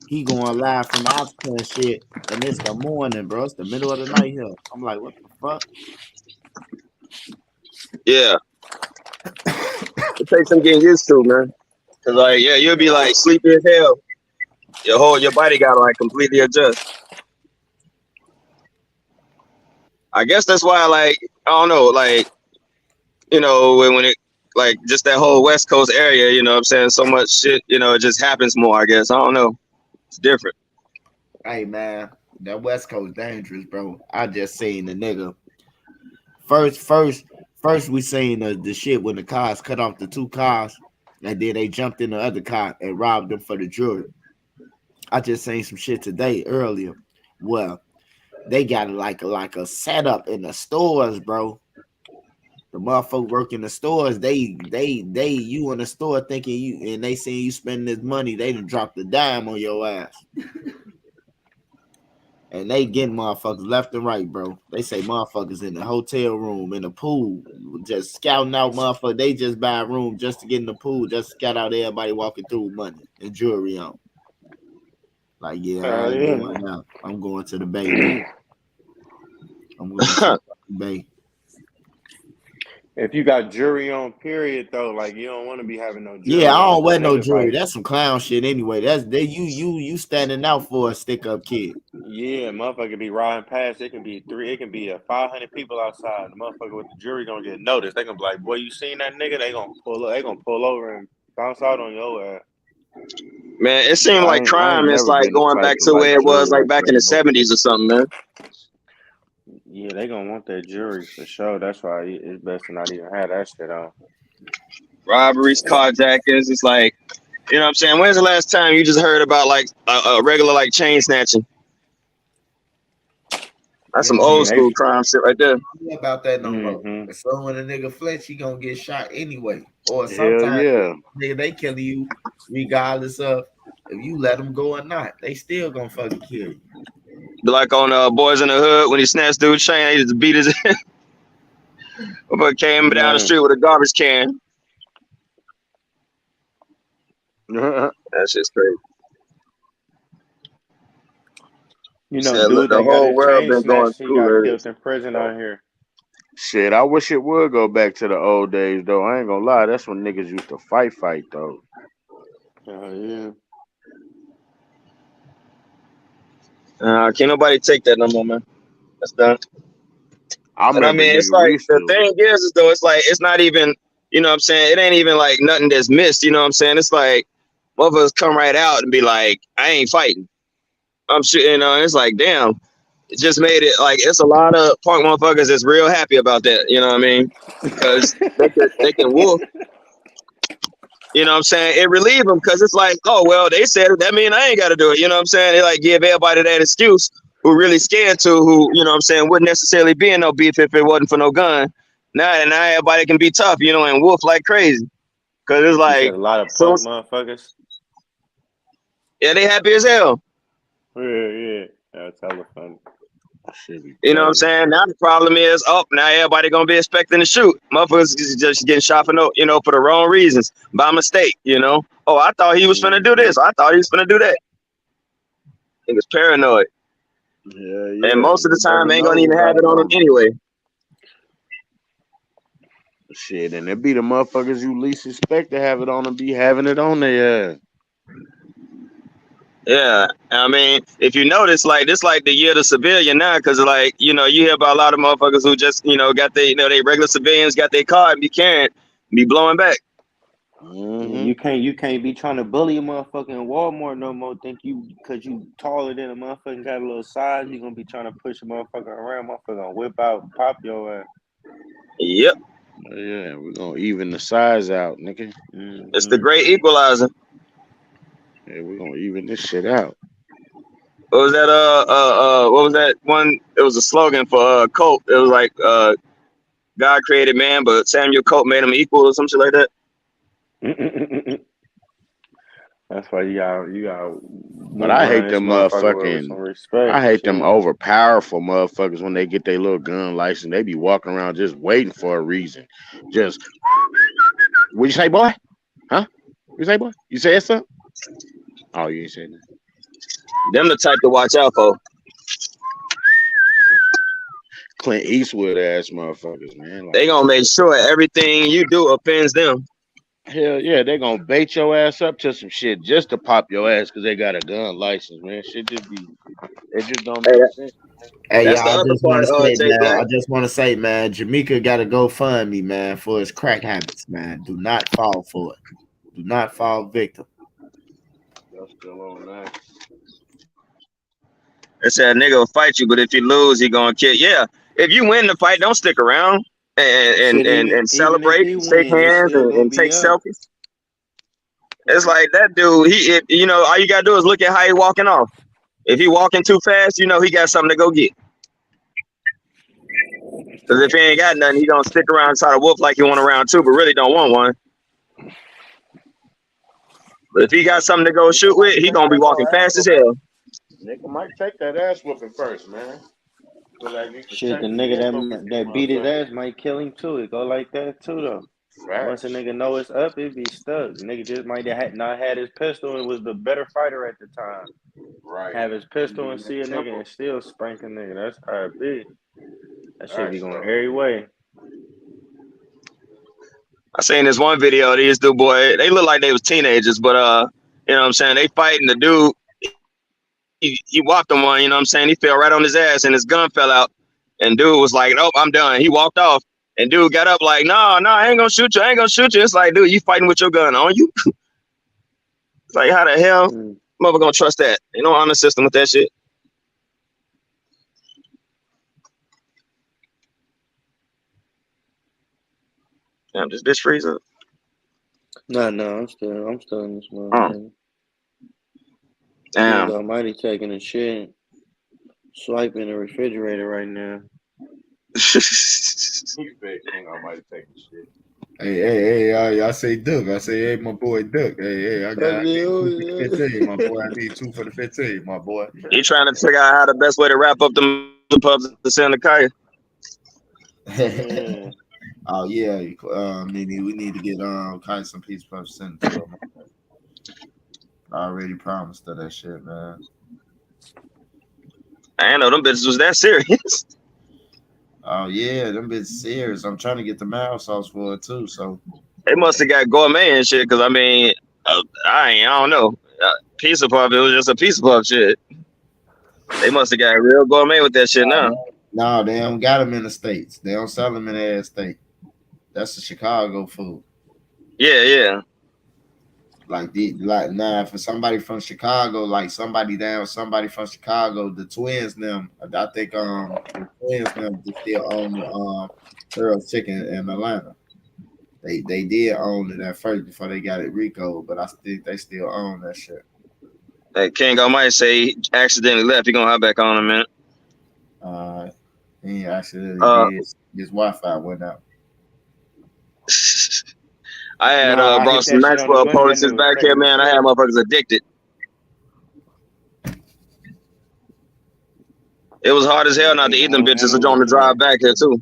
he going live from Africa and shit, and it's the morning, bro. It's the middle of the night here. I'm like, what the fuck? Yeah. It takes some getting used to, man. Cause like, yeah, you'll be like sleepy as hell. Your body got to like completely adjust. I guess that's why, like, I don't know, like, you know, when it like just that whole West Coast area, you know what I'm saying? So much shit, you know, it just happens more, I guess. I don't know. It's different. Hey man, that West Coast dangerous, bro. I just seen the nigga. First we seen the shit when the cars cut off the 2 cars, and then they jumped in the other car and robbed them for the jewelry. I just seen some shit today earlier. Well, they got like a setup in the stores, bro. The motherfucker work in the stores, they you in the store thinking you, and they seeing you spending this money, they done dropped a dime on your ass. And they getting motherfuckers left and right, bro. They say motherfuckers in the hotel room, in the pool, just scouting out motherfuckers. They just buy a room just to get in the pool, just to scout out everybody walking through with money and jewelry on. Like, yeah, I ain't going out. I'm going to the Bay now. I'm going to the Bay. If you got jewelry on, period, though, like you don't want to be having no jewelry. Yeah, I on. don't wear no Niggas jewelry. like, That's some clown shit anyway. That's you standing out for a stick up kid. yeah, motherfucker be riding past. It can be 500 people outside. The motherfucker with the jewelry gonna get noticed. They gonna be like, boy, you seen that nigga? They gonna pull over and bounce out on your ass. Man, it seemed like crime is like going back to where it was like back in the 70s or something, man. Yeah, they gonna want that jewelry for sure. That's why it's best to not even have that shit on. Robberies, carjackings. It's like, you know what I'm saying? When's the last time you just heard about like a regular like chain snatching? That's some old school crime shit right there. About that no more. So when a nigga flinch, he gonna get shot anyway. Or sometimes nigga, they kill you regardless of if you let them go or not. They still gonna fucking kill you. Like on Boys in the Hood when he snatched dude's chain, he just beat his head. But came down the street with a garbage can. That shit's crazy. You know, dude, the whole world been going through. He got killed in prison out here. Shit, I wish it would go back to the old days though. I ain't gonna lie, that's when niggas used to fight though. Yeah. Can't nobody take that no more, man. That's done. I mean, it's like the thing is though, it's like it's not even, you know what I'm saying? It ain't even like nothing that's missed, you know what I'm saying? It's like motherfuckers come right out and be like, I ain't fighting. I'm sure, you know, it's like, damn, it just made it like it's a lot of punk motherfuckers that's real happy about that, you know what I mean? Because they can wolf. You know what I'm saying? It relieve them because it's like, oh, well, they said it. That mean I ain't got to do it. You know what I'm saying? They like give everybody that excuse who really scared to, who, you know what I'm saying, wouldn't necessarily be in no beef if it wasn't for no gun. Now everybody can be tough, you know, and wolf like crazy. Because it's like a lot of punk motherfuckers. Yeah, they happy as hell. Yeah. That's hella funny. You know what I'm saying? Now the problem is, now everybody gonna be expecting to shoot. Motherfuckers is just getting shot for no, you know, for the wrong reasons, by mistake. You know, oh, I thought he was finna do this. I thought he was finna do that. He was paranoid. Yeah. And most of the time, ain't gonna even have it on him anyway. Shit, and it be the motherfuckers you least expect to have it on them be having it on their ass. Yeah, I mean, if you notice, like this, like the year of the civilian now, because like you know, you hear about a lot of motherfuckers who just got they they regular civilians got their car and be carrying, be blowing back. Mm-hmm. You can't be trying to bully a motherfucker in Walmart no more. Think you because you taller than a motherfucker, got a little size, you gonna be trying to push a motherfucker around. Motherfucker gonna whip out and pop your ass. Yep. Yeah, we're gonna even the size out, nigga. It's the great equalizer. Yeah, we're gonna even this shit out. What was that? What was that one? It was a slogan for Colt. It was like God created man, but Samuel Colt made him equal or some shit like that. That's why you got. But I hate them motherfucking. I hate them over powerful motherfuckers when they get their little gun license. They be walking around just waiting for a reason. Just. What you say, boy? Huh? You say, boy? You said something? Oh, you ain't saying that. Them the type to watch out for. Clint Eastwood ass motherfuckers, man. Like, they gonna make sure everything you do offends them. Hell yeah, they gonna bait your ass up to some shit just to pop your ass because they got a gun license, man. Shit just be, it just don't make sense. Hey, that's y'all, I just want to say, man, Jamaica got to go fund me, man, for his crack habits, man. Do not fall for it. Do not fall victim. Still on that. They said a nigga will fight you, but if you lose, he gonna kill. Yeah, if you win the fight, don't stick around and celebrate, shake hands, and take selfies. It's like that dude. All you gotta do is look at how he walking off. If he walking too fast, he got something to go get. Because if he ain't got nothing, he gonna stick around and try to whoop like he want a round two, but really don't want one. But if he got something to go shoot with, he gonna be walking fast as hell. Nigga might take that ass whooping first, man. Shit, the nigga that beat his ass might kill him too. It go like that too, though. Once a nigga know it's up, it be stuck. Nigga just might have not had his pistol and was the better fighter at the time. Right. Have his pistol and see a nigga and still spank a nigga. That's how it be. That shit be going every way. I seen this one video. These two boy, they look like they was teenagers, but you know what I'm saying? They fighting the dude. He walked him one, you know what I'm saying? He fell right on his ass and his gun fell out. And dude was like, nope, I'm done. He walked off. And dude got up like, no, I ain't gonna shoot you. I ain't gonna shoot you. It's like, dude, you fighting with your gun on you? It's like, how the hell mother gonna trust that? You know, honor system with that shit. Damn, this bitch freeze up. No, I'm still in this motherfucker. Damn. Almighty taking a shit. Swiping the refrigerator right now. Hey, I say Duke. I say, hey, my boy Duke. Hey, I need 2 for the 15, my boy. I need 2 for the 15, my boy. He trying to figure out how the best way to wrap up the pubs to send the Kaya. Oh yeah, we need to get Kai some peace puffs sent to him. I already promised her that shit, man. I didn't know them bitches was that serious. Oh yeah, them bitches serious. I'm trying to get the mouse sauce for it too. So They must have got gourmet and shit. Cause I mean, I don't know. Pizza puff, it was just a pizza puff shit. They must have got real gourmet with that shit now. No, they don't got them in the States. They don't sell them in the state. That's the Chicago food. Yeah. For somebody from Chicago, like somebody from Chicago, the twins them. I think the twins them still own Earl's Chicken in Atlanta. They did own it at first before they got it Rico, but I think they still own that shit. Hey, King might say he accidentally left. He gonna hop back on in a minute. He accidentally did. His Wi-Fi went out. I had brought some Maxwell policies back here, man. I had motherfuckers addicted. It was hard as hell not to eat them bitches on the drive back here too.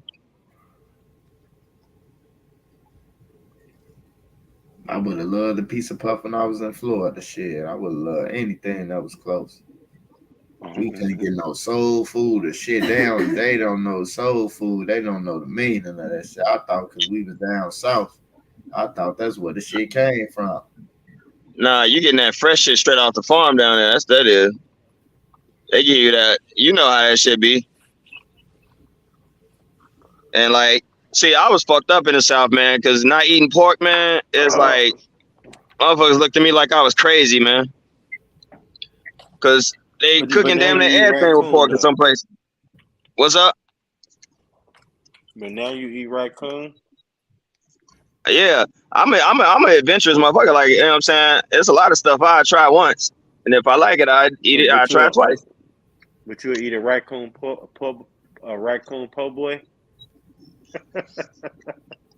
I would have loved a piece of puff when I was in Florida. Shit, I would have loved anything that was close. We couldn't get no soul food or shit. They don't know soul food. They don't know the meaning of that shit. I thought because we was down south, I thought that's where the shit came from. Nah, you getting that fresh shit straight off the farm down there. That is. They give you that. You know how that shit be. And like, see, I was fucked up in the South, man, because not eating pork, man, is like, motherfuckers looked at me like I was crazy, man. Because they cooking damn near everything with pork in some place. What's up? But now you eat raccoon? Yeah, I'm an adventurous motherfucker. Like, you know what I'm saying? There's a lot of stuff I try once. And if I like it, I eat it. I try it twice. But you would eat a raccoon po' boy?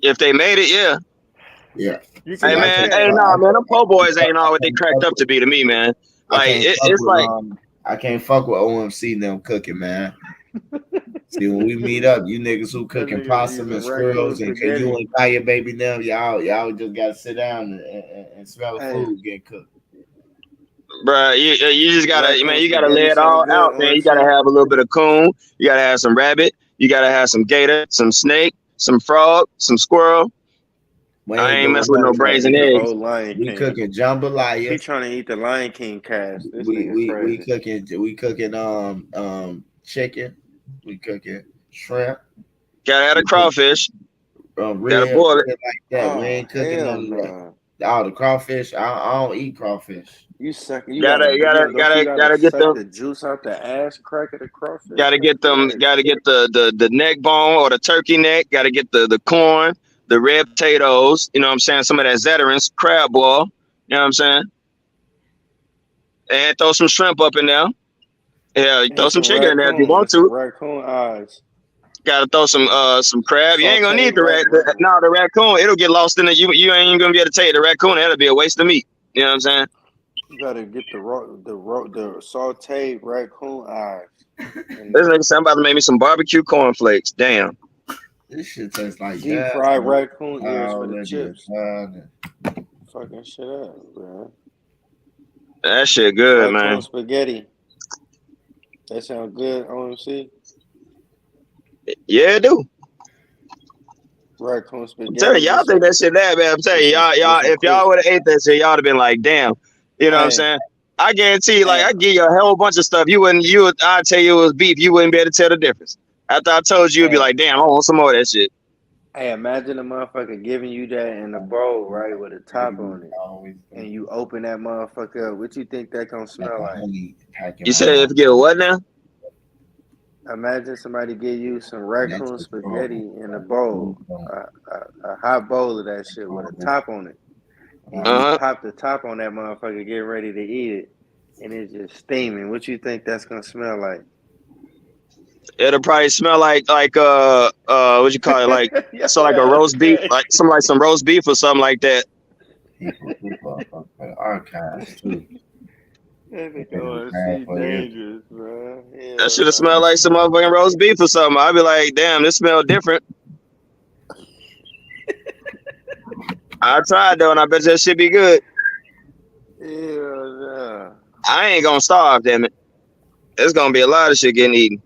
If they made it, yeah. Yeah. Hey man, man, them po' boys ain't all what they cracked up to be to me, man. Like it's like I can't fuck with OMC and them cooking, man. See, when we meet up, you niggas who cooking possum and squirrels and you and Kaya baby now, y'all just gotta sit down and smell the food getting cooked. Bruh, you just gotta, man, you gotta lay it all out, man. You gotta have a little bit of coon, you gotta have some rabbit, you gotta have some gator, some snake, some frog, some squirrel. I ain't messing with no brains and eggs. We cooking jambalaya. He trying to eat the Lion King cast. We cooking chicken. We cooking shrimp. Gotta have a crawfish. Gotta boil it. Like that. We ain't cooking nothing like that. The crawfish. I don't eat crawfish. You suck. You gotta get the juice out the ass crack of the crawfish. Gotta get them. Gotta get the neck bone or the turkey neck. Gotta get the corn, the red potatoes. You know what I'm saying? Some of that Zetterins, crab boil. You know what I'm saying? And throw some shrimp up in there. Yeah, throw some chicken in there if you want to. Raccoon eyes. Gotta throw some crab. You ain't gonna need Sauteed raccoon. the raccoon. It'll get lost in it. You ain't even gonna be able to take the raccoon. That'll be a waste of meat. You know what I'm saying? You gotta get the sauteed raccoon eyes. This nigga said I'm about to make me some barbecue cornflakes. Damn. This shit tastes like deep gas, fried man. raccoon ears for the chips. Fucking shit up, bro. That shit good, raccoon man. spaghetti. That sound good, OMC. Yeah, it do. Raccoon spaghetti. I'm telling y'all think that shit that bad. I'm telling you, y'all, if y'all would have ate that shit, y'all would have been like, damn. You know what I'm saying? I guarantee you, like, I give you a whole bunch of stuff. I'd tell you it was beef. You wouldn't be able to tell the difference. After I told you, you'd be like, damn, I want some more of that shit. Hey, imagine a motherfucker giving you that in a bowl, right, with a top on it, and you open that motherfucker up. What you think that gonna smell like? You said if you get what now? Imagine somebody give you some raccoon spaghetti in a bowl, a hot bowl of that shit with a top on it. And you pop the top on that motherfucker, get ready to eat it, and it's just steaming. What you think that's gonna smell like? It'll probably smell like what you call it, like so like a roast beef, like some roast beef or something like that. Archives too. Dangerous, bro. That should have smelled like some motherfucking roast beef or something. I'd be like, damn, this smells different. I tried though, and I bet that shit be good. Yeah. I ain't gonna starve, damn it. There's gonna be a lot of shit getting eaten.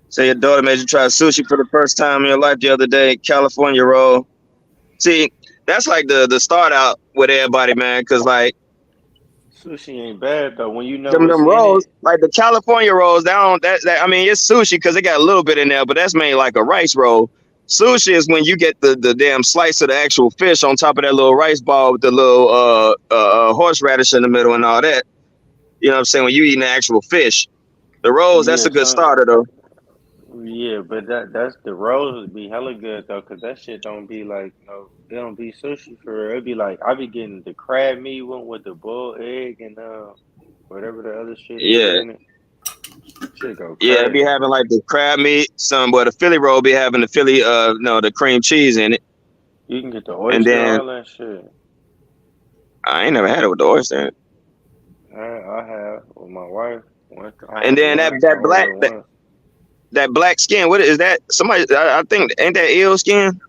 So your daughter made you try sushi for the first time in your life the other day, California roll. See, that's like the start out with everybody, man, because like sushi ain't bad though. When you know them rolls, like the California rolls, that I mean, it's sushi because they got a little bit in there, but that's made like a rice roll. Sushi is when you get the damn slice of the actual fish on top of that little rice ball with the little horseradish in the middle and all that. You know what I'm saying? When you eating the actual fish, the rolls, that's a good starter though. Yeah, but that's the rolls would be hella good though, cause that shit don't be like it don't be sushi for real. It'd be like I be getting the crab meat one with the boiled egg and whatever the other shit is in it. Shit go crazy. Yeah, it be having like the crab meat, but the Philly roll be having the Philly the cream cheese in it. You can get the oyster, all that shit. I ain't never had it with the oyster in it. I have with my wife. And then that black skin, what is that? Somebody, I think, ain't that eel skin?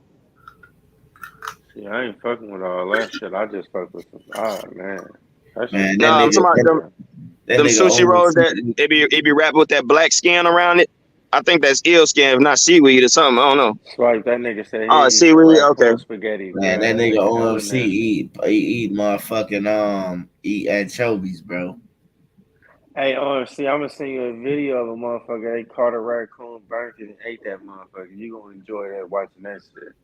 Yeah, I ain't fucking with all that shit. I just fuck with some. Man. I'm talking about them sushi rolls that it be wrapped with that black skin around it. I think that's eel skin, if not seaweed or something. I don't know. Swipe, that nigga said. Seaweed. Okay. Spaghetti. Man, that nigga OMC eat motherfucking eat anchovies, bro. Hey, OMC, I'm gonna send you a video of a motherfucker. They caught a raccoon, burnt it, and ate that motherfucker. You gonna enjoy that watching that shit.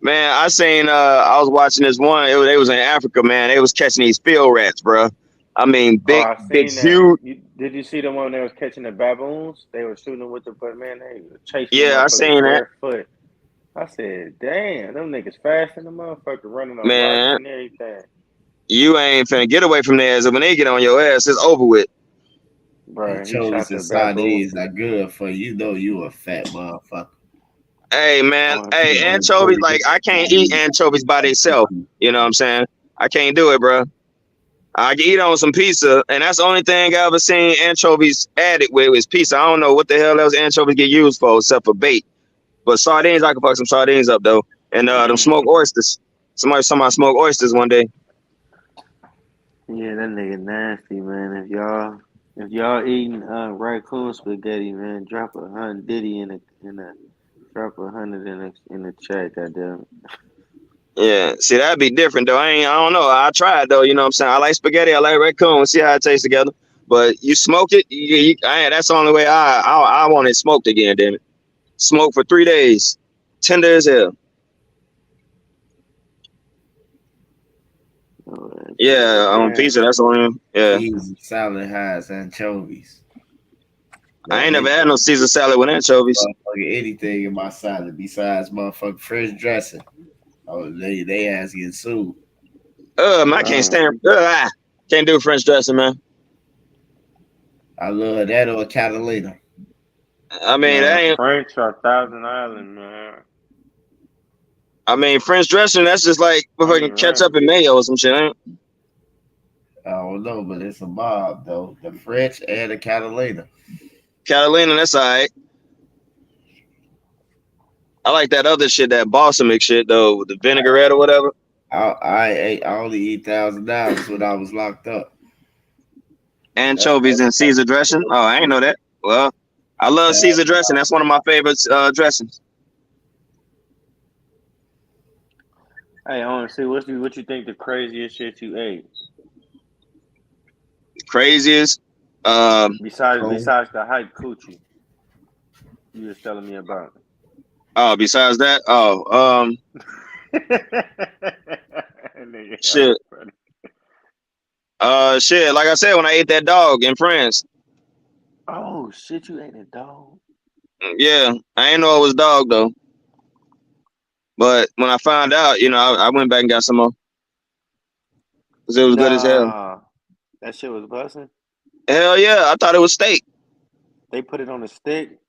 Man, I seen. I was watching this one. They was in Africa, man. They was catching these field rats, bro. I mean, big, huge. Did you see the one that was catching the baboons? They were shooting them with the man. They were chasing. Yeah, I seen that. Foot. I said, damn, them niggas fast in the motherfucker running on man. Rocks and everything. You ain't finna get away from theirs. And when they get on your ass, it's over with. Bro, anchovies and sardines are good for you. Know you a fat motherfucker. Hey man, anchovies, like I can't eat anchovies by themselves. You know what I'm saying? I can't do it, bro. I can eat on some pizza, and that's the only thing I ever seen anchovies added with is pizza. I don't know what the hell else anchovies get used for except for bait. But sardines, I can fuck some sardines up though. And them smoked oysters. Somebody smoked oysters one day. Yeah, that nigga nasty, man. If y'all eating raccoon spaghetti, man, drop 100 Diddy in drop 100 in the chat, goddamn. Yeah, see that'd be different though. I don't know. I tried though. You know what I'm saying? I like spaghetti. I like raccoon. See how it tastes together. But you smoke it. That's the only way I want it smoked again. Damn it, smoked for 3 days, tender as hell. Yeah, on pizza. That's the only. Yeah. Caesar salad has anchovies. I ain't never had no Caesar salad with anchovies. Anything in my salad besides motherfucking fresh dressing. Oh, they ass getting sued. I can't stand. Can't do French dressing, man. I love that or a Catalina. I mean, that ain't French or Thousand Island, man. I mean, French dressing, that's just like fucking ketchup and mayo or some shit, ain't it? I don't know, but it's a mob though. The French and the Catalina. Catalina, that's all right. I like that other shit, that balsamic shit though, with the vinaigrette or whatever. I only eat $1,000 when I was locked up. Anchovies and Caesar dressing. Oh, I ain't know that. Well, I love Caesar dressing. That's one of my favorite dressings. Hey, I want to see what you think the craziest shit you ate. Craziest. Besides the hype coochie, you was telling me about. Oh, besides that, shit. Shit. Like I said, when I ate that dog in France. Oh shit! You ate a dog. Yeah, I ain't know it was dog though. But when I found out, you know, I went back and got some more. Cause it was good as hell. That shit was busting. Hell yeah! I thought it was steak. They put it on a stick.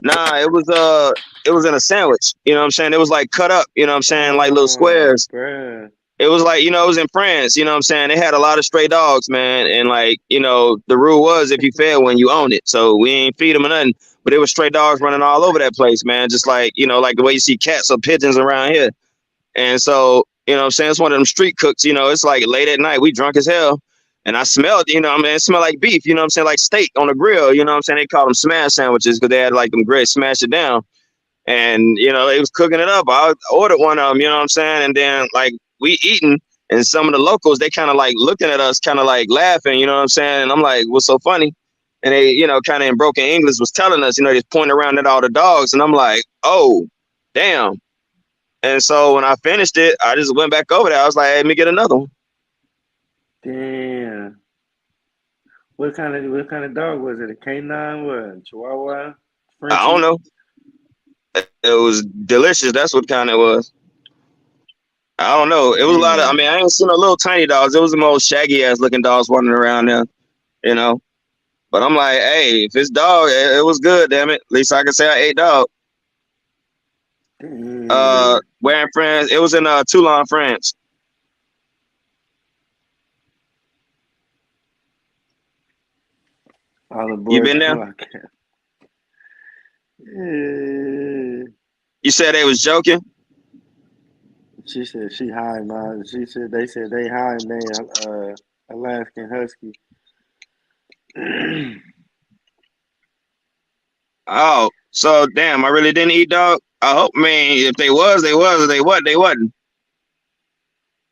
Nah, it was in a sandwich. You know what I'm saying? It was like cut up. You know what I'm saying? Like little squares. Bruh. It was like, you know, it was in France. You know what I'm saying? They had a lot of stray dogs, man. And like, you know, the rule was if you fed one, you own it. So we ain't feed them or nothing. But it was stray dogs running all over that place, man. Just like, you know, like the way you see cats or pigeons around here. And so, you know what I'm saying? It's one of them street cooks, you know, it's like late at night. We drunk as hell. And I smelled, you know what I mean? It smelled like beef, you know what I'm saying? Like steak on the grill, you know what I'm saying? They called them smash sandwiches because they had like them grits, smash it down. And, you know, they was cooking it up. I ordered one of them, you know what I'm saying? And then like we eating. And some of the locals, they kind of like looking at us, kind of like laughing, you know what I'm saying? And I'm like, what's so funny? And they, you know, kind of in broken English was telling us, you know, just pointing around at all the dogs. And I'm like, oh, damn. And so when I finished it, I just went back over there. I was like, hey, let me get another one. Damn. What kind of dog was it? A canine? What? Chihuahua? Frenchie? I don't know. It was delicious. That's what kind it was. I don't know. It was a lot of, I mean, I ain't seen no little tiny dogs. It was the most shaggy ass looking dogs wandering around there, you know. But I'm like, hey, if it's dog, it was good, damn it. At least I can say I ate dog. Where in France? It was in Toulon, France. You been there? You said they was joking? She said she high, man. She said they high, man. Alaskan Husky. Oh, so damn, I really didn't eat dog. I hope, man, if they was, they was. If they wasn't.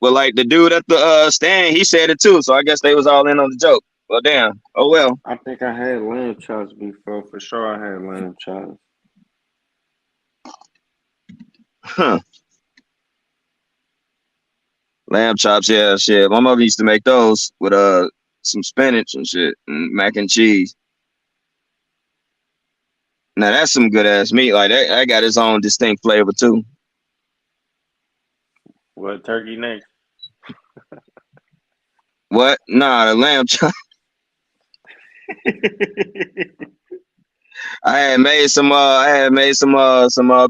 But like the dude at the stand, he said it too. So I guess they was all in on the joke. Well, damn. Oh well. I think I had lamb chops before. For sure, I had lamb chops. Huh. Lamb chops, yeah, shit. My mother used to make those with some spinach and shit and mac and cheese. Now that's some good ass meat. Like that got its own distinct flavor too. What, turkey neck? What? Nah, the lamb chop. I had made some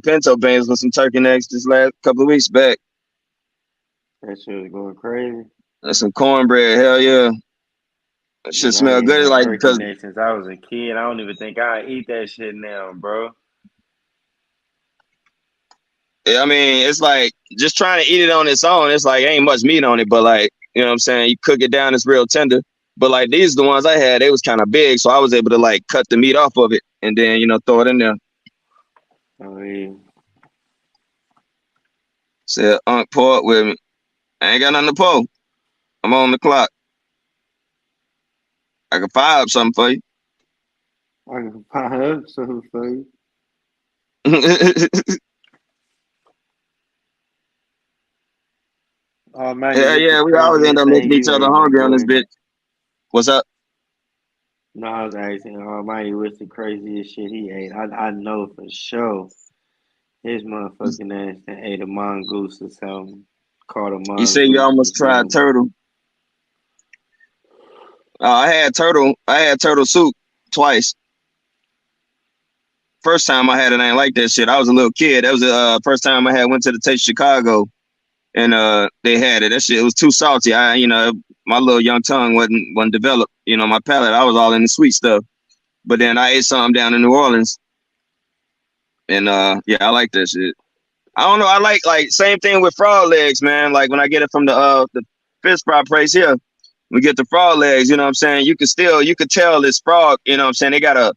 pinto beans with some turkey necks this last couple of weeks back. That shit was going crazy. And some cornbread, hell yeah. That shit smell good. Like because since I was a kid, I don't even think I eat that shit now, bro. I mean, it's like just trying to eat it on its own. It's like ain't much meat on it, but like you know what I'm saying. You cook it down, it's real tender. But like these are the ones I had, they was kind of big, so I was able to like cut the meat off of it and then you know throw it in there. Oh yeah. Said Unc, pour it with me. I ain't got nothing to pour. I'm on the clock. I can fire up something for you. I can fire up something for you. Oh man, yeah, we always end up making each other hungry on this bitch. What's up? No, I was asking Almighty what's the craziest shit he ate. I know for sure his motherfucking ass that ate a mongoose or something. Caught a mongoose. You say you almost tried turtle. I had turtle soup twice. First time I had it, I ain't like that shit. I was a little kid. That was the first time I went to the Taste Chicago, and they had it. That shit, it was too salty. My little young tongue wasn't developed. My palate, I was all in the sweet stuff. But then I ate something down in New Orleans, and yeah, I like that shit. I don't know. I like same thing with frog legs, man. Like when I get it from the fish fry place here, we get the frog legs. You know what I'm saying? You could tell it's frog. You know what I'm saying? They got a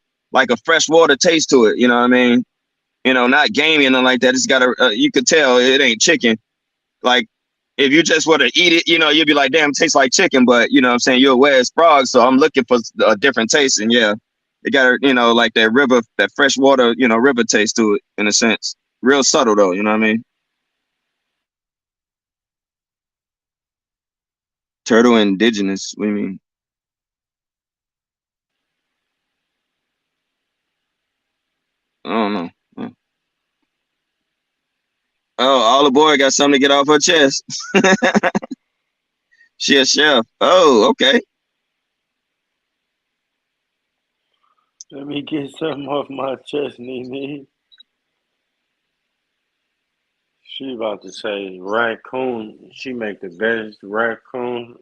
freshwater taste to it. You know what I mean? Not gamey and nothing like that. It's got you could tell it ain't chicken. Like if you just were to eat it, you'd be like, damn, it tastes like chicken. But you know what I'm saying? You're aware it's frog, so I'm looking for a different taste. And yeah, it got like that river, that freshwater, river taste to it in a sense. Real subtle though, you know what I mean? Turtle indigenous, what do you mean? I don't know. Oh, all aboard got something to get off her chest. She a chef. Oh, okay. Let me get something off my chest, Nene. She about to say raccoon. She make the best raccoon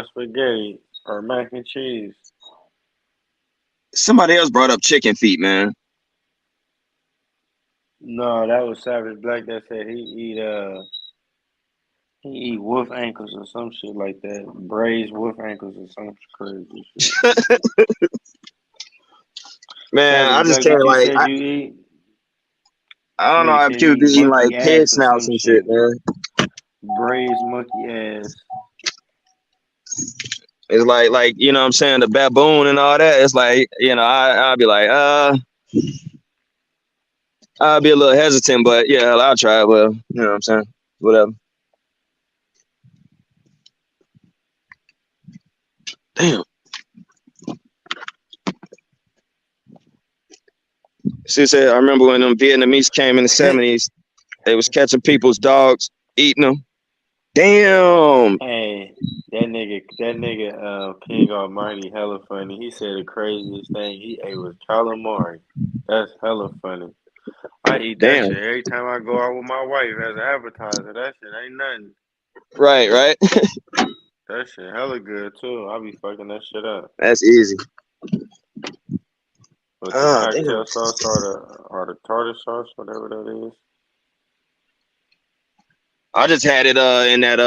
spaghetti or mac and cheese. Somebody else brought up chicken feet, man. No, that was Savage Black that said he eat wolf ankles or some shit like that. Braised wolf ankles or some crazy shit. Man, I just can't like. I don't know if people be eating like pig snouts and shit, man. Braised monkey ass. It's like you know what I'm saying, the baboon and all that. It's like, I'll be like, I'll be a little hesitant, but yeah, I'll try it. Well, you know what I'm saying? Whatever. Damn. She said, I remember when them Vietnamese came in the 70s, they was catching people's dogs, eating them. Damn. Hey, that nigga, King Almighty, hella funny. He said the craziest thing he ate was calamari. That's hella funny. I eat that shit every time I go out with my wife as an appetizer. That shit ain't nothing. Right. That shit hella good too. I be fucking that shit up. That's easy. With the cocktail sauce or the tartar sauce, whatever that is. I just had it in that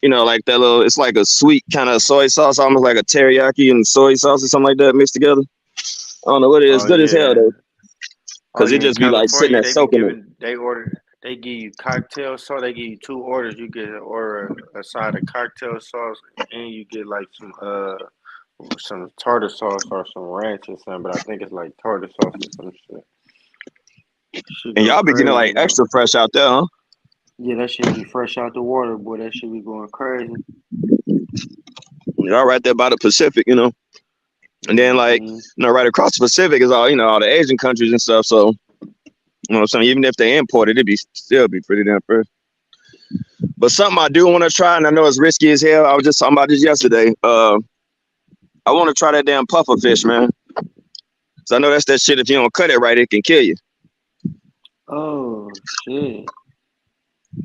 like that little, it's like a sweet kind of soy sauce, almost like a teriyaki and soy sauce or something like that mixed together. I don't know what it is. Good as hell though. Cause it just be like sitting there soaking it. They give you cocktail sauce. They give you 2 orders. You get a side of cocktail sauce, and you get like some tartar sauce or some ranch or something. But I think it's like tartar sauce or some shit. And y'all be getting like extra fresh out there, huh? Yeah, that shit be fresh out the water, boy. That shit be going crazy. Y'all right there by the Pacific, And then like, right across the Pacific is all, all the Asian countries and stuff. So, so even if they import it, still be pretty damn fresh. But something I do want to try, and I know it's risky as hell. I was just talking about this yesterday. I want to try that damn puffer fish, man. So I know that's that shit. If you don't cut it right, it can kill you. Oh shit.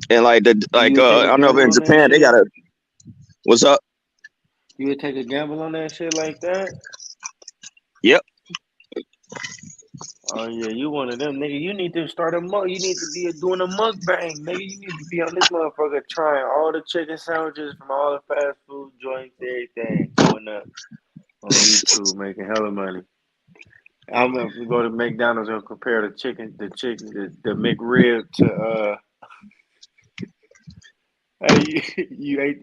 And like I don't know if in Japan they got a. What's up? You would take a gamble on that shit like that? Yep. Oh yeah, you one of them, nigga. You need to start a mug. You need to be doing a mukbang, nigga. You need to be on this motherfucker trying all the chicken sandwiches from all the fast food joints, everything going up on YouTube, making hella money. I'm gonna go to McDonald's and compare the McRib to Hey, you ate.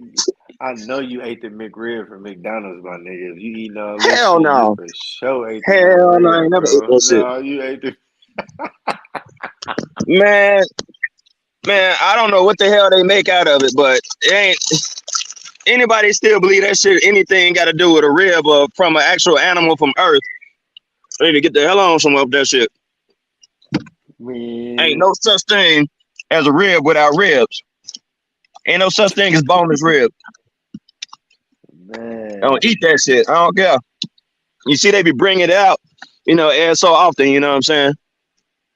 I know you ate the McRib from McDonald's, my nigga. If you eating all this Hell shit, no. you for sure ate the Hell no, I McRib, ain't never bro. ate that shit. No, you ate the. Man, I don't know what the hell they make out of it, but it ain't. Anybody still believe that shit? Anything got to do with a rib or from an actual animal from Earth? They need to get the hell on some of that shit. Man. Ain't no such thing as a rib without ribs. Ain't no such thing as boneless rib. Man. I don't eat that shit. I don't care. You see, they be bringing it out, every so often. You know what I'm saying?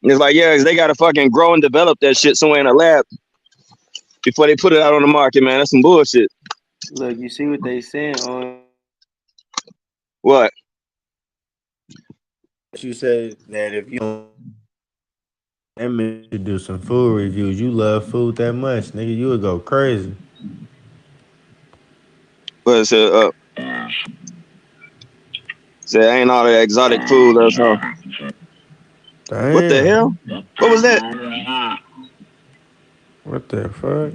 And it's like, yeah, 'cause they gotta fucking grow and develop that shit somewhere in a lab before they put it out on the market, man. That's some bullshit. Look, you see what they saying on What? You said that if you should do some food reviews, you love food that much, nigga, you would go crazy. But it said ain't all that exotic food. That's all. Damn. What the hell? What was that? What the fuck?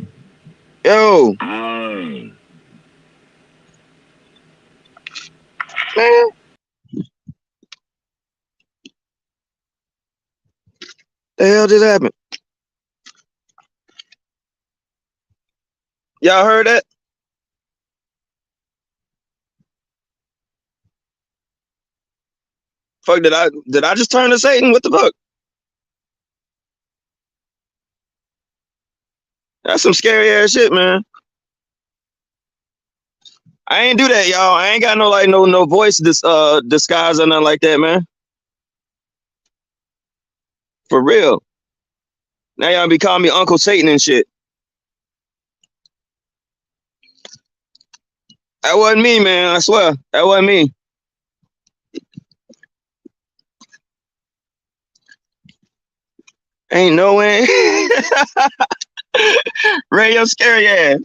Yo. Man. The hell just happened? Y'all heard that? Fuck, did I just turn to Satan? What the fuck? That's some scary ass shit, man. I ain't do that, y'all. I ain't got no voice disguise or nothing like that, man. For real. Now y'all be calling me Uncle Satan and shit. That wasn't me, man. I swear. That wasn't me. Ain't no way. Ray, you're scary ass.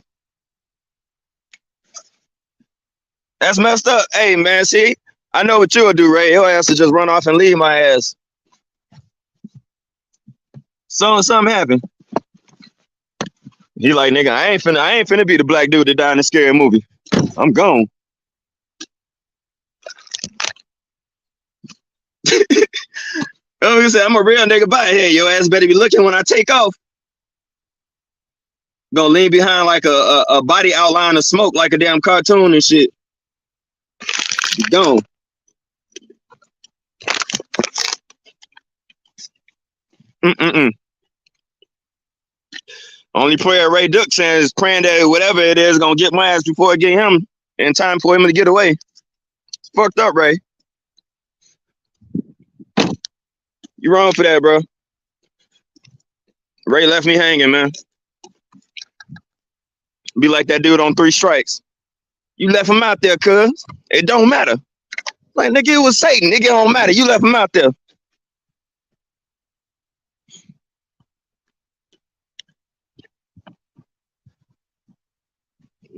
That's messed up. Hey, man, see? I know what you would do, Ray. Your ass would just run off and leave my ass. Something happened. He like, nigga, I ain't finna be the black dude that died in a scary movie. I'm gone. Oh, you said I'm a real nigga by here. Your ass better be looking when I take off. Gonna lean behind like a body outline of smoke like a damn cartoon and shit. Be gone. Only prayer Ray Duck saying is praying that whatever it is gonna get my ass before it get him in time for him to get away. It's fucked up, Ray. You wrong for that, bro. Ray left me hanging, man. Be like that dude on 3 Strikes. You left him out there, cuz. It don't matter. Like, nigga, it was Satan. Nigga, it don't matter. You left him out there.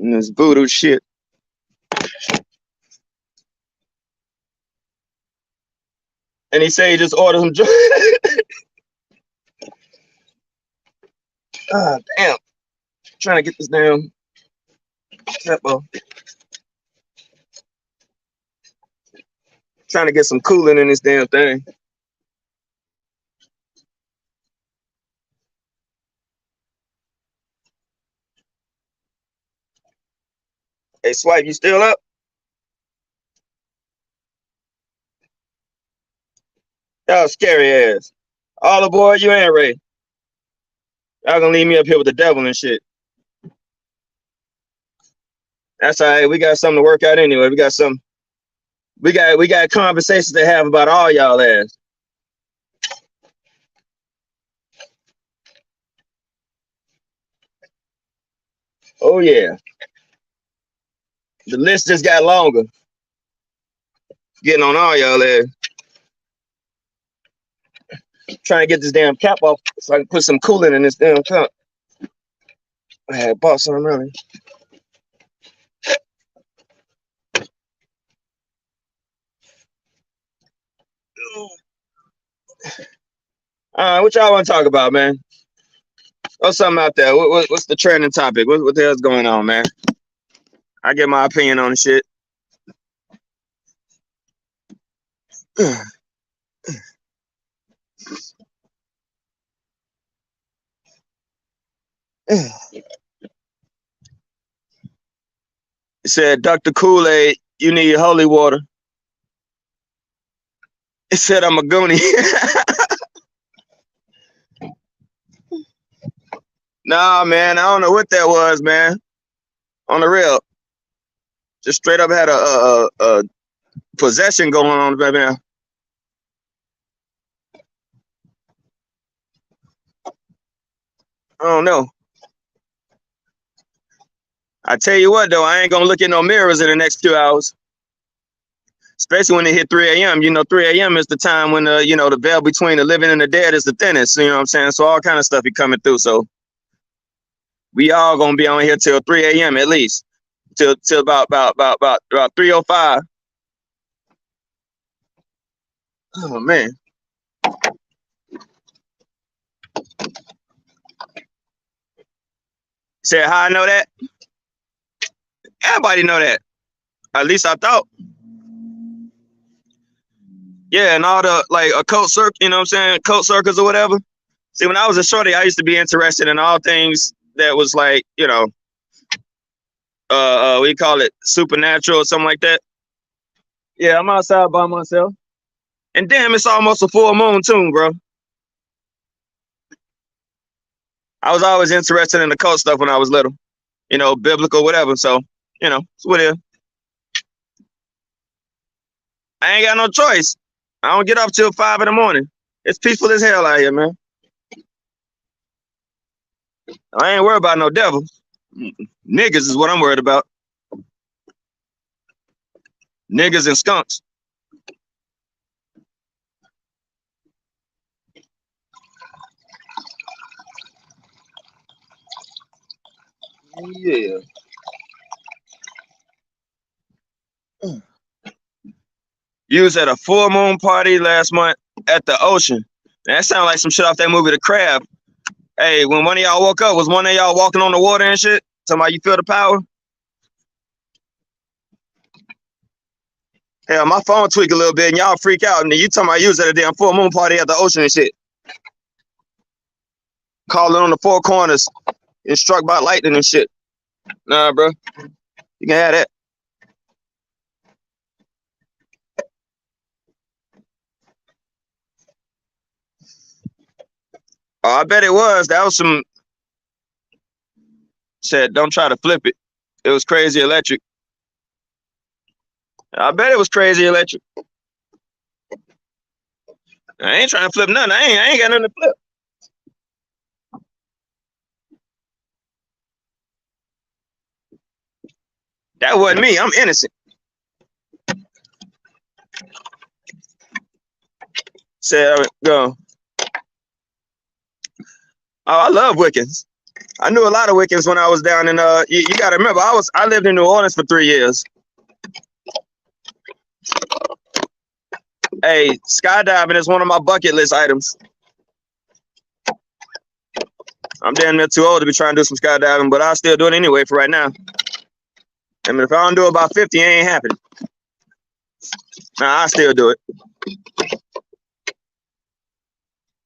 And this voodoo shit. And he said he just ordered some Ah, damn. Trying to get this damn pepper. Trying to get some cooling in this damn thing. Hey, Swipe, you still up? Y'all scary ass. All aboard, you ain't Ray. Y'all gonna leave me up here with the devil and shit. That's all right. We got something to work out anyway. We got conversations to have about all y'all ass. Oh yeah. The list just got longer. Getting on all y'all ass. Trying to get this damn cap off so I can put some coolant in this damn cup. I had bought some earlier. What y'all want to talk about, man? What's something out there? What's the trending topic? What the hell's going on, man? I get my opinion on the shit. It said, Dr. Kool-Aid, you need holy water. It said, I'm a goonie. Nah, man, I don't know what that was, man. On the real. Just straight up had a possession going on, baby. I don't know. I tell you what, though, I ain't gonna look at no mirrors in the next few hours. Especially when it hit 3 a.m. You know, 3 a.m. is the time when the veil between the living and the dead is the thinnest. You know what I'm saying? So all kind of stuff be coming through. So we all gonna be on here till 3 a.m. at least. Till about 3:05. Oh man. Said how I know that? Everybody know that. At least I thought. Yeah, and all the occult circle, you know what I'm saying? Cult circles or whatever. See, when I was a shorty, I used to be interested in all things that was like, we call it supernatural or something like that. Yeah, I'm outside by myself. And damn, it's almost a full moon too, bro. I was always interested in the cult stuff when I was little. Biblical, whatever. So, it's what it is. I ain't got no choice. I don't get up till 5 in the morning. It's peaceful as hell out here, man. I ain't worried about no devils. Niggas is what I'm worried about. Niggas and skunks. Yeah. You was at a full moon party last month at the ocean. That sounds like some shit off that movie, The Crab. Hey, when one of y'all woke up, was one of y'all walking on the water and shit? Talking about you feel the power? Hell, my phone tweak a little bit and y'all freak out. And then you talking about you was at a damn full moon party at the ocean and shit. Calling on the four corners and struck by lightning and shit. Nah, bro. You can have that. Oh, I bet it was. That was some... Said, don't try to flip it. It was Crazy Electric. I bet it was Crazy Electric. I ain't trying to flip nothing. I ain't got nothing to flip. That wasn't me. I'm innocent. Said, go. Oh, I love Wiccans. I knew a lot of Wiccans when I was down in you gotta remember I lived in New Orleans for 3 years. Hey, skydiving is one of my bucket list items. I'm damn near too old to be trying to do some skydiving, but I'll still do it anyway for right now. I mean, if I don't do about 50, it ain't happening. Nah, I still do it.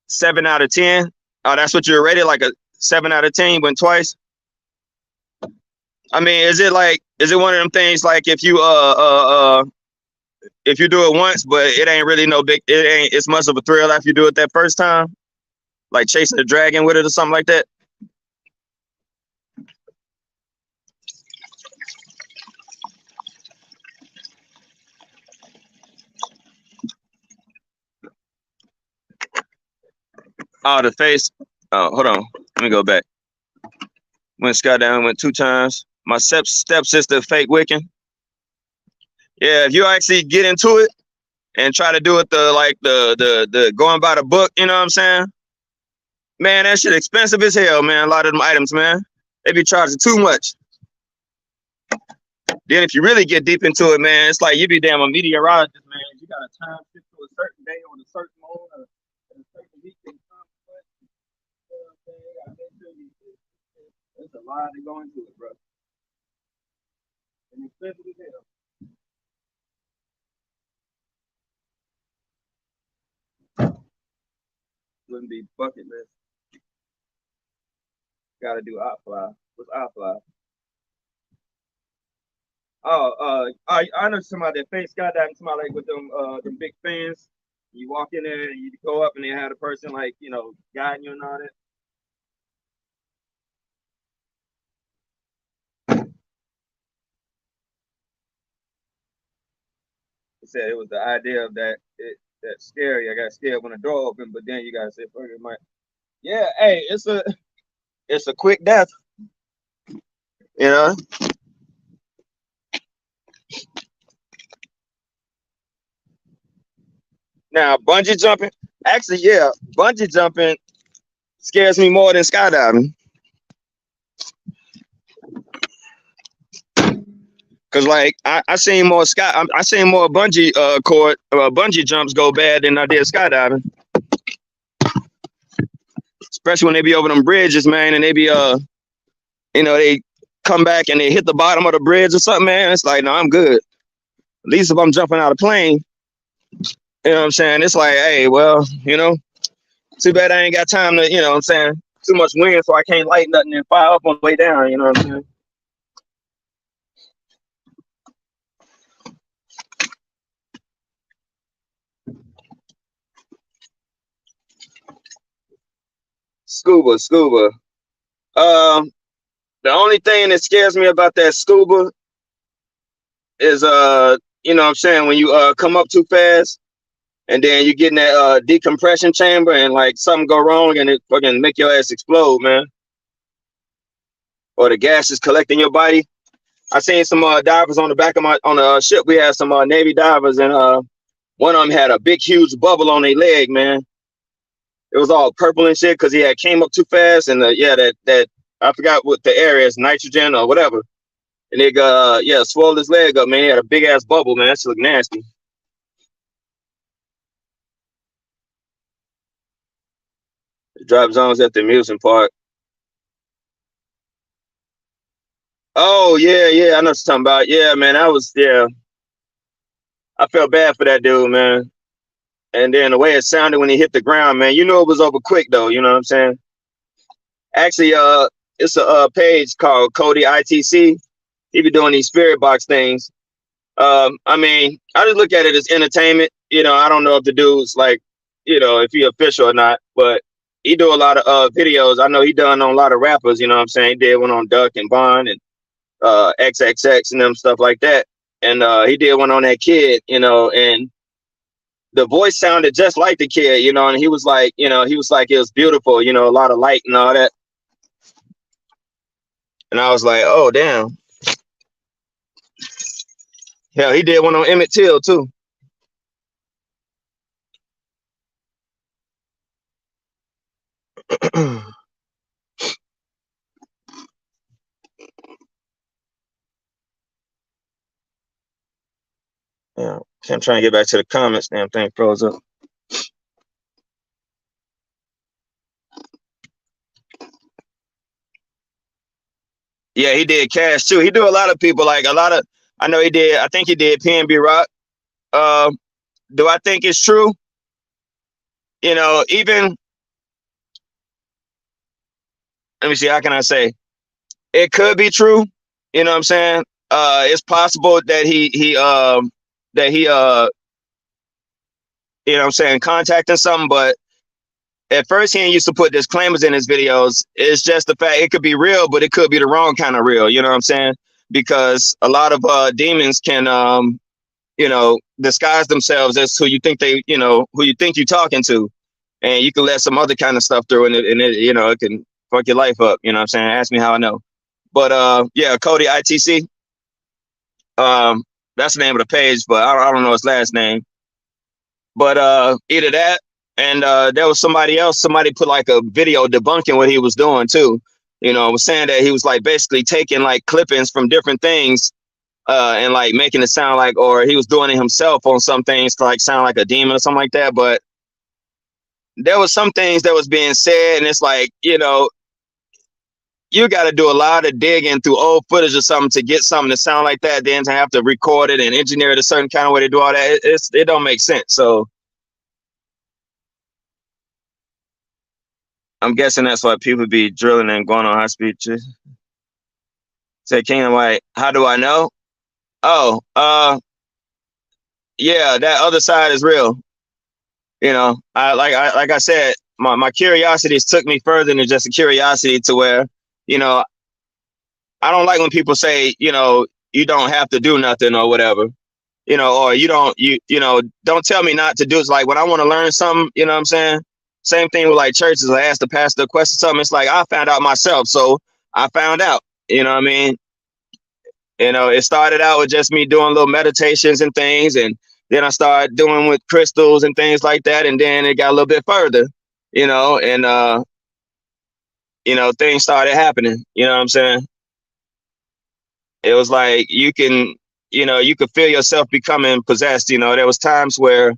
7 out of 10. Oh, that's what you're rated, like a 7 out of 10. You went twice. I mean, is it one of them things like if you do it once, but it ain't really it ain't as much of a thrill after you do it that first time, like chasing the dragon with it or something like that? Oh, the face. Oh, hold on. Let me go back. Went skydiving, went 2 times. My stepsister, fake Wiccan. Yeah, if you actually get into it and try to do it the going by the book, you know what I'm saying? Man, that shit expensive as hell, man. A lot of them items, man. They be charging too much. Then if you really get deep into it, man, it's like you be damn a meteorologist, man. You got to time shit to a certain day on a certain moon or a certain week. There's a lot to go into it, bro. And expensive as hell. Wouldn't be bucket list. Gotta do iFly. What's iFly? Oh, I know somebody that face skydiving, somebody like with them big fans. You walk in there and you go up and they had a person guiding you and all that. said it was the idea of that that's scary. I got scared when the door opened, but then you gotta say, fuck it, Mike. Yeah, hey, it's a quick death. You know? Now, bungee jumping, actually, yeah, bungee jumping scares me more than skydiving. Cause like I seen more bungee bungee jumps go bad than I did skydiving. Especially when they be over them bridges, man, and they be they come back and they hit the bottom of the bridge or something, man. It's like, no, I'm good. At least if I'm jumping out of plane, you know what I'm saying? It's like, hey, well, too bad I ain't got time to, what I'm saying, too much wind so I can't light nothing and fire up on the way down, you know what I'm saying? Scuba. The only thing that scares me about that scuba is what I'm saying, when you come up too fast and then you get in that decompression chamber and like something go wrong and it fucking make your ass explode, man. Or the gas is collecting your body. I seen some divers on the back of on the ship. We had some Navy divers, and one of them had a big huge bubble on their leg, man. It was all purple and shit because he had came up too fast, and that I forgot what the air is, nitrogen or whatever. And it swelled his leg up, man. He had a big ass bubble, man. That shit look nasty. The drop zones at the amusement park. Oh yeah, I know what you're talking about. Yeah, man, I felt bad for that dude, man. And then the way it sounded when he hit the ground, man, it was over quick though, you know what I'm saying? Actually, it's a page called Cody ITC. He be doing these spirit box things. I just look at it as entertainment. I don't know if the dude's like, if he official or not, but he do a lot of videos. I know he done on a lot of rappers, you know what I'm saying? He did one on Duck and Bond and XXX and them stuff like that. And he did one on that kid, and the voice sounded just like the kid, and he was like, it was beautiful, a lot of light and all that. And I was like, oh, damn. Hell, he did one on Emmett Till, too. Yeah, I'm trying to get back to the comments. Damn thing froze up. Yeah, he did Cash too. He do a lot of people, I know he did. I think he did PNB Rock. Do I think it's true? Even, let me see, how can I say? It could be true. You know what I'm saying? It's possible that he contacting something, but at first he used to put disclaimers in his videos. It's just the fact it could be real, but it could be the wrong kind of real. You know what I'm saying? Because a lot of demons can, disguise themselves as who you think you're talking to, and you can let some other kind of stuff through, and it can fuck your life up. You know what I'm saying? Ask me how I know. But Cody ITC. That's the name of the page, but I don't know his last name. But either that, and there was somebody put like a video debunking what he was doing too. Was saying that he was like basically taking like clippings from different things and like making it sound like, or he was doing it himself on some things to like sound like a demon or something like that. But there was some things that was being said, and it's like, you got to do a lot of digging through old footage or something to get something to sound like that. Then to have to record it and engineer it a certain kind of way to do all that, it don't make sense. So I'm guessing that's why people be drilling and going on high speed. Say Kingdom White, how do I know? Oh, yeah, that other side is real. I said, my curiosities took me further than just a curiosity to where, I don't like when people say, you don't have to do nothing or whatever. you know, or you know, don't tell me not to do. It's like when I want to learn something, you know what I'm saying? Same thing with like churches. I asked the pastor a question, something. It's like I found out myself, so I found out. You know what I mean? You know, it started out with just me doing little meditations and things, and then I started doing with crystals and things like that, and then it got a little bit further, you know, and you know, things started happening. You know what I'm saying? It was like you can, you know, you could feel yourself becoming possessed. You know, there was times where,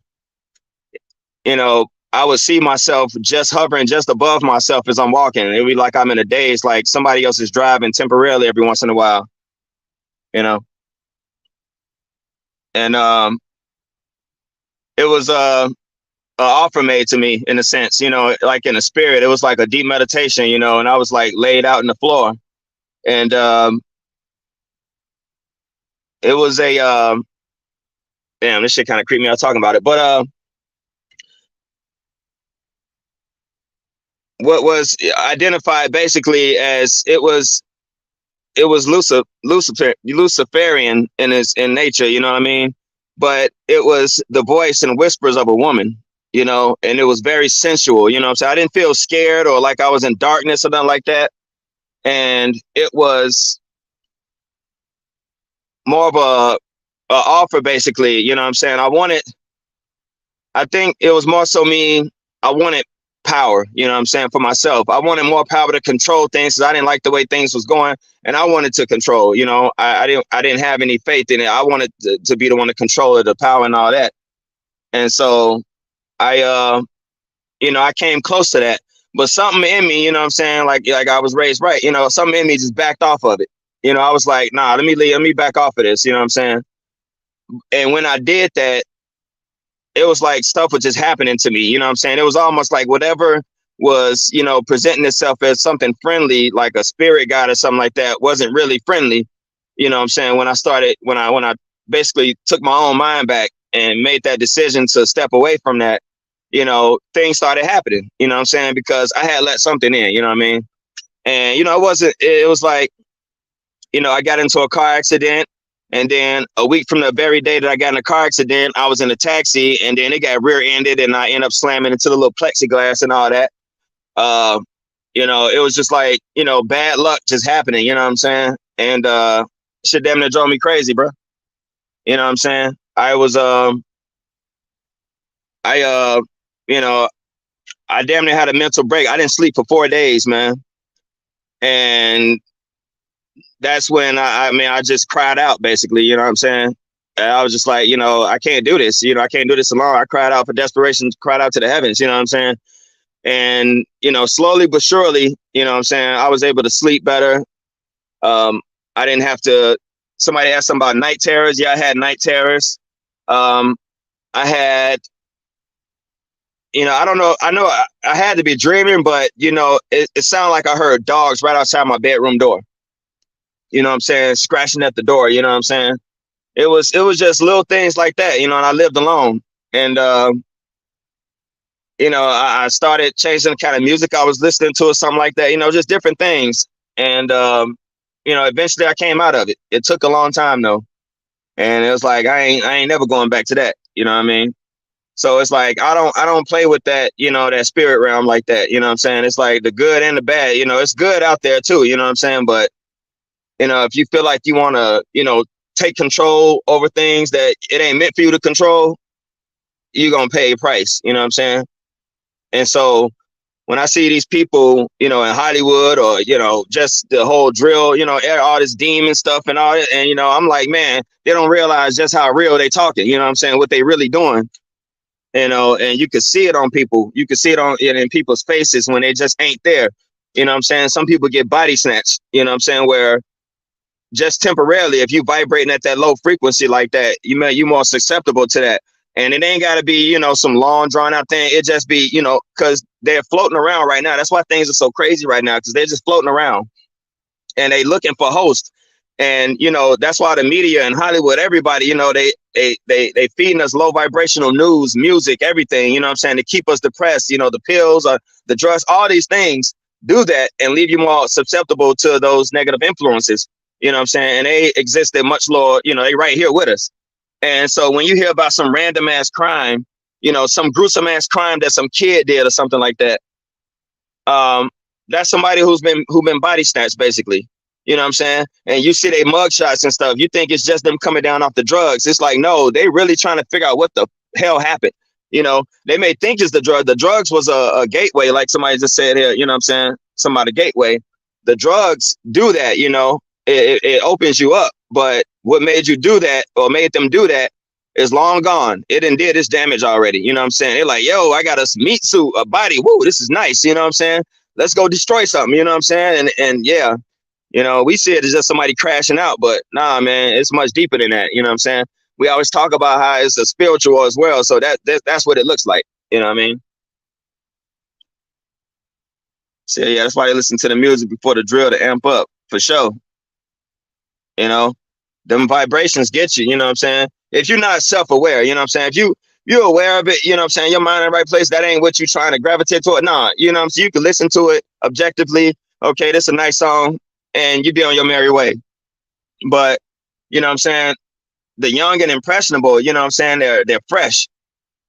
you know, I would see myself just hovering just above myself as I'm walking. It'd be like I'm in a daze, like somebody else is driving temporarily every once in a while, you know. And it was a offer made to me in a sense, you know, like in a spirit. It was like a deep meditation, you know, and I was like laid out in the floor. And it was a damn, this shit kind of creeped me out talking about it. But what was identified basically as it was Luciferian in nature, you know what I mean? But it was the voice and whispers of a woman, you know, and it was very sensual, you know what I'm saying? I didn't feel scared or like I was in darkness or nothing like that. And it was more of a offer, basically, you know what I'm saying? I think it was more so me, I wanted power, you know what I'm saying, for myself. I wanted more power to control things because I didn't like the way things was going, and I wanted to control, you know. I didn't have any faith in it. I wanted to be the one to control it, the power and all that. And so I you know, I came close to that. But something in me, you know what I'm saying, like I was raised right, you know, something in me just backed off of it. You know, I was like, nah, let me back off of this, you know what I'm saying? And when I did that, it was like stuff was just happening to me, you know what I'm saying? It was almost like whatever was, you know, presenting itself as something friendly, like a spirit guide or something like that, wasn't really friendly. You know what I'm saying? When I basically took my own mind back and made that decision to step away from that, you know, things started happening, you know what I'm saying? Because I had let something in, you know what I mean? And, you know, it was like, you know, I got into a car accident. And then a week from the very day that I got in a car accident, I was in a taxi, and then it got rear-ended, and I ended up slamming into the little plexiglass and all that. You know, it was just like, you know, bad luck just happening, you know what I'm saying? And shit damn near drove me crazy, bro. You know what I'm saying? I was, you know, I damn near had a mental break. I didn't sleep for 4 days, man. And that's when I just cried out, basically, you know what I'm saying? And I was just like, you know, I can't do this. You know, I can't do this alone. I cried out for desperation, cried out to the heavens, you know what I'm saying? And, you know, slowly but surely, you know what I'm saying, I was able to sleep better. I didn't have to, somebody asked something about night terrors. Yeah, I had night terrors. I had, you know, I don't know. I know I had to be dreaming, but, you know, it sounded like I heard dogs right outside my bedroom door. You know what I'm saying? Scratching at the door, you know what I'm saying? It was just little things like that, you know, and I lived alone. And, you know, I started changing the kind of music I was listening to or something like that, you know, just different things. And, you know, eventually I came out of it. It took a long time though. And it was like, I ain't never going back to that. You know what I mean? So it's like, I don't play with that, you know, that spirit realm like that. You know what I'm saying? It's like the good and the bad, you know, it's good out there too. You know what I'm saying? But, you know, if you feel like you want to, you know, take control over things that it ain't meant for you to control, you're going to pay a price. You know what I'm saying? And so when I see these people, you know, in Hollywood or, you know, just the whole drill, you know, all this demon stuff and all that. And, you know, I'm like, man, they don't realize just how real they talking. You know what I'm saying? What they really doing. You know, and you could see it on people. You could see it in people's faces when they just ain't there. You know what I'm saying? Some people get body snatched. You know what I'm saying? Where just temporarily, if you vibrating at that low frequency like that, you're more susceptible to that. And it ain't got to be, you know, some long drawn out thing. It just be, you know, because they're floating around right now. That's why things are so crazy right now, because they're just floating around and they looking for hosts. And, you know, that's why the media and Hollywood, everybody, you know, they feeding us low vibrational news, music, everything, you know what I'm saying, to keep us depressed. You know, the pills, the drugs, all these things do that and leave you more susceptible to those negative influences. You know what I'm saying? And they exist at much lower, you know, they right here with us. And so when you hear about some random ass crime, you know, some gruesome ass crime that some kid did or something like that, that's somebody who's been body snatched, basically. You know what I'm saying? And you see they mugshots and stuff. You think it's just them coming down off the drugs. It's like, no, they really trying to figure out what the hell happened. You know, they may think it's the drug. The drugs was a gateway, like somebody just said here. You know what I'm saying? Somebody gateway. The drugs do that. You know, it opens you up. But what made you do that or made them do that is long gone. It done did its damage already. You know what I'm saying? They're like, yo, I got a meat suit, a body. Woo, this is nice. You know what I'm saying? Let's go destroy something. You know what I'm saying? And yeah, you know, we see it as just somebody crashing out, but nah, man, it's much deeper than that. You know what I'm saying? We always talk about how it's a spiritual as well. So that's what it looks like. You know what I mean? So yeah, that's why they listen to the music before the drill to amp up, for sure. You know, them vibrations get you, you know what I'm saying? If you're not self-aware, you know what I'm saying? If you're aware of it, you know what I'm saying? Your mind in the right place, that ain't what you're trying to gravitate toward. Nah, you know what I'm saying? You can listen to it objectively. Okay, this is a nice song, and you be on your merry way. But, you know what I'm saying? The young and impressionable, you know what I'm saying? They're fresh.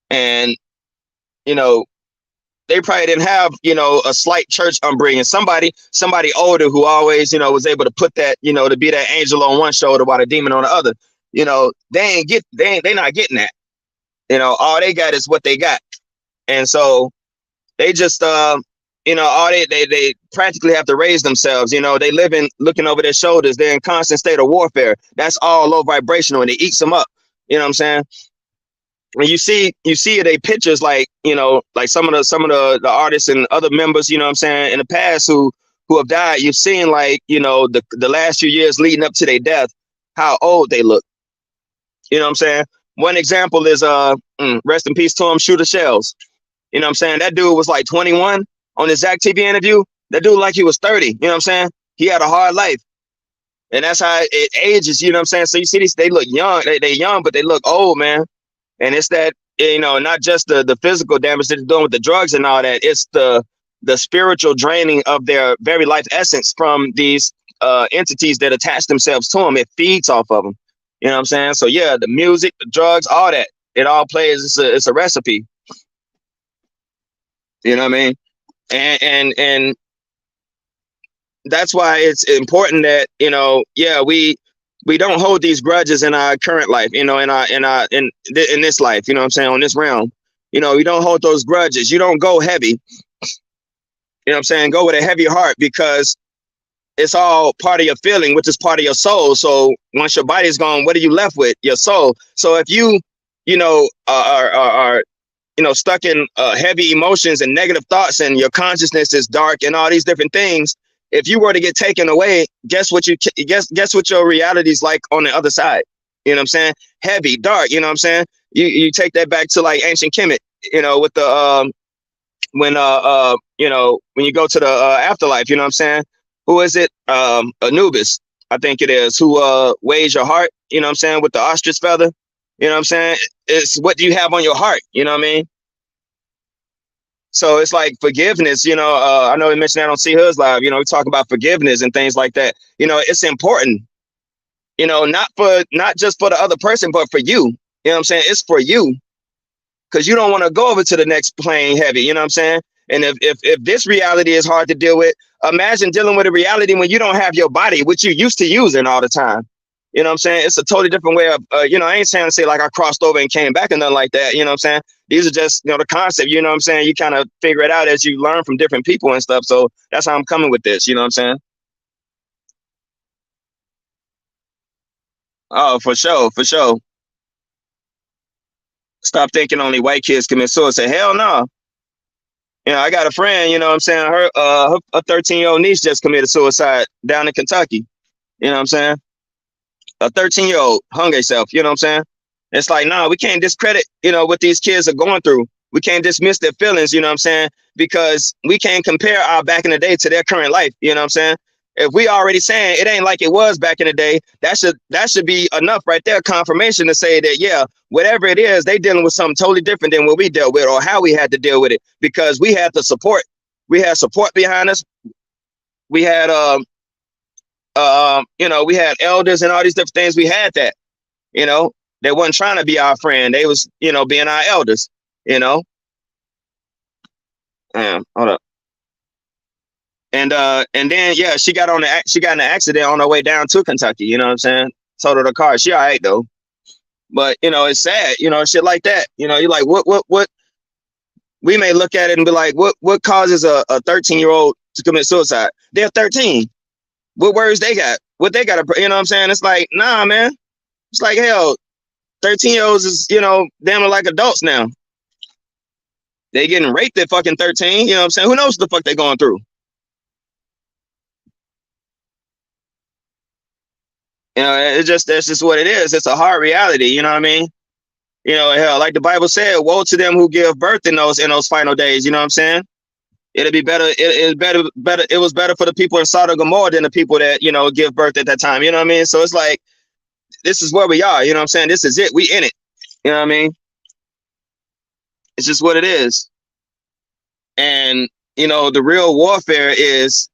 And, you know, they probably didn't have, you know, a slight church upbringing. Somebody older who always, you know, was able to put that, you know, to be that angel on one shoulder while the demon on the other. You know, they not getting that. You know, all they got is what they got. And so they just you know, all they practically have to raise themselves. You know, they live in looking over their shoulders. They're in constant state of warfare. That's all low vibrational, and it eats them up. You know what I'm saying? And you see they pictures like, you know, like some of the artists and other members, you know what I'm saying, in the past who have died. You've seen, like, you know, the last few years leading up to their death, how old they look. You know what I'm saying? One example is rest in peace to him, Shooter Shells. You know what I'm saying? That dude was like 21 on his Zach TV interview. That dude like he was 30. You know what I'm saying? He had a hard life. And that's how it ages, you know what I'm saying? So you see these, they look young, they young, but they look old, man. And it's that, you know, not just the physical damage that they're doing with the drugs and all that. It's the spiritual draining of their very life essence from these entities that attach themselves to them. It feeds off of them. You know what I'm saying? So yeah, the music, the drugs, all that, it all plays. It's a recipe. You know what I mean? And that's why it's important that, you know, yeah, we don't hold these grudges in our current life, you know, in this life, you know what I'm saying, on this realm. You know, you don't hold those grudges. You don't go heavy. You know what I'm saying? Go with a heavy heart, because it's all part of your feeling, which is part of your soul. So once your body's gone, what are you left with? Your soul. So if you know, are you know, stuck in heavy emotions and negative thoughts, and your consciousness is dark and all these different things, if you were to get taken away, guess what your reality is like on the other side? You know what I'm saying? Heavy, dark. You know what I'm saying? You take that back to like ancient Kemet, you know, with the when you know, when you go to the afterlife, you know what I'm saying? Who is it? Anubis, I think it is, who weighs your heart, you know what I'm saying, with the ostrich feather. You know what I'm saying? It's what do you have on your heart? You know what I mean? So it's like forgiveness, you know, I know we mentioned that on C Hoods Live, you know, we talk about forgiveness and things like that. You know, it's important, you know, not just for the other person, but for you. You know what I'm saying? It's for you, because you don't want to go over to the next plane heavy. You know what I'm saying? And if this reality is hard to deal with, imagine dealing with a reality when you don't have your body, which you used to using all the time. You know what I'm saying? It's a totally different way of, you know, I ain't saying to say like I crossed over and came back and nothing like that. You know what I'm saying? These are just, you know, the concept, you know what I'm saying? You kind of figure it out as you learn from different people and stuff. So that's how I'm coming with this. You know what I'm saying? Oh, for sure. For sure. Stop thinking only white kids commit suicide. Hell no. You know, I got a friend, you know what I'm saying? Her 13-year-old niece just committed suicide down in Kentucky. You know what I'm saying? A 13-year-old hung herself, you know what I'm saying? It's like, no, we can't discredit, you know, what these kids are going through. We can't dismiss their feelings, you know what I'm saying? Because we can't compare our back in the day to their current life, you know what I'm saying? If we already saying it ain't like it was back in the day, that should be enough right there, confirmation to say that, yeah, whatever it is, they dealing with something totally different than what we dealt with or how we had to deal with it, because we had the support. We had support behind us. We had, you know, we had elders and all these different things. We had that, you know, They wasn't trying to be our friend. They was, you know, being our elders, you know. Hold up. And then yeah, she got in an accident on her way down to Kentucky, you know what I'm saying? Totaled her car. She all right though. But you know, it's sad, you know, shit like that. You know, you're like, what we may look at it and be like, what causes a 13-year-old to commit suicide? They're 13. What words they got? What they got to, you know what I'm saying? It's like, nah, man. It's like, hell, 13-year-olds is, you know, damn like adults now. They getting raped at fucking 13, you know what I'm saying? Who knows what the fuck they going through? You know, that's just what it is. It's a hard reality, you know what I mean? You know, hell, like the Bible said, woe to them who give birth in those final days, you know what I'm saying? It'll be better. It was better for the people in Sodom and Gomorrah than the people that, you know, give birth at that time. You know what I mean? So it's like, this is where we are. You know what I'm saying? This is it. We in it. You know what I mean? It's just what it is. And, you know, the real warfare is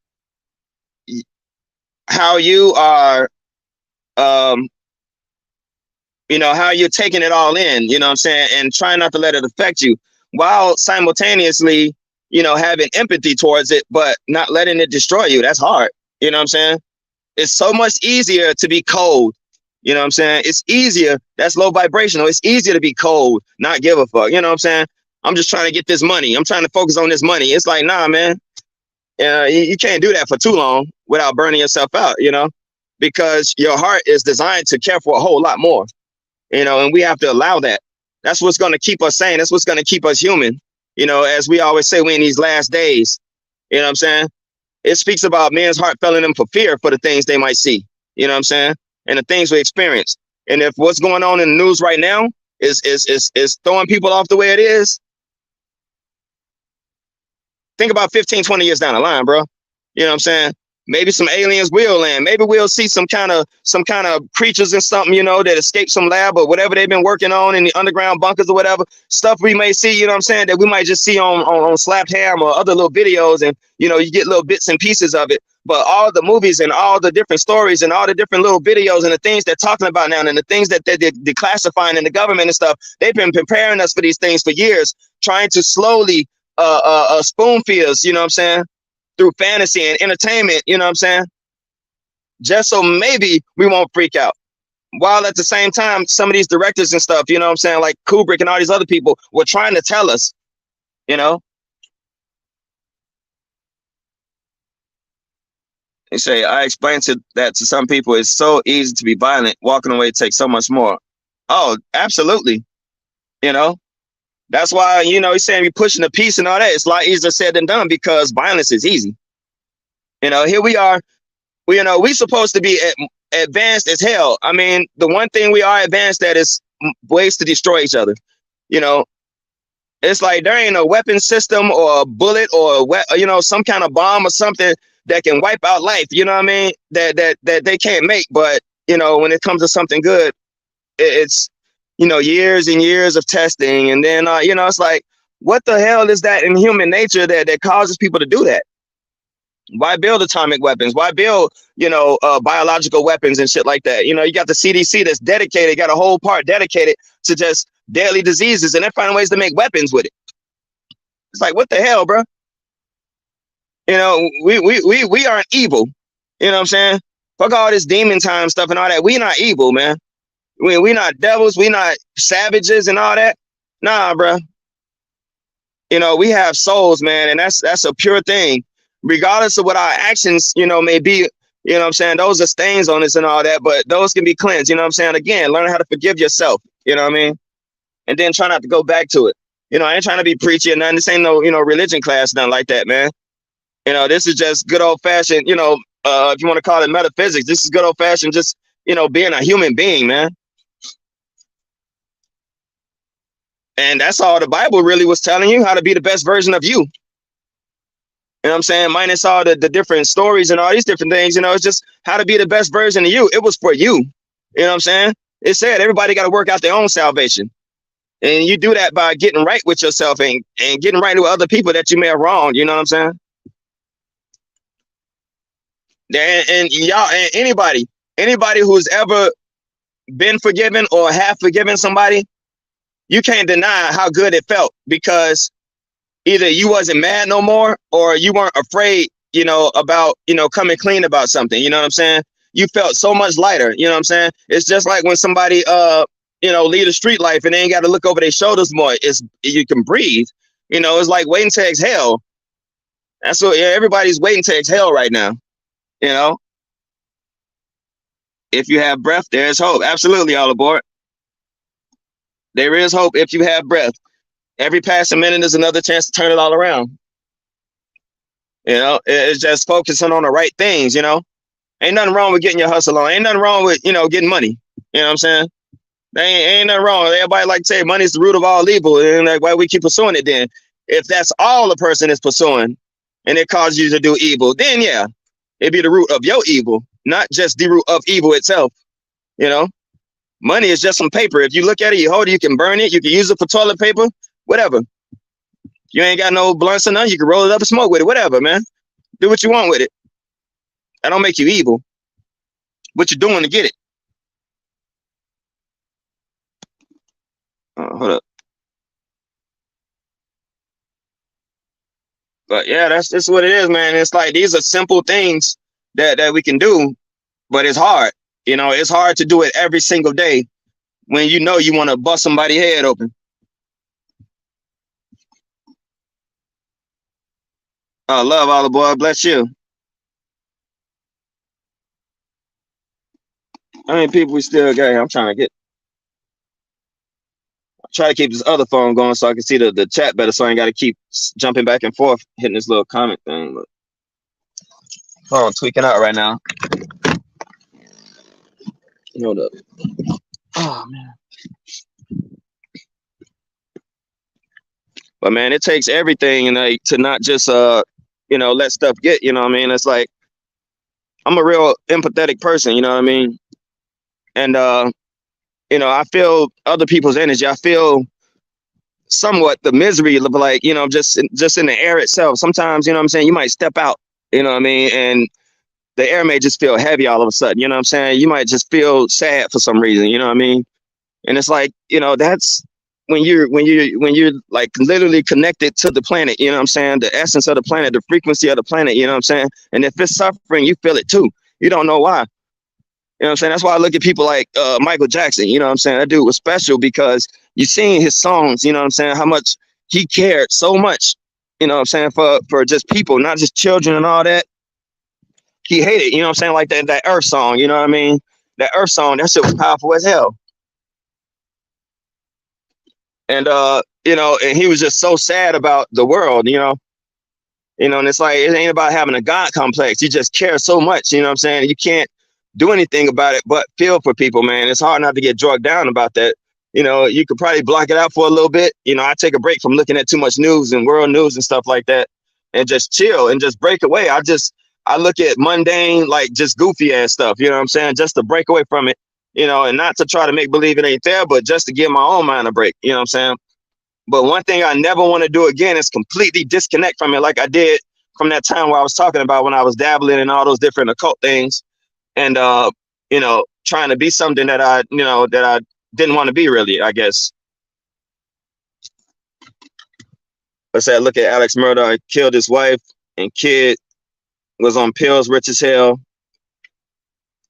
how you are, you know, how you're taking it all in, you know what I'm saying? And trying not to let it affect you while simultaneously, you know, having empathy towards it, but not letting it destroy you. That's hard. You know what I'm saying? It's so much easier to be cold. You know what I'm saying? It's easier. That's low vibrational. It's easier to be cold, not give a fuck. You know what I'm saying? I'm just trying to get this money. I'm trying to focus on this money. It's like, nah, man. You can't do that for too long without burning yourself out, you know, because your heart is designed to care for a whole lot more, you know, and we have to allow that. That's what's going to keep us sane. That's what's going to keep us human. You know, as we always say, we're in these last days. You know what I'm saying? It speaks about men's heart failing them for fear for the things they might see. You know what I'm saying? And the things we experience. And if what's going on in the news right now is throwing people off the way it is, think about 15, 20 years down the line, bro. You know what I'm saying? Maybe some aliens will land. Maybe we'll see some kind of creatures and something, you know, that escape some lab or whatever they've been working on in the underground bunkers or whatever stuff we may see, you know what I'm saying, that we might just see on Slapped Ham or other little videos, and, you know, you get little bits and pieces of it. But all the movies and all the different stories and all the different little videos and the things they're talking about now and the things that they're declassifying in the government and stuff, they've been preparing us for these things for years, trying to slowly spoon feed us, you know what I'm saying, through fantasy and entertainment, you know what I'm saying? Just so maybe we won't freak out. While at the same time, some of these directors and stuff, you know what I'm saying, like Kubrick and all these other people were trying to tell us, you know? They say, I explained that to some people, it's so easy to be violent. Walking away takes so much more. Oh, absolutely. You know? That's why, you know, he's saying we pushing the peace and all that. It's a lot easier said than done because violence is easy. You know, here we are. You know, we supposed to be advanced as hell. I mean, the one thing we are advanced at is ways to destroy each other. You know, it's like there ain't a weapon system or a bullet or you know, some kind of bomb or something that can wipe out life. You know what I mean? That they can't make. But you know, when it comes to something good, it's, you know, years and years of testing. And then, you know, it's like, what the hell is that in human nature that causes people to do that? Why build atomic weapons? Why build, you know, biological weapons and shit like that? You know, you got the CDC that's dedicated, got a whole part dedicated to just deadly diseases, and they're finding ways to make weapons with it. It's like, what the hell, bro? You know, we aren't evil. You know what I'm saying? Fuck all this demon time stuff and all that. We not evil, man. We not devils, we not savages and all that. Nah, bro. You know, we have souls, man, and that's a pure thing. Regardless of what our actions, you know, may be, you know what I'm saying, those are stains on us and all that, but those can be cleansed, you know what I'm saying? Again, learn how to forgive yourself, you know what I mean? And then try not to go back to it. You know, I ain't trying to be preachy or nothing. This ain't no, you know, religion class, nothing like that, man. You know, this is just good old fashioned, you know, if you want to call it metaphysics, this is good old fashioned just, you know, being a human being, man. And that's all the Bible really was telling you, how to be the best version of you. You know what I'm saying? Minus all the different stories and all these different things, you know, it's just how to be the best version of you. It was for you. You know what I'm saying? It said everybody got to work out their own salvation. And you do that by getting right with yourself and getting right with other people that you may have wronged. You know what I'm saying? And y'all, and anybody who's ever been forgiven or have forgiven somebody, you can't deny how good it felt, because either you wasn't mad no more or you weren't afraid, about, coming clean about something. You know what I'm saying? You felt so much lighter. You know what I'm saying? It's just like when somebody, lead a street life and they ain't got to look over their shoulders more. You can breathe. It's like waiting to exhale. That's what everybody's waiting to exhale right now. If you have breath, there's hope. Absolutely, all aboard. There is hope if you have breath. Every passing minute is another chance to turn it all around. It's just focusing on the right things. Ain't nothing wrong with getting your hustle on. Ain't nothing wrong with, getting money. You know what I'm saying? Ain't nothing wrong. Everybody like to say money is the root of all evil. And like, why we keep pursuing it then? If that's all a person is pursuing and it causes you to do evil, then yeah, it'd be the root of your evil, not just the root of evil itself. Money is just some paper. If you look at it, you hold it, you can burn it, you can use it for toilet paper, whatever. You ain't got no blunts or nothing, you can roll it up and smoke with it, whatever, man. Do what you want with it. That don't make you evil. What you're doing to get it. Hold up. But yeah, that's just what it is, man. It's like these are simple things that we can do, but it's hard. It's hard to do it every single day when you want to bust somebody's head open. Love, all aboard. Bless you. How many people we still got? I'm trying to try to keep this other phone going so I can see the chat better, so I ain't got to keep jumping back and forth, hitting this little comment thing. But phone tweaking out right now. Hold up. Oh man. But man, it takes everything to not just let stuff get, It's like I'm a real empathetic person, you know what I mean? And I feel other people's energy. I feel somewhat the misery of like, just in the air itself. Sometimes, you might step out, and the air may just feel heavy all of a sudden, you might just feel sad for some reason, and it's like, that's when you're like literally connected to the planet, the essence of the planet, the frequency of the planet, and if it's suffering, you feel it too. You don't know why. That's why I look at people like Michael Jackson. That dude was special because you seen his songs, how much he cared so much, for just people, not just children and all that. He hated, like that Earth song, that Earth song, that shit was powerful as hell. And and he was just so sad about the world, and it's like, it ain't about having a God complex. You just care so much, you can't do anything about it but feel for people, man. It's hard not to get drugged down about that. You could probably block it out for a little bit. I take a break from looking at too much news and world news and stuff like that, and just chill and just break away. I look at mundane, like just goofy ass stuff, just to break away from it, and not to try to make believe it ain't there, but just to give my own mind a break, But one thing I never want to do again is completely disconnect from it, like I did from that time where I was talking about when I was dabbling in all those different occult things. And, trying to be something that I didn't want to be, really, I guess. I said, look at Alex Murdaugh, killed his wife and kid, was on pills, rich as hell.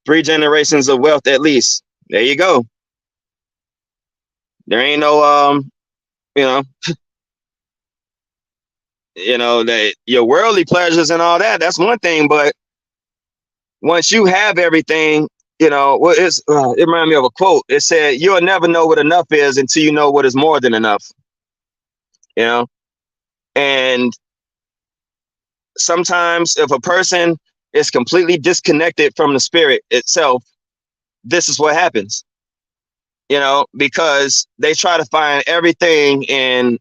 3 generations of wealth, at least. There you go. There ain't no, that your worldly pleasures and all that, that's one thing, but once you have everything, it reminded me of a quote. It said, you'll never know what enough is until you know what is more than enough. And sometimes if a person is completely disconnected from the spirit itself, this is what happens, because they try to find everything in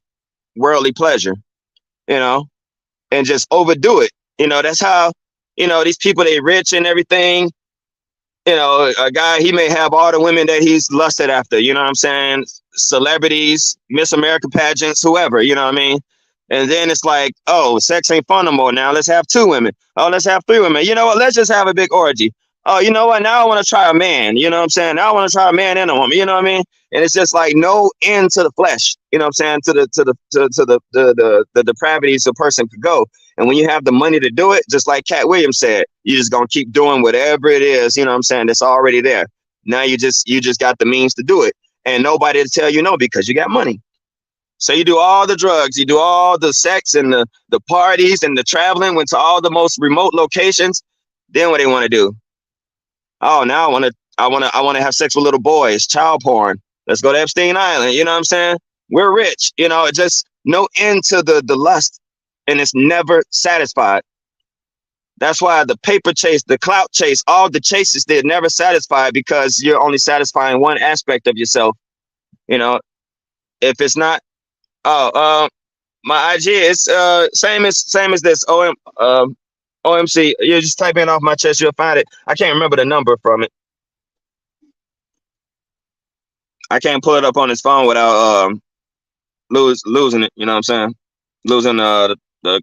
worldly pleasure, and just overdo it. That's how, these people, they rich and everything. A guy, he may have all the women that he's lusted after, celebrities, Miss America pageants, whoever, and then it's like, oh, sex ain't fun no more. Now let's have 2 women. Oh, let's have 3 women. You know what? Let's just have a big orgy. Oh, you know what? Now I want to try a man. You know what I'm saying? Now I want to try a man and a woman. You know what I mean? And it's just like no end to the flesh. You know what I'm saying? To the depravities a person could go. And when you have the money to do it, just like Cat Williams said, you're just gonna keep doing whatever it is. You know what I'm saying? That's already there. Now you just got the means to do it, and nobody to tell you no because you got money. So you do all the drugs, you do all the sex and the parties and the traveling, went to all the most remote locations. Then what they want to do? Oh, now I want to have sex with little boys, child porn. Let's go to Epstein Island. You know what I'm saying? We're rich. You know, it just no end to the lust, and it's never satisfied. That's why the paper chase, the clout chase, all the chases, they're never satisfied because you're only satisfying one aspect of yourself. You know, if it's not, my IG is same as this OMC. You just type in off my chest, you'll find it. I can't remember the number from it. I can't pull it up on his phone without losing it. You know what I'm saying? Losing the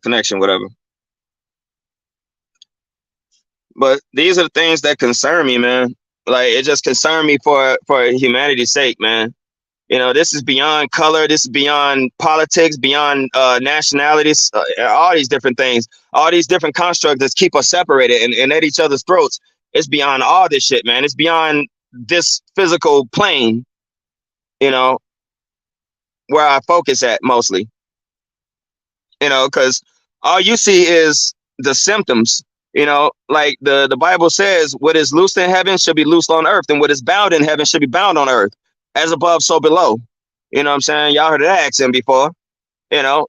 connection, whatever. But these are the things that concern me, man. Like it just concerned me for humanity's sake, man. You know, this is beyond color. This is beyond politics, beyond nationalities, all these different things, all these different constructs that keep us separated and at each other's throats. It's beyond all this shit, man. It's beyond this physical plane, you know, where I focus at mostly, you know, because all you see is the symptoms, you know, like the Bible says, what is loosed in heaven should be loosed on earth, and what is bound in heaven should be bound on earth. As above, so below. You know what I'm saying? Y'all heard that accent before, you know?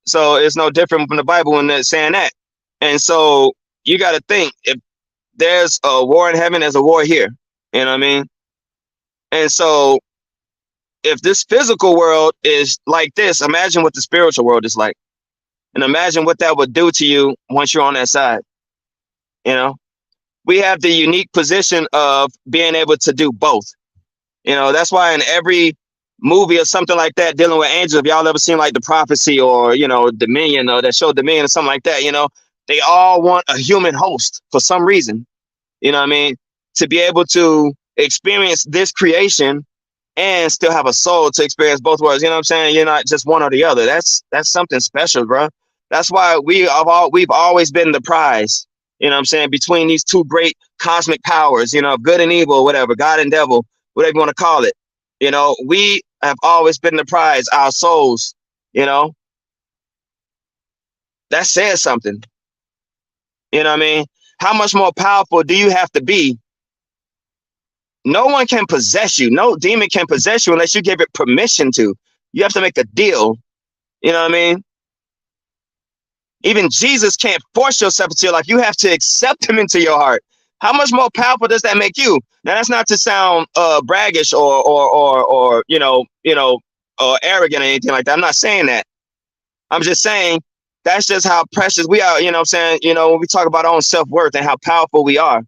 So it's no different from the Bible when they're saying that. And so you got to think, if there's a war in heaven, there's a war here. You know what I mean? And so if this physical world is like this, imagine what the spiritual world is like. And imagine what that would do to you once you're on that side. You know? We have the unique position of being able to do both. You know, that's why in every movie or something like that dealing with angels, if y'all ever seen like The Prophecy or, you know, Dominion or that show Dominion or something like that, you know, they all want a human host for some reason, you know what I mean, to be able to experience this creation and still have a soul to experience both worlds. You know what I'm saying? You're not just one or the other. That's something special, bro. That's why we've always been the prize, you know what I'm saying, between these two great cosmic powers, you know, good and evil, whatever, God and devil, whatever you want to call it. You know, we have always been the prize, our souls, you know. That says something. You know what I mean? How much more powerful do you have to be? No one can possess you. No demon can possess you unless you give it permission to. You have to make a deal. You know what I mean? Even Jesus can't force yourself into your life. You have to accept him into your heart. How much more powerful does that make you? Now, that's not to sound braggish or you know, arrogant or anything like that. I'm not saying that. I'm just saying that's just how precious we are. You know what I'm saying? You know, when we talk about our own self-worth and how powerful we are,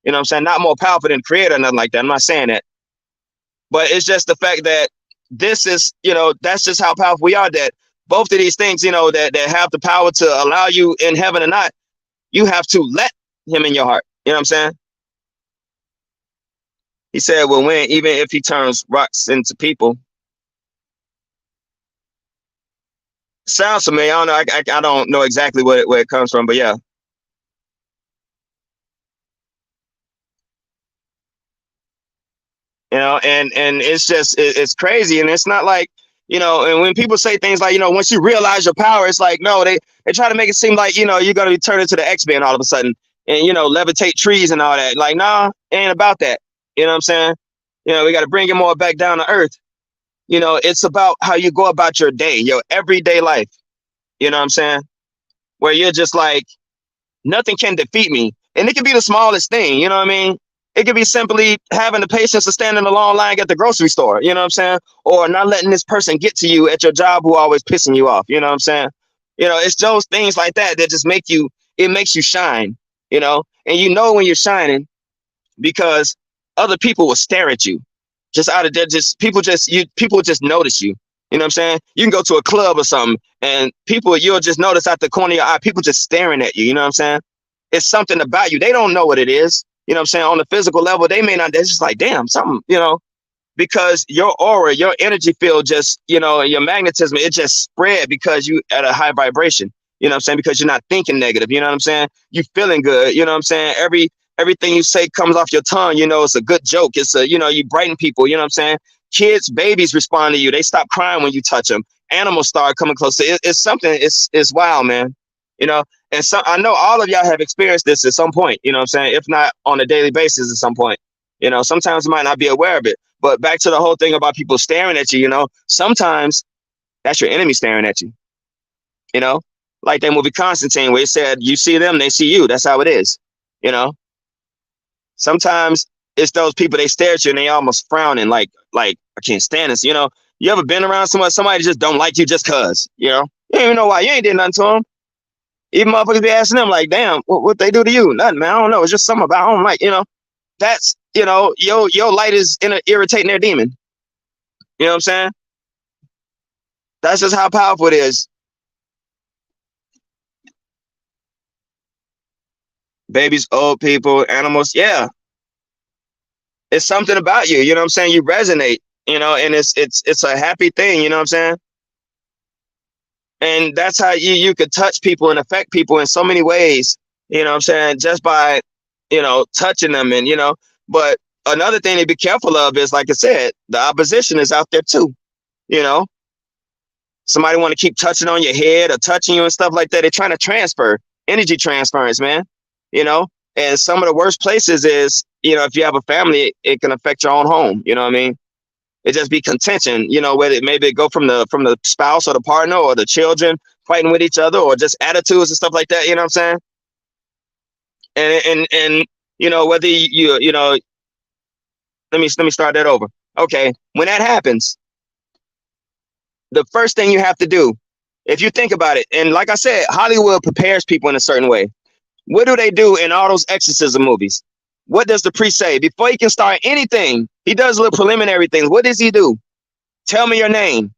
you know what I'm saying? Not more powerful than creator or nothing like that. I'm not saying that. But it's just the fact that this is, you know, that's just how powerful we are, that both of these things, you know, that have the power to allow you in heaven or not, you have to let him in your heart. You know what I'm saying? He said, well, even if he turns rocks into people. Sounds familiar. I don't know. I don't know exactly where it comes from, but yeah. You know, and it's crazy. And it's not like, you know, and when people say things like, you know, once you realize your power, it's like, no, they try to make it seem like, you know, you're going to be turned into the X-Men all of a sudden and, you know, levitate trees and all that. Like, nah, it ain't about that. You know what I'm saying? You know, we got to bring it more back down to earth. You know, it's about how you go about your day, your everyday life. You know what I'm saying? Where you're just like, nothing can defeat me. And it can be the smallest thing. You know what I mean? It could be simply having the patience to stand in a long line at the grocery store. You know what I'm saying? Or not letting this person get to you at your job who always pissing you off. You know what I'm saying? You know, it's those things like that that just makes you shine, you know? And you know when you're shining because other people will stare at you. Just out of there, people just notice you. You know what I'm saying? You can go to a club or something and you'll just notice out the corner of your eye, people just staring at you. You know what I'm saying? It's something about you. They don't know what it is. you know what I'm saying, on the physical level, they may not, they're just like, damn, something, you know, because your aura, your energy field just, you know, your magnetism, it just spread because you at a high vibration, you know what I'm saying? Because you're not thinking negative, you know what I'm saying? You feeling good, you know what I'm saying? Everything you say comes off your tongue, you know, it's a good joke. It's a, you know, you brighten people, you know what I'm saying? Kids, babies respond to you. They stop crying when you touch them. Animals start coming closer. It's something, it's wild, man. You know, and so I know all of y'all have experienced this at some point, you know what I'm saying? If not on a daily basis at some point, you know, sometimes you might not be aware of it. But back to the whole thing about people staring at you, you know, sometimes that's your enemy staring at you, you know, like that movie Constantine where it said, you see them, they see you. That's how it is, you know. Sometimes it's those people, they stare at you and they almost frowning like I can't stand this, you know. You ever been around somebody just don't like you just cause, you know? You don't even know why. You ain't did nothing to them. Even motherfuckers be asking them like, damn, what they do to you? Nothing, man. I don't know. It's just something about I don't like, you know. That's, you know, your light is irritating their demon. You know what I'm saying? That's just how powerful it is. Babies, old people, animals, yeah. It's something about you, you know what I'm saying? You resonate, you know, and it's a happy thing, you know what I'm saying? And that's how you could touch people and affect people in so many ways, you know what I'm saying? Just by, you know, touching them and, you know, but another thing to be careful of is, like I said, the opposition is out there too, you know? Somebody want to keep touching on your head or touching you and stuff like that. They're trying to transfer energy transference, man, you know? And some of the worst places is, you know, if you have a family, it can affect your own home. You know what I mean? It just be contention, you know, whether it maybe go from the spouse or the partner or the children fighting with each other or just attitudes and stuff like that. You know what I'm saying? And you know, whether you know, let me start that over. Okay. When that happens, the first thing you have to do, if you think about it, and like I said, Hollywood prepares people in a certain way. What do they do in all those exorcism movies? What does the priest say? Before he can start anything, he does little preliminary things. What does he do? Tell me your name.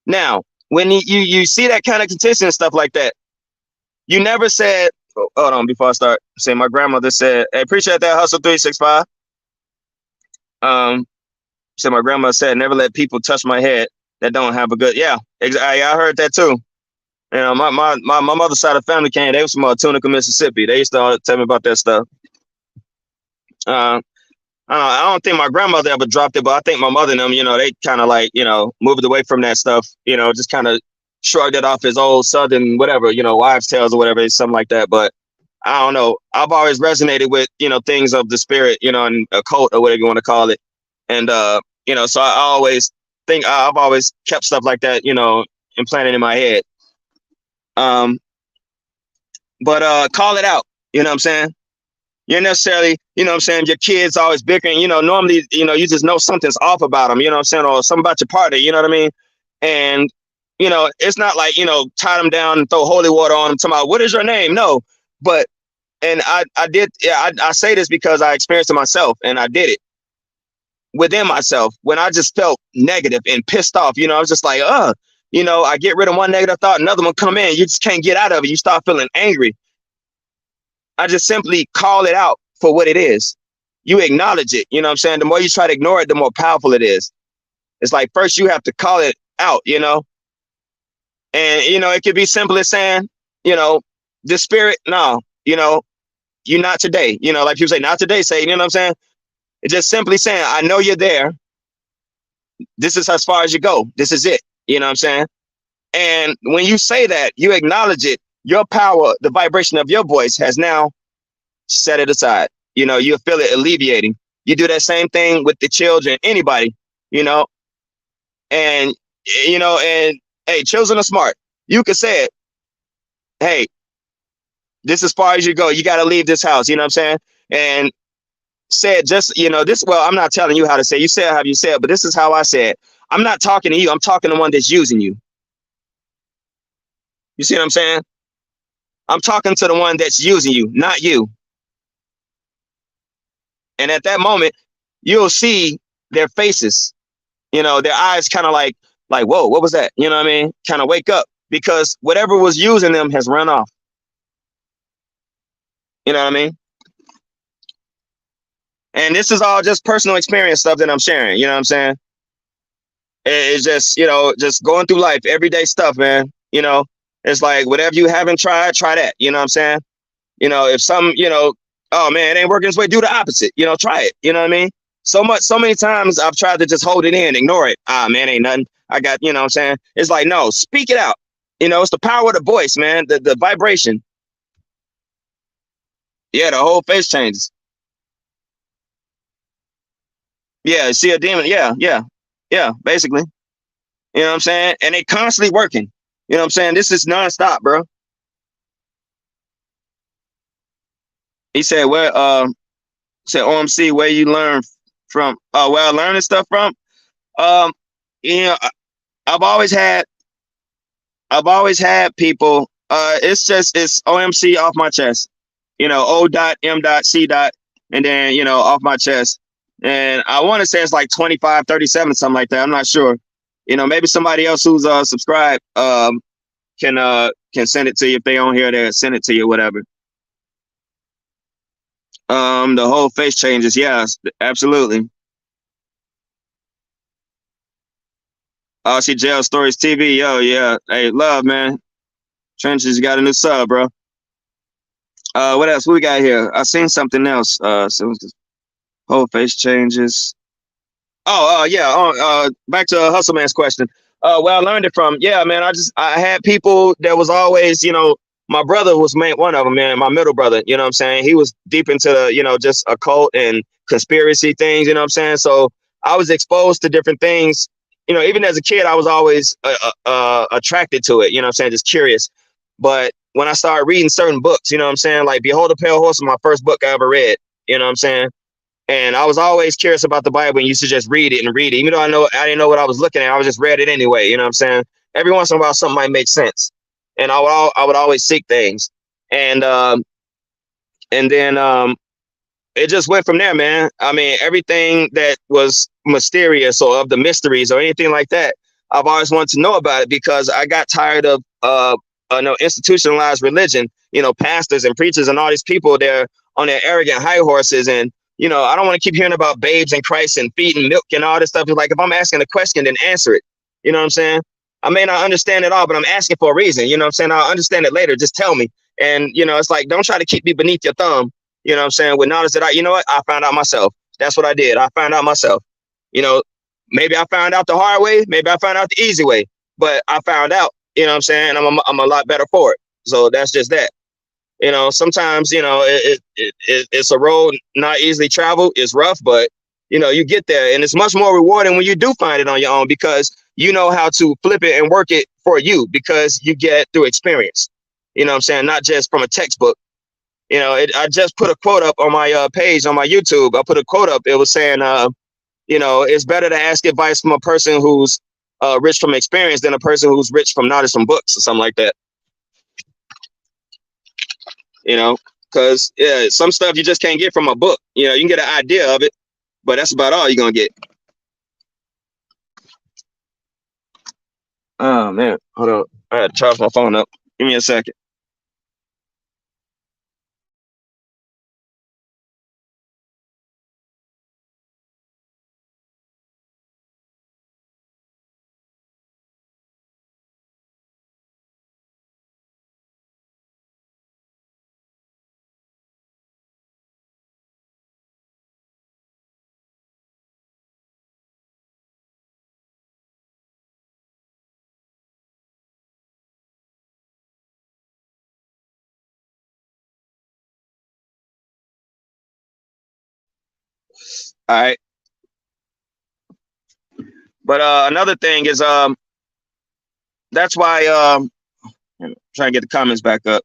Now, when you see that kind of contention and stuff like that, you never said, oh, hold on, before I start, say my grandmother said, hey, appreciate that, Hustle 365. So my grandma said, never let people touch my head that don't have a good, yeah, exactly. I heard that too. You know, my mother's side of the family they was from Tunica, Mississippi. They used to tell me about that stuff. I don't think my grandmother ever dropped it, but I think my mother and them, you know, they kind of like, you know, moved away from that stuff, you know, just kind of shrugged it off as old Southern, whatever, you know, wives' tales or whatever, something like that. But I don't know. I've always resonated with, you know, things of the spirit, you know, and occult or whatever you want to call it. And, you know, so I always think I've always kept stuff like that, you know, implanted in my head. But call it out, you know what I'm saying? You're necessarily, you know what I'm saying, your kids always bickering, you know, normally, you know, you just know something's off about them, you know what I'm saying, or something about your partner, you know what I mean? And, you know, it's not like, you know, tie them down and throw holy water on them, talking about, what is your name? No, but, and I say this because I experienced it myself, and I did it within myself when I just felt negative and pissed off, you know, I was just like, you know, I get rid of one negative thought, another one come in, you just can't get out of it, you start feeling angry. I just simply call it out for what it is. You acknowledge it. You know what I'm saying? The more you try to ignore it, the more powerful it is. It's like, first you have to call it out, you know? And, you know, it could be simple as saying, you know, the spirit, no, you know, you're not today. You know, like people say, not today, Satan, you know what I'm saying? It's just simply saying, I know you're there. This is as far as you go. This is it. You know what I'm saying? And when you say that, you acknowledge it. Your power, the vibration of your voice has now set it aside. You know, you feel it alleviating. You do that same thing with the children, anybody, you know, and, you know, and hey, children are smart. You could say it. Hey, this is as far as you go. You got to leave this house. You know what I'm saying? And say it just, you know, this, well, I'm not telling you how to say it. You say it how you say it, but this is how I say it. I'm not talking to you. I'm talking to one that's using you. You see what I'm saying? I'm talking to the one that's using you, not you. And at that moment, you'll see their faces, you know, their eyes kind of like, whoa, what was that? You know what I mean? Kind of wake up, because whatever was using them has run off. You know what I mean? And this is all just personal experience stuff that I'm sharing. You know what I'm saying? It's just, you know, just going through life, everyday stuff, man. You know, it's like whatever you haven't tried, try that. You know what I'm saying? You know, if some, you know, oh man, it ain't working this way, do the opposite. You know, try it. You know what I mean? So many times I've tried to just hold it in, ignore it. Ah, man, ain't nothing. I got, you know what I'm saying? It's like, no, speak it out. You know, it's the power of the voice, man, the vibration. Yeah, the whole face changes. Yeah, see a demon. Yeah, basically. You know what I'm saying? And they constantly working. You know what I'm saying? This is nonstop, bro. He said, said OMC, where you learn from? Oh, where I learned this stuff from? You know, I've always had people. It's OMC off my chest. You know, O.M.C. and then, you know, off my chest. And I want to say it's like 2537, something like that. I'm not sure. You know, maybe somebody else who's subscribed can send it to you if they on here. They'll send it to you, whatever. The whole face changes. Yes, absolutely. Oh, see Jail Stories TV. Yo, yeah. Hey, love, man. Trenches got a new sub, bro. What else we got here? I seen something else. Whole face changes. Yeah. Back to Hustle Man's question. Where I learned it from. Yeah, man. I had people that was always, you know, my brother was one of them, man. My middle brother, you know what I'm saying? He was deep into, you know, just occult and conspiracy things, you know what I'm saying? So I was exposed to different things. You know, even as a kid, I was always attracted to it, you know what I'm saying? Just curious. But when I started reading certain books, you know what I'm saying? Like Behold the Pale Horse was my first book I ever read, you know what I'm saying? And I was always curious about the Bible and used to just read it. Even though I didn't know what I was looking at, I was just read it anyway, you know what I'm saying? Every once in a while, something might make sense. And I would always seek things. And then it just went from there, man. I mean, everything that was mysterious or of the mysteries or anything like that, I've always wanted to know about it because I got tired of institutionalized religion, you know, pastors and preachers and all these people, they're on their arrogant high horses. And, you know, I don't want to keep hearing about babes in Christ and feeding milk and all this stuff. It's like, if I'm asking a question, then answer it. You know what I'm saying? I may not understand it all, but I'm asking for a reason. You know what I'm saying? I'll understand it later. Just tell me. And, you know, it's like, don't try to keep me beneath your thumb. You know what I'm saying? With knowledge that you know what? I found out myself. That's what I did. I found out myself. You know, maybe I found out the hard way. Maybe I found out the easy way. But I found out, you know what I'm saying? I'm a lot better for it. So that's just that. You know, sometimes, you know, it's a road not easily traveled. It's rough, but, you know, you get there. And it's much more rewarding when you do find it on your own because you know how to flip it and work it for you because you get through experience. You know what I'm saying? Not just from a textbook. You know, I just put a quote up on my page on my YouTube. I put a quote up. It was saying, you know, it's better to ask advice from a person who's rich from experience than a person who's rich from knowledge from books or something like that. You know, because yeah, some stuff you just can't get from a book. You know, you can get an idea of it, but that's about all you're gonna get. Oh man, hold on. I had to charge my phone up. Give me a second. All right. But another thing is that's why I'm trying to get the comments back up.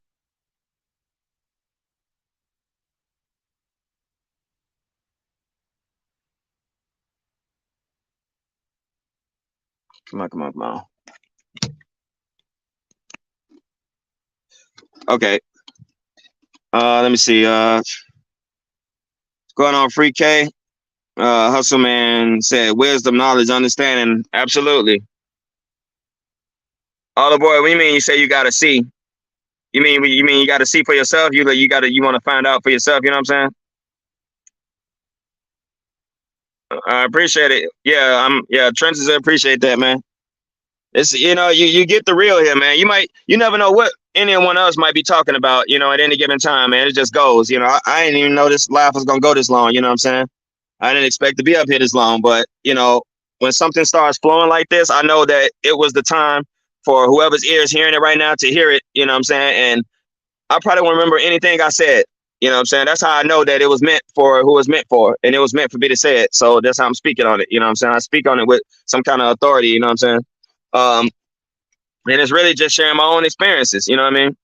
Come on. Okay. Let me see. What's going on, Free K? Hustle Man said, wisdom, knowledge, understanding. Absolutely. All the boy, what do you mean you say you gotta see? You mean you gotta see for yourself? You want to find out for yourself, you know what I'm saying? I appreciate it. Yeah, Trenches, I appreciate that, man. It's you get the real here, man. You never know what anyone else might be talking about, at any given time, man. It just goes. I didn't even know this live was gonna go this long, you know what I'm saying? I didn't expect to be up here this long, but when something starts flowing like this, I know that it was the time for whoever's ears hearing it right now to hear it, you know what I'm saying? And I probably won't remember anything I said. You know what I'm saying? That's how I know that it was meant for who it was meant for. And it was meant for me to say it. So that's how I'm speaking on it. You know what I'm saying? I speak on it with some kind of authority, you know what I'm saying? And it's really just sharing my own experiences, you know what I mean?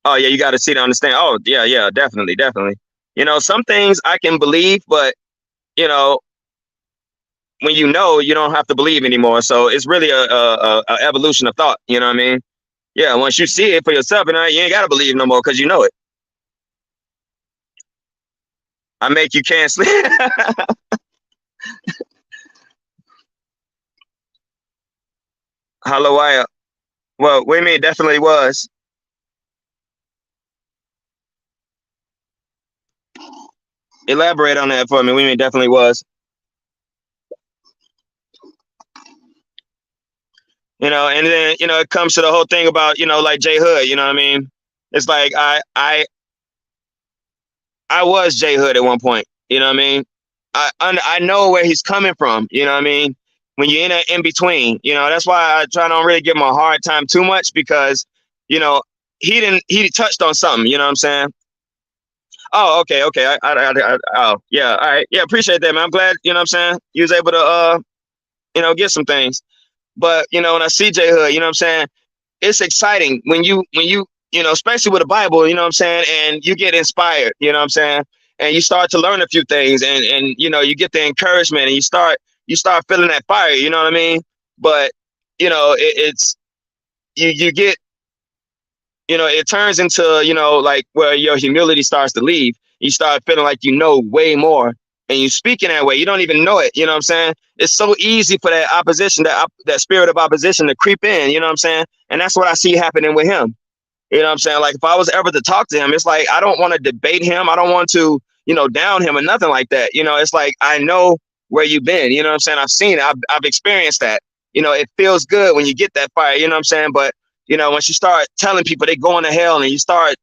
Oh yeah, you got to see to understand. Oh yeah, definitely. Some things I can believe, but when you don't have to believe anymore. So it's really a evolution of thought, you know what I mean? Yeah, once you see it for yourself, you ain't got to believe no more because you know it. I make you can't sleep. Hallelujah. Well, what do you mean? Definitely was. Elaborate on that for me. What do you mean? Definitely was. And then it comes to the whole thing about like J Hood. You know what I mean? It's like I was J Hood at one point. You know what I mean? I know where he's coming from. You know what I mean? When you're in between, that's why I try to don't really give him a hard time too much because he touched on something. You know what I'm saying? Oh, okay. Oh, yeah. All right. Yeah. Appreciate that, man. I'm glad, you know what I'm saying? You was able to, get some things. But, when I see J Hood, you know what I'm saying? It's exciting when you, especially with the Bible, you know what I'm saying? And you get inspired, you know what I'm saying? And you start to learn a few things and you get the encouragement and you start feeling that fire, you know what I mean? But, it's, you get, it turns into, like where your humility starts to leave. You start feeling like way more and you speak in that way. You don't even know it. You know what I'm saying? It's so easy for that opposition, that spirit of opposition to creep in. You know what I'm saying? And that's what I see happening with him. You know what I'm saying? Like if I was ever to talk to him, it's like, I don't want to debate him. I don't want to, down him or nothing like that. It's like, I know where you've been. You know what I'm saying? I've seen it. I've experienced that. It feels good when you get that fire. You know what I'm saying? But once you start telling people they going to hell and you start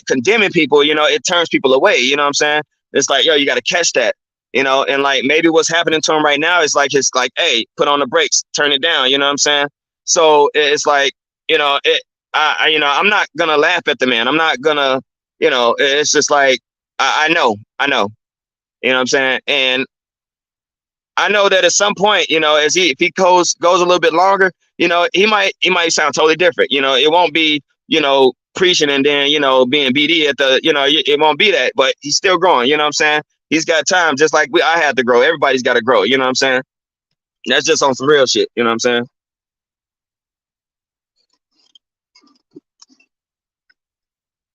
condemning people, it turns people away. You know what I'm saying? It's like, yo, you got to catch that, and like maybe what's happening to him right now is like, it's like, hey, put on the brakes, turn it down. You know what I'm saying? So it's like, I'm not going to laugh at the man. I'm not going to, it's just like, I know, you know what I'm saying? And I know that at some point, if he goes a little bit longer, he might sound totally different. It won't be, preaching and then, being BD at the, it won't be that, but he's still growing. You know what I'm saying? He's got time, just like I had to grow. Everybody's got to grow. You know what I'm saying? That's just on some real shit. You know what I'm saying?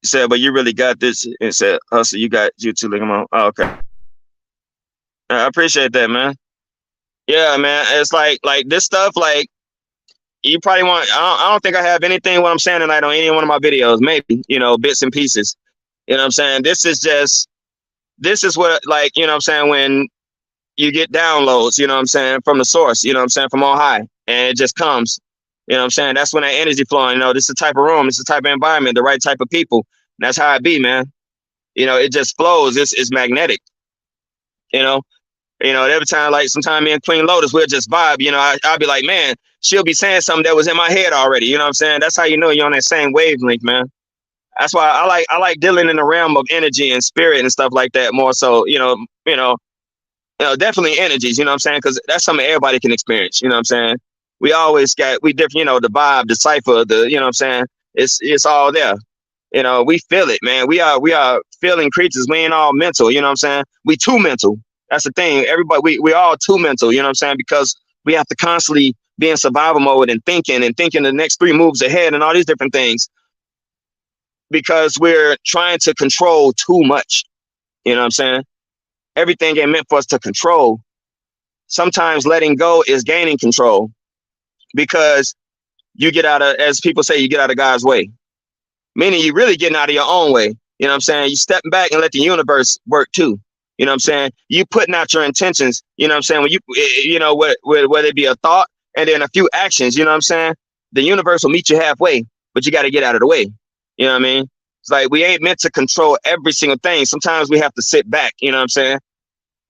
He said, but you really got this. And said, Hustle, you got you too. Come on. Oh, okay. I appreciate that, man. Yeah, man. It's like this stuff, like you probably want, I don't think I have anything what I'm saying tonight on any one of my videos, maybe, bits and pieces. You know what I'm saying? This is what, like, you know what I'm saying, when you get downloads, you know what I'm saying, from the source, you know what I'm saying, from on high, and it just comes, you know what I'm saying? That's when that energy flowing, this is the type of room, it's the type of environment, the right type of people. And that's how it be, man. It just flows. It's magnetic, every time, like sometime me and Queen Lotus, we'll just vibe, I'll be like, man, she'll be saying something that was in my head already. You know what I'm saying? That's how you're on that same wavelength, man. That's why I like dealing in the realm of energy and spirit and stuff like that more so, definitely energies, you know what I'm saying? Because that's something everybody can experience, you know what I'm saying? We different, the vibe, the cipher, you know what I'm saying? It's all there. We feel it, man. We are feeling creatures. We ain't all mental, you know what I'm saying? We too mental. That's the thing. Everybody, we're all too mental, you know what I'm saying? Because we have to constantly be in survival mode and thinking the next 3 moves ahead and all these different things. Because we're trying to control too much. You know what I'm saying? Everything ain't meant for us to control. Sometimes letting go is gaining control because you get out of, as people say, you get out of God's way. Meaning you really getting out of your own way. You know what I'm saying? You stepping back and let the universe work too. You know what I'm saying? You putting out your intentions, you know what I'm saying? When you know, whether it be a thought and then a few actions, you know what I'm saying? The universe will meet you halfway, but you got to get out of the way. You know what I mean? It's like we ain't meant to control every single thing. Sometimes we have to sit back, you know what I'm saying?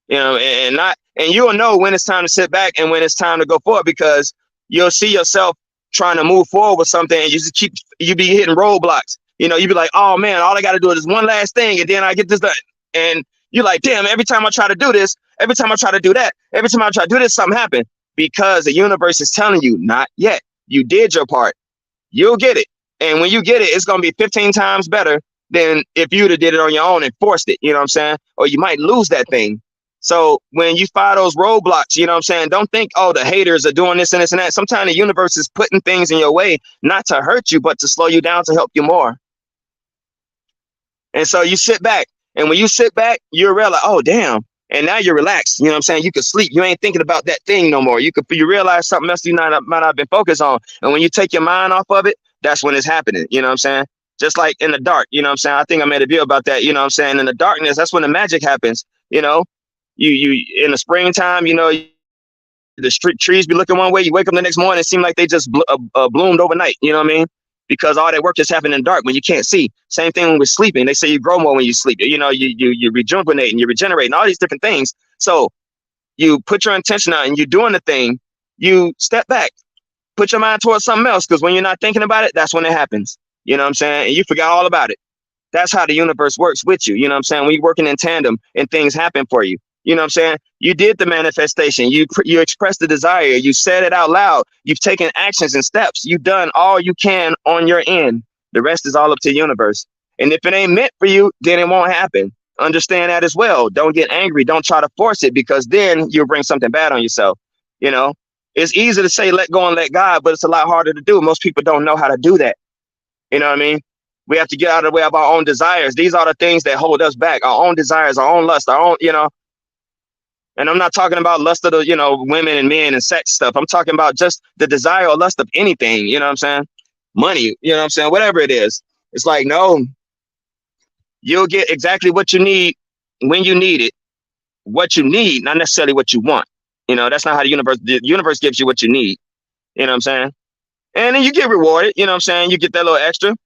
You know, and you'll know when it's time to sit back and when it's time to go forward, because you'll see yourself trying to move forward with something and you be hitting roadblocks. You know, you be like, oh man, all I got to do is one last thing and then I get this done. And you're like, damn, every time I try to do this, every time I try to do that, every time I try to do this, something happens, because the universe is telling you, not yet. You did your part. You'll get it. And when you get it, it's going to be 15 times better than if you'd have did it on your own and forced it. You know what I'm saying? Or you might lose that thing. So when you fire those roadblocks, you know what I'm saying? Don't think, oh, the haters are doing this and this and that. Sometimes the universe is putting things in your way, not to hurt you, but to slow you down, to help you more. And so you sit back. And when you sit back, you realize, oh, damn. And now you're relaxed. You know what I'm saying? You can sleep. You ain't thinking about that thing no more. You realize something else you might not have been focused on. And when you take your mind off of it, that's when it's happening. You know what I'm saying? Just like in the dark, you know what I'm saying? I think I made a video about that. You know what I'm saying? In the darkness, that's when the magic happens. You know, you in the springtime, you know, the street trees be looking one way. You wake up the next morning, it seems like they just bloomed overnight. You know what I mean? Because all that work just happened in the dark when you can't see. Same thing when we're sleeping. They say you grow more when you sleep. You know, you rejuvenate and you regenerate and all these different things. So you put your intention out and you're doing the thing. You step back, put your mind towards something else, because when you're not thinking about it, that's when it happens. You know what I'm saying? And you forgot all about it. That's how the universe works with you. You know what I'm saying? When you're working in tandem and things happen for you. You know what I'm saying? You did the manifestation. You expressed the desire. You said it out loud. You've taken actions and steps. You've done all you can on your end. The rest is all up to the universe. And if it ain't meant for you, then it won't happen. Understand that as well. Don't get angry. Don't try to force it, because then you'll bring something bad on yourself. You know, it's easy to say let go and let God, but it's a lot harder to do. Most people don't know how to do that. You know what I mean? We have to get out of the way of our own desires. These are the things that hold us back. Our own desires, our own lust, our own, you know. And I'm not talking about lust of the, you know, women and men and sex stuff. I'm talking about just the desire or lust of anything. You know what I'm saying? Money, you know what I'm saying? Whatever it is. It's like, no, you'll get exactly what you need when you need it. What you need, not necessarily what you want. You know, that's not how the universe gives you what you need. You know what I'm saying? And then you get rewarded. You know what I'm saying? You get that little extra.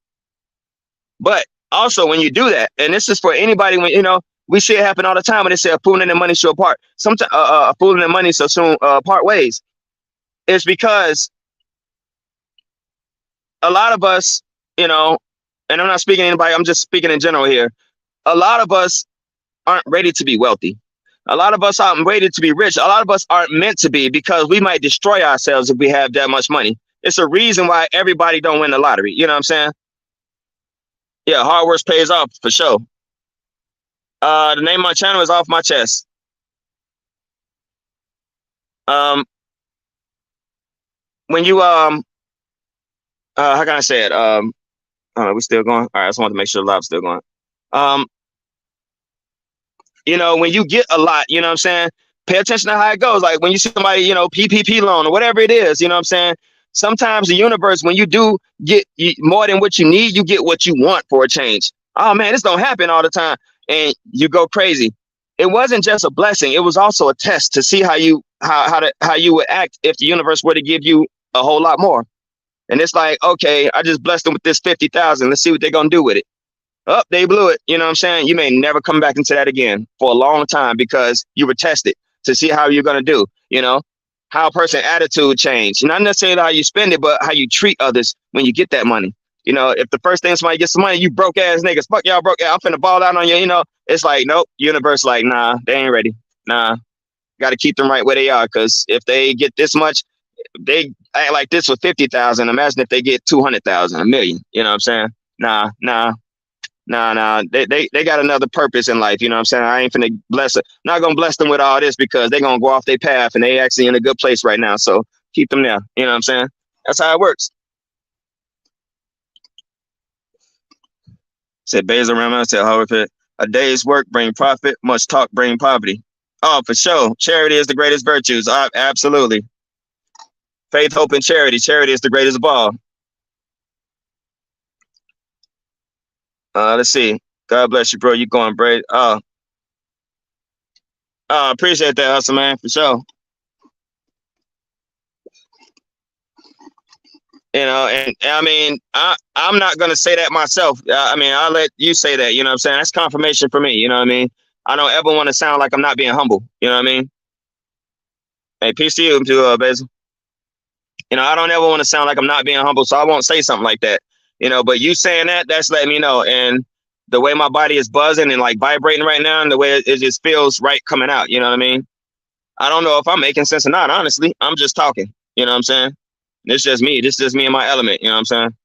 But also when you do that, and this is for anybody, when, you know, we see it happen all the time when they say a fool and their money shall part. Sometimes a fool and their money so soon part ways. It's because a lot of us, you know, and I'm not speaking to anybody, I'm just speaking in general here. A lot of us aren't ready to be wealthy. A lot of us aren't ready to be rich. A lot of us aren't meant to be, because we might destroy ourselves if we have that much money. It's a reason why everybody don't win the lottery. You know what I'm saying? Yeah, hard work pays off for sure. The name of my channel is Off My Chest. When you how can I say it? We're still going. All right, I just wanted to make sure the live's still going. You know, when you get a lot, you know what I'm saying? Pay attention to how it goes. Like when you see somebody, you know, PPP loan or whatever it is, you know what I'm saying? Sometimes the universe, when you do get more than what you need, you get what you want for a change. Oh man, this don't happen all the time. And you go crazy. It wasn't just a blessing. It was also a test to see how you would act if the universe were to give you a whole lot more. And it's like, okay, I just blessed them with this 50,000. Let's see what they're going to do with it. Oh, they blew it. You know what I'm saying? You may never come back into that again for a long time, because you were tested to see how you're going to do, you know, how a person's attitude change. Not necessarily how you spend it, but how you treat others when you get that money. You know, if the first thing somebody gets some money, you broke ass niggas, fuck y'all broke. I'm finna ball out on you. You know, it's like, nope, universe like, nah, they ain't ready. Nah, got to keep them right where they are. Because if they get this much, they act like this for 50,000. Imagine if they get 200,000, $1 million. You know what I'm saying? Nah. They got another purpose in life. You know what I'm saying? I ain't finna bless it. Not gonna bless them with all this, because they're gonna go off their path and they actually in a good place right now. So keep them there. You know what I'm saying? That's how it works. Said Basil Rahman said, however, a day's work bring profit, much talk bring poverty. Oh, for sure. Charity is the greatest virtues. Absolutely. Faith, hope, and charity. Charity is the greatest of all. Let's see. God bless you, bro. You going brave. Appreciate that, hustle, man, for sure. You know, and I mean, I'm not gonna say that myself. I mean, I'll let you say that. You know what I'm saying? That's confirmation for me. You know what I mean? I don't ever want to sound like I'm not being humble. You know what I mean? Hey, peace to you, too, Basil. You know, I don't ever want to sound like I'm not being humble, so I won't say something like that. You know, but you saying that, that's letting me know. And the way my body is buzzing and like vibrating right now, and the way it just feels right coming out. You know what I mean? I don't know if I'm making sense or not. Honestly, I'm just talking. You know what I'm saying? This just me. This is just me and my element. You know what I'm saying?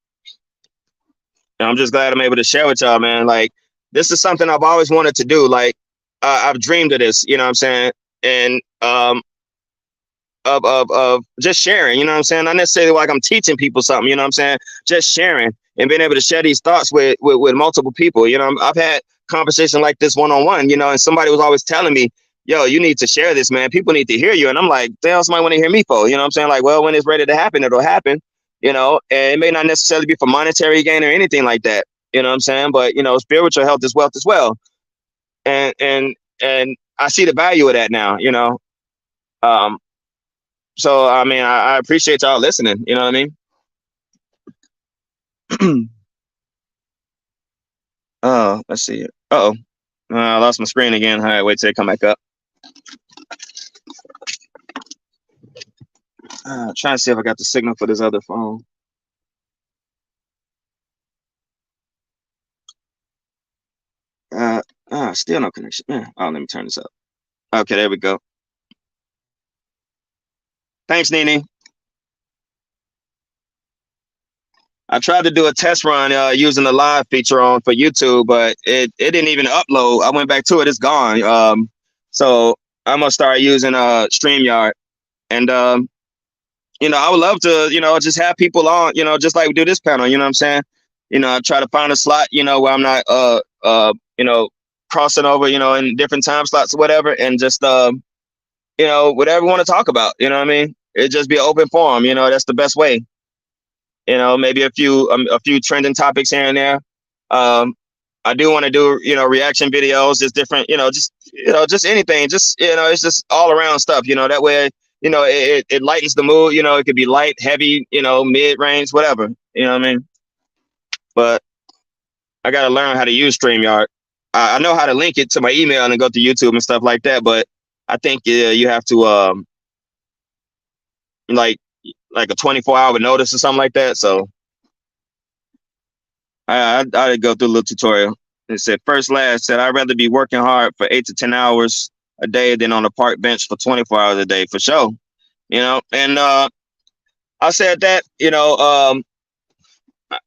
And I'm just glad I'm able to share with y'all, man. Like, this is something I've always wanted to do. Like, I've dreamed of this. You know what I'm saying? And of just sharing. You know what I'm saying? Not necessarily like I'm teaching people something. You know what I'm saying? Just sharing and being able to share these thoughts with multiple people. You know, I've had conversation like this one-on-one. You know, and somebody was always telling me, yo, you need to share this, man. People need to hear you. And I'm like, the hell somebody want to hear me for? You know what I'm saying? Like, well, when it's ready to happen, it'll happen, you know, and it may not necessarily be for monetary gain or anything like that. You know what I'm saying? But, you know, spiritual health is wealth as well. And I see the value of that now, you know. So, I mean, I appreciate y'all listening. You know what I mean? Oh, let's see. Uh-oh. I lost my screen again. All right, wait till it come back up. Trying to see if I got the signal for this other phone. Still no connection. Oh, let me turn this up. Okay, there we go. Thanks, Nene. I tried to do a test run using the live feature on for YouTube, but it didn't even upload. I went back to it. It's gone. So I'm going to start using StreamYard. And, you know, I would love to, you know, just have people on, you know, just like we do this panel. You know what I'm saying? You know, I try to find a slot, you know, where I'm not, you know, crossing over, you know, in different time slots or whatever. And just, you know, whatever we want to talk about. You know what I mean? It just be an open forum. You know, that's the best way. You know, maybe a few trending topics here and there. I do want to do, you know, reaction videos, just different, you know, just anything, just, you know, it's just all around stuff, you know, that way, you know, it lightens the mood, you know, it could be light, heavy, you know, mid range, whatever, you know what I mean? But I got to learn how to use StreamYard. I know how to link it to my email and go to YouTube and stuff like that. But I think you have to, like a 24-hour notice or something like that. So I'd go through a little tutorial. It said, first last said, I'd rather be working hard for 8 to 10 hours a day than on a park bench for 24 hours a day, for sure. You know, and I said that, you know,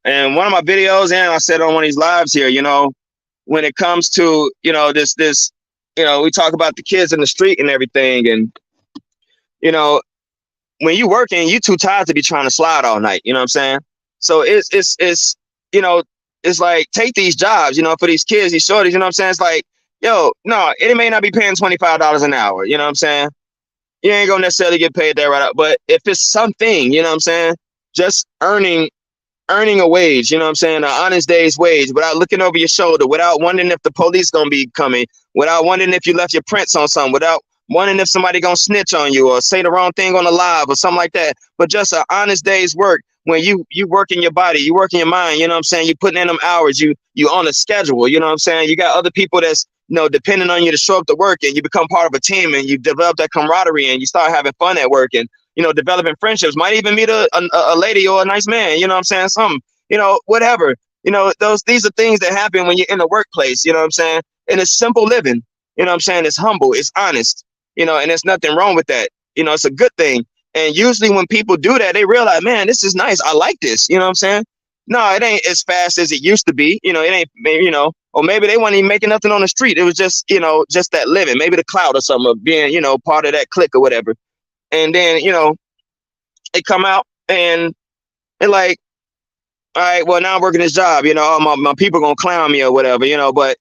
and one of my videos, and I said on one of these lives here, you know, when it comes to, you know, this, you know, we talk about the kids in the street and everything. And, you know, when you working, you too tired to be trying to slide all night. You know what I'm saying? So it's, you know, it's like, take these jobs, you know, for these kids, these shorties, you know what I'm saying? It's like, yo, no, it may not be paying $25 an hour. You know what I'm saying? You ain't gonna necessarily get paid that right up. But if it's something, you know what I'm saying? Just earning a wage, you know what I'm saying? An honest day's wage without looking over your shoulder, without wondering if the police gonna be coming, without wondering if you left your prints on something, without wondering if somebody gonna snitch on you or say the wrong thing on the live or something like that. But just an honest day's work when you work in your body, you work in your mind, you know what I'm saying? You putting in them hours, you on a schedule, you know what I'm saying? You got other people that's, you know, depending on you to show up to work, and you become part of a team and you develop that camaraderie and you start having fun at work and, you know, developing friendships. Might even meet a lady or a nice man, you know what I'm saying? Something, you know, whatever, you know, these are things that happen when you're in the workplace, you know what I'm saying? And it's simple living, you know what I'm saying? It's humble, it's honest, you know, and there's nothing wrong with that. You know, it's a good thing. And usually when people do that, they realize, man, this is nice. I like this. You know what I'm saying? No, it ain't as fast as it used to be. You know, it ain't, you know, or maybe they weren't even making nothing on the street. It was just, you know, just that living, maybe the clout or something of being, you know, part of that clique or whatever. And then, you know, they come out and they're like, all right, well, now I'm working this job, you know, all my people gonna clown me or whatever, you know, but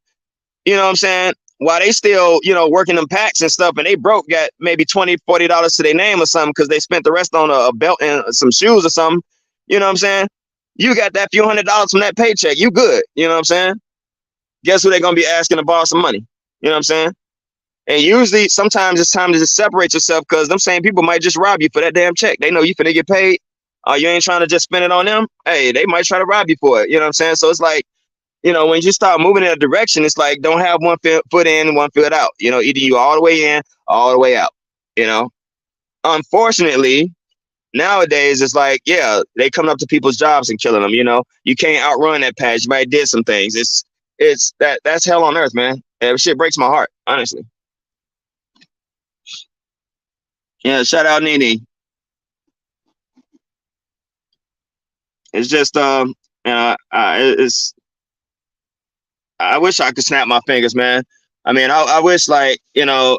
you know what I'm saying? While they still, you know, working them packs and stuff, and they broke, got maybe $20, $40 to their name or something because they spent the rest on a belt and some shoes or something. You know what I'm saying? You got that few $100s from that paycheck. You good. You know what I'm saying? Guess who they gonna be asking to borrow some money? You know what I'm saying? And usually, sometimes it's time to just separate yourself because them same people might just rob you for that damn check. They know you finna get paid. You ain't trying to just spend it on them. Hey, they might try to rob you for it. You know what I'm saying? So it's like, when you start moving in a direction, it's like, don't have one foot in, one foot out. Either you all the way in, all the way out. Unfortunately, nowadays it's like, yeah, they coming up to people's jobs and killing them. You can't outrun that past. You might did some things. That's hell on earth, man. That shit breaks my heart, honestly. Yeah, shout out Nene. It's just it's. I wish I could snap my fingers, man. I mean, I wish like the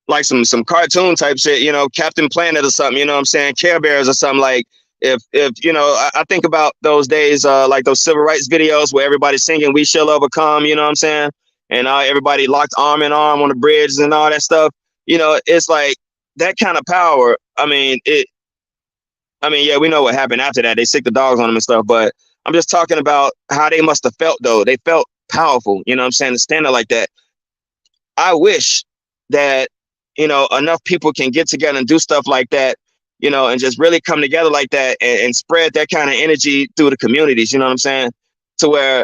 like some cartoon type shit, Captain Planet or something. You know what I'm saying? Care Bears or something. Like if I think about those days, like those civil rights videos where everybody's singing "We Shall Overcome." You know what I'm saying? And everybody locked arm in arm on the bridges and all that stuff. It's like that kind of power. I mean, yeah, we know what happened after that. They sicked the dogs on them and stuff. But I'm just talking about how they must have felt, though. They felt powerful, you know what I'm saying, to stand there like that. I wish that, enough people can get together and do stuff like that, and just really come together like that and spread that kind of energy through the communities, you know what I'm saying, to where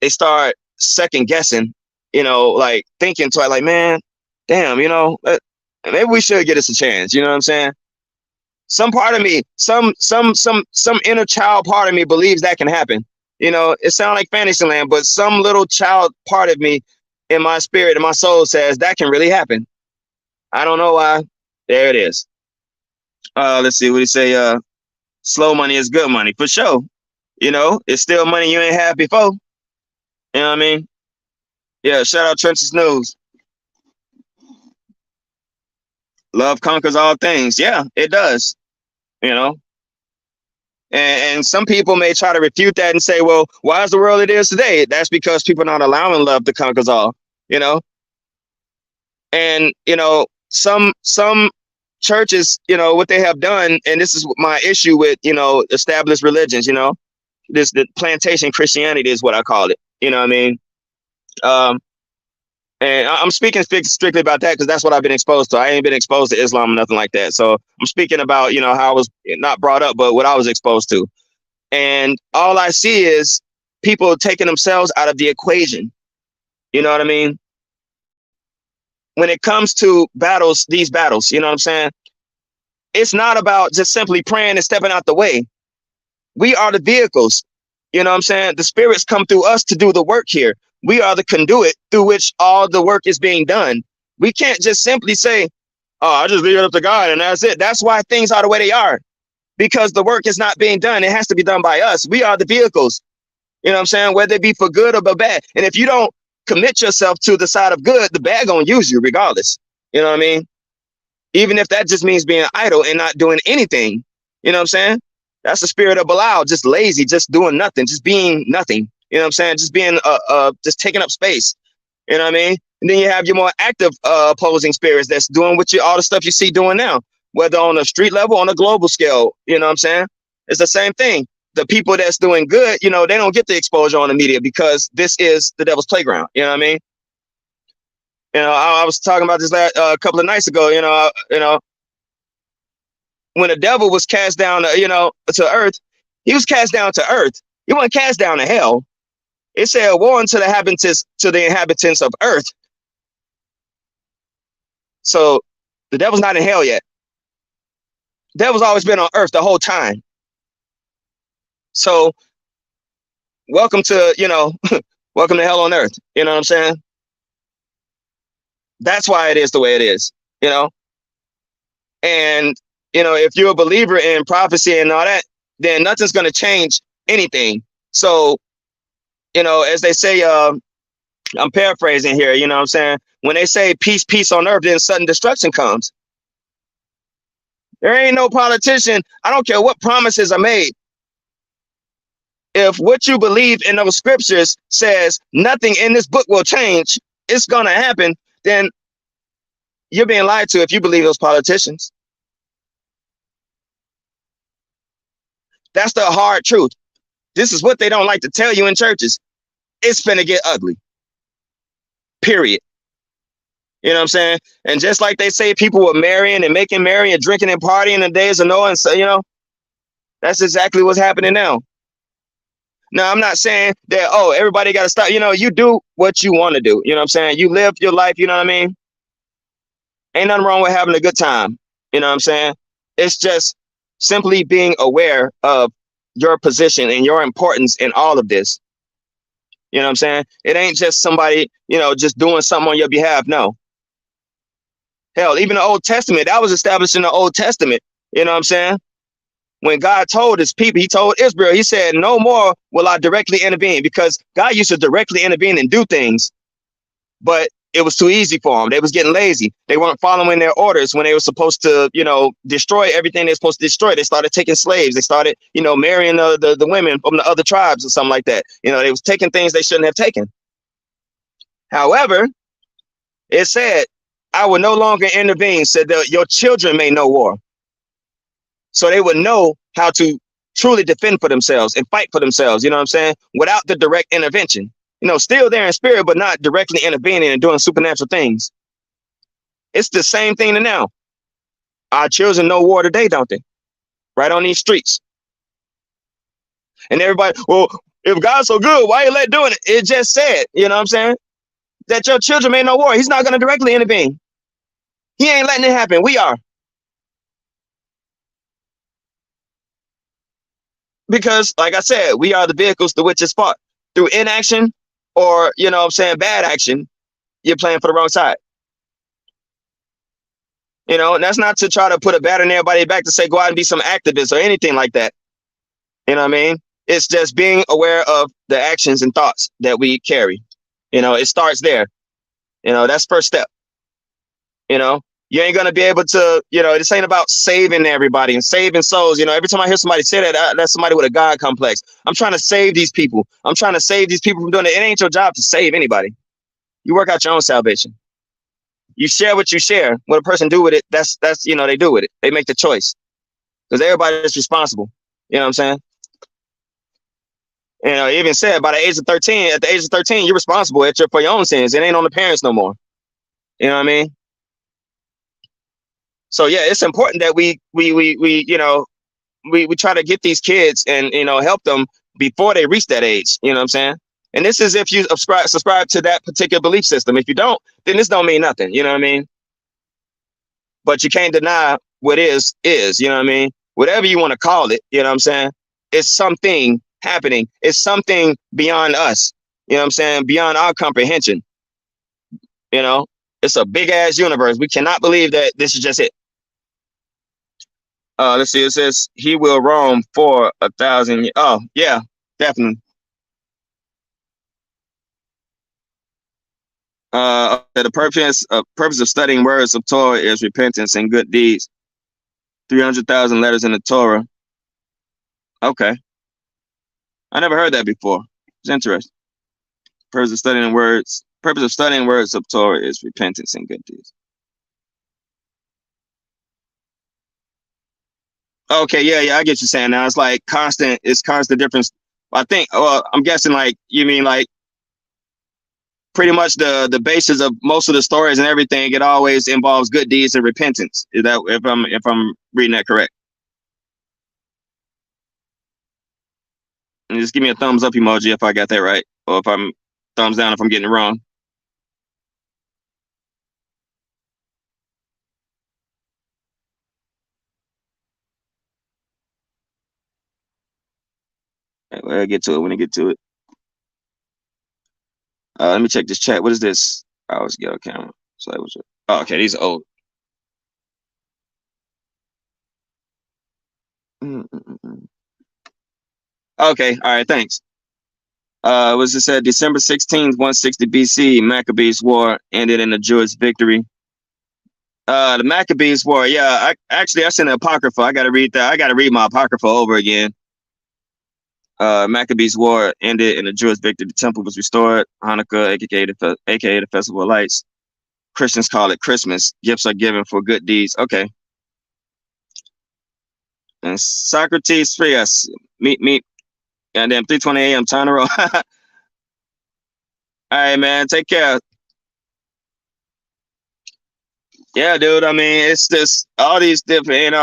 they start second guessing, like thinking twice, like, man, damn, maybe we should get us a chance, you know what I'm saying? Some part of me, some inner child part of me believes that can happen. It sounds like Fantasyland, but some little child part of me in my spirit and my soul says that can really happen. I don't know why. There it is. Let's see what he say. Slow money is good money for sure. It's still money you ain't had before. You know what I mean? Yeah. Shout out Trench's News. Love conquers all things. Yeah, it does. And some people may try to refute that and say, well, why is the world it is today? That's because people are not allowing love to conquer all, and some churches, what they have done, and this is my issue with established religions, the plantation Christianity is what I call it. You know what I mean? And I'm speaking strictly about that because that's what I've been exposed to. I ain't been exposed to Islam or nothing like that. So I'm speaking about, how I was not brought up, but what I was exposed to. And all I see is people taking themselves out of the equation. You know what I mean? When it comes to these battles, you know what I'm saying? It's not about just simply praying and stepping out the way. We are the vehicles. You know what I'm saying? The spirits come through us to do the work here. We are the conduit through which all the work is being done. We can't just simply say, oh, I just leave it up to God and that's it. That's why things are the way they are, because the work is not being done. It has to be done by us. We are the vehicles, you know what I'm saying? Whether it be for good or bad. And if you don't commit yourself to the side of good, the bad gonna use you regardless. You know what I mean? Even if that just means being idle and not doing anything, you know what I'm saying? That's the spirit of Belial, just lazy, just doing nothing, just being nothing. You know what I'm saying? Just being, just taking up space. You know what I mean? And then you have your more active opposing spirits that's doing all the stuff you see doing now, whether on a street level, on a global scale. You know what I'm saying? It's the same thing. The people that's doing good, they don't get the exposure on the media because this is the devil's playground. You know what I mean? I was talking about this a couple of nights ago. When the devil was cast down, to earth, he was cast down to earth. He wasn't cast down to hell. It said, "Woe unto the inhabitants of earth." So the devil's not in hell yet. The devil's always been on earth the whole time. So welcome to, welcome to hell on earth. You know what I'm saying? That's why it is the way it is, And, if you're a believer in prophecy and all that, then nothing's going to change anything. So, as they say, I'm paraphrasing here, you know what I'm saying? When they say peace, peace on earth, then sudden destruction comes. There ain't no politician. I don't care what promises are made. If what you believe in those scriptures says nothing in this book will change, it's going to happen, then you're being lied to if you believe those politicians. That's the hard truth. This is what they don't like to tell you in churches. It's finna get ugly. period. You know what I'm saying? And just like they say people were marrying and making merry and drinking and partying in the days of Noah, and so, that's exactly what's happening now. Now, I'm not saying that, everybody got to stop. You do what you want to do. You know what I'm saying? You live your life. You know what I mean? Ain't nothing wrong with having a good time. You know what I'm saying? It's just simply being aware of your position and your importance in all of this. You know what I'm saying? It ain't just somebody, just doing something on your behalf. No. Hell, even the Old Testament, that was established in the Old Testament. You know what I'm saying? When God told his people, he told Israel, he said, no more will I directly intervene, because God used to directly intervene and do things, but it was too easy for them. They was getting lazy. They weren't following their orders when they were supposed to, destroy everything they're supposed to destroy. They started taking slaves. They started, marrying the women from the other tribes or something like that. They was taking things they shouldn't have taken. However, it said, I will no longer intervene, said that your children may know war. So they would know how to truly defend for themselves and fight for themselves, you know what I'm saying? Without the direct intervention. Still there in spirit, but not directly intervening and doing supernatural things. It's the same thing now. Our children know war today, don't they? Right on these streets. And everybody, well, if God's so good, why you let doing it? It just said, you know what I'm saying? That your children may know war. He's not going to directly intervene. He ain't letting it happen. We are. Because, like I said, we are the vehicles through which it's fought. Through inaction or, bad action, you're playing for the wrong side. And that's not to try to put a bat in everybody's back to say, go out and be some activist or anything like that. You know what I mean? It's just being aware of the actions and thoughts that we carry. It starts there. That's first step. You ain't going to be able to, this ain't about saving everybody and saving souls. Every time I hear somebody say that, that's somebody with a God complex. I'm trying to save these people. I'm trying to save these people from doing it. It ain't your job to save anybody. You work out your own salvation. You share what you share. What a person do with it, that's they do with it. They make the choice. Because everybody is responsible. You know what I'm saying? Even said by the age of 13, at the age of 13, you're responsible for your own sins. It ain't on the parents no more. You know what I mean? So yeah, it's important that we try to get these kids and help them before they reach that age. You know what I'm saying? And this is if you subscribe to that particular belief system. If you don't, then this don't mean nothing. You know what I mean? But you can't deny what is. You know what I mean? Whatever you want to call it. You know what I'm saying? It's something happening. It's something beyond us. You know what I'm saying? Beyond our comprehension. It's a big ass universe. We cannot believe that this is just it. Let's see. It says he will roam for 1,000 years. Oh, yeah, definitely. The purpose of studying words of Torah is repentance and good deeds. 300,000 letters in the Torah. Okay. I never heard that before. It's interesting. Purpose of studying words of Torah is repentance and good deeds. Okay, yeah, I get you saying now. It's like constant difference. I think, I'm guessing like you mean like pretty much the basis of most of the stories and everything, it always involves good deeds and repentance. Is that if I'm reading that correct? And just give me a thumbs up emoji if I got that right, or if I'm thumbs down if I'm getting it wrong. I'll get to it when I get to it. Let me check this chat. What is this? I always get on camera. So that was it. Oh, okay, these are old. Okay, all right, thanks. Was it said December 16th, 160 BC, Maccabees War ended in a Jewish victory. The Maccabees War, yeah, I sent an Apocrypha. I gotta read that. I gotta read my Apocrypha over again. Maccabees War ended in a Jewish victory. The temple was restored. Hanukkah, aka the Festival of Lights. Christians call it Christmas. Gifts are given for good deeds. Okay. And Socrates free us. Meet. Goddamn 3:20 a.m. time to roll. All right, man. Take care. Yeah, dude. I mean, it's just all these different,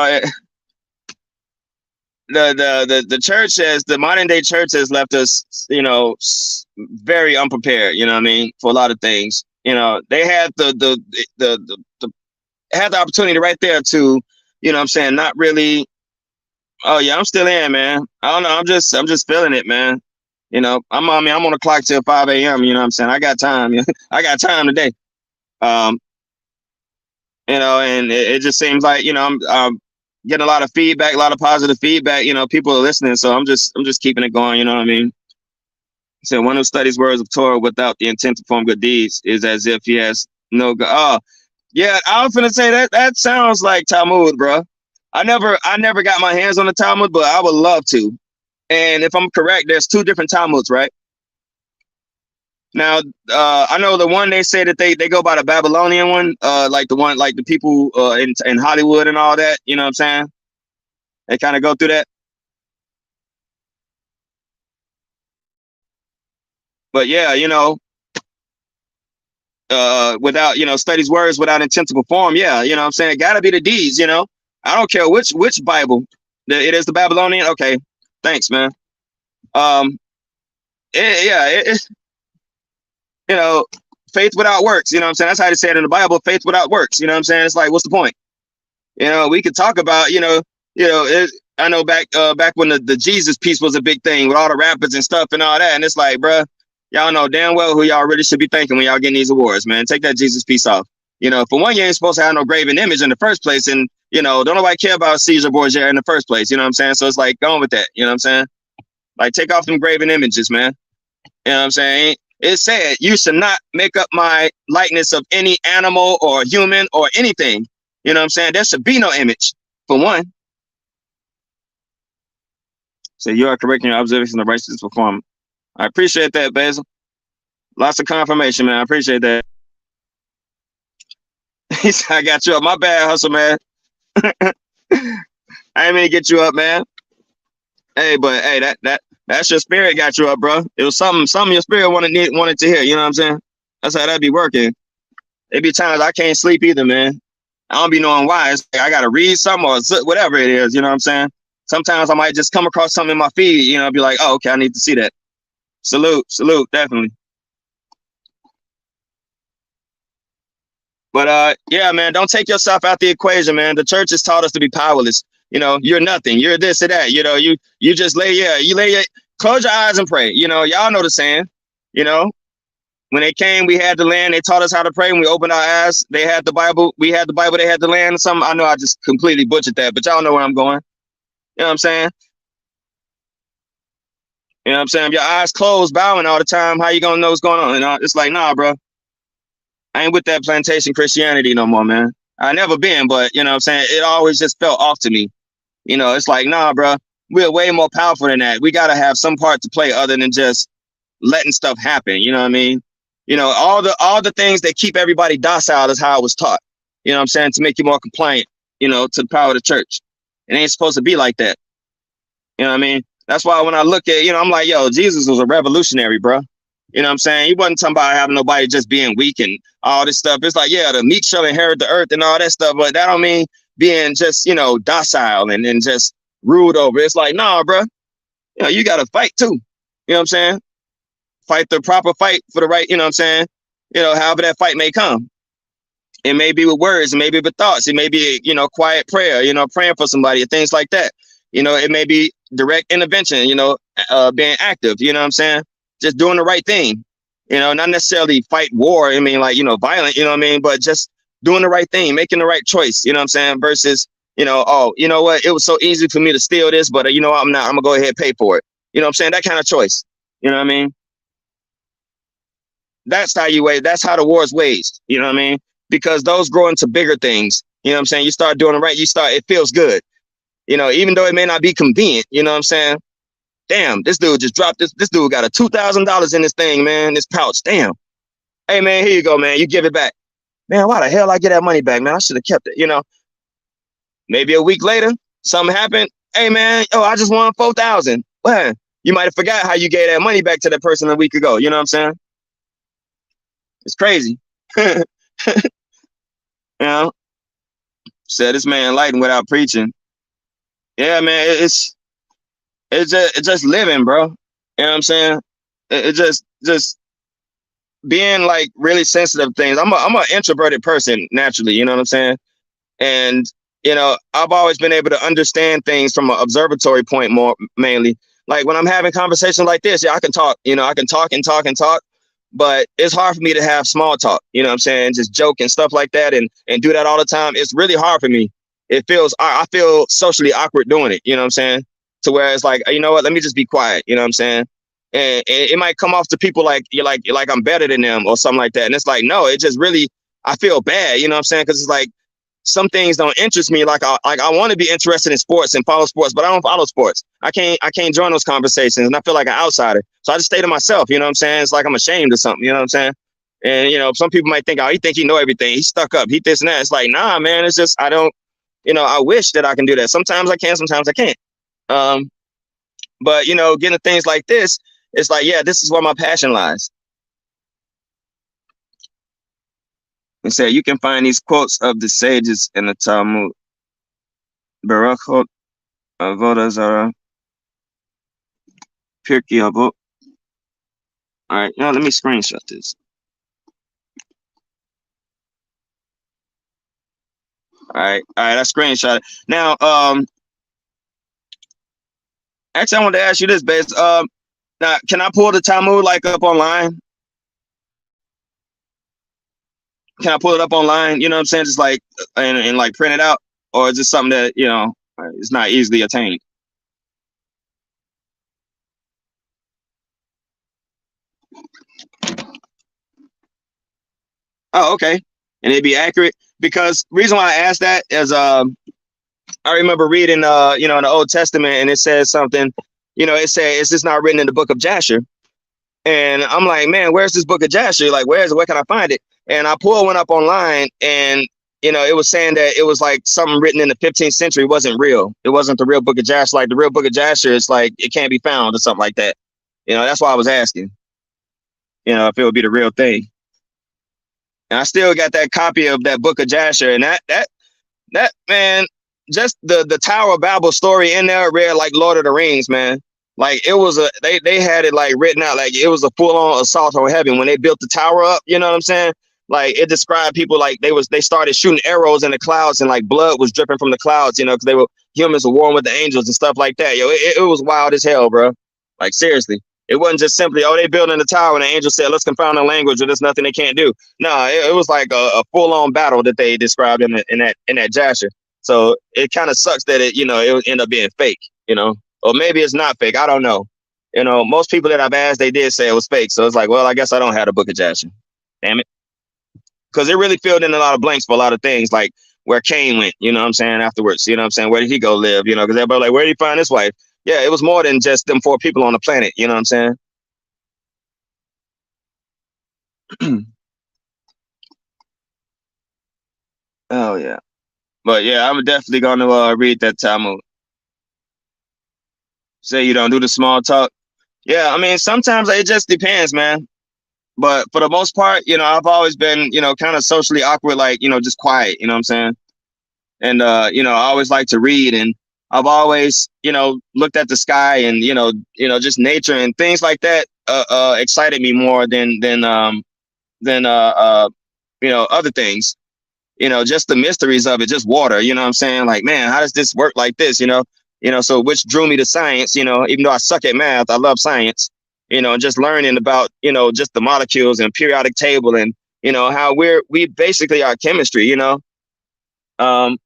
the church the modern day church has left us, very unprepared. You know what I mean, for a lot of things. They had the had the opportunity right there to, what I'm saying, not really. Oh yeah, I'm still in, man. I don't know. I'm just feeling it, man. I'm on the clock till 5 a.m. You know what I'm saying? I got time. I got time today. And it just seems like, I'm getting a lot of feedback, a lot of positive feedback. People are listening, so I'm just keeping it going. You know what I mean? So one who studies words of Torah without the intent to perform good deeds is as if he has no God. Oh, yeah, I was finna say that sounds like Talmud, bro. I never got my hands on the Talmud, but I would love to. And if I'm correct, there's 2 different Talmuds, right? Now, I know the one they say that they go by the Babylonian one, like the people in Hollywood and all that. You know what I'm saying? They kind of go through that. But yeah, without, studies words without intent to perform. Yeah, you know what I'm saying? It gotta be the deeds, I don't care which Bible. It is the Babylonian. Okay. Thanks, man. Faith without works, you know what I'm saying? That's how they say it in the Bible, faith without works. You know what I'm saying? It's like, what's the point? We could talk about, I know back when the Jesus piece was a big thing with all the rappers and stuff and all that. And it's like, bruh, y'all know damn well who y'all really should be thanking when y'all getting these awards, man. Take that Jesus piece off. For one, you ain't supposed to have no graven image in the first place. And, don't nobody care about Caesar Borgia in the first place. You know what I'm saying? So it's like, going with that. You know what I'm saying? Like, take off them graven images, man. You know what I'm saying? It said, you should not make up my likeness of any animal or human or anything. You know what I'm saying? There should be no image, for one. So you are correct in your observation of righteous performance. I appreciate that, Basil. Lots of confirmation, man. I appreciate that. He said, I got you up. My bad, hustle, man. I ain't mean to get you up, man. Hey, but hey, that's your spirit got you up, bro. It was something your spirit wanted to hear. You know what I'm saying? That's how that be working. It be times I can't sleep either, man. I don't be knowing why. It's like I gotta read something or whatever it is. You know what I'm saying? Sometimes I might just come across something in my feed. Be like, oh, okay, I need to see that. Salute, definitely. But yeah, man, don't take yourself out the equation, man. The church has taught us to be powerless. You're nothing. You're this or that. You just close your eyes and pray. Y'all know the saying. When they came, we had the land. They taught us how to pray. When we opened our eyes, they had the Bible. We had the Bible. They had the land. I know I just completely butchered that, but y'all know where I'm going. You know what I'm saying? You know what I'm saying? If your eyes closed, bowing all the time, how you gonna know what's going on? It's like, nah, bro. I ain't with that plantation Christianity no more, man. I never been, but you know what I'm saying? It always just felt off to me. It's like, nah, bro. We're way more powerful than that. We gotta have some part to play other than just letting stuff happen. You know what I mean? All the things that keep everybody docile is how I was taught. You know what I'm saying? To make you more compliant, to the power of the church. It ain't supposed to be like that. You know what I mean? That's why when I look at, I'm like, yo, Jesus was a revolutionary, bro. You know what I'm saying? He wasn't talking about having nobody just being weak and all this stuff. It's like, yeah, the meek shall inherit the earth and all that stuff. But that don't mean being just, docile and just ruled over. It's like, nah, bro. You got to fight too. You know what I'm saying? Fight the proper fight for the right, you know what I'm saying? However that fight may come. It may be with words, it may be with thoughts, it may be, quiet prayer, praying for somebody, things like that. It may be direct intervention, being active, you know what I'm saying? Just doing the right thing, not necessarily fight war. I mean, like, violent, you know what I mean? But just doing the right thing, making the right choice, you know what I'm saying? Versus, oh, you know what? It was so easy for me to steal this, but I'm gonna go ahead and pay for it. You know what I'm saying? That kind of choice, you know what I mean? That's how you wait. That's how the war is waged. You know what I mean? Because those grow into bigger things. You know what I'm saying? You start doing it right. It feels good. Even though it may not be convenient, you know what I'm saying? Damn, this dude just dropped this. This dude got a $2,000 in this thing, man, this pouch. Damn. Hey, man, here you go, man. You give it back. Man, why the hell I get that money back, man? I should have kept it, Maybe a week later, something happened. Hey, man, I just won $4,000. Well, you might have forgot how you gave that money back to that person a week ago. You know what I'm saying? It's crazy. Said this man enlightened without preaching. Yeah, man, it's just living, bro. You know what I'm saying? It just being like really sensitive to things. I'm an introverted person naturally, you know what I'm saying? And you know, I've always been able to understand things from an observatory point more mainly. Like when I'm having conversations like this, yeah, I can talk, you know, I can talk and talk and talk, but it's hard for me to have small talk, you know what I'm saying? Just joke and stuff like that and do that all the time. It's really hard for me. I feel socially awkward doing it, you know what I'm saying? To where it's like, you know what, let me just be quiet, you know what I'm saying? And it might come off to people like you're like I'm better than them or something like that. And it's like, no, it just really, I feel bad, you know what I'm saying? Because it's like some things don't interest me. Like I want to be interested in sports and follow sports, but I don't follow sports. I can't join those conversations, and I feel like an outsider. So I just stay to myself. You know what I'm saying? It's like I'm ashamed of something. You know what I'm saying? And you know, some people might think, oh, he think he know everything. He's stuck up. He this and that. It's like, nah, man. It's just I don't. You know, I wish that I can do that. Sometimes I can. Sometimes I can't. But you know, getting things like this, it's like, yeah, this is where my passion lies. And say you can find these quotes of the sages in the Talmud. Berachot, Avodah Zarah, Pirkei Avot. All right, now let me screenshot this. All right, I screenshot it. Now, actually, I wanted to ask you this, Bass. Now, can I pull the Talmud like up online? Can I pull it up online? You know what I'm saying? Just like and like print it out, or is it something that you know it's not easily attained? Oh, okay, and it'd be accurate because reason why I asked that is I remember reading you know in the Old Testament and it says something, you know, it said it's just not written in the book of Jasher, and I'm like, man, where's this book of Jasher? Like, where can I find it? And I pulled one up online, and you know, it was saying that it was like something written in the 15th century wasn't real. It wasn't the real book of Jasher. Like the real book of Jasher, it's like it can't be found or something like that. You know, that's why I was asking. You know, if it would be the real thing. And I still got that copy of that book of Jasher, and that man, just the Tower of Babel story in there read like Lord of the Rings, man. Like it was they had it like written out like it was a full-on assault on heaven when they built the tower up, you know what I'm saying? Like it described people like they started shooting arrows in the clouds and like blood was dripping from the clouds, you know, because humans were warring with the angels and stuff like that. Yo, it was wild as hell, bro. Like seriously. It wasn't just simply, oh, they building the tower and the angel said, let's confound the language or there's nothing they can't do. No, it was like a full-on battle that they described in that Jasher. So it kind of sucks that it would end up being fake, you know, or maybe it's not fake. I don't know. You know, most people that I've asked, they did say it was fake. So it's like, well, I guess I don't have the book of Jasher. Damn it. Because it really filled in a lot of blanks for a lot of things, like where Cain went, you know what I'm saying, afterwards. You know what I'm saying? Where did he go live? You know, because everybody like, where did he find his wife? Yeah, it was more than just them 4 people on the planet. You know what I'm saying? Oh, yeah. But yeah, I'm definitely going to read that Talmud. Say you don't do the small talk. Yeah, I mean, sometimes it just depends, man. But for the most part, you know, I've always been, you know, kind of socially awkward, like, you know, just quiet, you know what I'm saying? And, you know, I always like to read, and I've always, you know, looked at the sky and, you know, just nature and things like that excited me more than you know, other things, you know, just the mysteries of it, just water, you know what I'm saying? Like, man, how does this work like this, you know, so which drew me to science, you know, even though I suck at math, I love science, you know, and just learning about, you know, just the molecules and periodic table and, you know, how we basically are chemistry, you know, and,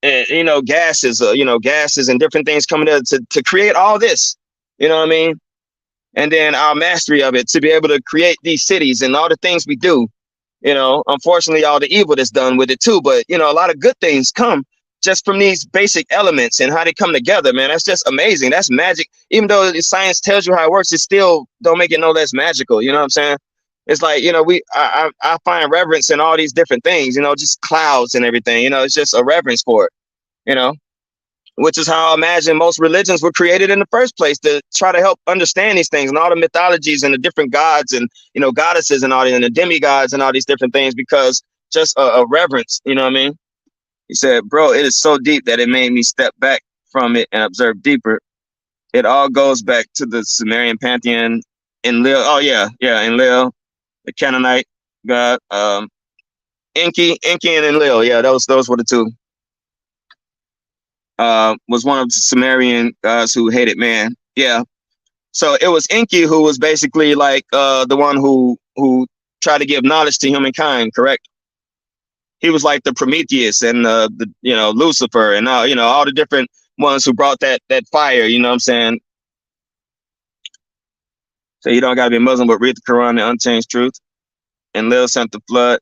you know, gases and different things coming to create all this, you know what I mean? And then our mastery of it to be able to create these cities and all the things we do, you know, unfortunately, all the evil that's done with it too. But, you know, a lot of good things come just from these basic elements and how they come together, man. That's just amazing. That's magic. Even though science tells you how it works, it still don't make it no less magical. You know what I'm saying? It's like, you know, I find reverence in all these different things, you know, just clouds and everything, you know, it's just a reverence for it, you know, which is how I imagine most religions were created in the first place, to try to help understand these things and all the mythologies and the different gods and, you know, goddesses and all and the demigods and all these different things, because just a reverence, you know what I mean? He said, bro, it is so deep that it made me step back from it and observe deeper. It all goes back to the Sumerian pantheon in Enlil. Oh yeah, Enlil, the Canaanite god, Enki and Enlil. Yeah, those were the two. Was one of the Sumerian gods who hated man. Yeah. So it was Enki who was basically like the one who tried to give knowledge to humankind, correct? He was like the Prometheus and the Lucifer and all the different ones who brought that fire, you know what I'm saying? So you don't gotta be Muslim, but read the Quran and unchanged truth. And Lil sent the flood.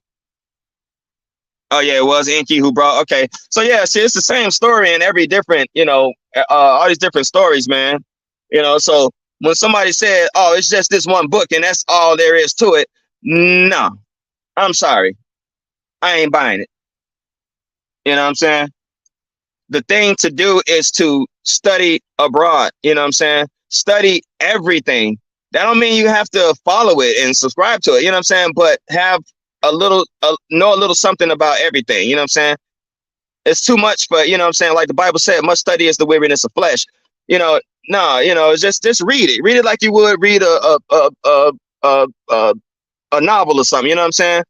Oh yeah, it was Enki who brought. Okay, so yeah, see, it's the same story in every different, all these different stories, man. So when somebody said, "Oh, it's just this one book and that's all there is to it," no, I'm sorry, I ain't buying it. You know what I'm saying? The thing to do is to study abroad. You know what I'm saying? Study everything. That don't mean you have to follow it and subscribe to it. You know what I'm saying? But have know a little something about everything. You know what I'm saying? It's too much, but you know what I'm saying? Like the Bible said, much study is the weariness of flesh. Just read it. Read it like you would read a novel or something. You know what I'm saying?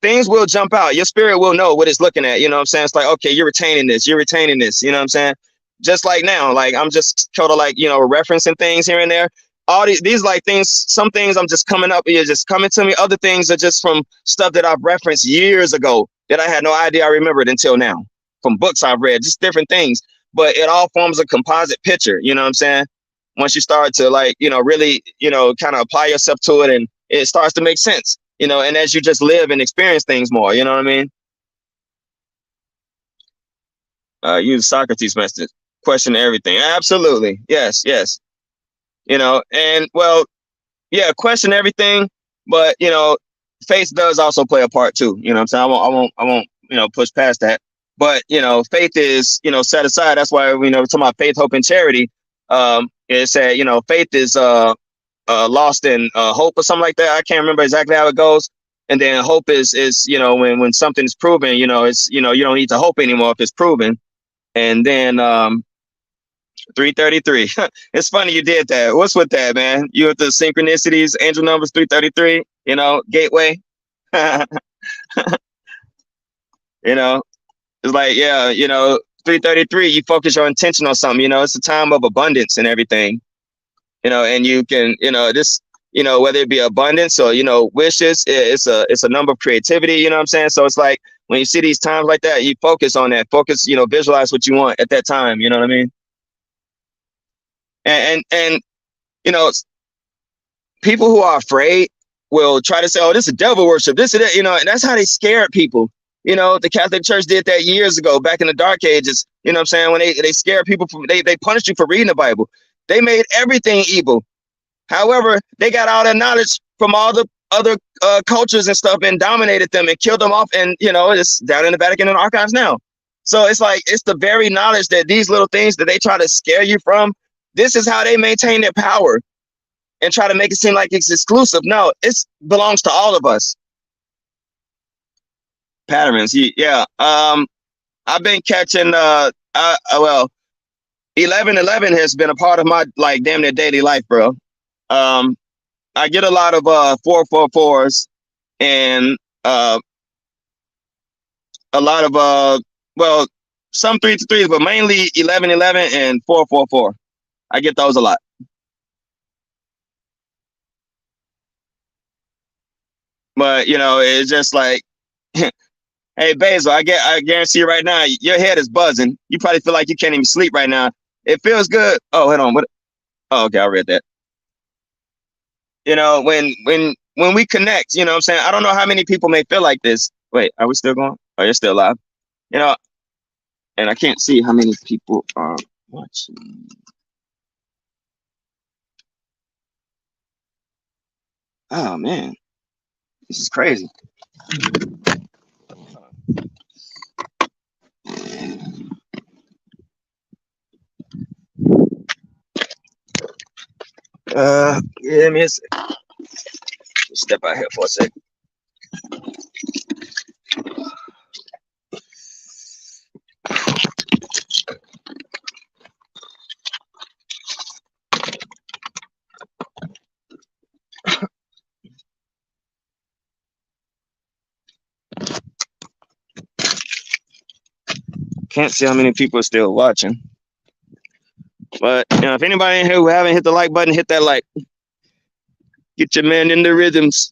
Things will jump out. Your spirit will know what it's looking at. You know what I'm saying? It's like, okay, you're retaining this. You know what I'm saying? Just like now, like I'm just kind of like, referencing things here and there. All these like things, some things I'm just coming up, you're just coming to me. Other things are just from stuff that I've referenced years ago that I had no idea I remembered until now. From books I've read, just different things. But it all forms a composite picture. You know what I'm saying? Once you start to like, really, kind of apply yourself to it and it starts to make sense. And as you just live and experience things more, you know what I mean? Use Socrates' method, question everything. Absolutely. Yes. And well, yeah, question everything, but faith does also play a part too. You know what I'm saying? I won't push past that. But faith is, set aside. That's why we're talking about faith, hope, and charity. It said, faith is lost in hope or something like that. I can't remember exactly how it goes. And then hope is when something is proven, it's you don't need to hope anymore if it's proven. And then 333. It's funny you did that. What's with that, man? You with the synchronicities, angel numbers 333, gateway. It's like, yeah, 333, you focus your intention on something, it's a time of abundance and everything. And you can, whether it be abundance or, wishes, it's a number of creativity, you know what I'm saying? So it's like when you see these times like that, you focus on that, visualize what you want at that time, you know what I mean? And people who are afraid will try to say, oh, this is devil worship, this is it, and that's how they scare people. The Catholic Church did that years ago, back in the Dark Ages, you know what I'm saying? When they scare people, they punished you for reading the Bible. They made everything evil. However, they got all that knowledge from all the other cultures and stuff and dominated them and killed them off. And, it's down in the Vatican and archives now. So it's like, it's the very knowledge that these little things that they try to scare you from. This is how they maintain their power and try to make it seem like it's exclusive. No, it belongs to all of us. Patterns. Yeah. I've been catching, 1111 has been a part of my like damn near daily life, bro. I get a lot of 444s and a lot of some 3-3s, but mainly 1111 and 444. I get those a lot. But it's just like, hey Basil, I guarantee you right now, your head is buzzing. You probably feel like you can't even sleep right now. It feels good. Oh, hold on. What? Oh, okay, I read that. When we connect, you know what I'm saying? I don't know how many people may feel like this. Wait, are we still going? Oh, you're still live. And I can't see how many people are watching. Oh man, this is crazy. Yeah, miss. Step out here for a second. can't see how many people are still watching. But if anybody in here who haven't hit the like button, hit that like. Get your man in the rhythms,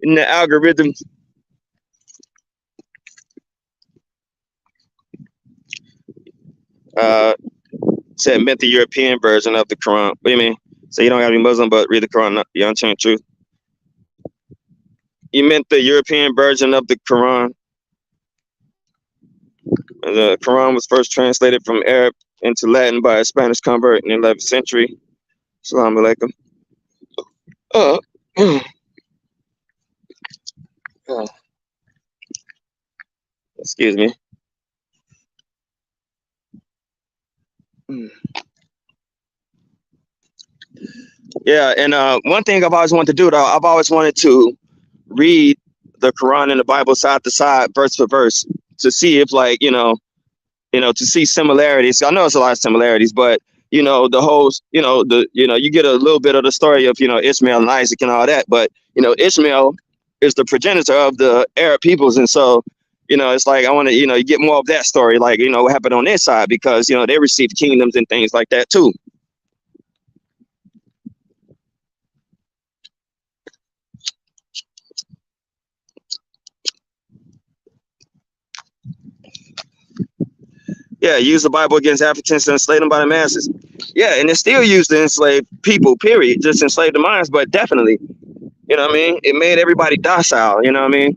in the algorithms. Said meant the European version of the Quran. What do you mean? So you don't have to be Muslim, but read the Quran, the unchanged truth. You meant the European version of the Quran. The Quran was first translated from Arab into Latin by a Spanish convert in the 11th century. Assalamu alaikum. Excuse me. Yeah, and one thing I've always wanted to do, though, I've always wanted to read the Quran and the Bible side to side, verse for verse, to see if, like, to see similarities. I know it's a lot of similarities, but the whole, you get a little bit of the story of, Ishmael and Isaac and all that, but Ishmael is the progenitor of the Arab peoples, and so it's like I want to, you get more of that story, like what happened on their side, because they received kingdoms and things like that too. Yeah, use the Bible against Africans to enslave them by the masses. Yeah, and it's still used to enslave people, period. Just enslave the minds, but definitely, it made everybody docile, They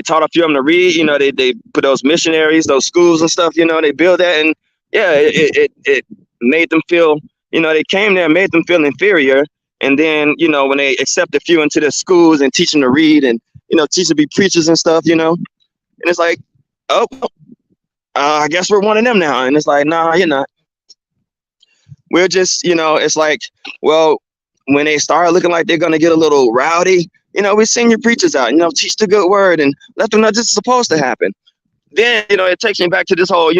taught a few of them to read, they put those missionaries, those schools and stuff, they built that, and yeah, it made them feel, they came there and made them feel inferior. And then, when they accept a few into the schools and teach them to read and, teach them to be preachers and stuff, and it's like, oh, I guess we're one of them now. And it's like, nah, you're not. We're just, it's like, well, when they start looking like they're going to get a little rowdy, we send your preachers out, teach the good word and let them know this is supposed to happen. Then, it takes me back to this whole,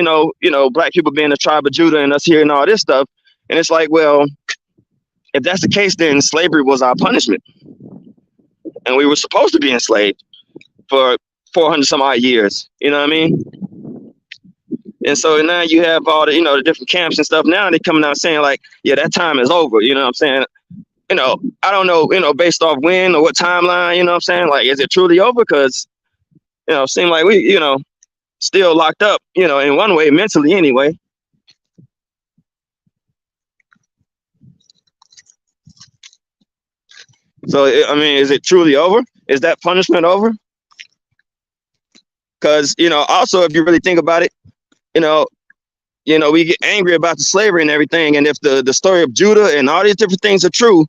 black people being the tribe of Judah and us hearing all this stuff. And it's like, well, if that's the case, then slavery was our punishment. And we were supposed to be enslaved for 400 some odd years. You know what I mean? And so now you have all the, the different camps and stuff. Now they're coming out saying like, yeah, that time is over. You know what I'm saying? I don't know, based off when or what timeline, you know what I'm saying? Like, is it truly over? Because, it seems like we, still locked up, in one way, mentally anyway. So, I mean, is it truly over? Is that punishment over? Because, also, if you really think about it, we get angry about the slavery and everything. And if the story of Judah and all these different things are true,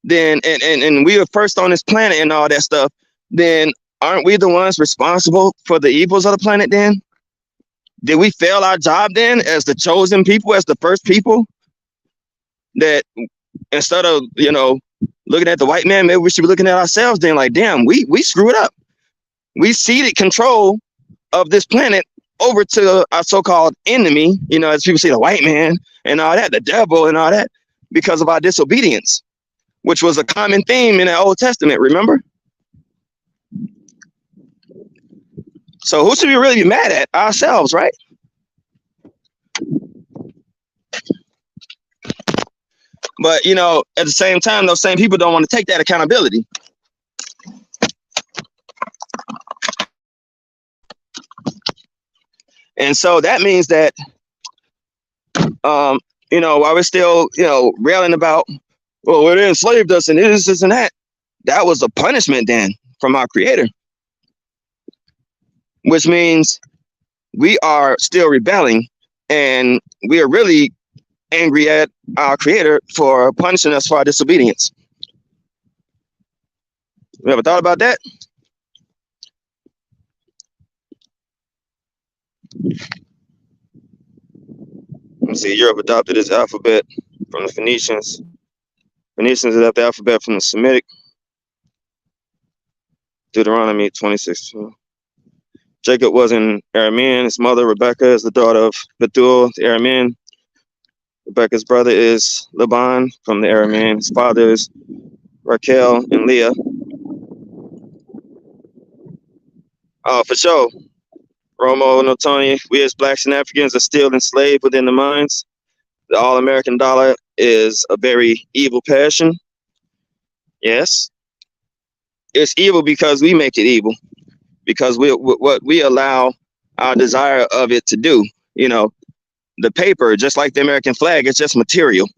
then and we are first on this planet and all that stuff, then aren't we the ones responsible for the evils of the planet then? Did we fail our job then as the chosen people, as the first people? That instead of, looking at the white man, maybe we should be looking at ourselves then like, damn, we screwed up. We ceded control of this planet over to our so-called enemy, as people say, the white man and all that, the devil and all that, because of our disobedience, which was a common theme in the Old Testament, remember? So who should we really be mad at? Ourselves, right? But, at the same time, those same people don't want to take that accountability. And so that means that, while we're still, railing about, well, they enslaved us and this and that, that was a punishment then from our creator. Which means we are still rebelling and we are really angry at our creator for punishing us for our disobedience. You ever thought about that? Let's see, Europe adopted its alphabet from the Phoenicians. Phoenicians adopted the alphabet from the Semitic. Deuteronomy 26:2. Jacob was an Aramean. His mother, Rebecca, is the daughter of Bethuel, the Aramean. Rebecca's brother is Laban from the Aramean. His father is Rachel and Leah. Oh, for sure. Romo Notoni, we as blacks and Africans are still enslaved within the minds. The all-American dollar is a very evil passion. Yes. It's evil because we make it evil. Because what we allow our desire of it to do. You know, the paper, just like the American flag, it's just material.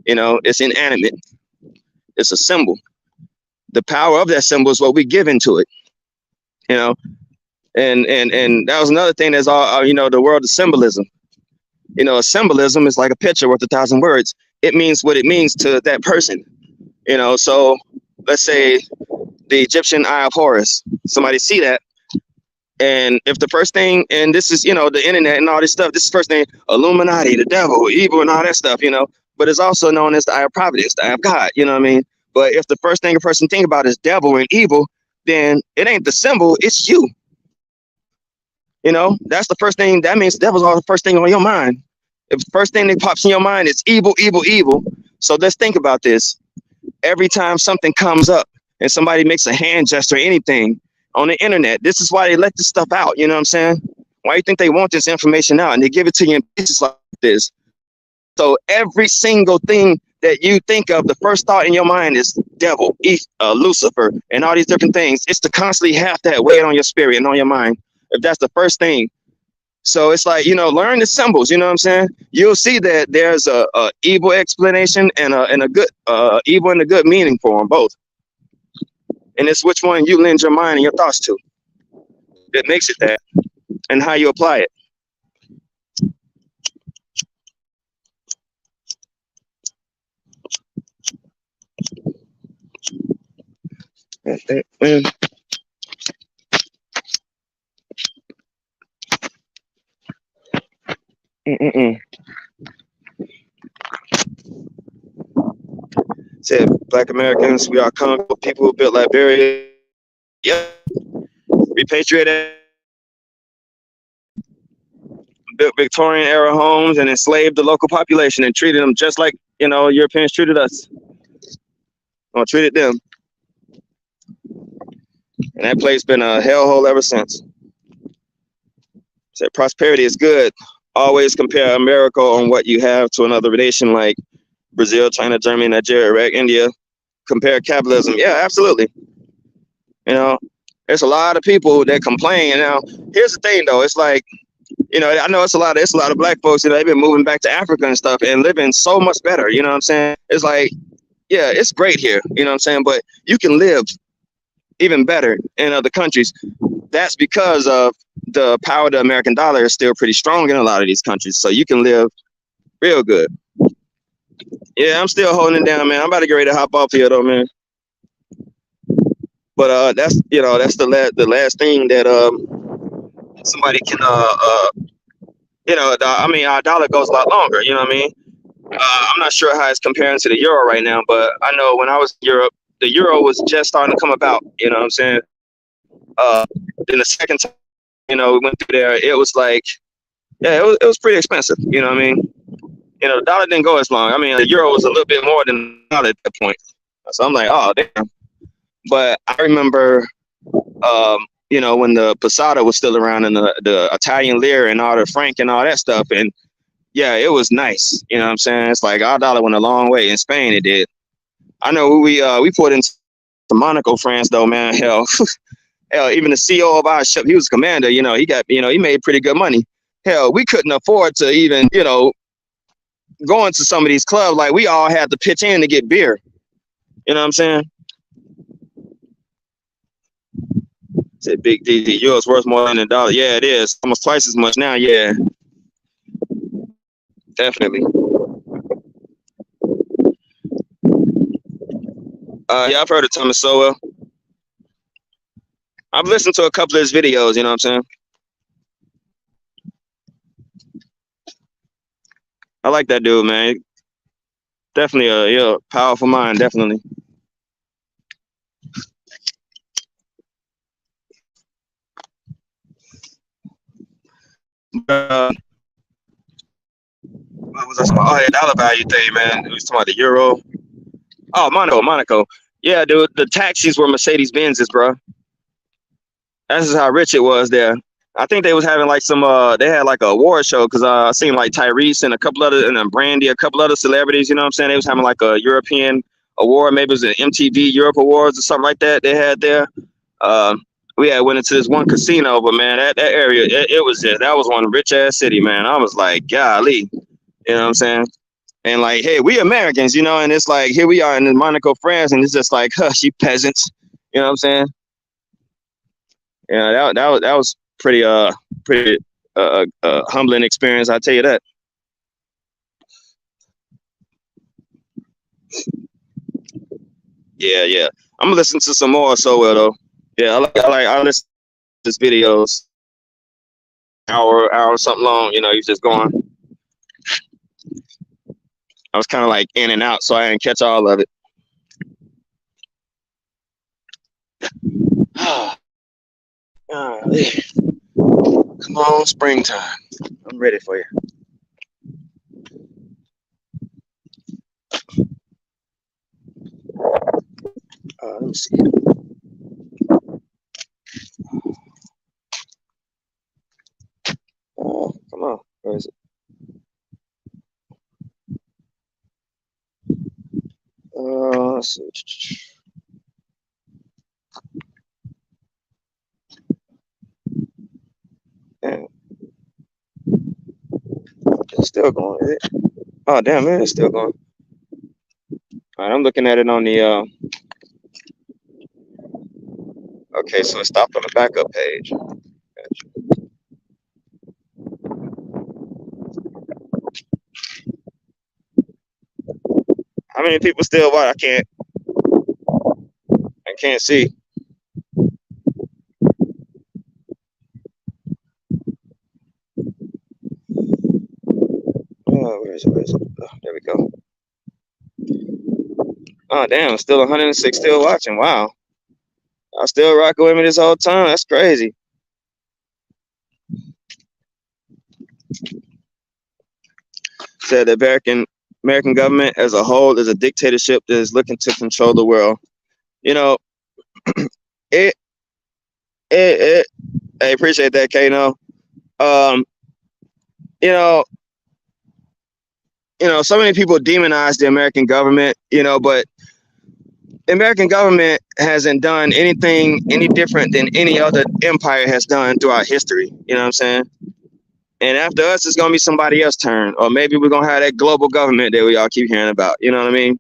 You know, it's inanimate. It's a symbol. The power of that symbol is what we give into it. You know, and that was another thing that's all, you know, the world of symbolism. You know, a symbolism is like a picture worth 1,000 words. It means what it means to that person. You know, so let's say the Egyptian Eye of Horus. Somebody see that. And if the first thing, and this is, you know, the internet and all this stuff, this is the first thing, Illuminati, the devil, evil, and all that stuff, you know, but it's also known as the Eye of Providence, the Eye of God, you know what I mean? But if the first thing a person think about is devil and evil, then it ain't the symbol, it's you. You know, that's the first thing. That means the devil's all the first thing on your mind. If the first thing that pops in your mind is evil, evil, evil. So let's think about this. Every time something comes up and somebody makes a hand gesture or anything on the internet, this is why they let this stuff out. You know what I'm saying? Why do you think they want this information out and they give it to you in pieces like this? So every single thing that you think of, the first thought in your mind is devil, Lucifer, and all these different things. It's to constantly have that weight on your spirit and on your mind. If that's the first thing. So it's like, you know, learn the symbols, you know what I'm saying? You'll see that there's a evil explanation and a good evil and a good meaning for them both. And it's which one you lend your mind and your thoughts to that makes it that, and how you apply it. Said Black Americans, we are Congo people who built Liberia. Yep. Repatriated, built Victorian era homes and enslaved the local population and treated them just like, you know, Europeans treated us. Or treated them. And that place been a hellhole ever since. Said prosperity is good. Always compare America on what you have to another nation like Brazil, China, Germany, Nigeria, Iraq, India. Compare capitalism. Yeah, absolutely. You know, there's a lot of people that complain. And now, here's the thing, though. It's like, you know, I know it's a lot of black folks, you know, they've been moving back to Africa and stuff and living so much better. You know what I'm saying? It's like, yeah, it's great here. You know what I'm saying? But you can live even better in other countries. That's because of the power of the American dollar is still pretty strong in a lot of these countries. So you can live real good. Yeah, I'm still holding it down, man. I'm about to get ready to hop off here, though, man. But that's, you know, that's the last thing that somebody can you know, I mean, our dollar goes a lot longer. You know what I mean? I'm not sure how it's comparing to the euro right now, but I know when I was in Europe, the euro was just starting to come about. You know what I'm saying? Then the second time, you know, we went through there, it was like, yeah, it was pretty expensive. You know what I mean? You know, the dollar didn't go as long. I mean, the euro was a little bit more than the dollar at that point. So I'm like, oh, damn. But I remember, you know, when the Passata was still around and the Italian lira and all the franc and all that stuff. And yeah, it was nice. You know what I'm saying? It's like our dollar went a long way. In Spain, it did. I know we put into Monaco, France, though, man. Hell, even the CEO of our ship, he was a commander. You know, he got, you know, he made pretty good money. Hell, we couldn't afford to even, you know, go into some of these clubs. Like, we all had to pitch in to get beer. You know what I'm saying? Said Big D, the euro's worth more than a dollar. Yeah, it is. Almost twice as much now. Yeah, definitely. Yeah, I've heard of Thomas Sowell. I've listened to a couple of his videos. You know what I'm saying? I like that dude, man. Definitely a powerful mind. Definitely. What was I talking about? Oh, yeah, dollar value thing, man. We was talking about the euro. Oh, Monaco. Yeah, dude, the taxis were Mercedes-Benzes, bro. That's just how rich it was there. I think they was having like some they had like a award show because I seen like Tyrese and a couple other and then Brandy, a couple other celebrities, you know what I'm saying? They was having like a European award, maybe it was an MTV Europe Awards or something like that they had there. We had went into this one casino, but man, that area it was just that was one rich ass city, man. I was like, golly, you know what I'm saying? And like, hey, we Americans, you know, and it's like here we are in Monaco, France, and it's just like, hush, you peasants, you know what I'm saying? Yeah, that was pretty humbling experience, I tell you that. Yeah. I'm gonna listen to some more So Well though. Yeah, I listen to his videos. Hour something long, you know, he's just going. I was kind of like in and out, so I didn't catch all of it. Come on, springtime. I'm ready for you. Let me see. Come on. Where is it? Let's see. Damn. It's still going, is it? Oh, damn, man, it's still going. All right, I'm looking at it on the, okay, so it stopped on the backup page. How many people still watch? I can't see. Oh, where is it? Oh, there we go. Oh, damn, still 106 still watching. Wow. I still rocking with me this whole time. That's crazy. Said the American government as a whole is a dictatorship that is looking to control the world. You know, I appreciate that, Kano. You know, so many people demonize the American government, you know, but the American government hasn't done anything any different than any other empire has done throughout history. You know what I'm saying? And after us, it's going to be somebody else's turn. Or maybe we're going to have that global government that we all keep hearing about. You know what I mean?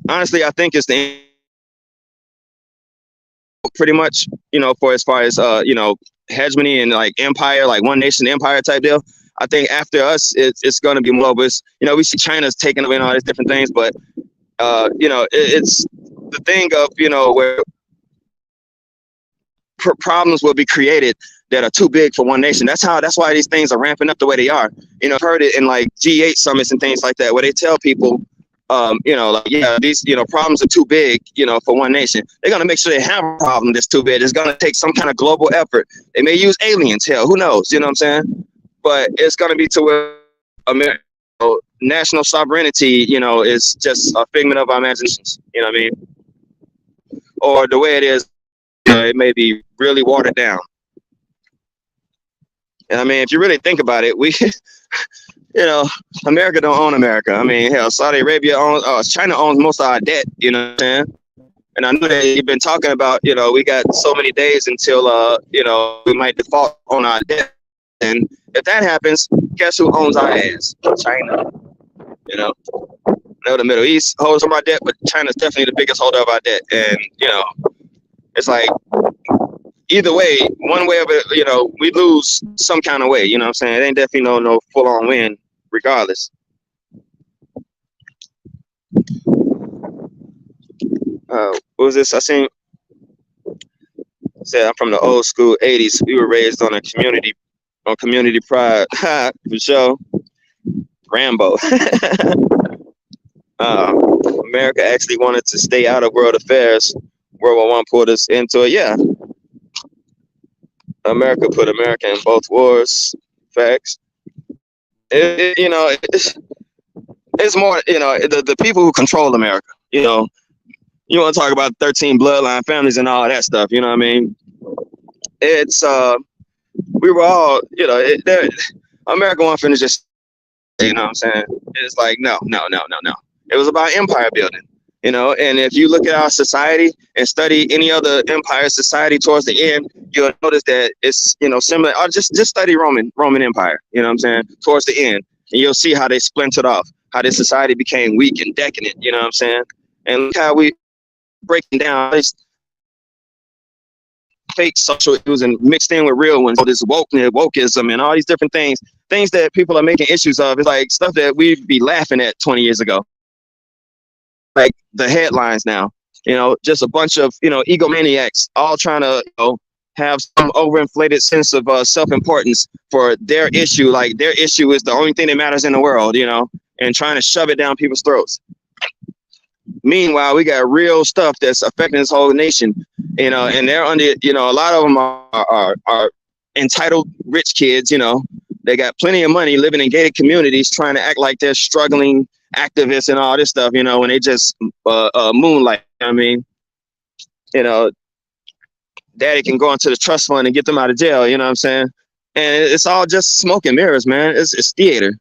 Honestly, I think it's the pretty much, you know, for as far as, you know, hegemony and like empire, like one nation empire type deal. I think after us, it's going to be global. You know, we see China's taking away all these different things, but, you know, it's the thing of, you know, where problems will be created that are too big for one nation. That's why these things are ramping up the way they are. You know, I've heard it in like G8 summits and things like that, where they tell people, you know, like, yeah, these, you know, problems are too big, you know, for one nation. They're going to make sure they have a problem that's too big. It's going to take some kind of global effort. They may use aliens, hell, who knows? You know what I'm saying? But it's going to be to where America, you know, national sovereignty, you know, is just a figment of our imaginations. You know what I mean? Or the way it is, you know, it may be really watered down. And I mean, if you really think about it, we, you know, America don't own America. I mean, hell, Saudi Arabia owns, China owns most of our debt, you know what I'm saying? And I know that you've been talking about, you know, we got so many days until, you know, we might default on our debt. And if that happens, guess who owns our ass? China. You know, the Middle East holds some of our debt, but China's definitely the biggest holder of our debt. And, you know, it's like, either way, one way of it, you know, we lose some kind of way, you know what I'm saying? It ain't definitely no full-on win, regardless. What was this? I seen, said I'm from the old school 80s. We were raised on community pride, for sure. Rambo. America actually wanted to stay out of world affairs. World War I pulled us into it, yeah. America put America in both wars. Facts. You know, it's more, you know, the people who control America. You know, you want to talk about 13 bloodline families and all that stuff. You know what I mean? it's we were all, America wasn't finna just, you know what I'm saying? It's like, no. It was about empire building, and if you look at our society and study any other empire society towards the end, you'll notice that it's, similar. Or just study Roman Empire, you know what I'm saying, towards the end, and you'll see how they splintered off, how this society became weak and decadent, you know what I'm saying? And look how we breaking down this fake social issues and mixed in with real ones. So this wokeism and all these different things that people are making issues of. It's like stuff that we'd be laughing at 20 years ago. Like the headlines now, just a bunch of, egomaniacs all trying to, have some overinflated sense of self-importance for their issue. Like their issue is the only thing that matters in the world, and trying to shove it down people's throats. Meanwhile, we got real stuff that's affecting this whole nation, and they're under, a lot of them are entitled rich kids, they got plenty of money living in gated communities trying to act like they're struggling activists and all this stuff, when they just moonlight. I mean, daddy can go into the trust fund and get them out of jail, you know what I'm saying? And it's all just smoke and mirrors, man. It's theater.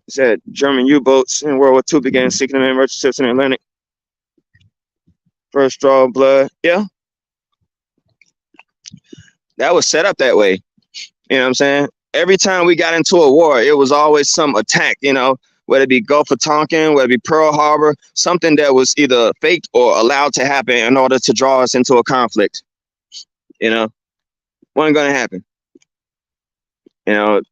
Said German U-boats in World War II began seeking them in merchant ships in the Atlantic. First draw of blood. Yeah. That was set up that way. You know what I'm saying? Every time we got into a war, it was always some attack, whether it be Gulf of Tonkin, whether it be Pearl Harbor, something that was either faked or allowed to happen in order to draw us into a conflict. Wasn't going to happen.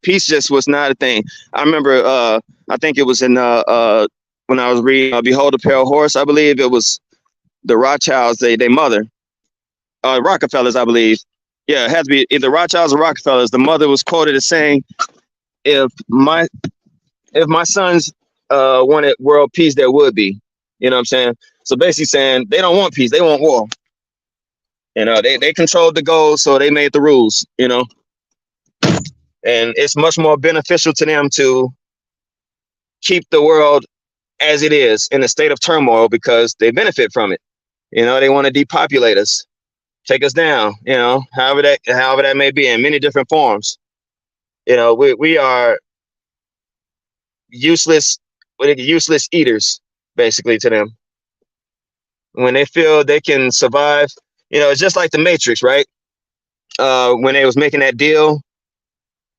Peace just was not a thing. I remember, I think it was in when I was reading Behold a Pale Horse, I believe it was the Rothschilds, they mother, Rockefellers, I believe. Yeah, it had to be either Rothschilds or Rockefellers. The mother was quoted as saying, if my sons wanted world peace, there would be. You know what I'm saying? So basically saying they don't want peace, they want war. They controlled the goals, so they made the rules, And it's much more beneficial to them to keep the world as it is in a state of turmoil because they benefit from it. They want to depopulate us, take us down, however that may be in many different forms. We are useless eaters, basically, to them. When they feel they can survive, it's just like the Matrix, right? When they was making that deal,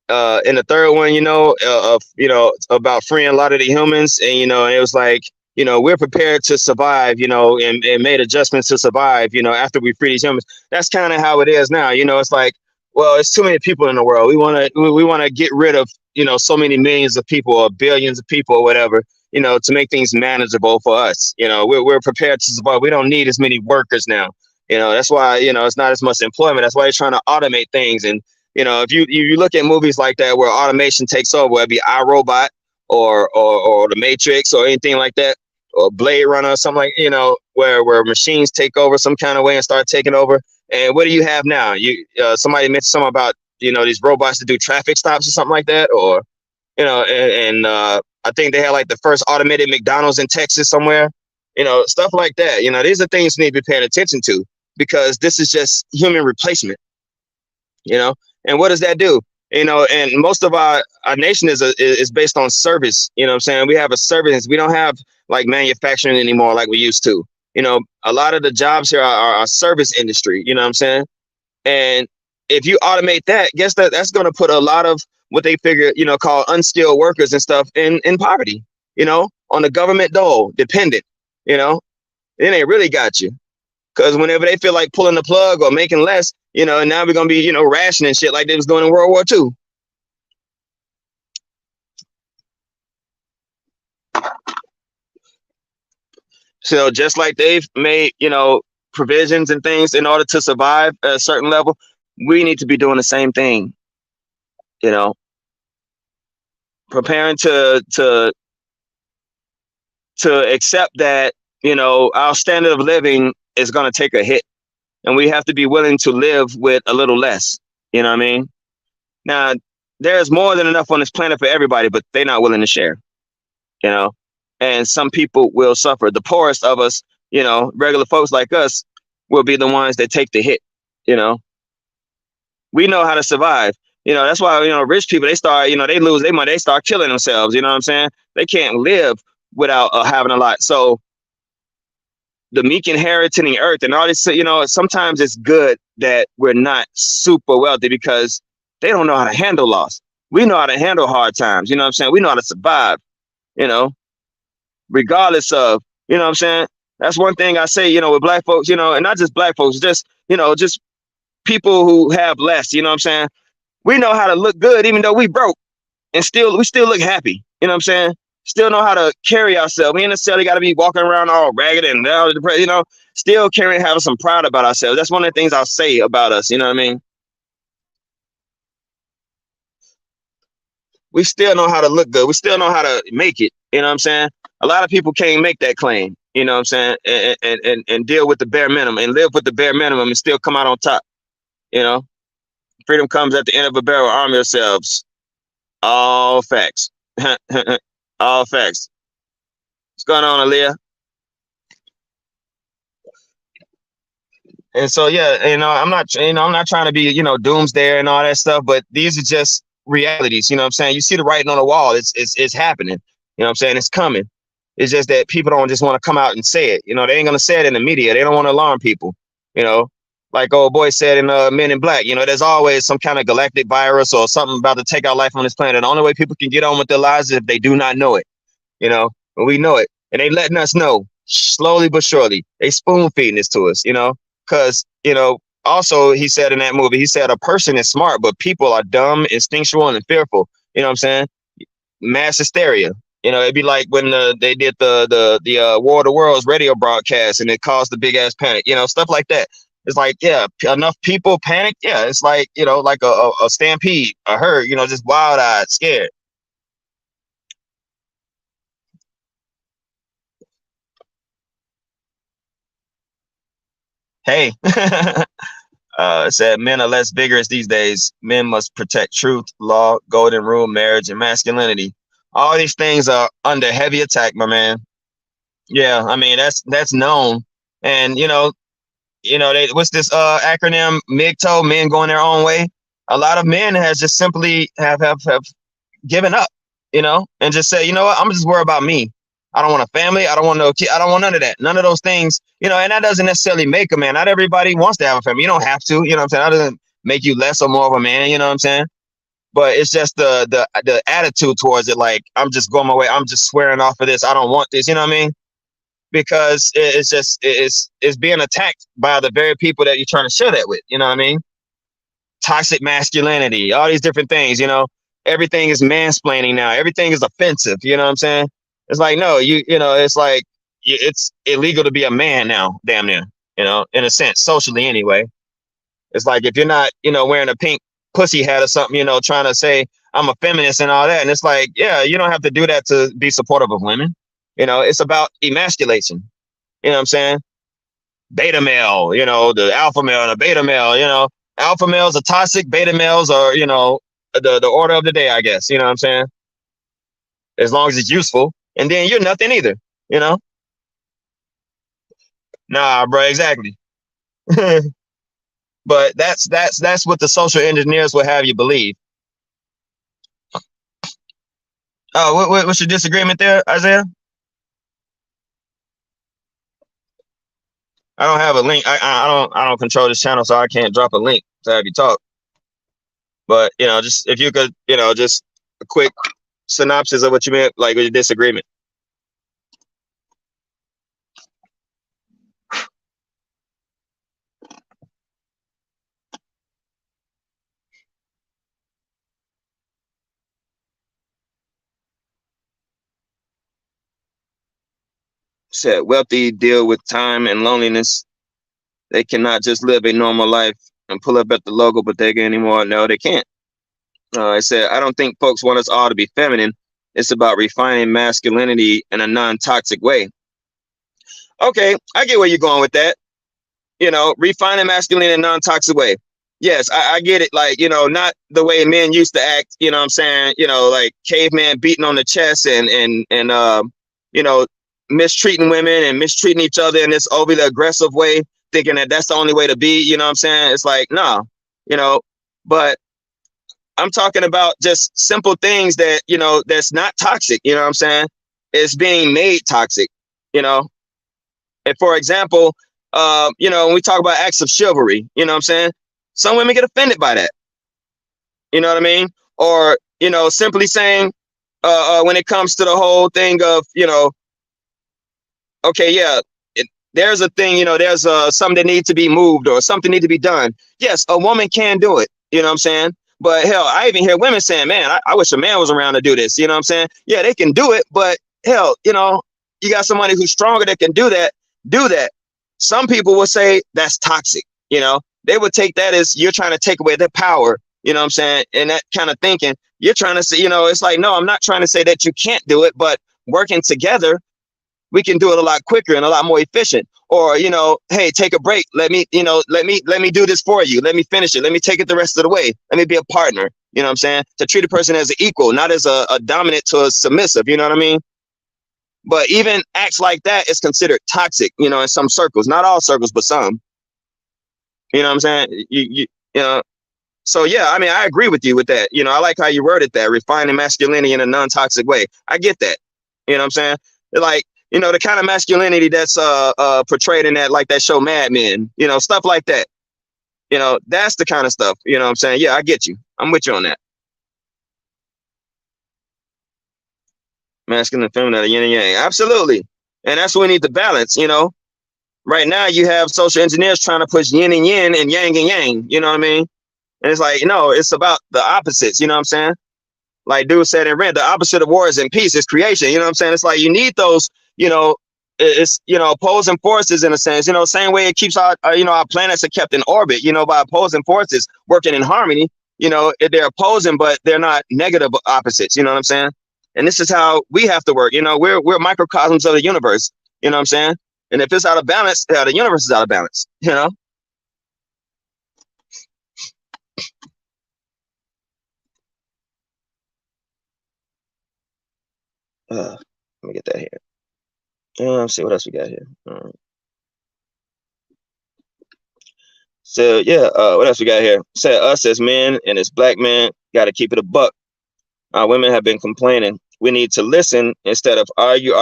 in the third one, about freeing a lot of the humans, and it was like, we're prepared to survive, and made adjustments to survive, after we free these humans. That's kind of how it is now. It's like, well, it's too many people in the world. We want to get rid of, so many millions of people or billions of people or whatever, to make things manageable for us. We're prepared to survive. We don't need as many workers now. That's why, it's not as much employment. That's why they're trying to automate things. And if you look at movies like that where automation takes over, whether it be iRobot or The Matrix or anything like that, or Blade Runner or something like, where machines take over some kind of way and start taking over. And what do you have now? Somebody mentioned something about, these robots to do traffic stops or something like that, or, I think they had like the first automated McDonald's in Texas somewhere, stuff like that. These are things we need to be paying attention to because this is just human replacement, And what does that do? And most of our nation is based on service. You know what I'm saying? We have a service. We don't have like manufacturing anymore like we used to. A lot of the jobs here are service industry. You know what I'm saying? And if you automate that, guess that's going to put a lot of what they figure, call unskilled workers and stuff in poverty, on the government dole, dependent, then they really got you. Because whenever they feel like pulling the plug or making less, and now we're going to be, rationing shit like they was doing in World War II. So just like they've made, provisions and things in order to survive at a certain level, we need to be doing the same thing, preparing to accept that, our standard of living is going to take a hit. And we have to be willing to live with a little less. You know what I mean? Now, there's more than enough on this planet for everybody, but they're not willing to share. And some people will suffer. The poorest of us, you know, regular folks like us will be the ones that take the hit. You know, we know how to survive. You know, that's why, you know, rich people, they start, you know, they lose their money, they start killing themselves. You know what I'm saying? They can't live without having a lot. So the meek inheriting the earth and all this, you know, sometimes it's good that we're not super wealthy because they don't know how to handle loss. We know how to handle hard times. You know what I'm saying? We know how to survive, you know, regardless of, you know what I'm saying? That's one thing I say, you know, with black folks, you know, and not just black folks, just, you know, just people who have less, you know what I'm saying? We know how to look good, even though we broke, and we still look happy. You know what I'm saying? Still know how to carry ourselves. We ain't necessarily got to be walking around all ragged and all depressed, you know, still having some pride about ourselves. That's one of the things I'll say about us. You know what I mean? We still know how to look good. We still know how to make it. You know what I'm saying? A lot of people can't make that claim, you know what I'm saying? And deal with the bare minimum and live with the bare minimum and still come out on top. You know, freedom comes at the end of a barrel. Arm yourselves. All facts. All facts. What's going on, Aaliyah? And so, yeah, you know, I'm not trying to be, you know, doomsday and all that stuff, but these are just realities. You know what I'm saying? You see the writing on the wall. It's happening. You know what I'm saying? It's coming. It's just that people don't just want to come out and say it. You know, they ain't going to say it in the media. They don't want to alarm people, you know. Like old boy said in Men in Black, you know, there's always some kind of galactic virus or something about to take out life on this planet. The only way people can get on with their lives is if they do not know it, you know, but we know it. And they letting us know slowly but surely. They spoon feeding this to us, you know, because, you know, also he said in that movie, he said a person is smart, but people are dumb, instinctual, and fearful. You know what I'm saying? Mass hysteria. You know, it'd be like when they did the War of the Worlds radio broadcast and it caused the big ass panic, you know, stuff like that. It's like, yeah, enough people panic. Yeah, it's like, you know, like a stampede, a herd, you know, just wild-eyed, scared. Hey, it said men are less vigorous these days. Men must protect truth, law, golden rule, marriage, and masculinity. All these things are under heavy attack, my man. Yeah, I mean, that's known. And, you know, what's this acronym, MGTOW, men going their own way. A lot of men has just simply have given up, you know, and just say, you know what, I'm just worried about me. I don't want a family. I don't want no kid. I don't want none of that. None of those things, you know, and that doesn't necessarily make a man. Not everybody wants to have a family. You don't have to, you know what I'm saying? That doesn't make you less or more of a man, you know what I'm saying? But it's just the attitude towards it. Like, I'm just going my way. I'm just swearing off of this. I don't want this, you know what I mean? Because it's being attacked by the very people that you're trying to share that with. You know what I mean? Toxic masculinity, all these different things, you know, everything is mansplaining now. Everything is offensive. You know what I'm saying? It's like, no, you know, it's like, it's illegal to be a man now, damn near, you know, in a sense, socially anyway. It's like, if you're not, you know, wearing a pink pussy hat or something, you know, trying to say I'm a feminist and all that. And it's like, yeah, you don't have to do that to be supportive of women. You know, it's about emasculation. You know what I'm saying? Beta male, you know, the alpha male and the beta male, you know, alpha males are toxic, beta males are, you know, the order of the day, I guess. You know what I'm saying? As long as it's useful. And then you're nothing either, you know? Nah, bro, exactly. But that's what the social engineers will have you believe. Oh, what's your disagreement there, Isaiah? I don't have a link. I don't control this channel, so I can't drop a link to have you talk. But, you know, just if you could, you know, just a quick synopsis of what you meant, like, with your disagreement. Said wealthy deal with time and loneliness. They cannot just live a normal life and pull up at the local bodega anymore. No, they can't. I said, I don't think folks want us all to be feminine. It's about refining masculinity in a non-toxic way. Okay, I get where you're going with that. You know, refining masculinity in a non-toxic way. Yes, I get it. Like, you know, not the way men used to act, you know what I'm saying? You know, like caveman beating on the chest and you know, mistreating women and mistreating each other in this overly aggressive way, thinking that that's the only way to be. You know what I'm saying? It's like, no, you know, but I'm talking about just simple things that, you know, that's not toxic. You know what I'm saying? It's being made toxic, you know? And for example, you know, when we talk about acts of chivalry, you know what I'm saying? Some women get offended by that. You know what I mean? Or, you know, simply saying, when it comes to the whole thing of, you know, okay, yeah, there's a thing, you know, there's something that needs to be moved or something need to be done. Yes, a woman can do it. You know what I'm saying? But hell, I even hear women saying, man, I wish a man was around to do this. You know what I'm saying? Yeah, they can do it, but hell, you know, you got somebody who's stronger that can do that. Some people will say that's toxic. You know, they would take that as you're trying to take away their power. You know what I'm saying? And that kind of thinking, you're trying to say, you know, it's like, no, I'm not trying to say that you can't do it, but working together, we can do it a lot quicker and a lot more efficient. Or, you know, hey, take a break. Let me do this for you. Let me finish it. Let me take it the rest of the way. Let me be a partner. You know what I'm saying? To treat a person as an equal, not as a dominant to a submissive. You know what I mean? But even acts like that is considered toxic, you know, in some circles, not all circles, but some. You know what I'm saying? You know. So, yeah, I mean, I agree with you with that. You know, I like how you worded that, refining masculinity in a non-toxic way. I get that. You know what I'm saying? Like, you know, the kind of masculinity that's portrayed in that, like that show Mad Men, you know, stuff like that. You know, that's the kind of stuff, you know what I'm saying? Yeah, I get you. I'm with you on that. Masculine and feminine, yin and yang. Absolutely. And that's what we need to balance, you know. Right now you have social engineers trying to push yin and yin and yang, you know what I mean? And it's like, no, it's about the opposites, you know what I'm saying? Like dude said in Red, the opposite of war is in peace, is creation, you know what I'm saying? It's like you need those, you know, it's, you know, opposing forces in a sense, you know, same way it keeps our, you know, our planets are kept in orbit, you know, by opposing forces working in harmony, you know, they're opposing, but they're not negative opposites, you know what I'm saying? And this is how we have to work, you know, we're microcosms of the universe, you know what I'm saying? And if it's out of balance, the universe is out of balance, you know? Let me get that here. Let's see what else we got here. So yeah, what else we got here? Said us as men and as black men got to keep it a buck. Women have been complaining. We need to listen instead of argue,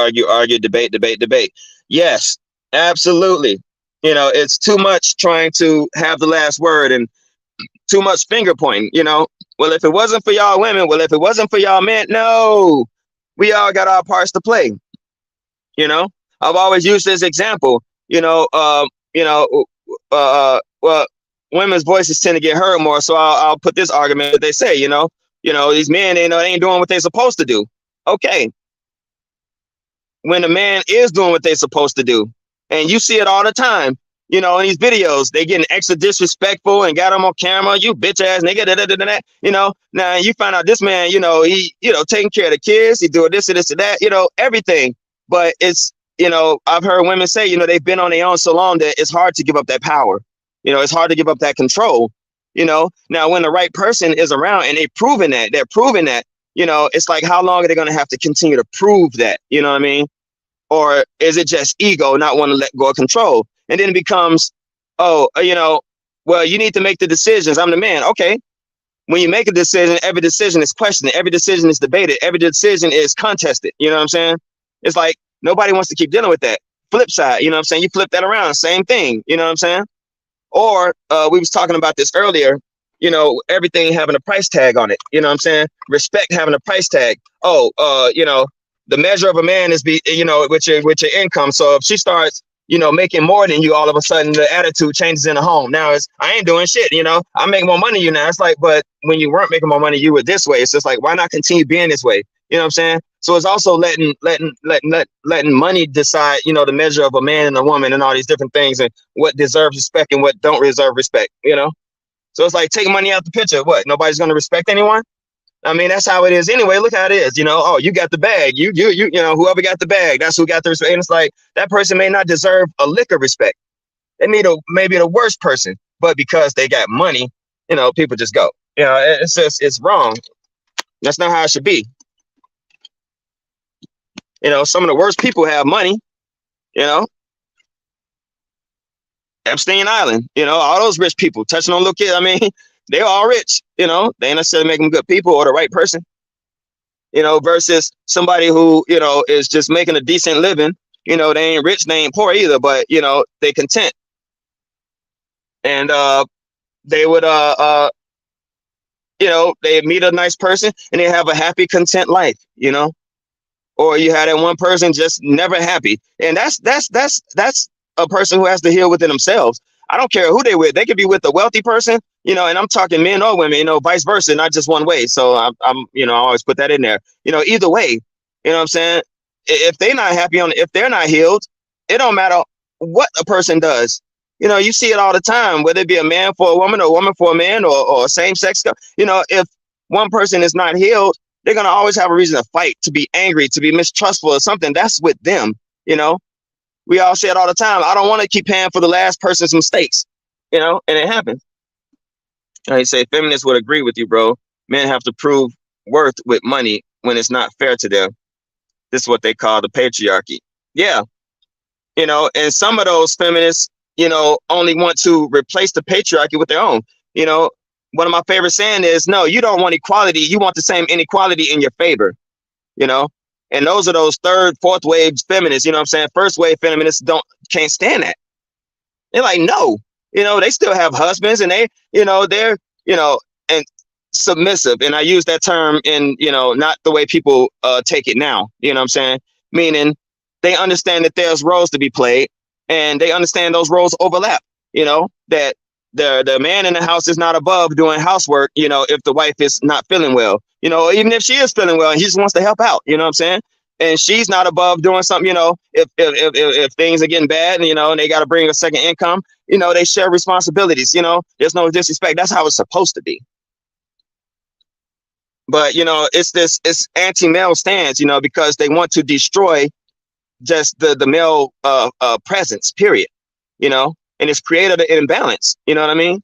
debate. Yes, absolutely. You know, it's too much trying to have the last word and too much finger pointing, you know. Well, if it wasn't for y'all women, well, if it wasn't for y'all men, no, we all got our parts to play. You know, I've always used this example, well, women's voices tend to get heard more. So I'll put this argument that they say, you know, these men, they ain't doing what they're supposed to do. Okay. When a man is doing what they're supposed to do, and you see it all the time, you know, in these videos, they getting extra disrespectful and got them on camera, you bitch ass nigga, you know, now you find out this man, you know, he, you know, taking care of the kids, he doing this and this and that, you know, everything. But it's, you know, I've heard women say, you know, they've been on their own so long that it's hard to give up that power. You know, it's hard to give up that control, you know. Now, when the right person is around and they're proving that, you know, it's like, how long are they going to have to continue to prove that? You know what I mean? Or is it just ego, not want to let go of control? And then it becomes, oh, you know, well, you need to make the decisions. I'm the man. Okay. When you make a decision, every decision is questioned. Every decision is debated. Every decision is contested. You know what I'm saying? It's like nobody wants to keep dealing with that. Flip side, you know what I'm saying? You flip that around, same thing. You know what I'm saying? Or we was talking about this earlier, you know, everything having a price tag on it. You know what I'm saying? Respect having a price tag. Oh, you know, the measure of a man is with your income. So if she starts, you know, making more than you, all of a sudden the attitude changes in the home. Now it's, I ain't doing shit, you know, I make more money than you now. It's like, but when you weren't making more money, you were this way. It's just like, why not continue being this way? You know what I'm saying? So it's also letting money decide, you know, the measure of a man and a woman and all these different things and what deserves respect and what don't deserve respect, you know? So it's like, take money out the picture. What? Nobody's going to respect anyone? I mean, that's how it is anyway. Look how it is, you know. Oh, you got the bag. You know, whoever got the bag, that's who got the respect. And it's like, that person may not deserve a lick of respect. They maybe the worst person, but because they got money, you know, people just go. You know, it's wrong. That's not how it should be. You know, some of the worst people have money. You know, Epstein Island. You know, all those rich people touching on little kids. I mean, they're all rich. You know, they ain't necessarily make them good people or the right person. You know, versus somebody who, you know, is just making a decent living. You know, they ain't rich, they ain't poor either, but you know, they content. And they would you know, they meet a nice person and they have a happy, content life, you know. Or you had that one person just never happy. And that's a person who has to heal within themselves. I don't care who they with. They could be with a wealthy person, you know, and I'm talking men or women, you know, vice versa, not just one way. So I'm you know, I always put that in there. You know, either way, you know what I'm saying? If they're not happy if they're not healed, it don't matter what a person does. You know, you see it all the time, whether it be a man for a woman or a woman for a man or same sex. You know, if one person is not healed, they're going to always have a reason to fight, to be angry, to be mistrustful or something. That's with them, you know. We all say it all the time. I don't want to keep paying for the last person's mistakes, you know, and it happens. I say feminists would agree with you, bro. Men have to prove worth with money when it's not fair to them. This is what they call the patriarchy. Yeah. You know, and some of those feminists, you know, only want to replace the patriarchy with their own. You know, one of my favorite saying is, no, you don't want equality. You want the same inequality in your favor, you know? And those are those third, fourth wave feminists, you know what I'm saying? First wave feminists can't stand that. They're like, no, you know, they still have husbands and they, you know, they're, you know, and submissive. And I use that term in, you know, not the way people take it now, you know what I'm saying? Meaning they understand that there's roles to be played and they understand those roles overlap, you know, that the man in the house is not above doing housework, you know, if the wife is not feeling well, you know, even if she is feeling well and he just wants to help out, you know what I'm saying? And she's not above doing something, you know, if things are getting bad and, you know, and they got to bring a second income, you know, they share responsibilities, you know, there's no disrespect. That's how it's supposed to be. But, you know, it's anti-male stance, you know, because they want to destroy just the male presence, period, you know, and it's created an imbalance. You know what I mean?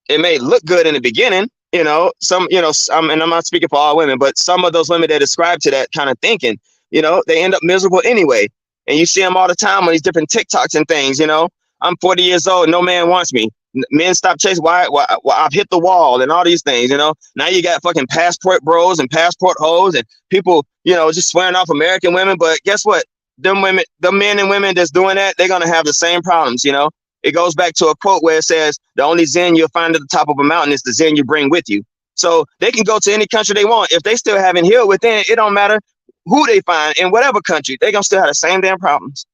It may look good in the beginning, you know, and I'm not speaking for all women, but some of those women that ascribe to that kind of thinking, you know, they end up miserable anyway. And you see them all the time on these different TikToks and things, you know. I'm 40 years old, no man wants me. Men stop chasing. Why I've hit the wall and all these things, you know. Now you got fucking passport bros and passport hoes and people, you know, just swearing off American women. But guess what? The men and women that's doing that, they're gonna have the same problems, you know. It goes back to a quote where it says, the only Zen you'll find at the top of a mountain is the Zen you bring with you. So they can go to any country they want. If they still haven't healed within, it don't matter who they find in whatever country, they're gonna still have the same damn problems.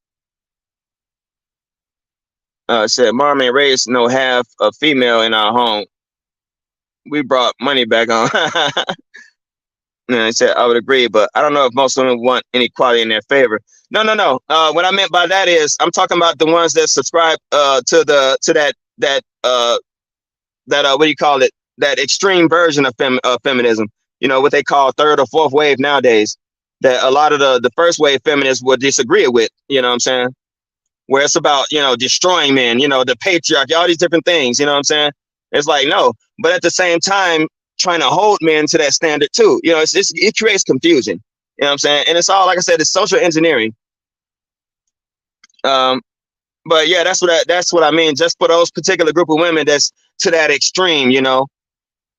Said mom ain't raised no half a female in our home. We brought money back on. And I said I would agree, but I don't know if most women want inequality in their favor. No. What I meant by that is I'm talking about the ones that subscribe to that what do you call it? That extreme version of feminism. You know, what they call third or fourth wave nowadays. That a lot of the first wave feminists would disagree with. You know what I'm saying? Where it's about, you know, destroying men, you know, the patriarchy, all these different things, you know what I'm saying? It's like, no, but at the same time, trying to hold men to that standard too. You know, it creates confusion, you know what I'm saying? And it's all, like I said, it's social engineering. But yeah, that's what I mean. Just for those particular group of women that's to that extreme, you know,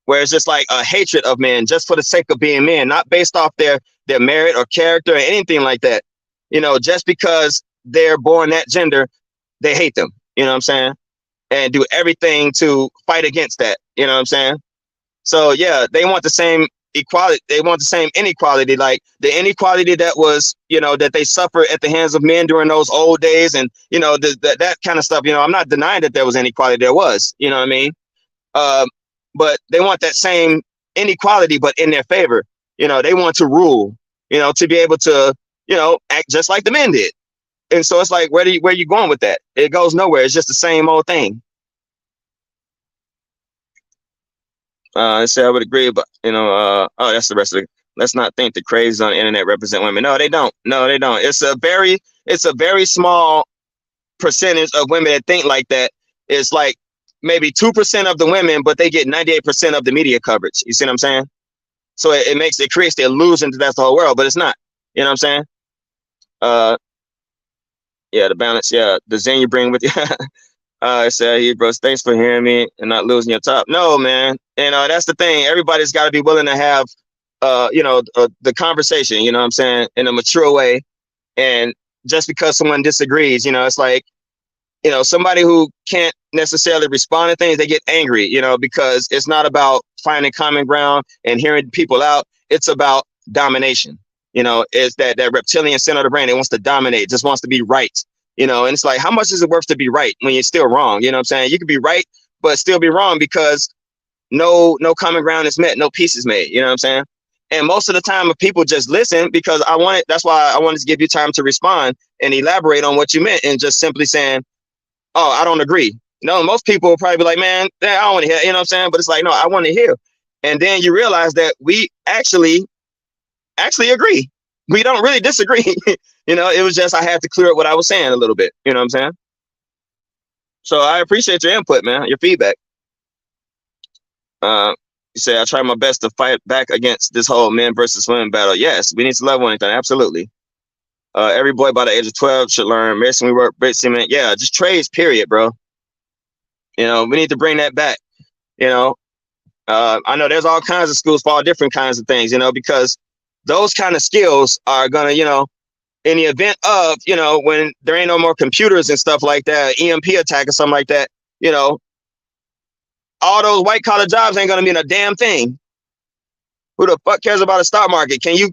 where it's just like a hatred of men just for the sake of being men, not based off their merit or character or anything like that. You know, just because they're born that gender, they hate them, you know what I'm saying? And do everything to fight against that, you know what I'm saying? So yeah, they want the same equality, they want the same inequality, like the inequality that was, you know, that they suffered at the hands of men during those old days, and you know, that kind of stuff. You know, I'm not denying that there was inequality, there was, you know what I mean? But they want that same inequality, but in their favor. You know, they want to rule, you know, to be able to, you know, act just like the men did. And so it's like, where you going with that? It goes nowhere. It's just the same old thing. I say I would agree, but you know, oh, that's the rest of it. Let's not think the crazies on the internet represent women. No, they don't. No, they don't. It's a very small percentage of women that think like that. It's like maybe 2% of the women, but they get 98% of the media coverage. You see what I'm saying? So it creates the illusion that that's the whole world, but it's not. You know what I'm saying? Yeah, the balance. Yeah, the zen you bring with you. I said, "Hey, bro, thanks for hearing me and not losing your top." No, man, and that's the thing. Everybody's got to be willing to have, the conversation. You know what I'm saying, in a mature way. And just because someone disagrees, it's like, somebody who can't necessarily respond to things, they get angry, because it's not about finding common ground and hearing people out. It's about domination. It's that reptilian center of the brain. It wants to dominate, just wants to be right. And it's like, how much is it worth to be right when you're still wrong? You know what I'm saying? You could be right, but still be wrong because no common ground is met, no peace is made. You know what I'm saying? And most of the time, if people just listen, because that's why I wanted to give you time to respond and elaborate on what you meant, and just simply saying, "Oh, I don't agree." Most people will probably be like, "Man, I don't want to hear," you know what I'm saying? But it's like, no, I want to hear. And then you realize that we actually agree. We don't really disagree. It was just, I had to clear up what I was saying a little bit. You know what I'm saying? So I appreciate your input, man, your feedback. You say, I try my best to fight back against this whole men versus women battle. Yes, we need to love one another. Absolutely. Every boy by the age of 12 should learn masonry work, brick cement. Yeah, just trades, period, bro. We need to bring that back. I know there's all kinds of schools for all different kinds of things, because those kind of skills are going to, in the event of, when there ain't no more computers and stuff like that, EMP attack or something like that, all those white collar jobs ain't gonna mean a damn thing. Who the fuck cares about a stock market? Can you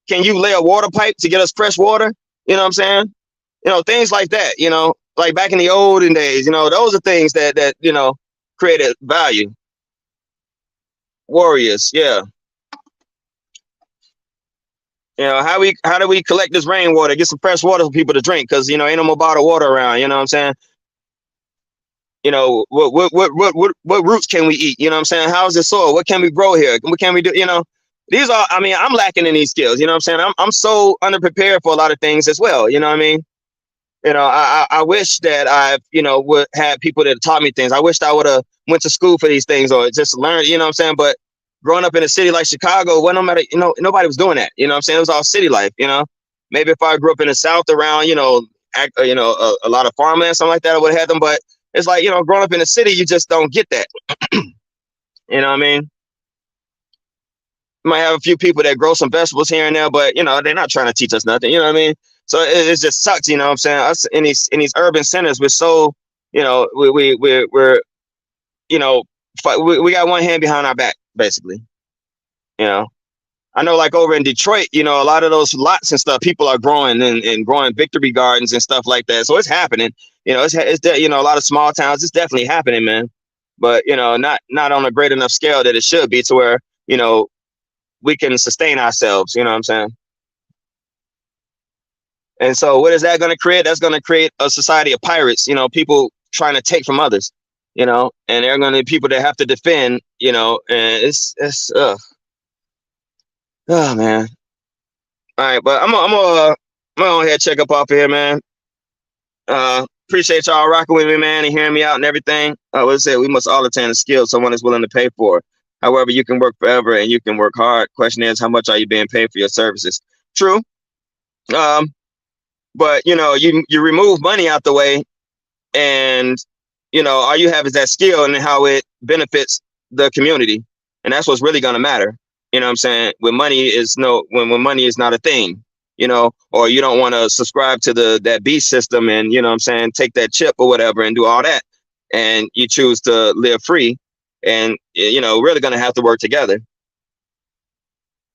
lay a water pipe to get us fresh water? You know what I'm saying? Things like that. Like back in the olden days. Those are things that created value. Warriors, yeah. How do we collect this rainwater? Get some fresh water for people to drink, because ain't no more bottled water around. You know what I'm saying? What roots can we eat? You know what I'm saying? How's the soil? What can we grow here? What can we do? These are, I'm lacking in these skills. You know what I'm saying? I'm so underprepared for a lot of things as well. You know what I mean? I wish that I, would have people that taught me things. I wished I would have went to school for these things or just learned, you know what I'm saying? But growing up in a city like Chicago, well, no matter, nobody was doing that. You know what I'm saying? It was all city life, Maybe if I grew up in the South around, a lot of farmland, something like that, I would have had them. But it's like, growing up in the city, you just don't get that. You know what I mean? You might have a few people that grow some vegetables here and there, but, they're not trying to teach us nothing. You know what I mean? So it just sucks, you know what I'm saying? Us in these urban centers, we're so, we're we got one hand behind our back, basically. I know, like over in Detroit, a lot of those lots and stuff, people are growing and growing victory gardens and stuff like that. So it's happening. It's a lot of small towns. It's definitely happening, man. But not on a great enough scale that it should be, to where we can sustain ourselves. You know what I'm saying? And so, what is that going to create? That's going to create a society of pirates. People trying to take from others. And they're going to be people that have to defend. And it's oh man. All right, but I'm gonna go ahead and check up off of here, man. Appreciate y'all rocking with me, man, and hearing me out and everything. What I said, we must all attain a skill someone is willing to pay for. However, you can work forever and you can work hard. Question is, how much are you being paid for your services? True. But you remove money out the way, and all you have is that skill and how it benefits the community, and that's what's really gonna matter. You know what I'm saying? When money is not a thing, or you don't want to subscribe to that beast system and, you know what I'm saying, take that chip or whatever and do all that. And you choose to live free, and, really going to have to work together.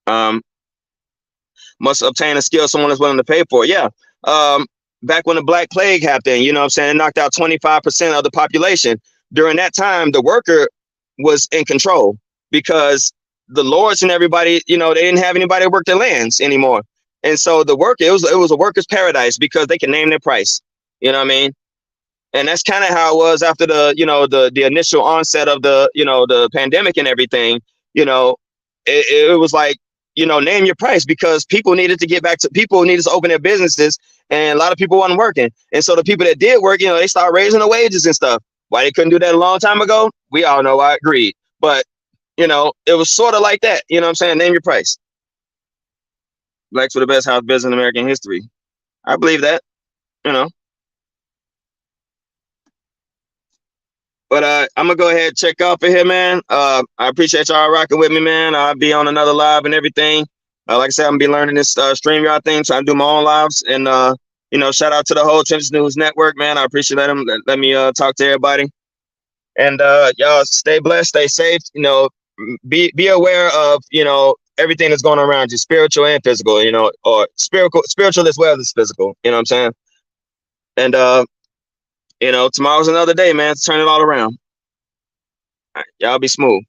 Must obtain a skill someone is willing to pay for. Yeah. Back when the Black Plague happened, you know what I'm saying, it knocked out 25% of the population. During that time, the worker was in control, because the lords and everybody, they didn't have anybody that worked their lands anymore. And so the worker, it was a worker's paradise, because they can name their price. You know what I mean? And that's kind of how it was after the initial onset of the pandemic and everything. It was like, name your price, because people needed to open their businesses, and a lot of people wasn't working. And so the people that did work, they started raising the wages and stuff. Why they couldn't do that a long time ago? We all know I agreed. But it was sort of like that. You know what I'm saying? Name your price. blacks were the best house business in American history. I believe that, you know. But I'm gonna go ahead and check out for here, man. I appreciate y'all rocking with me, man. I'll be on another live and everything. Like I said, I'm gonna be learning this StreamYard thing, trying to do my own lives. And you know, shout out to the whole Trenches News Network, man. I appreciate them. Let me talk to everybody. And y'all stay blessed, stay safe. You know, be aware of, you know, everything that's going on around you, spiritual and physical, you know, or spiritual as well as physical. You know what I'm saying? And you know, tomorrow's another day, man. Let's turn it all around. All right, y'all be smooth.